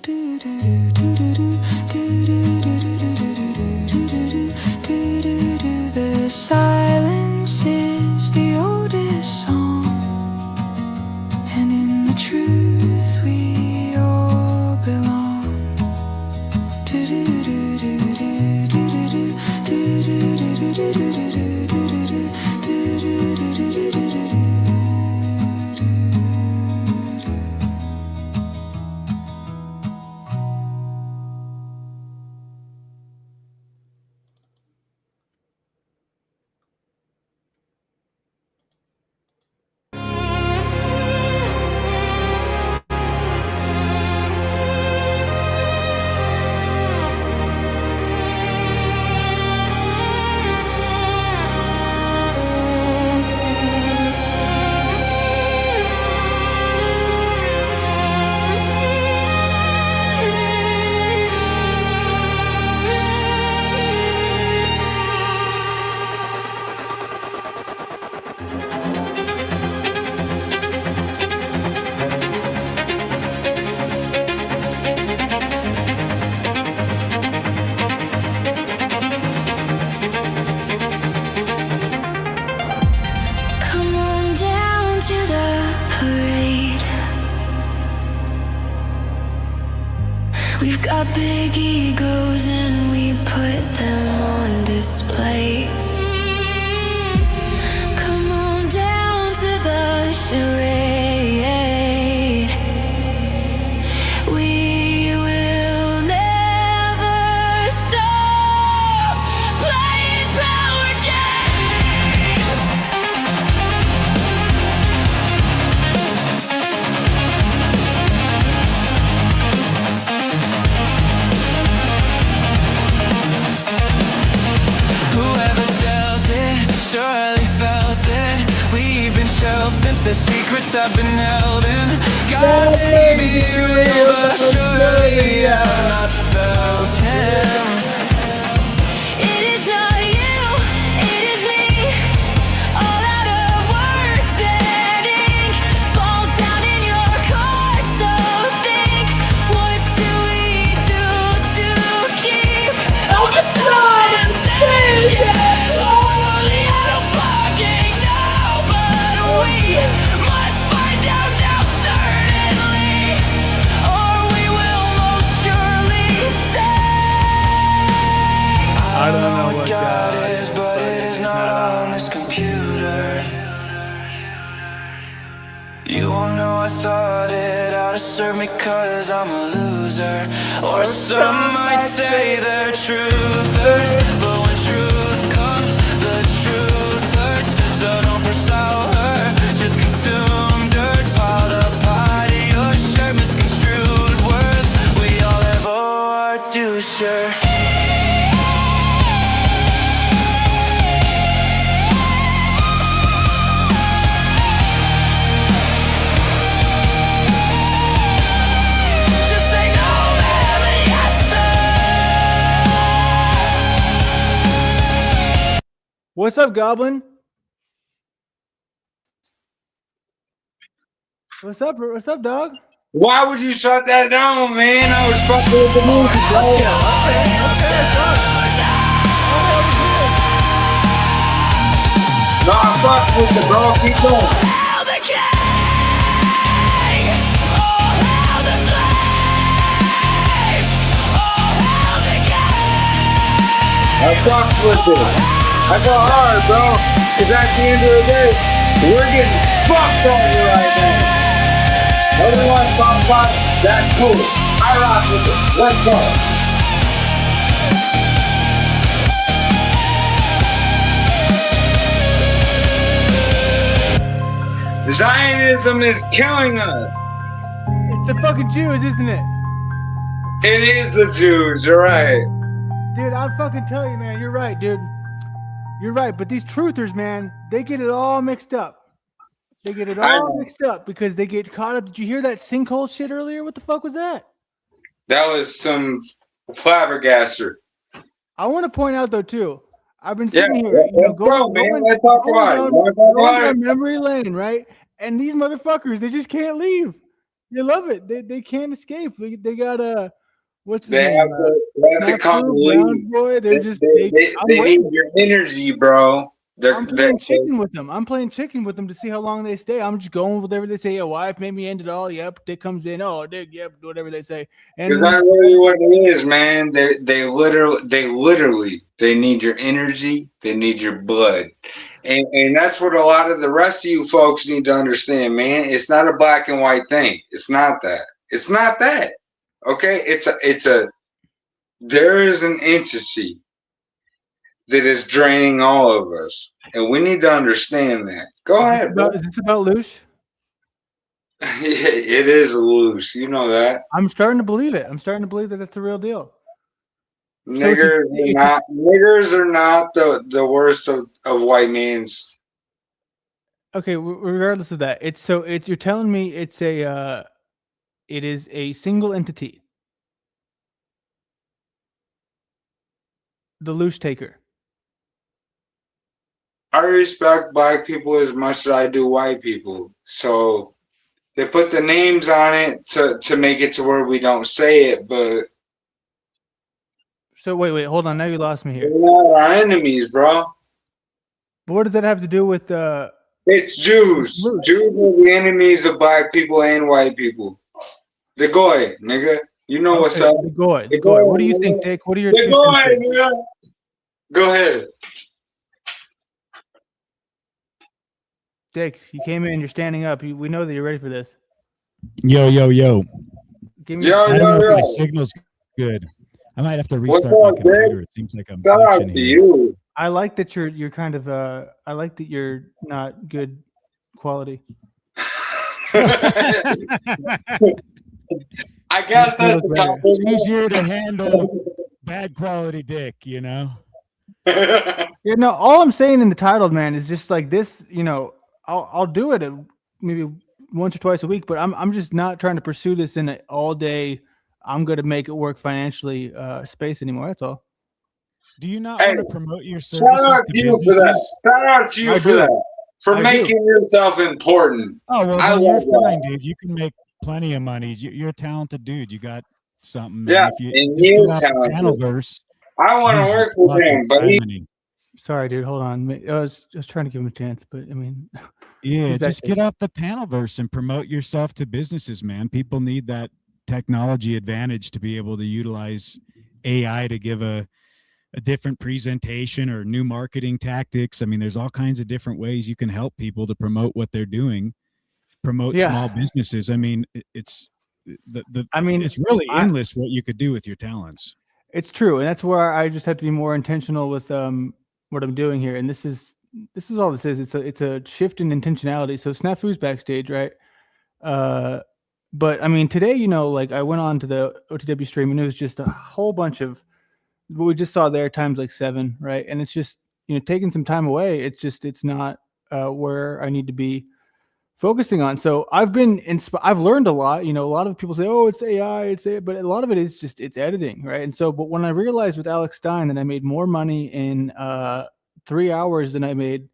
the silence is the oldest song, and in the truth we all belong. Come on down to the parade. We've got big egos and we put them on display. Come on down to the charade. We will never stop playing power games. Whoever dealt it surely felt it. We've been shelved since the secrets have been held in. God, maybe you will, but surely have not felt him. It is not you, it is me. All out of words and ink. Balls down in your court, so think. What do we do to keep Elvis and sing? Only I don't fucking know, but we must find out now certainly, or we will most surely wanna serve me cause I'm a loser. Or some might say they're truthers, but when truth comes, the truth hurts. So don't pursue her, just consume dirt. Piled up high to your shirt, misconstrued worth. We all have our due, sure. What's up, Goblin? What's up, dog? Why would you shut that down, man? I was fucking with the music, bro. No, I fucked with it, bro. Keep going. I fucked with it. I go hard, bro. Because at the end of the day, we're getting fucked over right now. Everyone talks about that's cool. I rock with it. Let's go. Zionism is killing us. It's the fucking Jews, isn't it? It is the Jews. You're right. Dude, I'll fucking tell you, man. You're right, dude. You're right. But these truthers, man, they get it all mixed up. They get it all mixed up because they get caught up. Did you hear that sinkhole shit earlier? What the fuck was that? That was some flabbergaster. I want to point out, though, too. I've been sitting here, going down memory lane, right? And these motherfuckers, they just can't leave. They love it. They can't escape. They got what's his name? They have to come leave. Boy, they need your energy, bro. I'm playing chicken with them. I'm playing chicken with them to see how long they stay. I'm just going with whatever they say. Your wife made me end it all. Yep. Dick comes in. Oh, Dick. Yep. Whatever they say. Because that's really what it is, man. They literally need your energy. They need your blood, and that's what a lot of the rest of you folks need to understand, man. It's not a black and white thing. It's not that. It's not that. Okay. There is an entity that is draining all of us, and we need to understand that. Go ahead, bro. Is this about Lush? It is loose. You know that. I'm starting to believe it. I'm starting to believe that it's the real deal. Niggers are not the worst of white men's. Okay, regardless of that, you're telling me it is a single entity, the Lush Taker. I respect black people as much as I do white people. So they put the names on it to make it to where we don't say it, but so wait, hold on. Now you lost me here. They're not our enemies, bro. But what does that have to do with it's Jews. Jews are the enemies of black people and white people. The goy, nigga. You know what's up. The goy. What do you think, Dick? What are your the goy, nigga? Go ahead. Dick, you came in, you're standing up. We know that you're ready for this. Yo. Give me I don't know if the signal's good. I might have to restart my computer. It seems like I'm shout out to you. I like that you're kind of I like that you're not good quality. I guess that's it's easier to handle bad quality dick, you know. Yeah, no, all I'm saying in the title, man, is just like this, I'll do it maybe once or twice a week, but I'm just not trying to pursue this in an all day, I'm going to make it work financially space anymore. That's all. Do you not want to promote your services? Shout out to you for that. Shout out to you for that. For making yourself important. Oh, well, you're fine, dude. You can make plenty of money. You're a talented dude. You got something. Yeah, and he is talented. Panelverse, I want to work with him, but sorry, dude. Hold on. I was trying to give him a chance, but I mean, yeah, just get off the Panelverse and promote yourself to businesses, man. People need that technology advantage to be able to utilize AI to give a different presentation or new marketing tactics. I mean, there's all kinds of different ways you can help people to promote what they're doing, promote small businesses. I mean, it's I mean, it's really endless what you could do with your talents. It's true, and that's where I just have to be more intentional with what I'm doing here. And this is all this is. It's a shift in intentionality. So Snafu's backstage, right? But I mean, today, like I went on to the OTW stream, and it was just a whole bunch of what we just saw there times like 7, right? And it's just taking some time away. It's not where I need to be focusing on. So I've been I've learned a lot. A lot of people say, "Oh, it's AI, but a lot of it is just it's editing, right?" And so, but when I realized with Alex Stein that I made more money in 3 hours than I made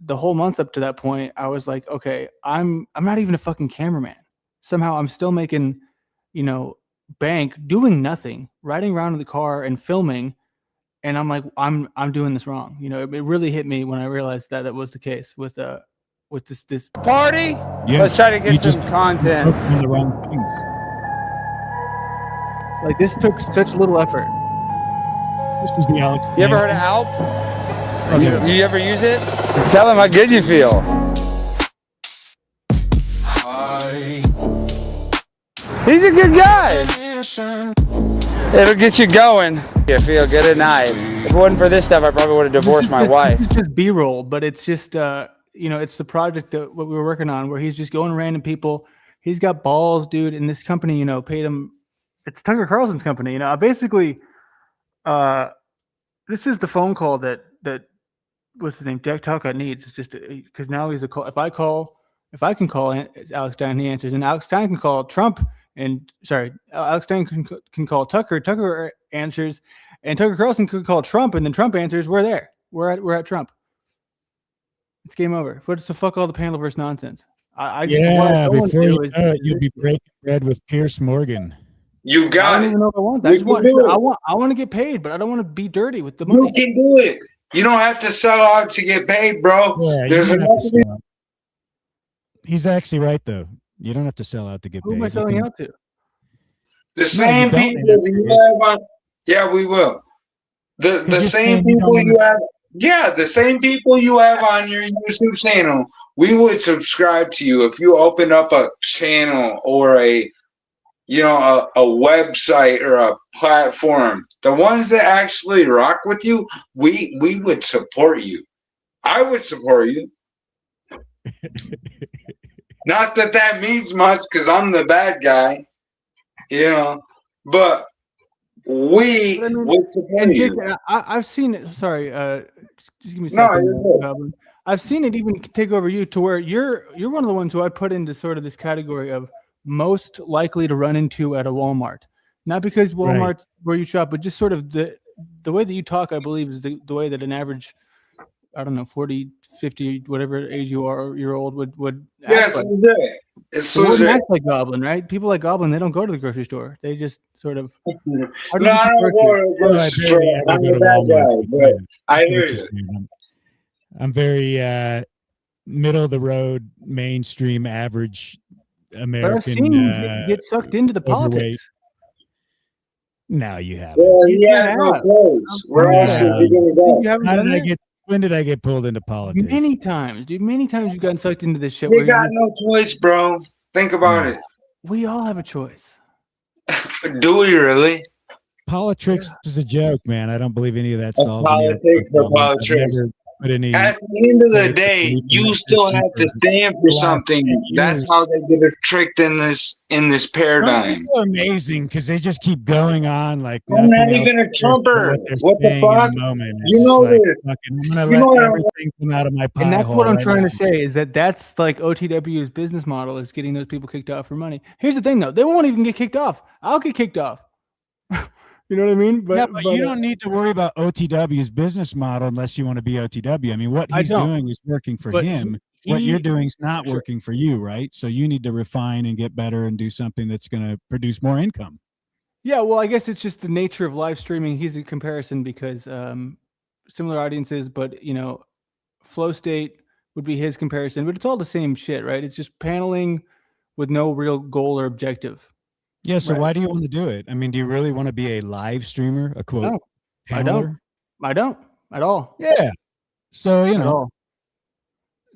the whole month up to that point, I was like, okay, I'm not even a fucking cameraman. Somehow I'm still making, bank doing nothing, riding around in the car and filming. And I'm like, I'm doing this wrong. It really hit me when I realized that was the case with this party. Yeah, let's try to get some content. The wrong things. Like this took such little effort. This was the Alex. You ever heard of Alp? You ever use it? Tell him how good you feel. He's a good guy. It'll get you going. You feel good at night. If it wasn't for this stuff, I probably would have divorced my wife. This is just B-roll, but it's just it's the project that what we were working on where he's just going to random people. He's got balls, dude, and this company, paid him. It's Tucker Carlson's company. Basically, this is the phone call that what's his name, Jack Talcott needs. It's just because now he's a call. If I can call Alex Stein, he answers, and Alex Stein can call Trump. Alex Stein can call Tucker. Tucker answers, and Tucker Carlson could call Trump, and then Trump answers. We're there. We're at Trump. It's game over. What's the fuck all the panelverse nonsense? I just before you know it, you'll be breaking bread with Pierce Morgan. You got it. I don't even know if I want that. I want to get paid, but I don't want to be dirty with the money. You can do it. You don't have to sell out to get paid, bro. Yeah, he's actually right, though. You don't have to sell out to get paid. Who am I selling out to? The same people you have on. Yeah, we will. The same people you have. Yeah, the same people you have on your YouTube channel. We would subscribe to you if you open up a channel or a website or a platform. The ones that actually rock with you, we would support you. I would support you. Not that means much because I'm the bad guy, but we would support you. I've seen it. Sorry, just give me a second. Goblin. I've seen it even take over you to where you're one of the ones who I put into sort of this category of most likely to run into at a Walmart. Not because Walmart's where you shop, but just sort of the way that you talk, I believe, is the way that an average, 40, 50, whatever age you are, year old would yes, act like. It's act like Goblin, right? People like Goblin, they don't go to the grocery store. They just sort of. I don't go to the grocery store. I'm a bad guy, but I hear you. I'm very middle of the road, mainstream, average American. But I've seen you get sucked into the politics. No, you haven't. Well, yeah, no clothes. Where else are you going to go? When did I get pulled into politics? Many times, dude. Many times you've gotten sucked into this shit. You got no choice, bro. Think about it. We all have a choice. Do we really? Politics is a joke, man. I don't believe any of that solves politics for politics. At the end of the day, you still have to stand for something. That's how they get us tricked in this paradigm. People are amazing because they just keep going on like. I'm not even a Trumper. What the fuck? You know this. I'm gonna let everything come out of my pie. And that's what I'm trying to say is that's like OTW's business model is getting those people kicked off for money. Here's the thing though, they won't even get kicked off. I'll get kicked off. You know what I mean? But you don't need to worry about OTW's business model unless you want to be OTW. I mean, what he's doing is working for him. What you're doing is not working for you, right? So you need to refine and get better and do something that's going to produce more income. Yeah, well, I guess it's just the nature of live streaming. He's a comparison because similar audiences, but Flow State would be his comparison. But it's all the same shit, right? It's just paneling with no real goal or objective. Yeah, so why do you want to do it? I mean, do you really want to be a live streamer, a quote? No, I don't at all. Yeah. So,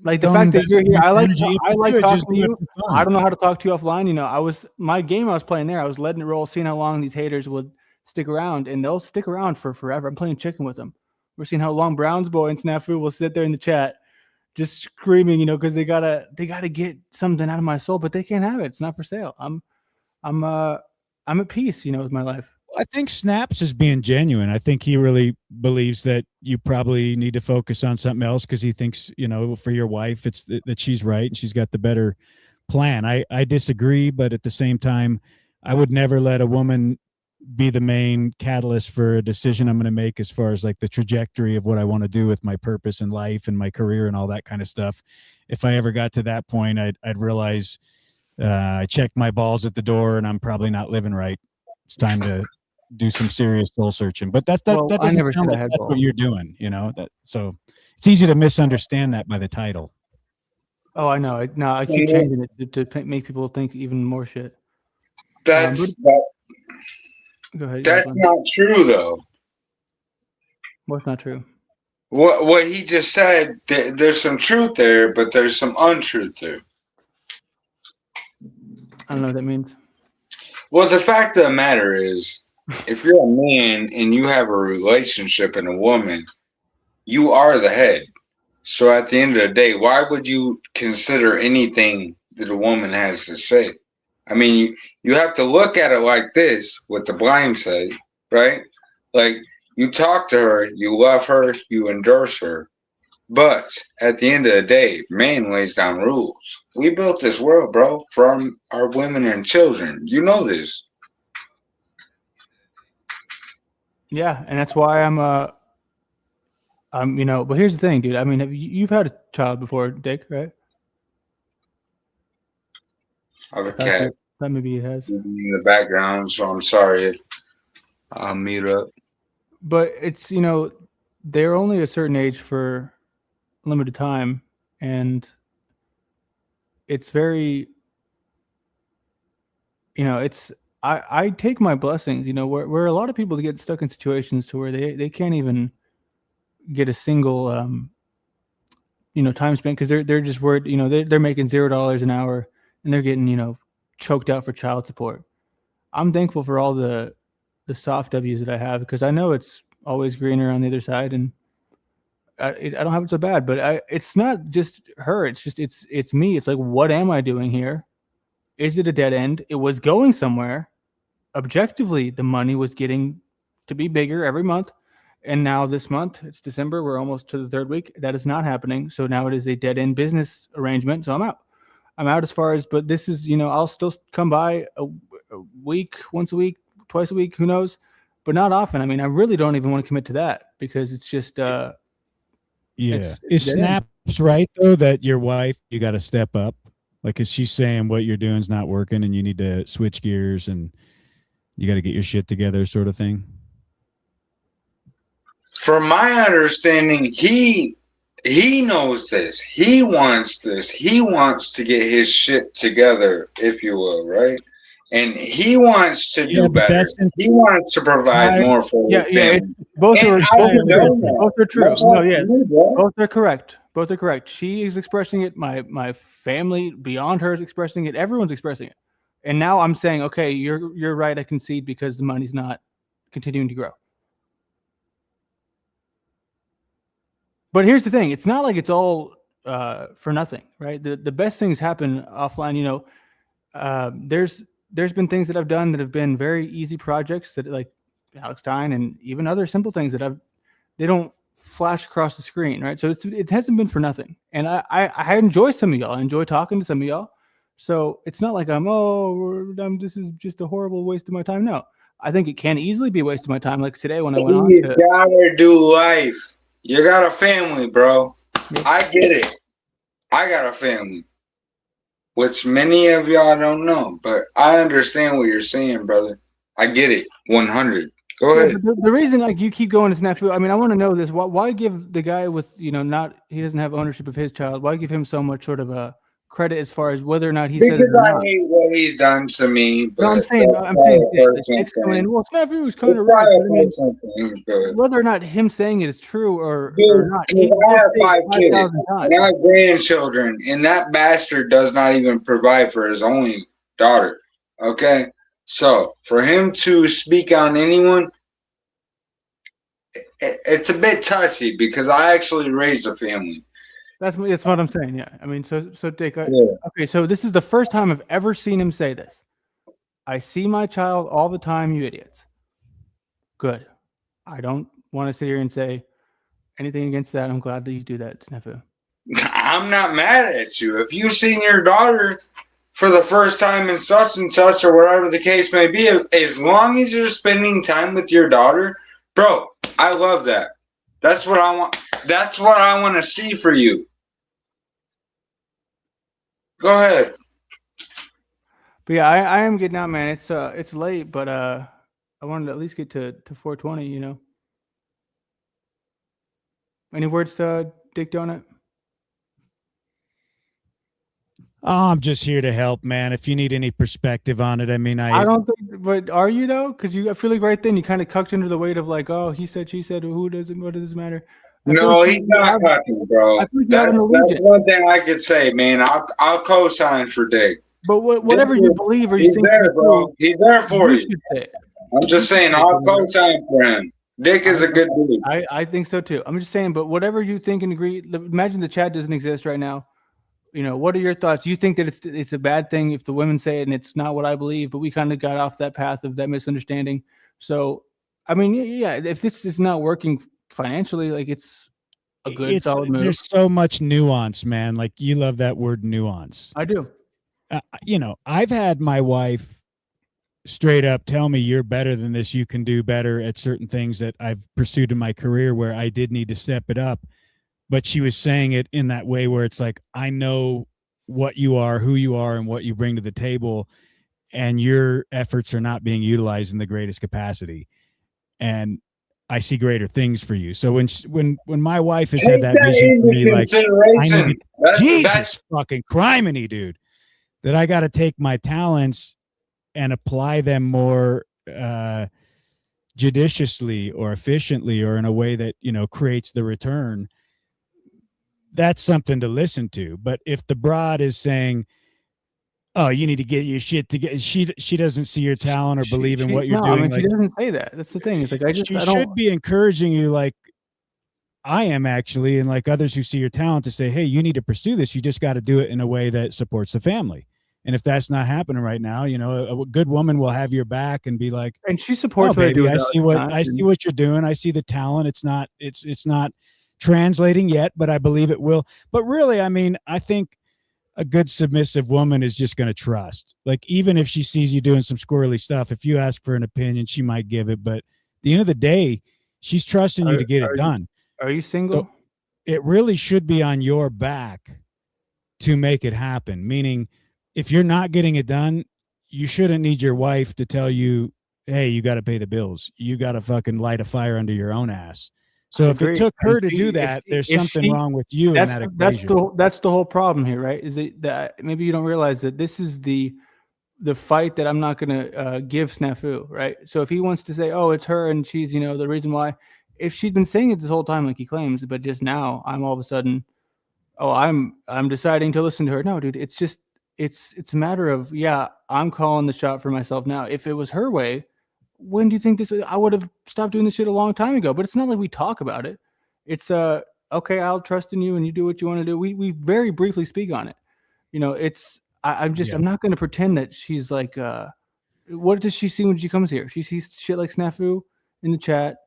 Like the Don't fact that invest you're here, I like energy into talking it, just to do it you. for fun. I don't know how to talk to you offline. You know, my game I was playing there. I was letting it roll, seeing how long these haters would stick around, and they'll stick around for forever. I'm playing chicken with them. We're seeing how long Browns boy and Snafu will sit there in the chat, just screaming, you know, because they gotta get something out of my soul, but they can't have it. It's not for sale. I'm at peace, you know, with my life. I think Snaps is being genuine. I think he really believes that you probably need to focus on something else because he thinks, you know, for your wife, it's that she's right and she's got the better plan. I disagree, but at the same time, I would never let a woman be the main catalyst for a decision I'm going to make as far as like the trajectory of what I want to do with my purpose in life and my career and all that kind of stuff. If I ever got to that point, I'd realize I checked my balls at the door and I'm probably not living right. It's time to do some serious soul searching. But that doesn't sound like that's what you're doing, you know. So it's easy to misunderstand that by the title. Oh, I know. I keep changing it to make people think even more shit. That's go ahead. That's not true, though. What's not true? What he just said, there's some truth there, but there's some untruth there. I don't know what that means. Well, the fact of the matter is, if you're a man and you have a relationship and a woman, you are the head. So at the end of the day, why would you consider anything that a woman has to say? I mean, you have to look at it like this with the blind side, right? Like, you talk to her, you love her, you endorse her. But at the end of the day, man lays down rules. We built this world, bro, from our women and children. You know this. Yeah, and that's why I'm you know, but here's the thing, dude. I mean, you've had a child before, Dick, right? I have a cat. That maybe he has. In the background, so I'm sorry. I'll mute up. But it's, you know, they're only a certain age for limited time, and it's very, you know, it's I take my blessings, you know, where a lot of people get stuck in situations to where they can't even get a single you know, time spent because they're just worried, you know, they're making $0 an hour and they're getting, you know, choked out for child support. I'm thankful for all the soft W's that I have because I know it's always greener on the other side, and I don't have it so bad. But it's not just her. It's just it's me. It's like, what am I doing here? Is it a dead end? It was going somewhere. Objectively, the money was getting to be bigger every month. And now this month, it's December. We're almost to the third week. That is not happening. So now it is a dead end business arrangement. So I'm out. I'm out as far as, but this is, you know, I'll still come by a week, once a week, twice a week, who knows, but not often. I mean, I really don't even want to commit to that because it's just, yeah. It's Is Snaps right though that your wife, you got to step up? Like, is she saying what you're doing is not working and you need to switch gears and you got to get your shit together, sort of thing? From my understanding, he knows this. He wants this. He wants to get his shit together, if you will, right? And he wants to do better. He wants to provide more for his family. Both are true. No, yeah, both are correct. Both are correct. She is expressing it. My family beyond her is expressing it. Everyone's expressing it. And now I'm saying, okay, you're right. I concede because the money's not continuing to grow. But here's the thing. It's not like it's all for nothing, right? The best things happen offline. You know, there's been things that I've done that have been very easy projects that, like Alex Stein and even other simple things that they don't flash across the screen, right? So it hasn't been for nothing. And I enjoy some of y'all. I enjoy talking to some of y'all. So it's not like this is just a horrible waste of my time. No, I think it can easily be a waste of my time. Like today when I went on you gotta do life. You got a family, bro. I get it. I got a family, which many of y'all don't know, but I understand what you're saying, brother. I get it. 100. Go ahead. The reason like you keep going to Snafu, I mean, I want to know this. Why give the guy with, you know, he doesn't have ownership of his child? Why give him so much sort of a credit as far as whether or not he said it Because or I not. hate what he's done to me. But No, I'm saying Dick's coming. Well, Snafu was kind of right. But I mean, whether or not him saying it is true or not, he I have 5 kids 5,000 times. and I have grandchildren, and that bastard does not even provide for his only daughter. Okay, so for him to speak on anyone, it's a bit touchy because I actually raised a family. That's what I'm saying. Yeah, I mean, so Dick. Okay, so this is the first time I've ever seen him say this. I see my child all the time, you idiots. Good. I don't want to sit here and say anything against that. I'm glad that you do that, Snafu. I'm not mad at you. If you've seen your daughter for the first time in such and such or whatever the case may be, as long as you're spending time with your daughter, bro, I love that. That's what I want. That's what I want to see for you. Go ahead. But yeah, I am getting out, man. It's late, but I wanted to at least get to 420. You know. Any words, Dick Donut? Oh, I'm just here to help, man. If you need any perspective on it, I mean, I don't think, but are you though? Because I feel like right then you kind of cucked under the weight of like, oh, he said, she said, what does it matter? No, he's not fucking, bro. That's one thing I could say, man. I'll co-sign for Dick. But whatever you believe or you think, there, bro. He's there for you. I'm just saying, I'll co-sign for him. Dick is a good dude. I think so too. I'm just saying, but whatever you think and agree. Imagine the chat doesn't exist right now. You know, what are your thoughts? You think that it's a bad thing if the women say it and it's not what I believe, but we kind of got off that path of that misunderstanding. So, I mean, yeah, if this is not working financially, like it's a good solid move. There's so much nuance, man. Like you love that word nuance. I do. You know, I've had my wife straight up tell me you're better than this. You can do better at certain things that I've pursued in my career where I did need to step it up. But she was saying it in that way where it's like, I know what you are, who you are, and what you bring to the table, and your efforts are not being utilized in the greatest capacity. And I see greater things for you. So when my wife has had that vision for me, like, Jesus fucking criminy, dude, that I got to take my talents and apply them more judiciously or efficiently or in a way that, you know, creates the return. That's something to listen to. But if the broad is saying, oh, you need to get your shit together, she doesn't see your talent or believe in what you're doing. I mean, like, she doesn't say that. That's the thing. It's like she should be encouraging you, like I am actually, and like others who see your talent, to say, hey, you need to pursue this. You just got to do it in a way that supports the family. And if that's not happening right now, you know, a good woman will have your back and be like, and she supports what baby, I see what you're doing. I see the talent. It's not translating yet, but I believe it will. But really, I mean, I think a good submissive woman is just going to trust. Like, even if she sees you doing some squirrely stuff, if you ask for an opinion, she might give it. But at the end of the day, she's trusting you to get it done. Are you single? So it really should be on your back to make it happen. Meaning, if you're not getting it done, you shouldn't need your wife to tell you, hey, you got to pay the bills. You got to fucking light a fire under your own ass. So if it took her to do that, there's something wrong with you in that equation. That's the whole problem here, right? Is it that maybe you don't realize that this is the fight that I'm not going to give Snafu, right? So if he wants to say, oh, it's her and she's, you know, the reason why, if she's been saying it this whole time like he claims, but just now I'm all of a sudden, oh, I'm deciding to listen to her. No, dude, it's just it's a matter of, yeah, I'm calling the shot for myself now. If it was her way, when do you think this? I would have stopped doing this shit a long time ago. But it's not like we talk about it. It's okay, I'll trust in you and you do what you want to do. We very briefly speak on it. You know, it's I'm not going to pretend that she's like. What does she see when she comes here? She sees shit like Snafu in the chat.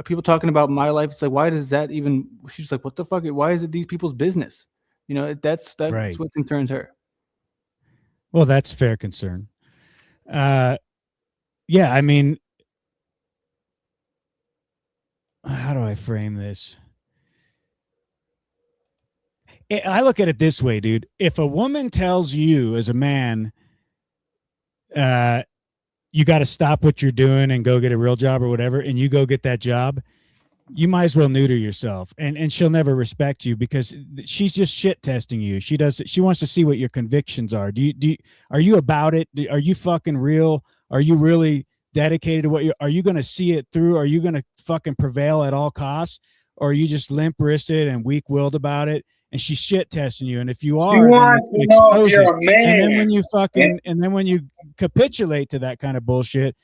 People talking about my life. It's like, why does that even? She's like, what the fuck? Why is it these people's business? You know, that's right. What concerns her. Well, that's fair concern. Yeah, I mean, how do I frame this? I look at it this way, dude. If a woman tells you as a man, you got to stop what you're doing and go get a real job or whatever, and you go get that job, you might as well neuter yourself, and she'll never respect you because she's just shit testing you. She wants to see what your convictions are. Are you about it? Are you fucking real? Are you really dedicated to what are you going to see it through? Are you going to fucking prevail at all costs? Or are you just limp-wristed and weak-willed about it? And she's shit testing you. And if you are, wants to know if you're a man. And then when you capitulate to that kind of bullshit,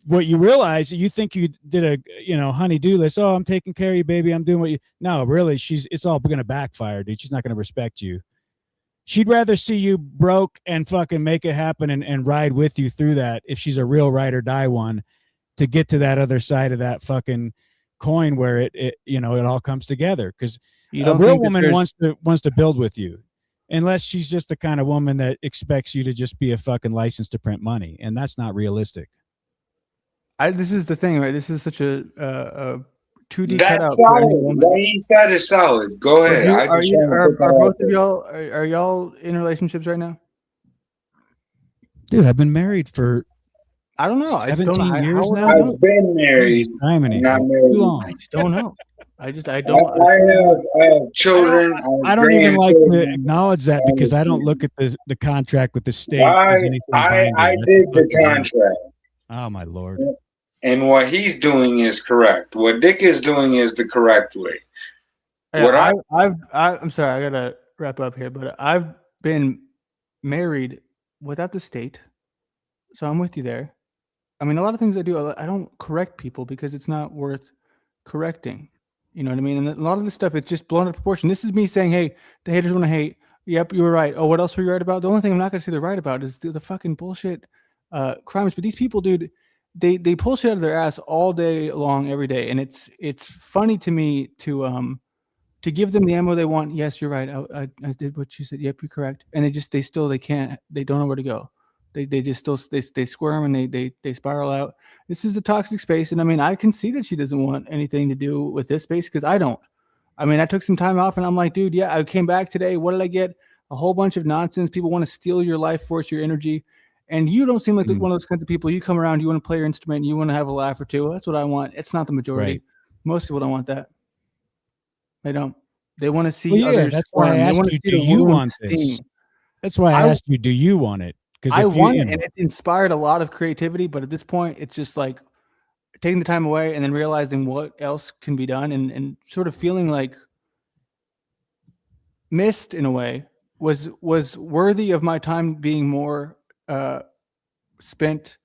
what you realize, you think you did a honey-do list. Oh, I'm taking care of you, baby. I'm doing what you. No, really, it's all going to backfire, dude. She's not going to respect you. She'd rather see you broke and fucking make it happen and ride with you through that if she's a real ride or die one to get to that other side of that fucking coin where it all comes together. Because a real woman wants to build with you, unless she's just the kind of woman that expects you to just be a fucking license to print money, and that's not realistic. This is the thing, right? This is such a 2D That's cutout. solid. What he said is solid. Go ahead. Are both of y'all are y'all in relationships right now? Dude, I've been married for I don't know. 17 years now. I've been married. Not married. long. I just don't know. I don't. I have children. I don't even like to acknowledge that because I don't look at the contract with the state as anything binding. I did the contract. Oh my Lord. And what he's doing is correct. What Dick is doing is the correct way. Yeah, I'm sorry, I gotta wrap up here, but I've been married without the state, so I'm with you there. I mean, a lot of things I do, I don't correct people because it's not worth correcting. You know what I mean? And a lot of this stuff, it's just blown out of proportion. This is me saying, hey, the haters want to hate. Yep, you were right. Oh, what else were you right about? The only thing I'm not going to say they're right about is the fucking bullshit crimes. But these people, dude, they pull shit out of their ass all day long, every day. And it's funny to me to give them the ammo they want. Yes, you're right. I did what you said. Yep, you're correct. And they can't, they don't know where to go. They just still they squirm and they spiral out. This is a toxic space, and I mean I can see that she doesn't want anything to do with this space because I don't. I mean I took some time off and I'm like, dude, yeah, I came back today. What did I get? A whole bunch of nonsense. People want to steal your life force, your energy, and you don't seem like one of those kinds of people. You come around, you want to play your instrument, you want to have a laugh or two. Well, that's what I want. It's not the majority. Right. Most people don't want that. They don't. They want to see Well, yeah, others. that's why I asked you, do you want this? That's why I asked you, do you want it? I want it, and it inspired a lot of creativity, but at this point, it's just like taking the time away and then realizing what else can be done and sort of feeling like missed in a way was worthy of my time being more spent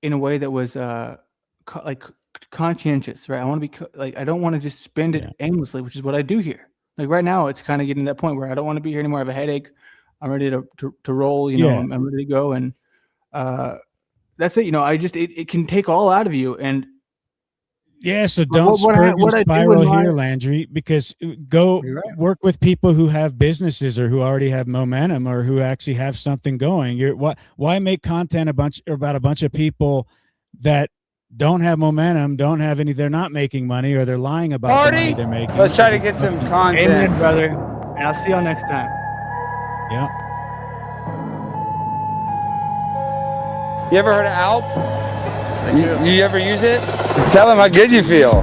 in a way that was like conscientious, right? I want to be like, I don't want to just spend it aimlessly, which is what I do here. Like right now, it's kind of getting to that point where I don't want to be here anymore. I have a headache. I'm ready to roll, you know, I'm ready to go. And that's it. You know, it can take all out of you. And yeah, so don't spiral here, Landry, because go work with people who have businesses or who already have momentum or who actually have something going. Why make content about a bunch of people that don't have momentum, don't have any, they're not making money or they're lying about the money they're making. Let's try to get some content. Amen, brother. And I'll see y'all next time. Yeah. You ever heard of Alp? You ever use it? Tell him how good you feel.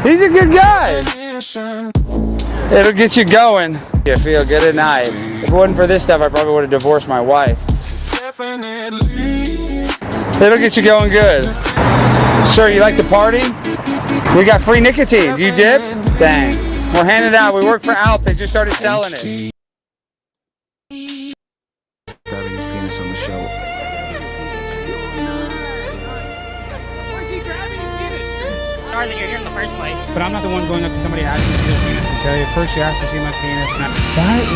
He's a good guy. It'll get you going. You feel good at night. If it wasn't for this stuff, I probably would have divorced my wife. It'll get you going good. Sir, you like to party? We got free nicotine. Do you dip? Dang. We're handing it out. We work for Alp. They just started selling it. Grabbing his penis on the show. Sorry that you're here in the first place. But I'm not the one going up to somebody asking to see their penis and tell you. First you ask to see my penis.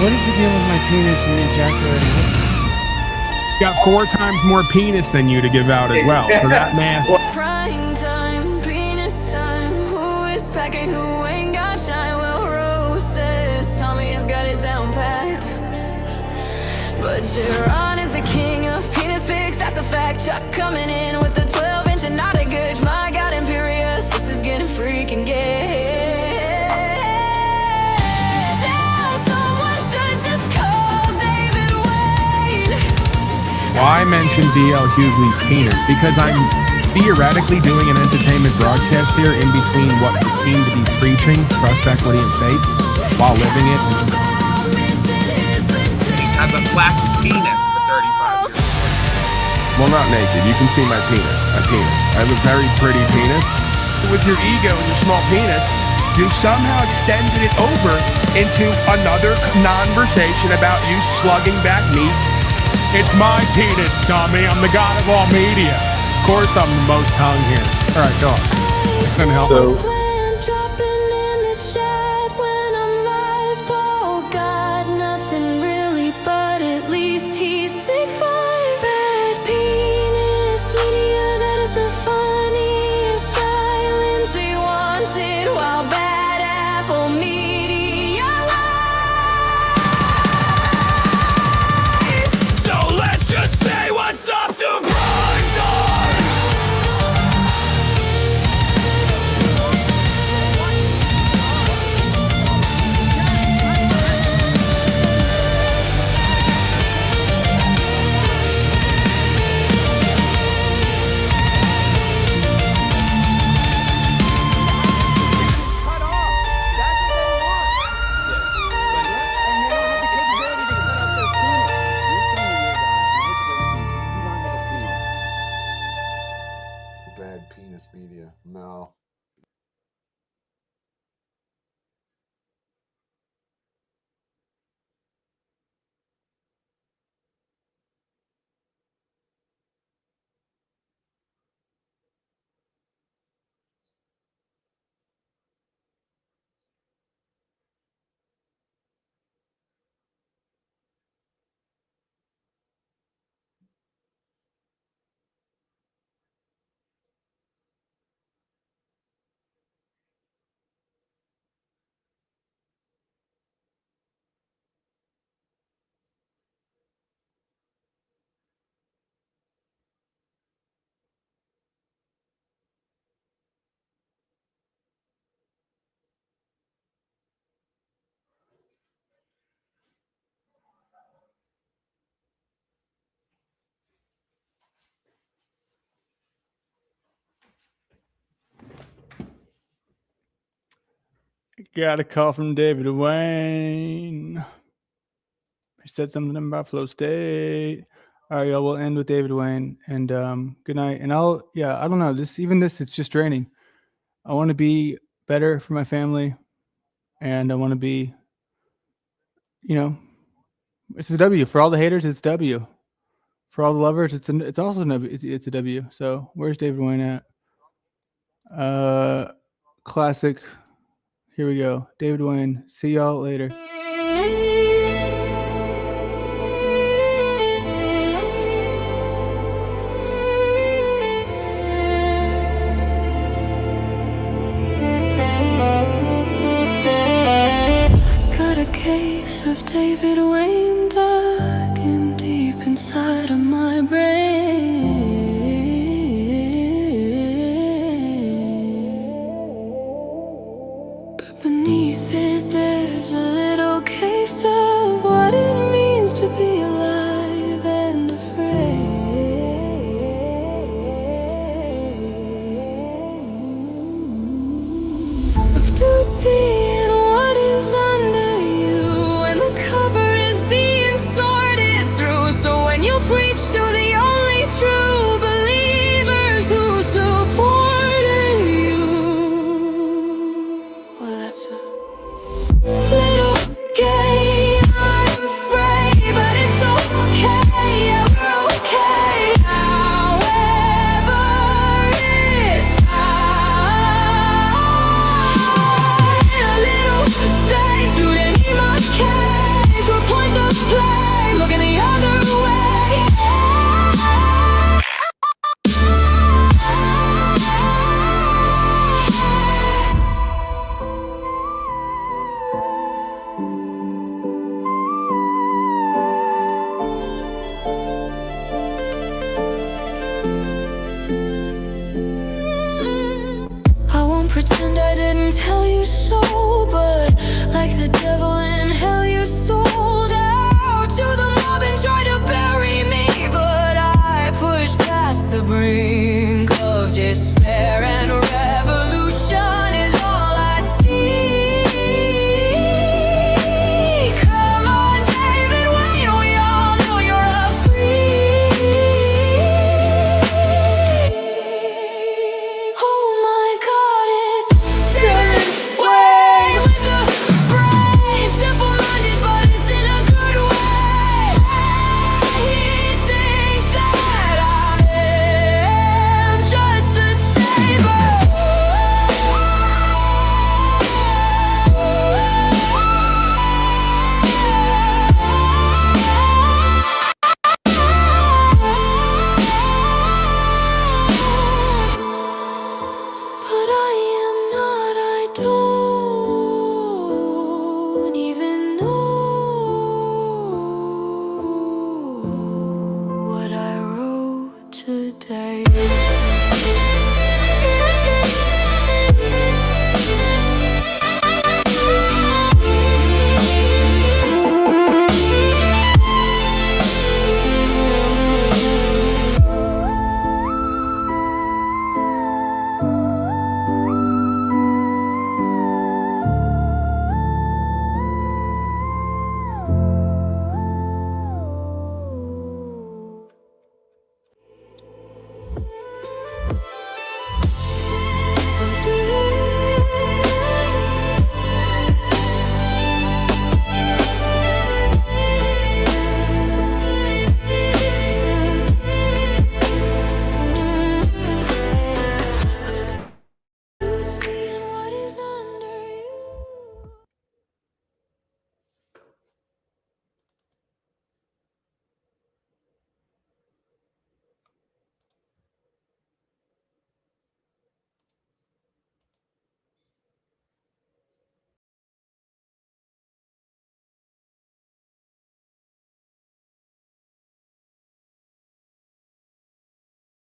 What is the deal with my penis and ejaculating? Got 4 times more penis than you to give out as well. So that math. Prime time, penis time. Who is packing? Who ain't got shine? Well, roses. Tommy has got it down packed. But Geron is the king of penis pics. That's a fact. Chuck coming in with the 12-inch and not a good. My God, Imperious, this is getting freaking gay. I mentioned DL Hughley's penis because I'm theoretically doing an entertainment broadcast here in between what would seem to be preaching trust, equity, and faith while living it. He's had the classic penis for 35 years. Well, not naked. You can see my penis. I have a very pretty penis. With your ego and your small penis, you somehow extended it over into another conversation about you slugging back meat. It's my penis, dummy. I'm the god of all media. Of course I'm the most hung here. All right, go on. I couldn't help myself. Dropping in the chat when I'm live. Oh God, nothing really, but at least he's 6'5". Bad penis media, that is the funniest guy. Lindsay wants it, while bad apple media lies. So let's just say what's up to Brogdon. Bad penis media. No. Got a call from David Wayne. He said something about Flow State. All right, y'all. We'll end with David Wayne, and good night. And I don't know. It's just draining. I want to be better for my family, and I want to be, it's a W for all the haters. It's W for all the lovers. It's also a W. It's a W. So where's David Wayne at? Classic. Here we go. David Wayne. See y'all later. Got a case of David Wayne dug in deep inside of my brain.